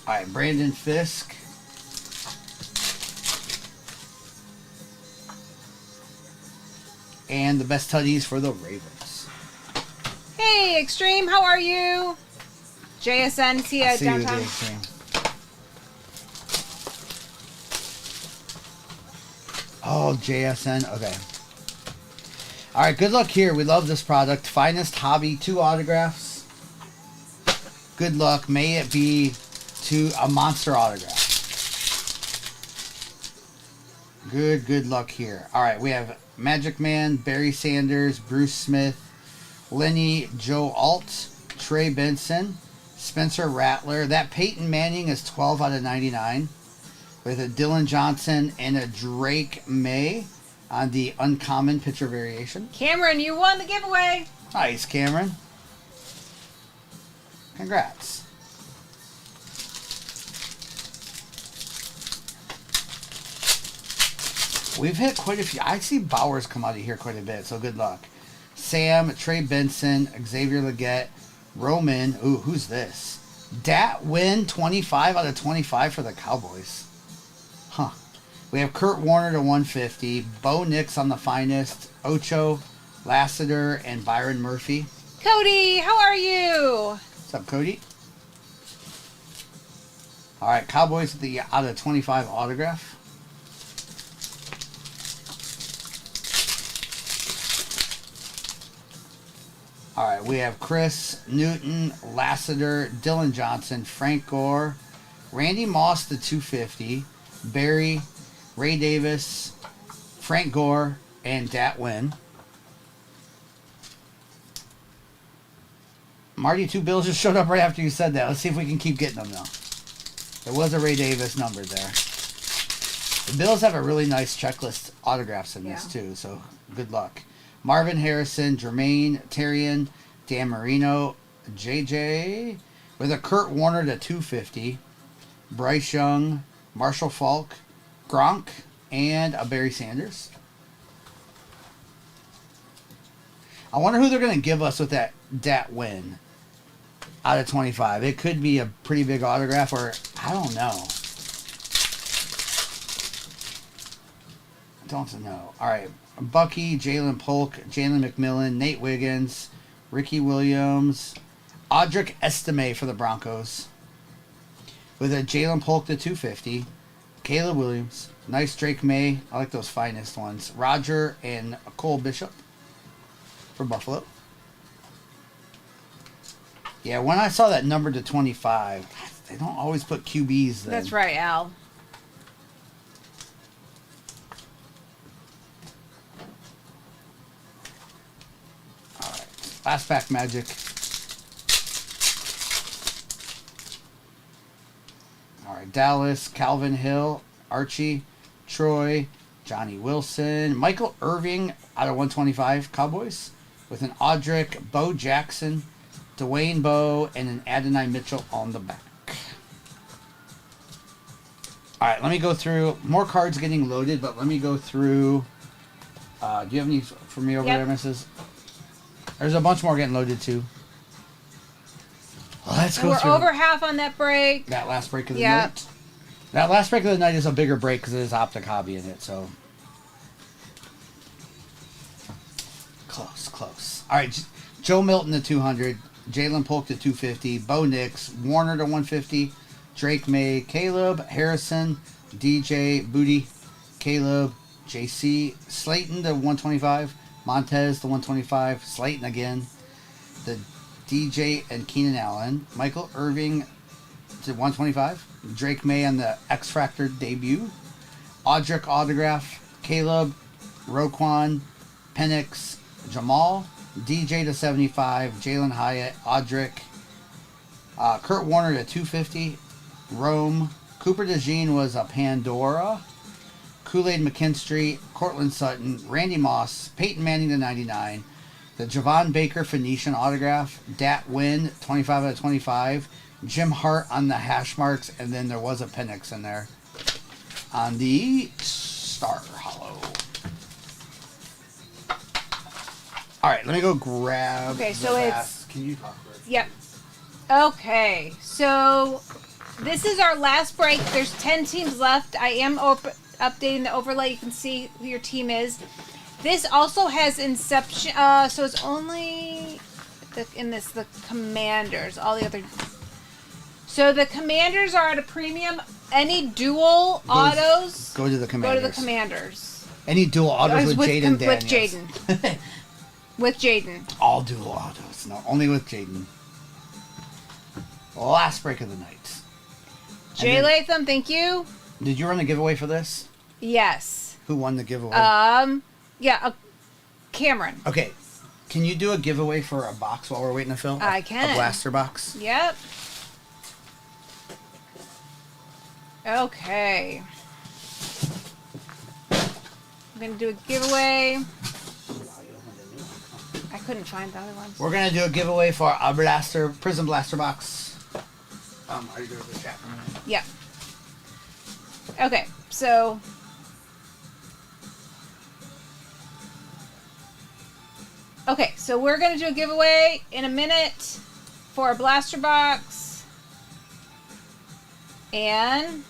All right, Brandon Fisk. And the best tutties for the Ravens. Hey, Extreme, how are you? JSN, see you I'll see you downtown. there, Extreme. Oh, JSN. Okay. All right, good luck here. We love this product. Finest Hobby, 2 autographs. Good luck. May it be to a monster autograph. Good luck here. All right, we have Magic Man, Barry Sanders, Bruce Smith, Lenny, Joe Alt, Trey Benson, Spencer Rattler. That Peyton Manning is 12 out of 99. With a Dylan Johnson and a Drake May on the uncommon pitcher variation. Cameron, you won the giveaway. Nice, Cameron. Congrats. We've hit quite a few. I see Bowers come out of here quite a bit, so good luck. Sam, Trey Benson, Xavier Legette, Roman. Ooh, who's this? Dat Win, 25 out of 25 for the Cowboys. Huh. We have Kurt Warner to 150, Bo Nix on the finest, Ocho, Lassiter, and Byron Murphy. Cody, how are you? What's up, Cody? All right, Cowboys with the out of 25 autograph. All right, we have Chris, Newton, Lassiter, Dylan Johnson, Frank Gore, Randy Moss to 250, Barry, Ray Davis, Frank Gore, and Dat Win. Marty, 2 bills just showed up right after you said that. Let's see if we can keep getting them now. There was a Ray Davis number there. The Bills have a really nice checklist autographs in this too, so good luck. Marvin Harrison, Jermaine, Terrian, Dan Marino, JJ, with a Kurt Warner to 250, Bryce Young, Marshall Falk, Gronk, and a Barry Sanders. I wonder who they're going to give us with that win out of 25. It could be a pretty big autograph, or I don't know. Don't know. All right. Bucky, Jalen Polk, Jalen McMillan, Nate Wiggins, Ricky Williams, Audric Estime for the Broncos. With a Jalen Polk to 250. Caleb Williams. Nice Drake May. I like those finest ones. Roger and Cole Bishop for Buffalo. Yeah, when I saw that number to 25, they don't always put QBs then. That's right, Al. All right. Last pack Magic. All right. Dallas, Calvin Hill, Archie, Troy, Johnny Wilson, Michael Irving out of 125 Cowboys with an Audric, Bo Jackson, Dwayne Bowe, and an Adonai Mitchell on the back. All right, let me go through. More cards getting loaded, but let me go through. Do you have any for me over there, Mrs.? There's a bunch more getting loaded, too. Let's go through. We're over half on that break. That last break of the night. That last break of the night is a bigger break because there's Optic Hobby in it, so. Close. All right, Joe Milton to 200. Jalen Polk to 250, Bo Nix, Warner to 150, Drake May, Caleb, Harrison, DJ, Booty, Caleb, JC, Slayton to 125, Montez to 125, Slayton again, the DJ and Keenan Allen, Michael Irving to 125, Drake May on the X Factor debut, Audric autograph, Caleb, Roquan, Penix, Jamal, DJ to 75, Jalen Hyatt, Audric, Kurt Warner to 250, Rome, Cooper DeJean was a Pandora, Kool-Aid McKinstry, Cortland Sutton, Randy Moss, Peyton Manning to 99, the Javon Baker Phoenician autograph, Dat Wynn 25 out of 25, Jim Hart on the hash marks, and then there was a Penix in there on the Star Hollow. All right, let me go grab. Okay, so it's. Can you talk first? Yep. Okay, so this is our last break. There's 10 teams left. I am updating the overlay. You can see who your team is. This also has Inception. So it's only the Commanders. All the other. So the Commanders are at a premium. Any dual autos. Go to the Commanders. Go to the Commanders. Any dual autos with Jaden Daniels. With Jaden. With Jaden. All dual autos. No, only with Jaden. Last break of the night. Jay Latham, thank you. Did you run the giveaway for this? Yes. Who won the giveaway? Yeah, Cameron. Okay. Can you do a giveaway for a box while we're waiting to fill? I can. A blaster box? Yep. Okay. I'm going to do a giveaway. I couldn't find the other ones. We're going to do a giveaway for a Prism Blaster box. Are you doing the chat? Yeah. Okay, so. Okay, so we're going to do a giveaway in a minute for a blaster box. And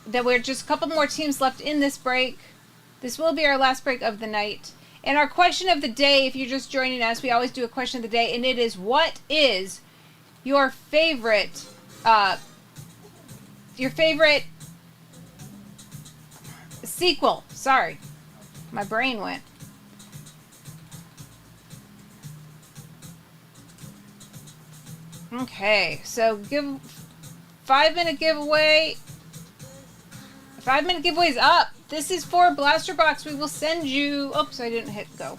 then we're just a couple more teams left in this break. This will be our last break of the night. And our question of the day, if you're just joining us, we always do a question of the day, and it is, what is your favorite sequel? Sorry, my brain went. Okay, so 5-minute giveaway. 5-minute giveaway is up. This is for a blaster box. We will send you. Oops, I didn't hit go.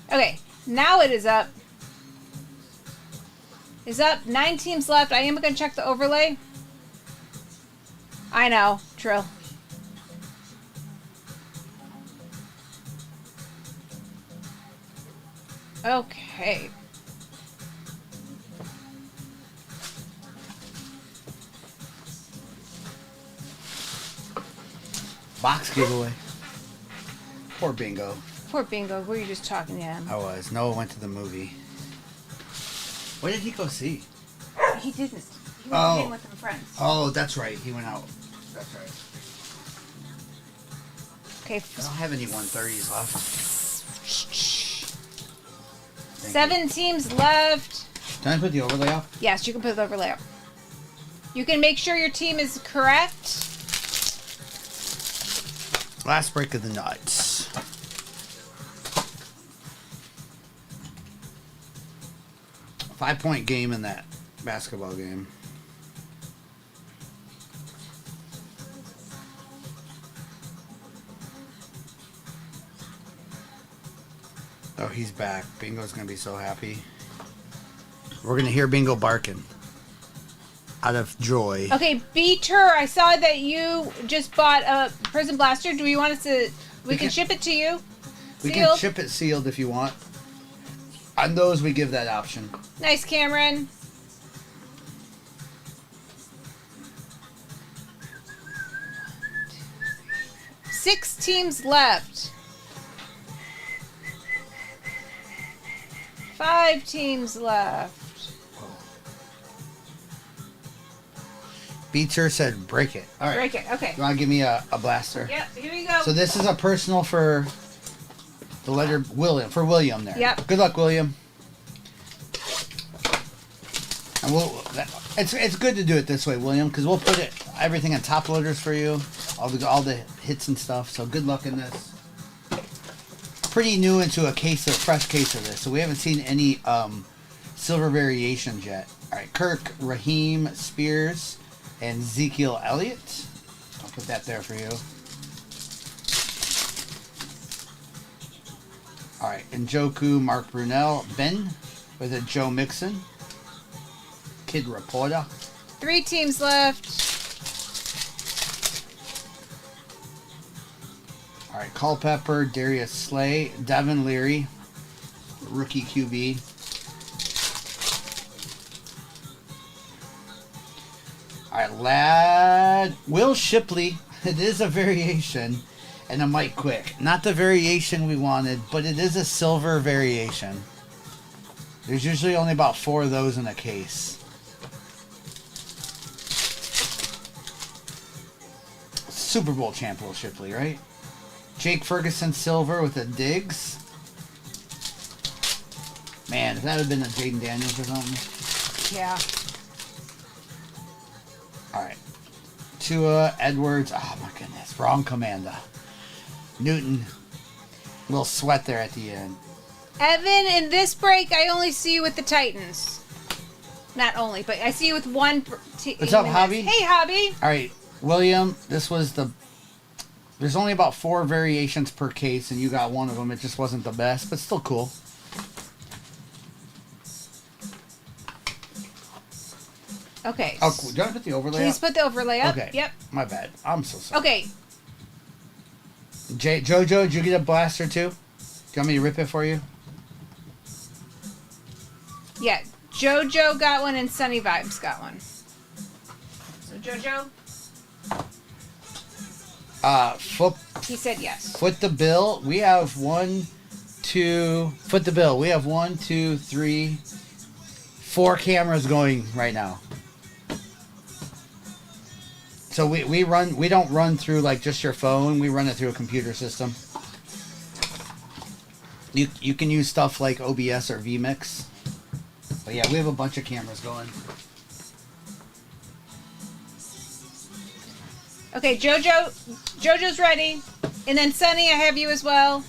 Okay, now it is up. It's up. 9 teams left. I am going to check the overlay. I know. True. Okay. Box giveaway. Poor Bingo. Poor Bingo. Were you just talking to him? I was. Noah went to the movie. What did he go see? He didn't. He went in with some friends. Oh, that's right. He went out. That's right. Okay. I don't have any 130s left. 7 teams left. Can I put the overlay up? Yes, you can put the overlay up. You can make sure your team is correct. Last break of the night. 5-point game in that basketball game. Oh, he's back. Bingo's going to be so happy. We're going to hear Bingo barking out of joy. Okay, Beater, I saw that you just bought a Prison Blaster. Do we want us to... We can ship it to you? We Sealed? can ship it sealed if you want. On those, we give that option. Nice, Cameron. Six teams left. 5 teams left. Beater said break it. All right. Break it. Okay. You want to give me a blaster? Yep, here we go. So this is a personal for the letter William, for William there. Yep. Good luck, William. And it's good to do it this way, William, because we'll put everything on top loaders for you, all the hits and stuff. So good luck in this. Pretty new into a fresh case of this, so we haven't seen any silver variations yet. All right, Kirk, Raheem, Spears, and Ezekiel Elliott. I'll put that there for you. All right, Njoku, Mark Brunell, Ben with a Joe Mixon, Kid Reporter. 3 teams left. All right, Culpepper, Darius Slay, Devin Leary, rookie QB. All right, lad, Will Shipley. It is a variation, and a Mike Quick. Not the variation we wanted, but it is a silver variation. There's usually only about 4 of those in a case. Super Bowl champ Will Shipley, right? Jake Ferguson silver with a Diggs. Man, if that had been a Jaden Daniels or something. Yeah. All right. Tua, Edwards. Oh, my goodness. Wrong commander. Newton. Little sweat there at the end. Evan, in this break, I only see you with the Titans. Not only, but I see you with one team. What's up, Hobby? Hey, Hobby. All right. William, this was there's only about 4 variations per case, and you got one of them. It just wasn't the best, but still cool. Okay. Oh, cool. Do you want to put the overlay Please up? put the overlay up. Okay. Yep. My bad. I'm so sorry. Okay. Jojo, did you get a blaster too? Do you want me to rip it for you? Yeah. JoJo got one and Sunny Vibes got one. So JoJo, he said yes. Foot the bill. We have 1, 2. Foot the bill. We have 1, 2, 3, 4 cameras going right now. So we don't run through like just your phone. We run it through a computer system. You can use stuff like OBS or vMix. But yeah, we have a bunch of cameras going. Okay, JoJo's ready. And then Sunny, I have you as well.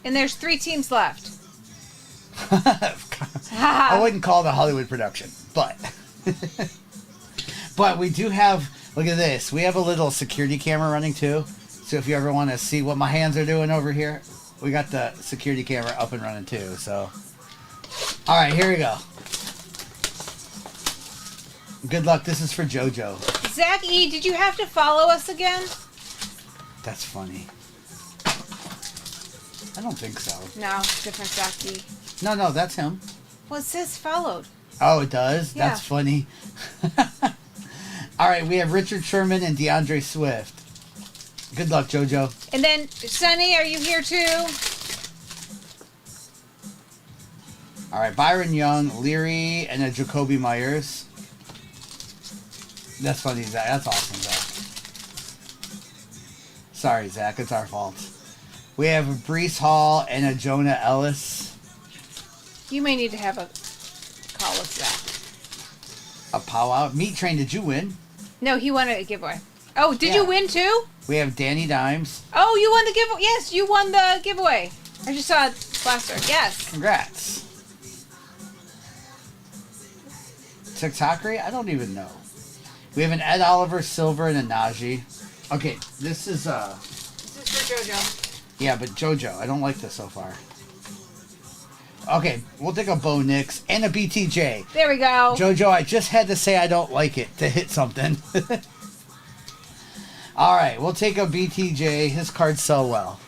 And there's 3 teams left. I wouldn't call it a Hollywood production, but but we do have, look at this, we have a little security camera running too. So if you ever want to see what my hands are doing over here, we got the security camera up and running too. So, all right, here we go. Good luck. This is for JoJo. Zach E, did you have to follow us again? That's funny. I don't think so. No, different Zach E. No, that's him. Well, it says followed. Oh, it does? Yeah. That's funny. All right, we have Richard Sherman and DeAndre Swift. Good luck, JoJo. And then, Sunny, are you here too? All right, Byron Young, Leary, and a Jacoby Myers. That's funny, Zach. That's awesome, Zach. Sorry, Zach. It's our fault. We have a Brees Hall and a Jonah Ellis. You may need to have a call with that. A powwow. Meat Train, did you win? No, he won a giveaway. Oh, did Yeah. you win too? We have Danny Dimes. Oh, you won the giveaway. Yes, you won the giveaway. I just saw it blaster. Yes. Congrats. TikTokery? I don't even know. We have an Ed Oliver Silver and a Najee. Okay, this is This is for JoJo. yeah, but JoJo, I don't like this so far. Okay, we'll take a Bo Nix and a BTJ. There we go. JoJo, I just had to say I don't like it to hit something. All right, we'll take a BTJ. His cards sell well.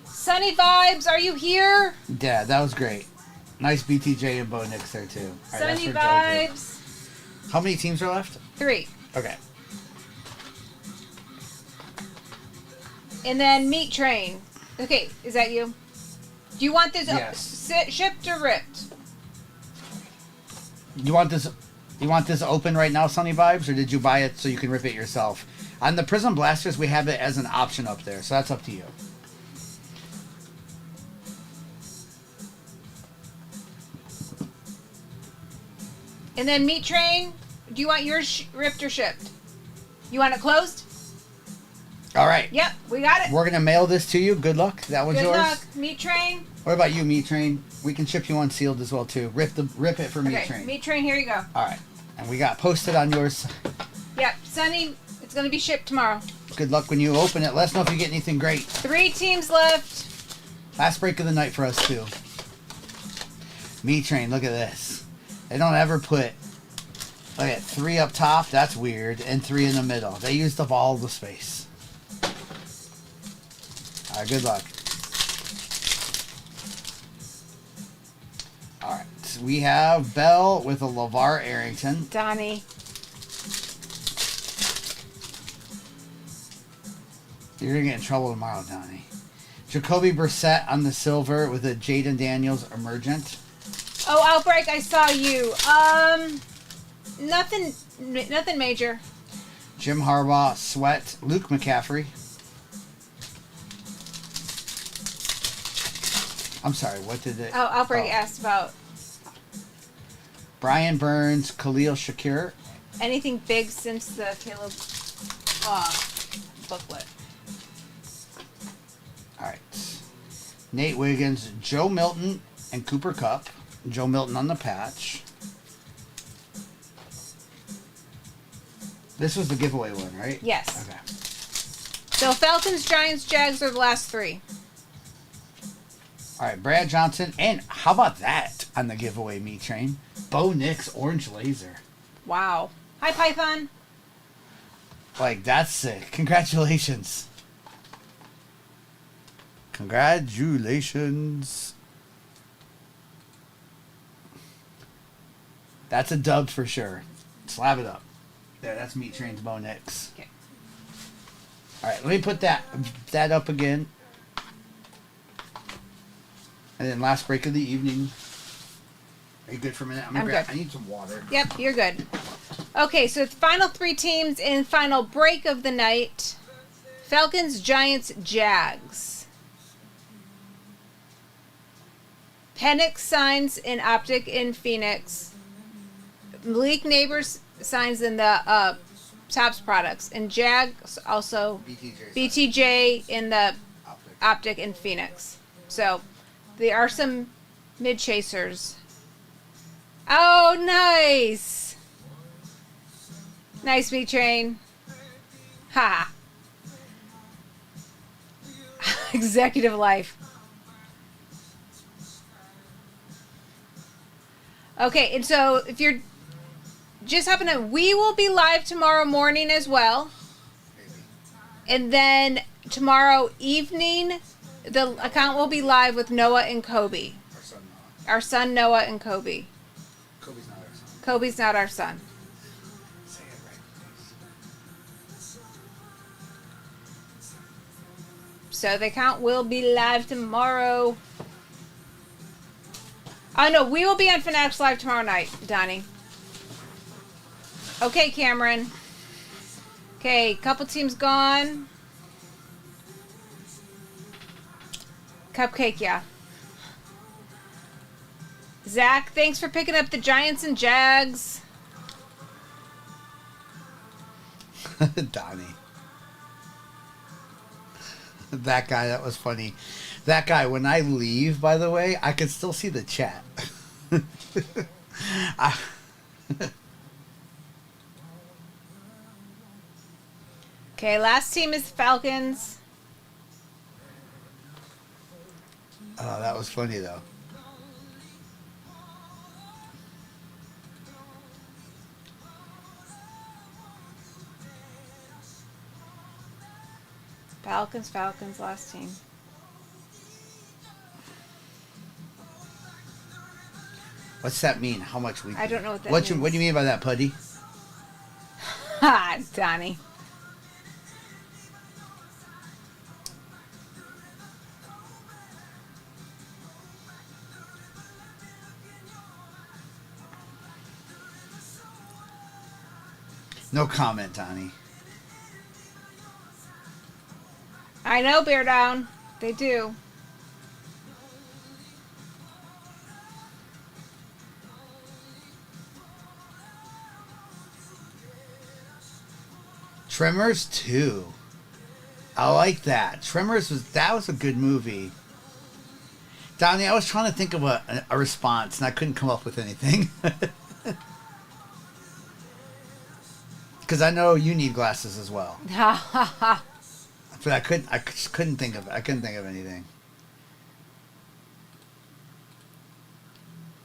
Sunny Vibes, are you here? Yeah, that was great. Nice BTJ and Bo Nix there too. All right, Sunny that's for JoJo. Vibes. How many teams are left? 3. Okay. And then Meat Train. Okay, is that you? Do you want this Yes. shipped or ripped? You want this open right now, Sunny Vibes, or did you buy it so you can rip it yourself? On the Prism Blasters, we have it as an option up there, so that's up to you. And then Meat Train, do you want yours ripped or shipped? You want it closed? All right. Yep, we got it. We're going to mail this to you. Good luck. That one's Good yours. luck, Meat Train. What about you, Meat Train? We can ship you one sealed as well, too. Rip it for Meat Okay, Train. Meat Train, here you go. All right. And we got posted on yours. Yep, Sunny, it's going to be shipped tomorrow. Good luck when you open it. Let us know if you get anything great. 3 teams left. Last break of the night for us, too. Meat Train, look at this. They don't ever put... Look at 3 up top. That's weird. And 3 in the middle. They used up all the space. All right, good luck. All right. We have Bell with a LeVar Arrington. Donnie. You're going to get in trouble tomorrow, Donnie. Jacoby Brissett on the silver with a Jaden Daniels Emergent. Oh, Outbreak, I saw you. Nothing major. Jim Harbaugh, Sweat, Luke McCaffrey. I'm sorry, what did it... Oh, Outbreak oh. asked about Brian Burns, Khalil Shakir. anything big since the Caleb booklet. All right. Nate Wiggins, Joe Milton, and Cooper Kupp. Joe Milton on the patch. This was the giveaway one, right? Yes. Okay. So Falcons, Giants, Jags are the last 3. All right, Brad Johnson. And how about that on the giveaway, Meat Train? Bo Nix, Orange Laser. Wow. Hi, Python. Like, that's sick. Congratulations. Congratulations. That's a dub for sure. Slap it up. There, that's Meat Train's Bo Nix. Okay. All right, let me put that up again. And then last break of the evening. Are you good for a minute? I'm good. I need some water. Yep, you're good. Okay, so the final 3 teams in final break of the night. Falcons, Giants, Jags. Penix signs in Optic in Phoenix. Malik Neighbors signs in the Tops products. And Jags also BTJ in the Optic in Phoenix. So there are some mid chasers. Oh, nice. Nice, Meat Train. Ha. Executive life. Okay, and so if you're just hopping in, we will be live tomorrow morning as well. And then tomorrow evening, the account will be live with Noah and Kobe. Our son Noah and Kobe. Kobe's not our son. Kobe's not our son. Say it right, please. So the account will be live tomorrow. Oh no, we will be on Fanatics Live tomorrow night, Donnie. Okay, Cameron. Okay, couple teams gone. Cupcake, yeah. Zach, thanks for picking up the Giants and Jags. Donnie. That guy, that was funny. That guy, when I leave, by the way, I can still see the chat. Okay, last team is Falcons. Oh, that was funny, though. Falcons, last team. What's that mean? How much we? I don't know what that What means. do you mean by that, Puddy? Ha, Donnie. No comment, Donnie. I know, Bear Down. They do. Tremors 2. I like that. Tremors was a good movie. Donnie, I was trying to think of a response and I couldn't come up with anything. Because I know you need glasses as well. Ha ha ha. But I just couldn't think of anything.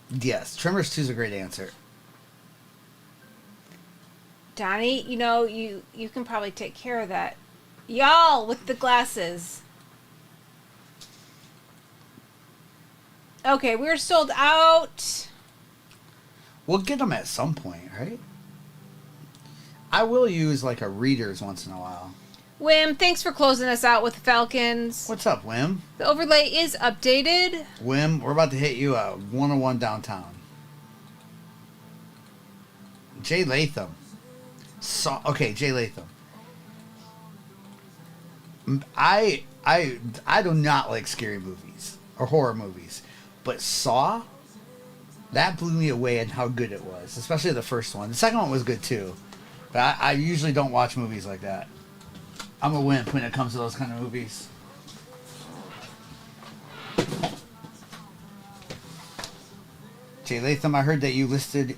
Yes, Tremors 2 is a great answer. Donnie, you know, you can probably take care of that. Y'all with the glasses. Okay, we're sold out. We'll get them at some point, right? I will use like a readers once in a while. Wim, thanks for closing us out with the Falcons. What's up, Wim? The overlay is updated. Wim, we're about to hit you a 101 downtown. Jay Latham. Jay Latham. I do not like scary movies or horror movies, but Saw, that blew me away in how good it was, especially the first one. The second one was good too, but I usually don't watch movies like that. I'm a wimp when it comes to those kind of movies. Jay Latham, I heard that you listed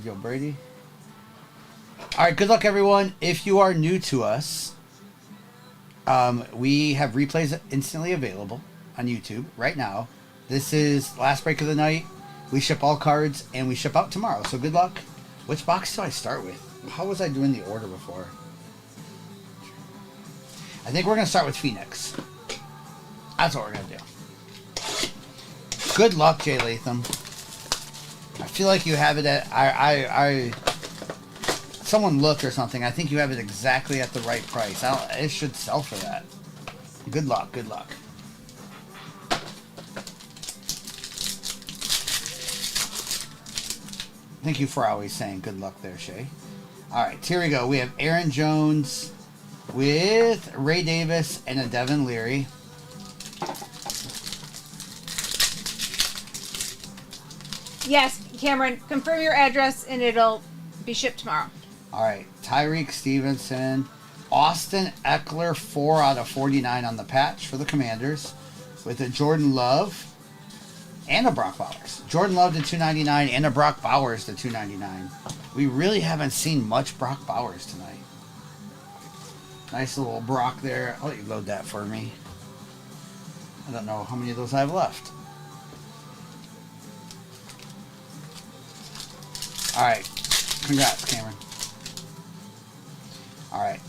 Joe Brady. All right, good luck, everyone. If you are new to us, we have replays instantly available on YouTube right now. This is last break of the night. We ship all cards, and we ship out tomorrow. So good luck. Which box do I start with? How was I doing the order before? I think we're going to start with Phoenix. That's what we're going to do. Good luck, Jay Latham. I feel like you have it at... Someone looked or something. I think you have it exactly at the right price. It should sell for that. Good luck. Good luck. Thank you for always saying good luck there, Shay. All right, here we go. We have Aaron Jones with Ray Davis and a Devin Leary. Yes, Cameron, confirm your address and it'll be shipped tomorrow. All right, Tyreek Stevenson. Austin Eckler, 4 out of 49 on the patch for the Commanders, with a Jordan Love and a Brock Bowers. Jordan Love to $2.99 and a Brock Bowers to $2.99. We really haven't seen much Brock Bowers tonight. Nice little Brock there. I'll let you load that for me. I don't know how many of those I have left. All right. Congrats, Cameron. All right.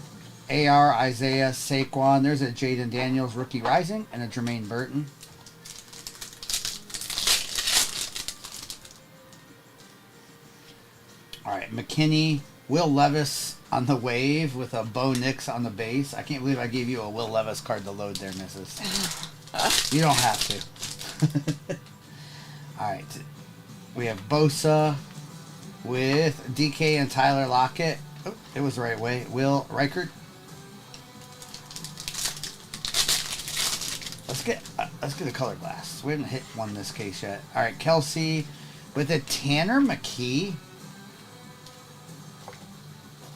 AR, Isaiah, Saquon. There's a Jaden Daniels rookie rising and a Jermaine Burton. All right. McKinney, Will Levis on the wave with a Bo Nix on the base. I can't believe I gave you a Will Levis card to load there, missus. You don't have to. All right. We have Bosa. with DK and Tyler Lockett. Oh, it was the right way. Will Reichert. Let's get a color glass. We haven't hit one in this case yet. All right, Kelsey with a Tanner McKee.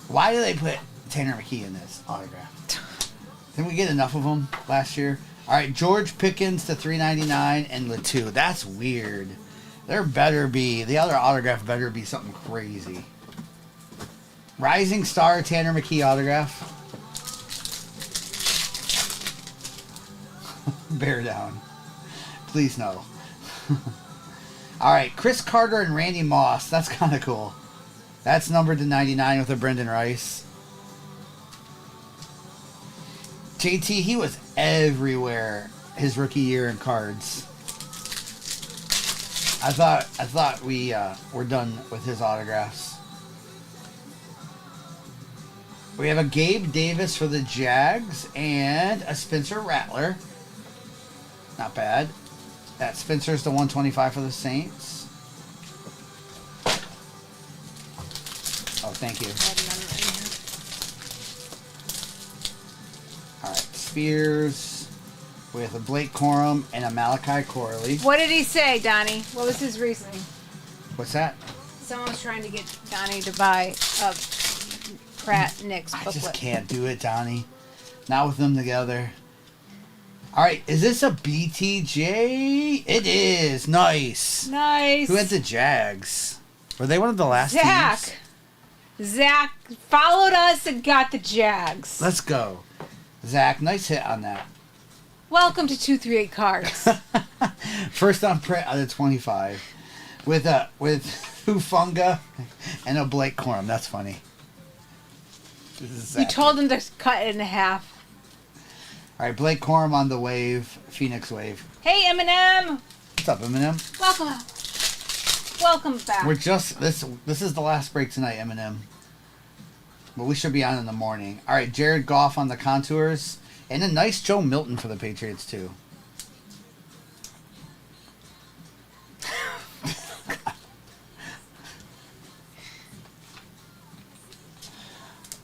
Why do they put Tanner McKee in this autograph? Didn't we get enough of them last year? All right, George Pickens to $3.99 and Latu. That's weird. The other autograph better be something crazy. Rising Star Tanner McKee autograph. Bear down. Please no. All right, Chris Carter and Randy Moss. That's kind of cool. That's numbered to 99 with a Brendan Rice. JT, he was everywhere his rookie year in cards. I thought we were done with his autographs. We have a Gabe Davis for the Jags and a Spencer Rattler. Not bad. That Spencer's the 125 for the Saints. Oh, thank you. All right, Spears with a Blake Corum and a Malachi Corley. What did he say, Donnie? What was his reasoning? What's that? Someone was trying to get Donnie to buy a Pratt Nick's booklet. I just can't do it, Donnie. Not with them together. All right, is this a BTJ? It is. Nice. Nice. Who had the Jags? Were they one of the last Zach. teams? Zach followed us and got the Jags. Let's go. Zach, nice hit on that. Welcome to 238 Cards. First on print out of 25. With Hufunga and a Blake Corum. That's funny. You told him to cut it in half. All right, Blake Corum on the wave. Phoenix wave. Hey, Eminem. What's up, Eminem? Welcome back. We're just this is the last break tonight, Eminem. But we should be on in the morning. All right, Jared Goff on the contours. And a nice Joe Milton for the Patriots, too.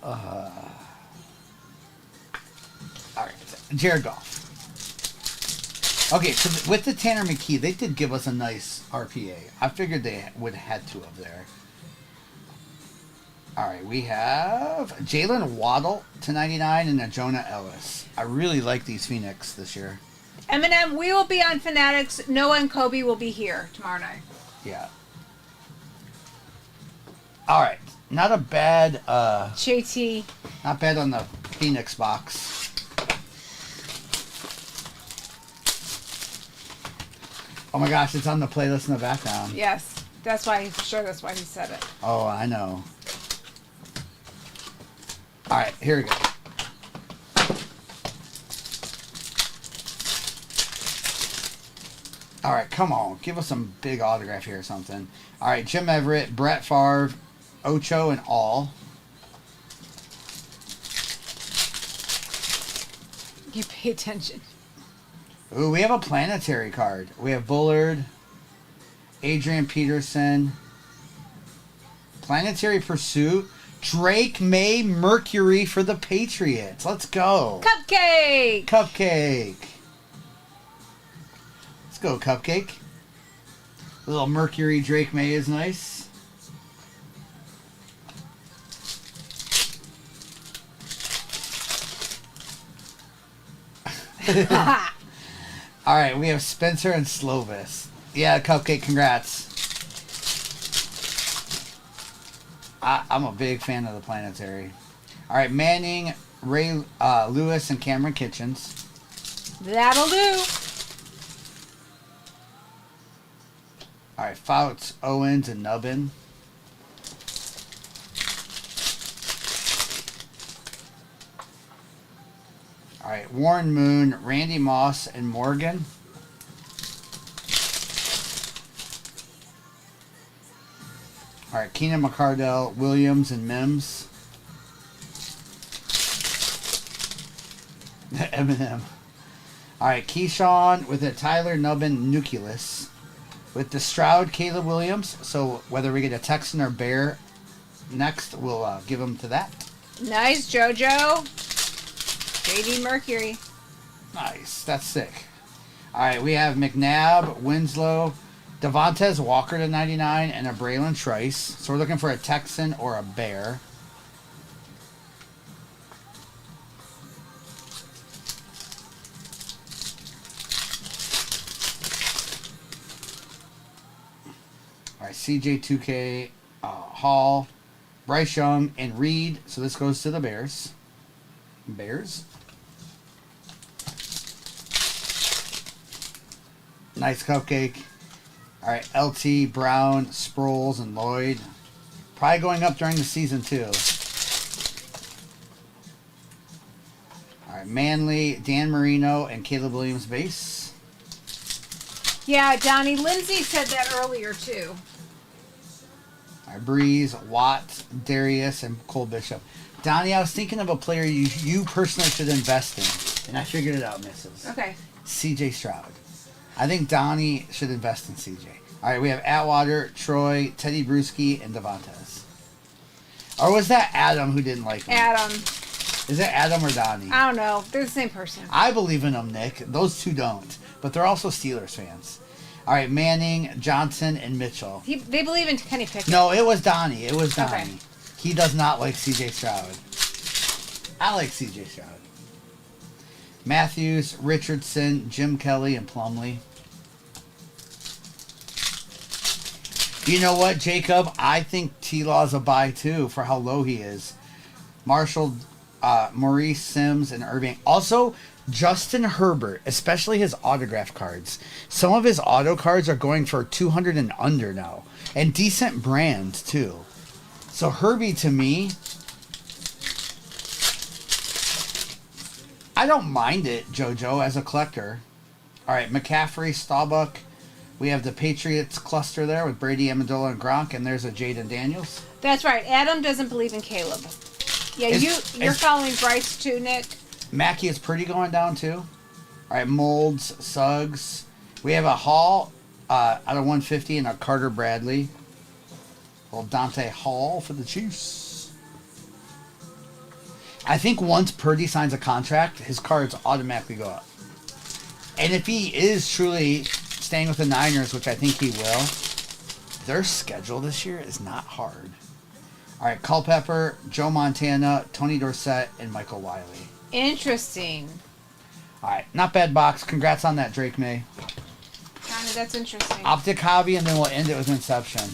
All right, Jared Goff. Okay, so with the Tanner McKee, they did give us a nice RPA. I figured they would have had two up there. All right, we have Jalen Waddle to 99 and a Jonah Ellis. I really like these Phoenix this year. Eminem, we will be on Fanatics. Noah and Kobe will be here tomorrow night. Yeah. All right, not a bad. JT. Not bad on the Phoenix box. Oh my gosh, it's on the playlist in the background. Yes, that's why he said it. Oh, I know. All right, here we go. All right, come on. Give us some big autograph here or something. All right, Jim Everett, Brett Favre, Ocho, and all. You pay attention. Ooh, we have a planetary card. We have Bullard, Adrian Peterson, Planetary Pursuit, Drake May Mercury for the Patriots. Let's go. Cupcake. Let's go, Cupcake. A little Mercury Drake May is nice. All right, we have Spencer and Slovis. Yeah, Cupcake, congrats. I'm a big fan of the Planetary. All right, Manning, Ray Lewis, and Cameron Kitchens. That'll do. All right, Fouts, Owens, and Nubbin. All right, Warren Moon, Randy Moss, and Morgan. All right, Keenan McCardell, Williams, and Mims. Eminem. All right, Keyshawn with a Tyler Nubbin Nucleus. with the Stroud, Caleb Williams. So whether we get a Texan or Bear next, we'll give them to that. Nice, JoJo. JD Mercury. Nice. That's sick. All right, we have McNabb, Winslow, Devontae Walker to 99, and a Braylon Trice. So we're looking for a Texan or a Bear. All right, CJ2K, Hall, Bryce Young, and Reed. So this goes to the Bears. Nice cupcake. All right, LT, Brown, Sproles, and Lloyd. Probably going up during the season, too. All right, Manley, Dan Marino, and Caleb Williams base. Yeah, Donnie. Lindsay said that earlier, too. All right, Breeze, Watt, Darius, and Cole Bishop. Donnie, I was thinking of a player you personally should invest in, and I figured it out, Mrs. Okay. CJ Stroud. I think Donnie should invest in CJ. All right, we have Atwater, Troy, Teddy Bruschi, and Devontae. Or was that Adam who didn't like him? Adam. Is it Adam or Donnie? I don't know. They're the same person. I believe in them, Nick. Those two don't. But they're also Steelers fans. All right, Manning, Johnson, and Mitchell. They believe in Kenny Pickett. No, it was Donnie. It was Donnie. Okay. He does not like CJ Stroud. I like CJ Stroud. Matthews, Richardson, Jim Kelly, and Plumlee. You know what, Jacob? I think T-Law's a buy, too, for how low he is. Marshall, Maurice Sims, and Irving. Also, Justin Herbert, especially his autograph cards. Some of his auto cards are going for 200 and under now. And decent brands, too. So, Herbie, to me, I don't mind it, JoJo, as a collector. All right, McCaffrey, Staubach. We have the Patriots cluster there with Brady, Amendola, and Gronk, and there's a Jaden Daniels. That's right. Adam doesn't believe in Caleb. Yeah, you're following Bryce too, Nick. Mackey is pretty going down too. All right, Molds, Suggs. We have a Hall out of 150 and a Carter Bradley. Little Dante Hall for the Chiefs. I think once Purdy signs a contract, his cards automatically go up. And if he is truly staying with the Niners, which I think he will, their schedule this year is not hard. All right, Culpepper, Joe Montana, Tony Dorsett, and Michael Wiley. Interesting. All right, not bad box. Congrats on that, Drake May. Kind of, that's interesting. Optic Hobby, and then we'll end it with Inception.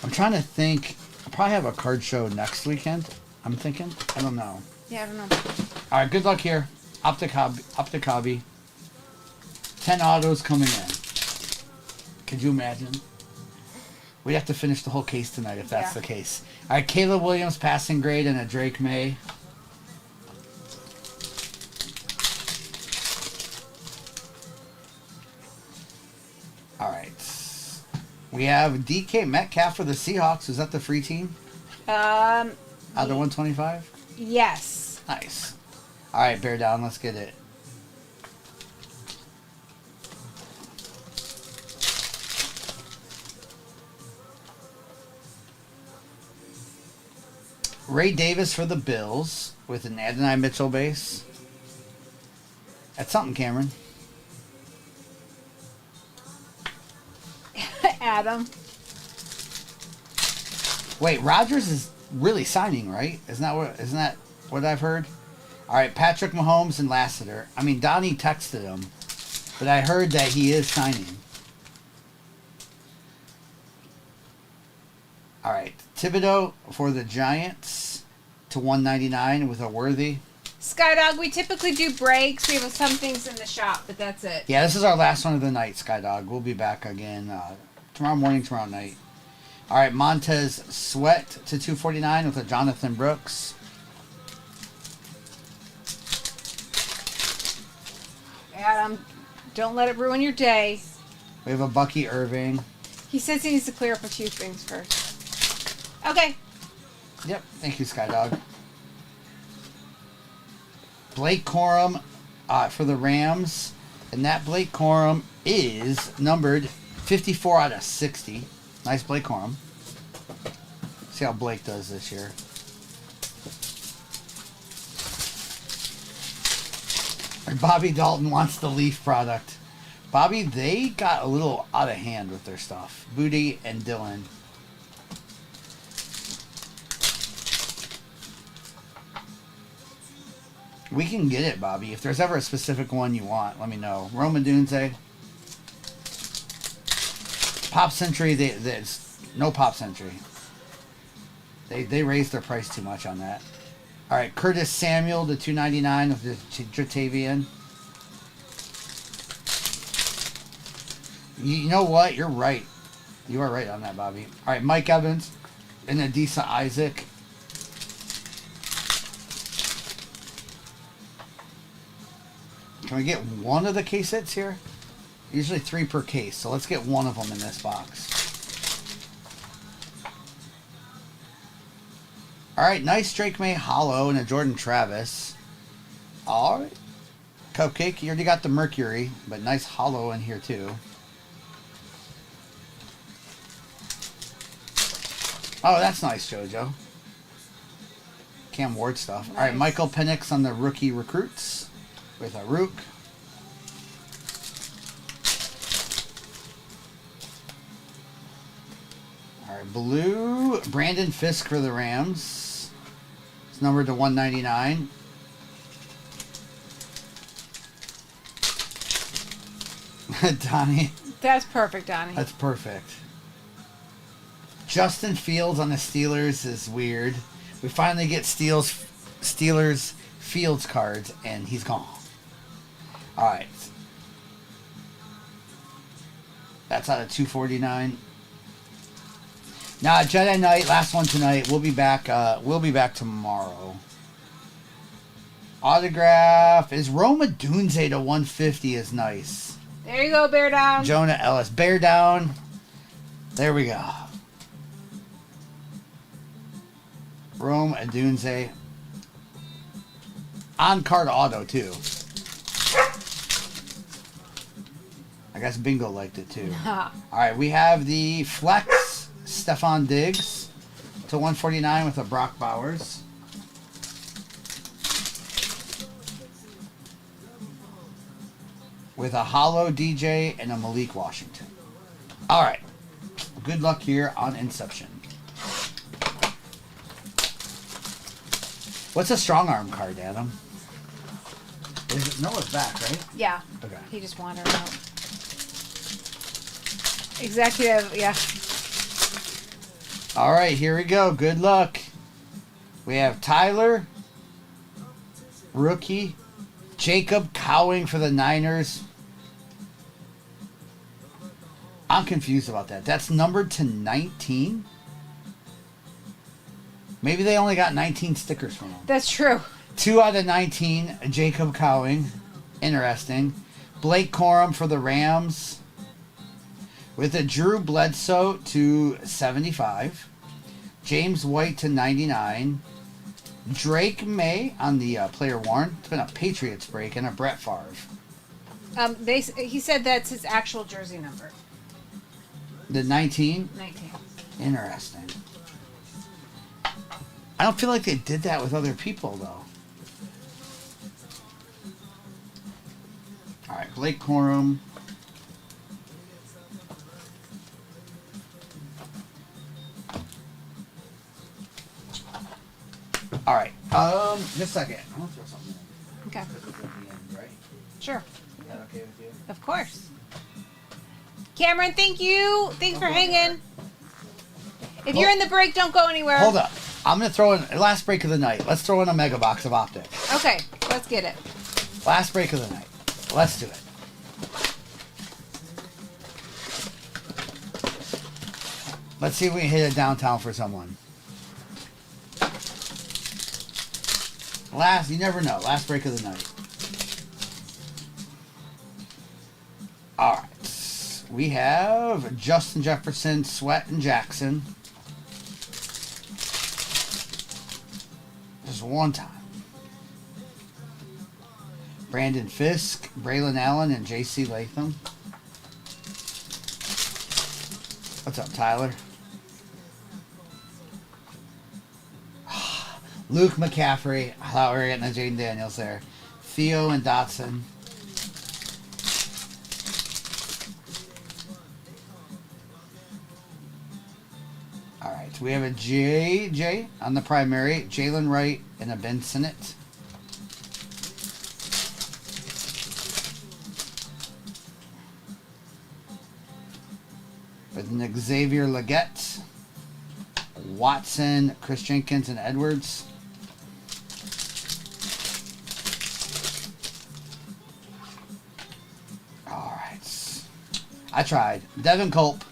I'm trying to think. I'll probably have a card show next weekend. I'm thinking. I don't know. Yeah, I don't know. All right, good luck here. Optic Hobby. 10 autos coming in. Could you imagine? We'd have to finish the whole case tonight if that's the case. All right, Caleb Williams passing grade and a Drake May. All right. We have DK Metcalf for the Seahawks. Is that the free team? Out of 125? Yes. Nice. All right, bear down. Let's get it. Ray Davis for the Bills with an Adonai Mitchell base. That's something, Cameron. Adam. Wait, Rodgers is really signing, right? Isn't that what I've heard? All right, Patrick Mahomes and Lassiter. I mean, Donnie texted him, but I heard that he is signing. All right, Thibodeau for the Giants to 199 with a Worthy. Skydog, we typically do breaks. We have some things in the shop, but that's it. Yeah, this is our last one of the night, Skydog. We'll be back again tomorrow morning, tomorrow night. All right, Montez Sweat to 249 with a Jonathan Brooks. Adam, don't let it ruin your day. We have a Bucky Irving. He says he needs to clear up a few things first. Okay. Yep, thank you, Skydog. Blake Corum for the Rams. And that Blake Corum is numbered 54 out of 60. Nice Blake Corum. See how Blake does this year. Bobby Dalton wants the Leaf product. Bobby, they got a little out of hand with their stuff. Booty and Dylan. We can get it, Bobby. If there's ever a specific one you want, let me know. Roman Dunze. Pop Century, there's no Pop Century. They raised their price too much on that. All right, Curtis Samuel, the $2.99 of the Jatavian. You know what? You're right. You are right on that, Bobby. All right, Mike Evans and Adisa Isaac. Can we get one of the case hits here? Usually 3 per case, so let's get one of them in this box. All right, nice Drake May Hollow and a Jordan Travis. All right. Cupcake, you already got the Mercury, but nice Hollow in here too. Oh, that's nice, JoJo. Cam Ward stuff. Nice. All right, Michael Penix on the rookie recruits with a Rook. All right, blue. Brandon Fisk for the Rams. It's numbered to 199. Donnie. That's perfect, Donnie. That's perfect. Justin Fields on the Steelers is weird. We finally get Steelers Fields cards, and he's gone. All right. That's out of 249. Now, Jedi Knight, last one tonight. We'll be back. We'll be back tomorrow. Autograph is Roma Dunze to 150 is nice. There you go, Bear Down. Jonah Ellis, Bear Down. There we go. Rome Dunze. On card auto too. I guess Bingo liked it too. All right, we have the Flex Stephon Diggs to 149 with a Brock Bowers. With a Hollow DJ and a Malik Washington. All right. Good luck here on Inception. What's a strong arm card, Adam? Is it Noah's back, right? Yeah. Okay. He just wandered out. Executive, yeah. All right, here we go. Good luck. We have Tyler, rookie, Jacob Cowing for the Niners. I'm confused about that. That's numbered to 19? Maybe they only got 19 stickers from him. That's true. 2 out of 19, Jacob Cowing. Interesting. Blake Corum for the Rams. With a Drew Bledsoe to 75. James White to 99. Drake May on the player worn. It's been a Patriots break and a Brett Favre. He said that's his actual jersey number. The 19? 19. Interesting. I don't feel like they did that with other people, though. All right, Blake Corum. All right. Just a second. I want to throw something in. Okay. At the end, right? Sure. Is that okay with you? Of course. Cameron, thank you. Thanks for hanging. If you're in the break, don't go anywhere. Hold up. I'm going to throw in, last break of the night. Let's throw in a mega box of optics. Okay, let's get it. Last break of the night. Let's do it. Let's see if we can hit it downtown for someone. You never know. Last break of the night. All right. We have Justin Jefferson, Sweat, and Jackson. Just one time. Brandon Fisk, Braylon Allen, and J.C. Latham. What's up, Tyler? Luke McCaffrey. I thought we were getting a Jaden Daniels there. Theo and Dotson. All right, we have a JJ on the primary, Jalen Wright, and a Ben Sinnott. With an Xavier Legette, Watson, Chris Jenkins, and Edwards. All right. I tried. Devin Culp,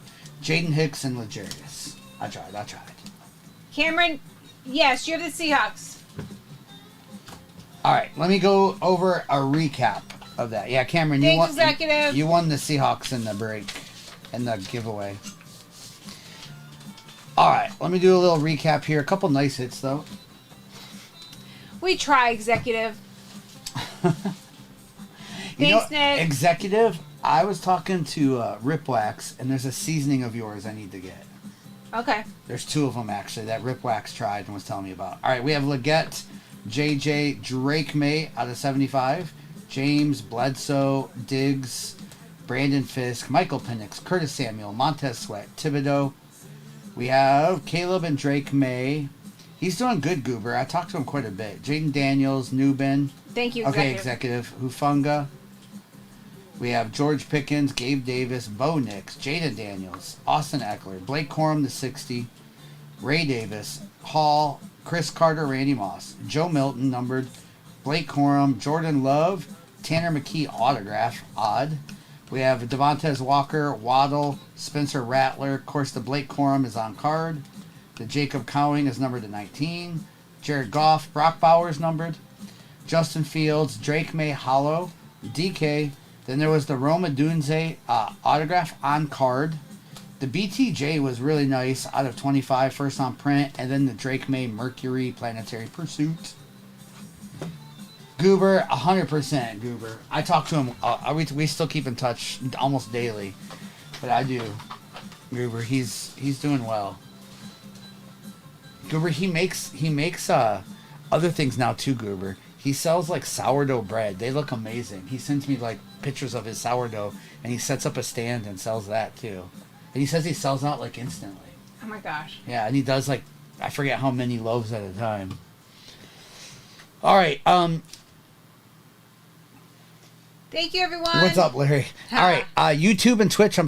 Jaden Hicks, and Legarius. I tried. Cameron, yes, you have the Seahawks. All right, let me go over a recap of that. Yeah, Cameron, Thanks, Executive. You won the Seahawks in the break and the giveaway. All right, let me do a little recap here. A couple nice hits, though. We try, Executive. Thanks, Nick. Executive, I was talking to Ripwax, and there's a seasoning of yours I need to get. Okay. There's two of them, actually, that Ripwax tried and was telling me about. All right, we have Legette, JJ, Drake May out of 75, James, Bledsoe, Diggs, Brandon Fisk, Michael Penix, Curtis Samuel, Montez Sweat, Thibodeau. We have Caleb and Drake May. He's doing good, Goober. I talked to him quite a bit. Jaden Daniels, Newbin. Thank you, Executive. Okay, Executive. Hufunga. We have George Pickens, Gabe Davis, Bo Nix, Jaden Daniels, Austin Eckler, Blake Corum to 60, Ray Davis, Hall, Chris Carter, Randy Moss, Joe Milton numbered, Blake Corum, Jordan Love, Tanner McKee autograph, odd. We have Devontae Walker, Waddle, Spencer Rattler. Of course, the Blake Corum is on card. The Jacob Cowing is numbered to 19. Jared Goff, Brock Bowers numbered. Justin Fields, Drake May Hollow, DK. Then there was the Roma Dunze autograph on card. The BTJ was really nice out of 25, first on print. And then the Drake May Mercury Planetary Pursuit. Goober, 100% Goober. I talk to him. We still keep in touch almost daily. But I do. Goober, he's doing well. Goober, he makes other things now too, Goober. He sells like sourdough bread. They look amazing. He sends me like pictures of his sourdough, and he sets up a stand and sells that too. And he says he sells out like instantly. Oh my gosh. Yeah, and he does like, I forget how many loaves at a time. All right. Thank you, everyone. What's up, Larry? All right. YouTube and Twitch. I'm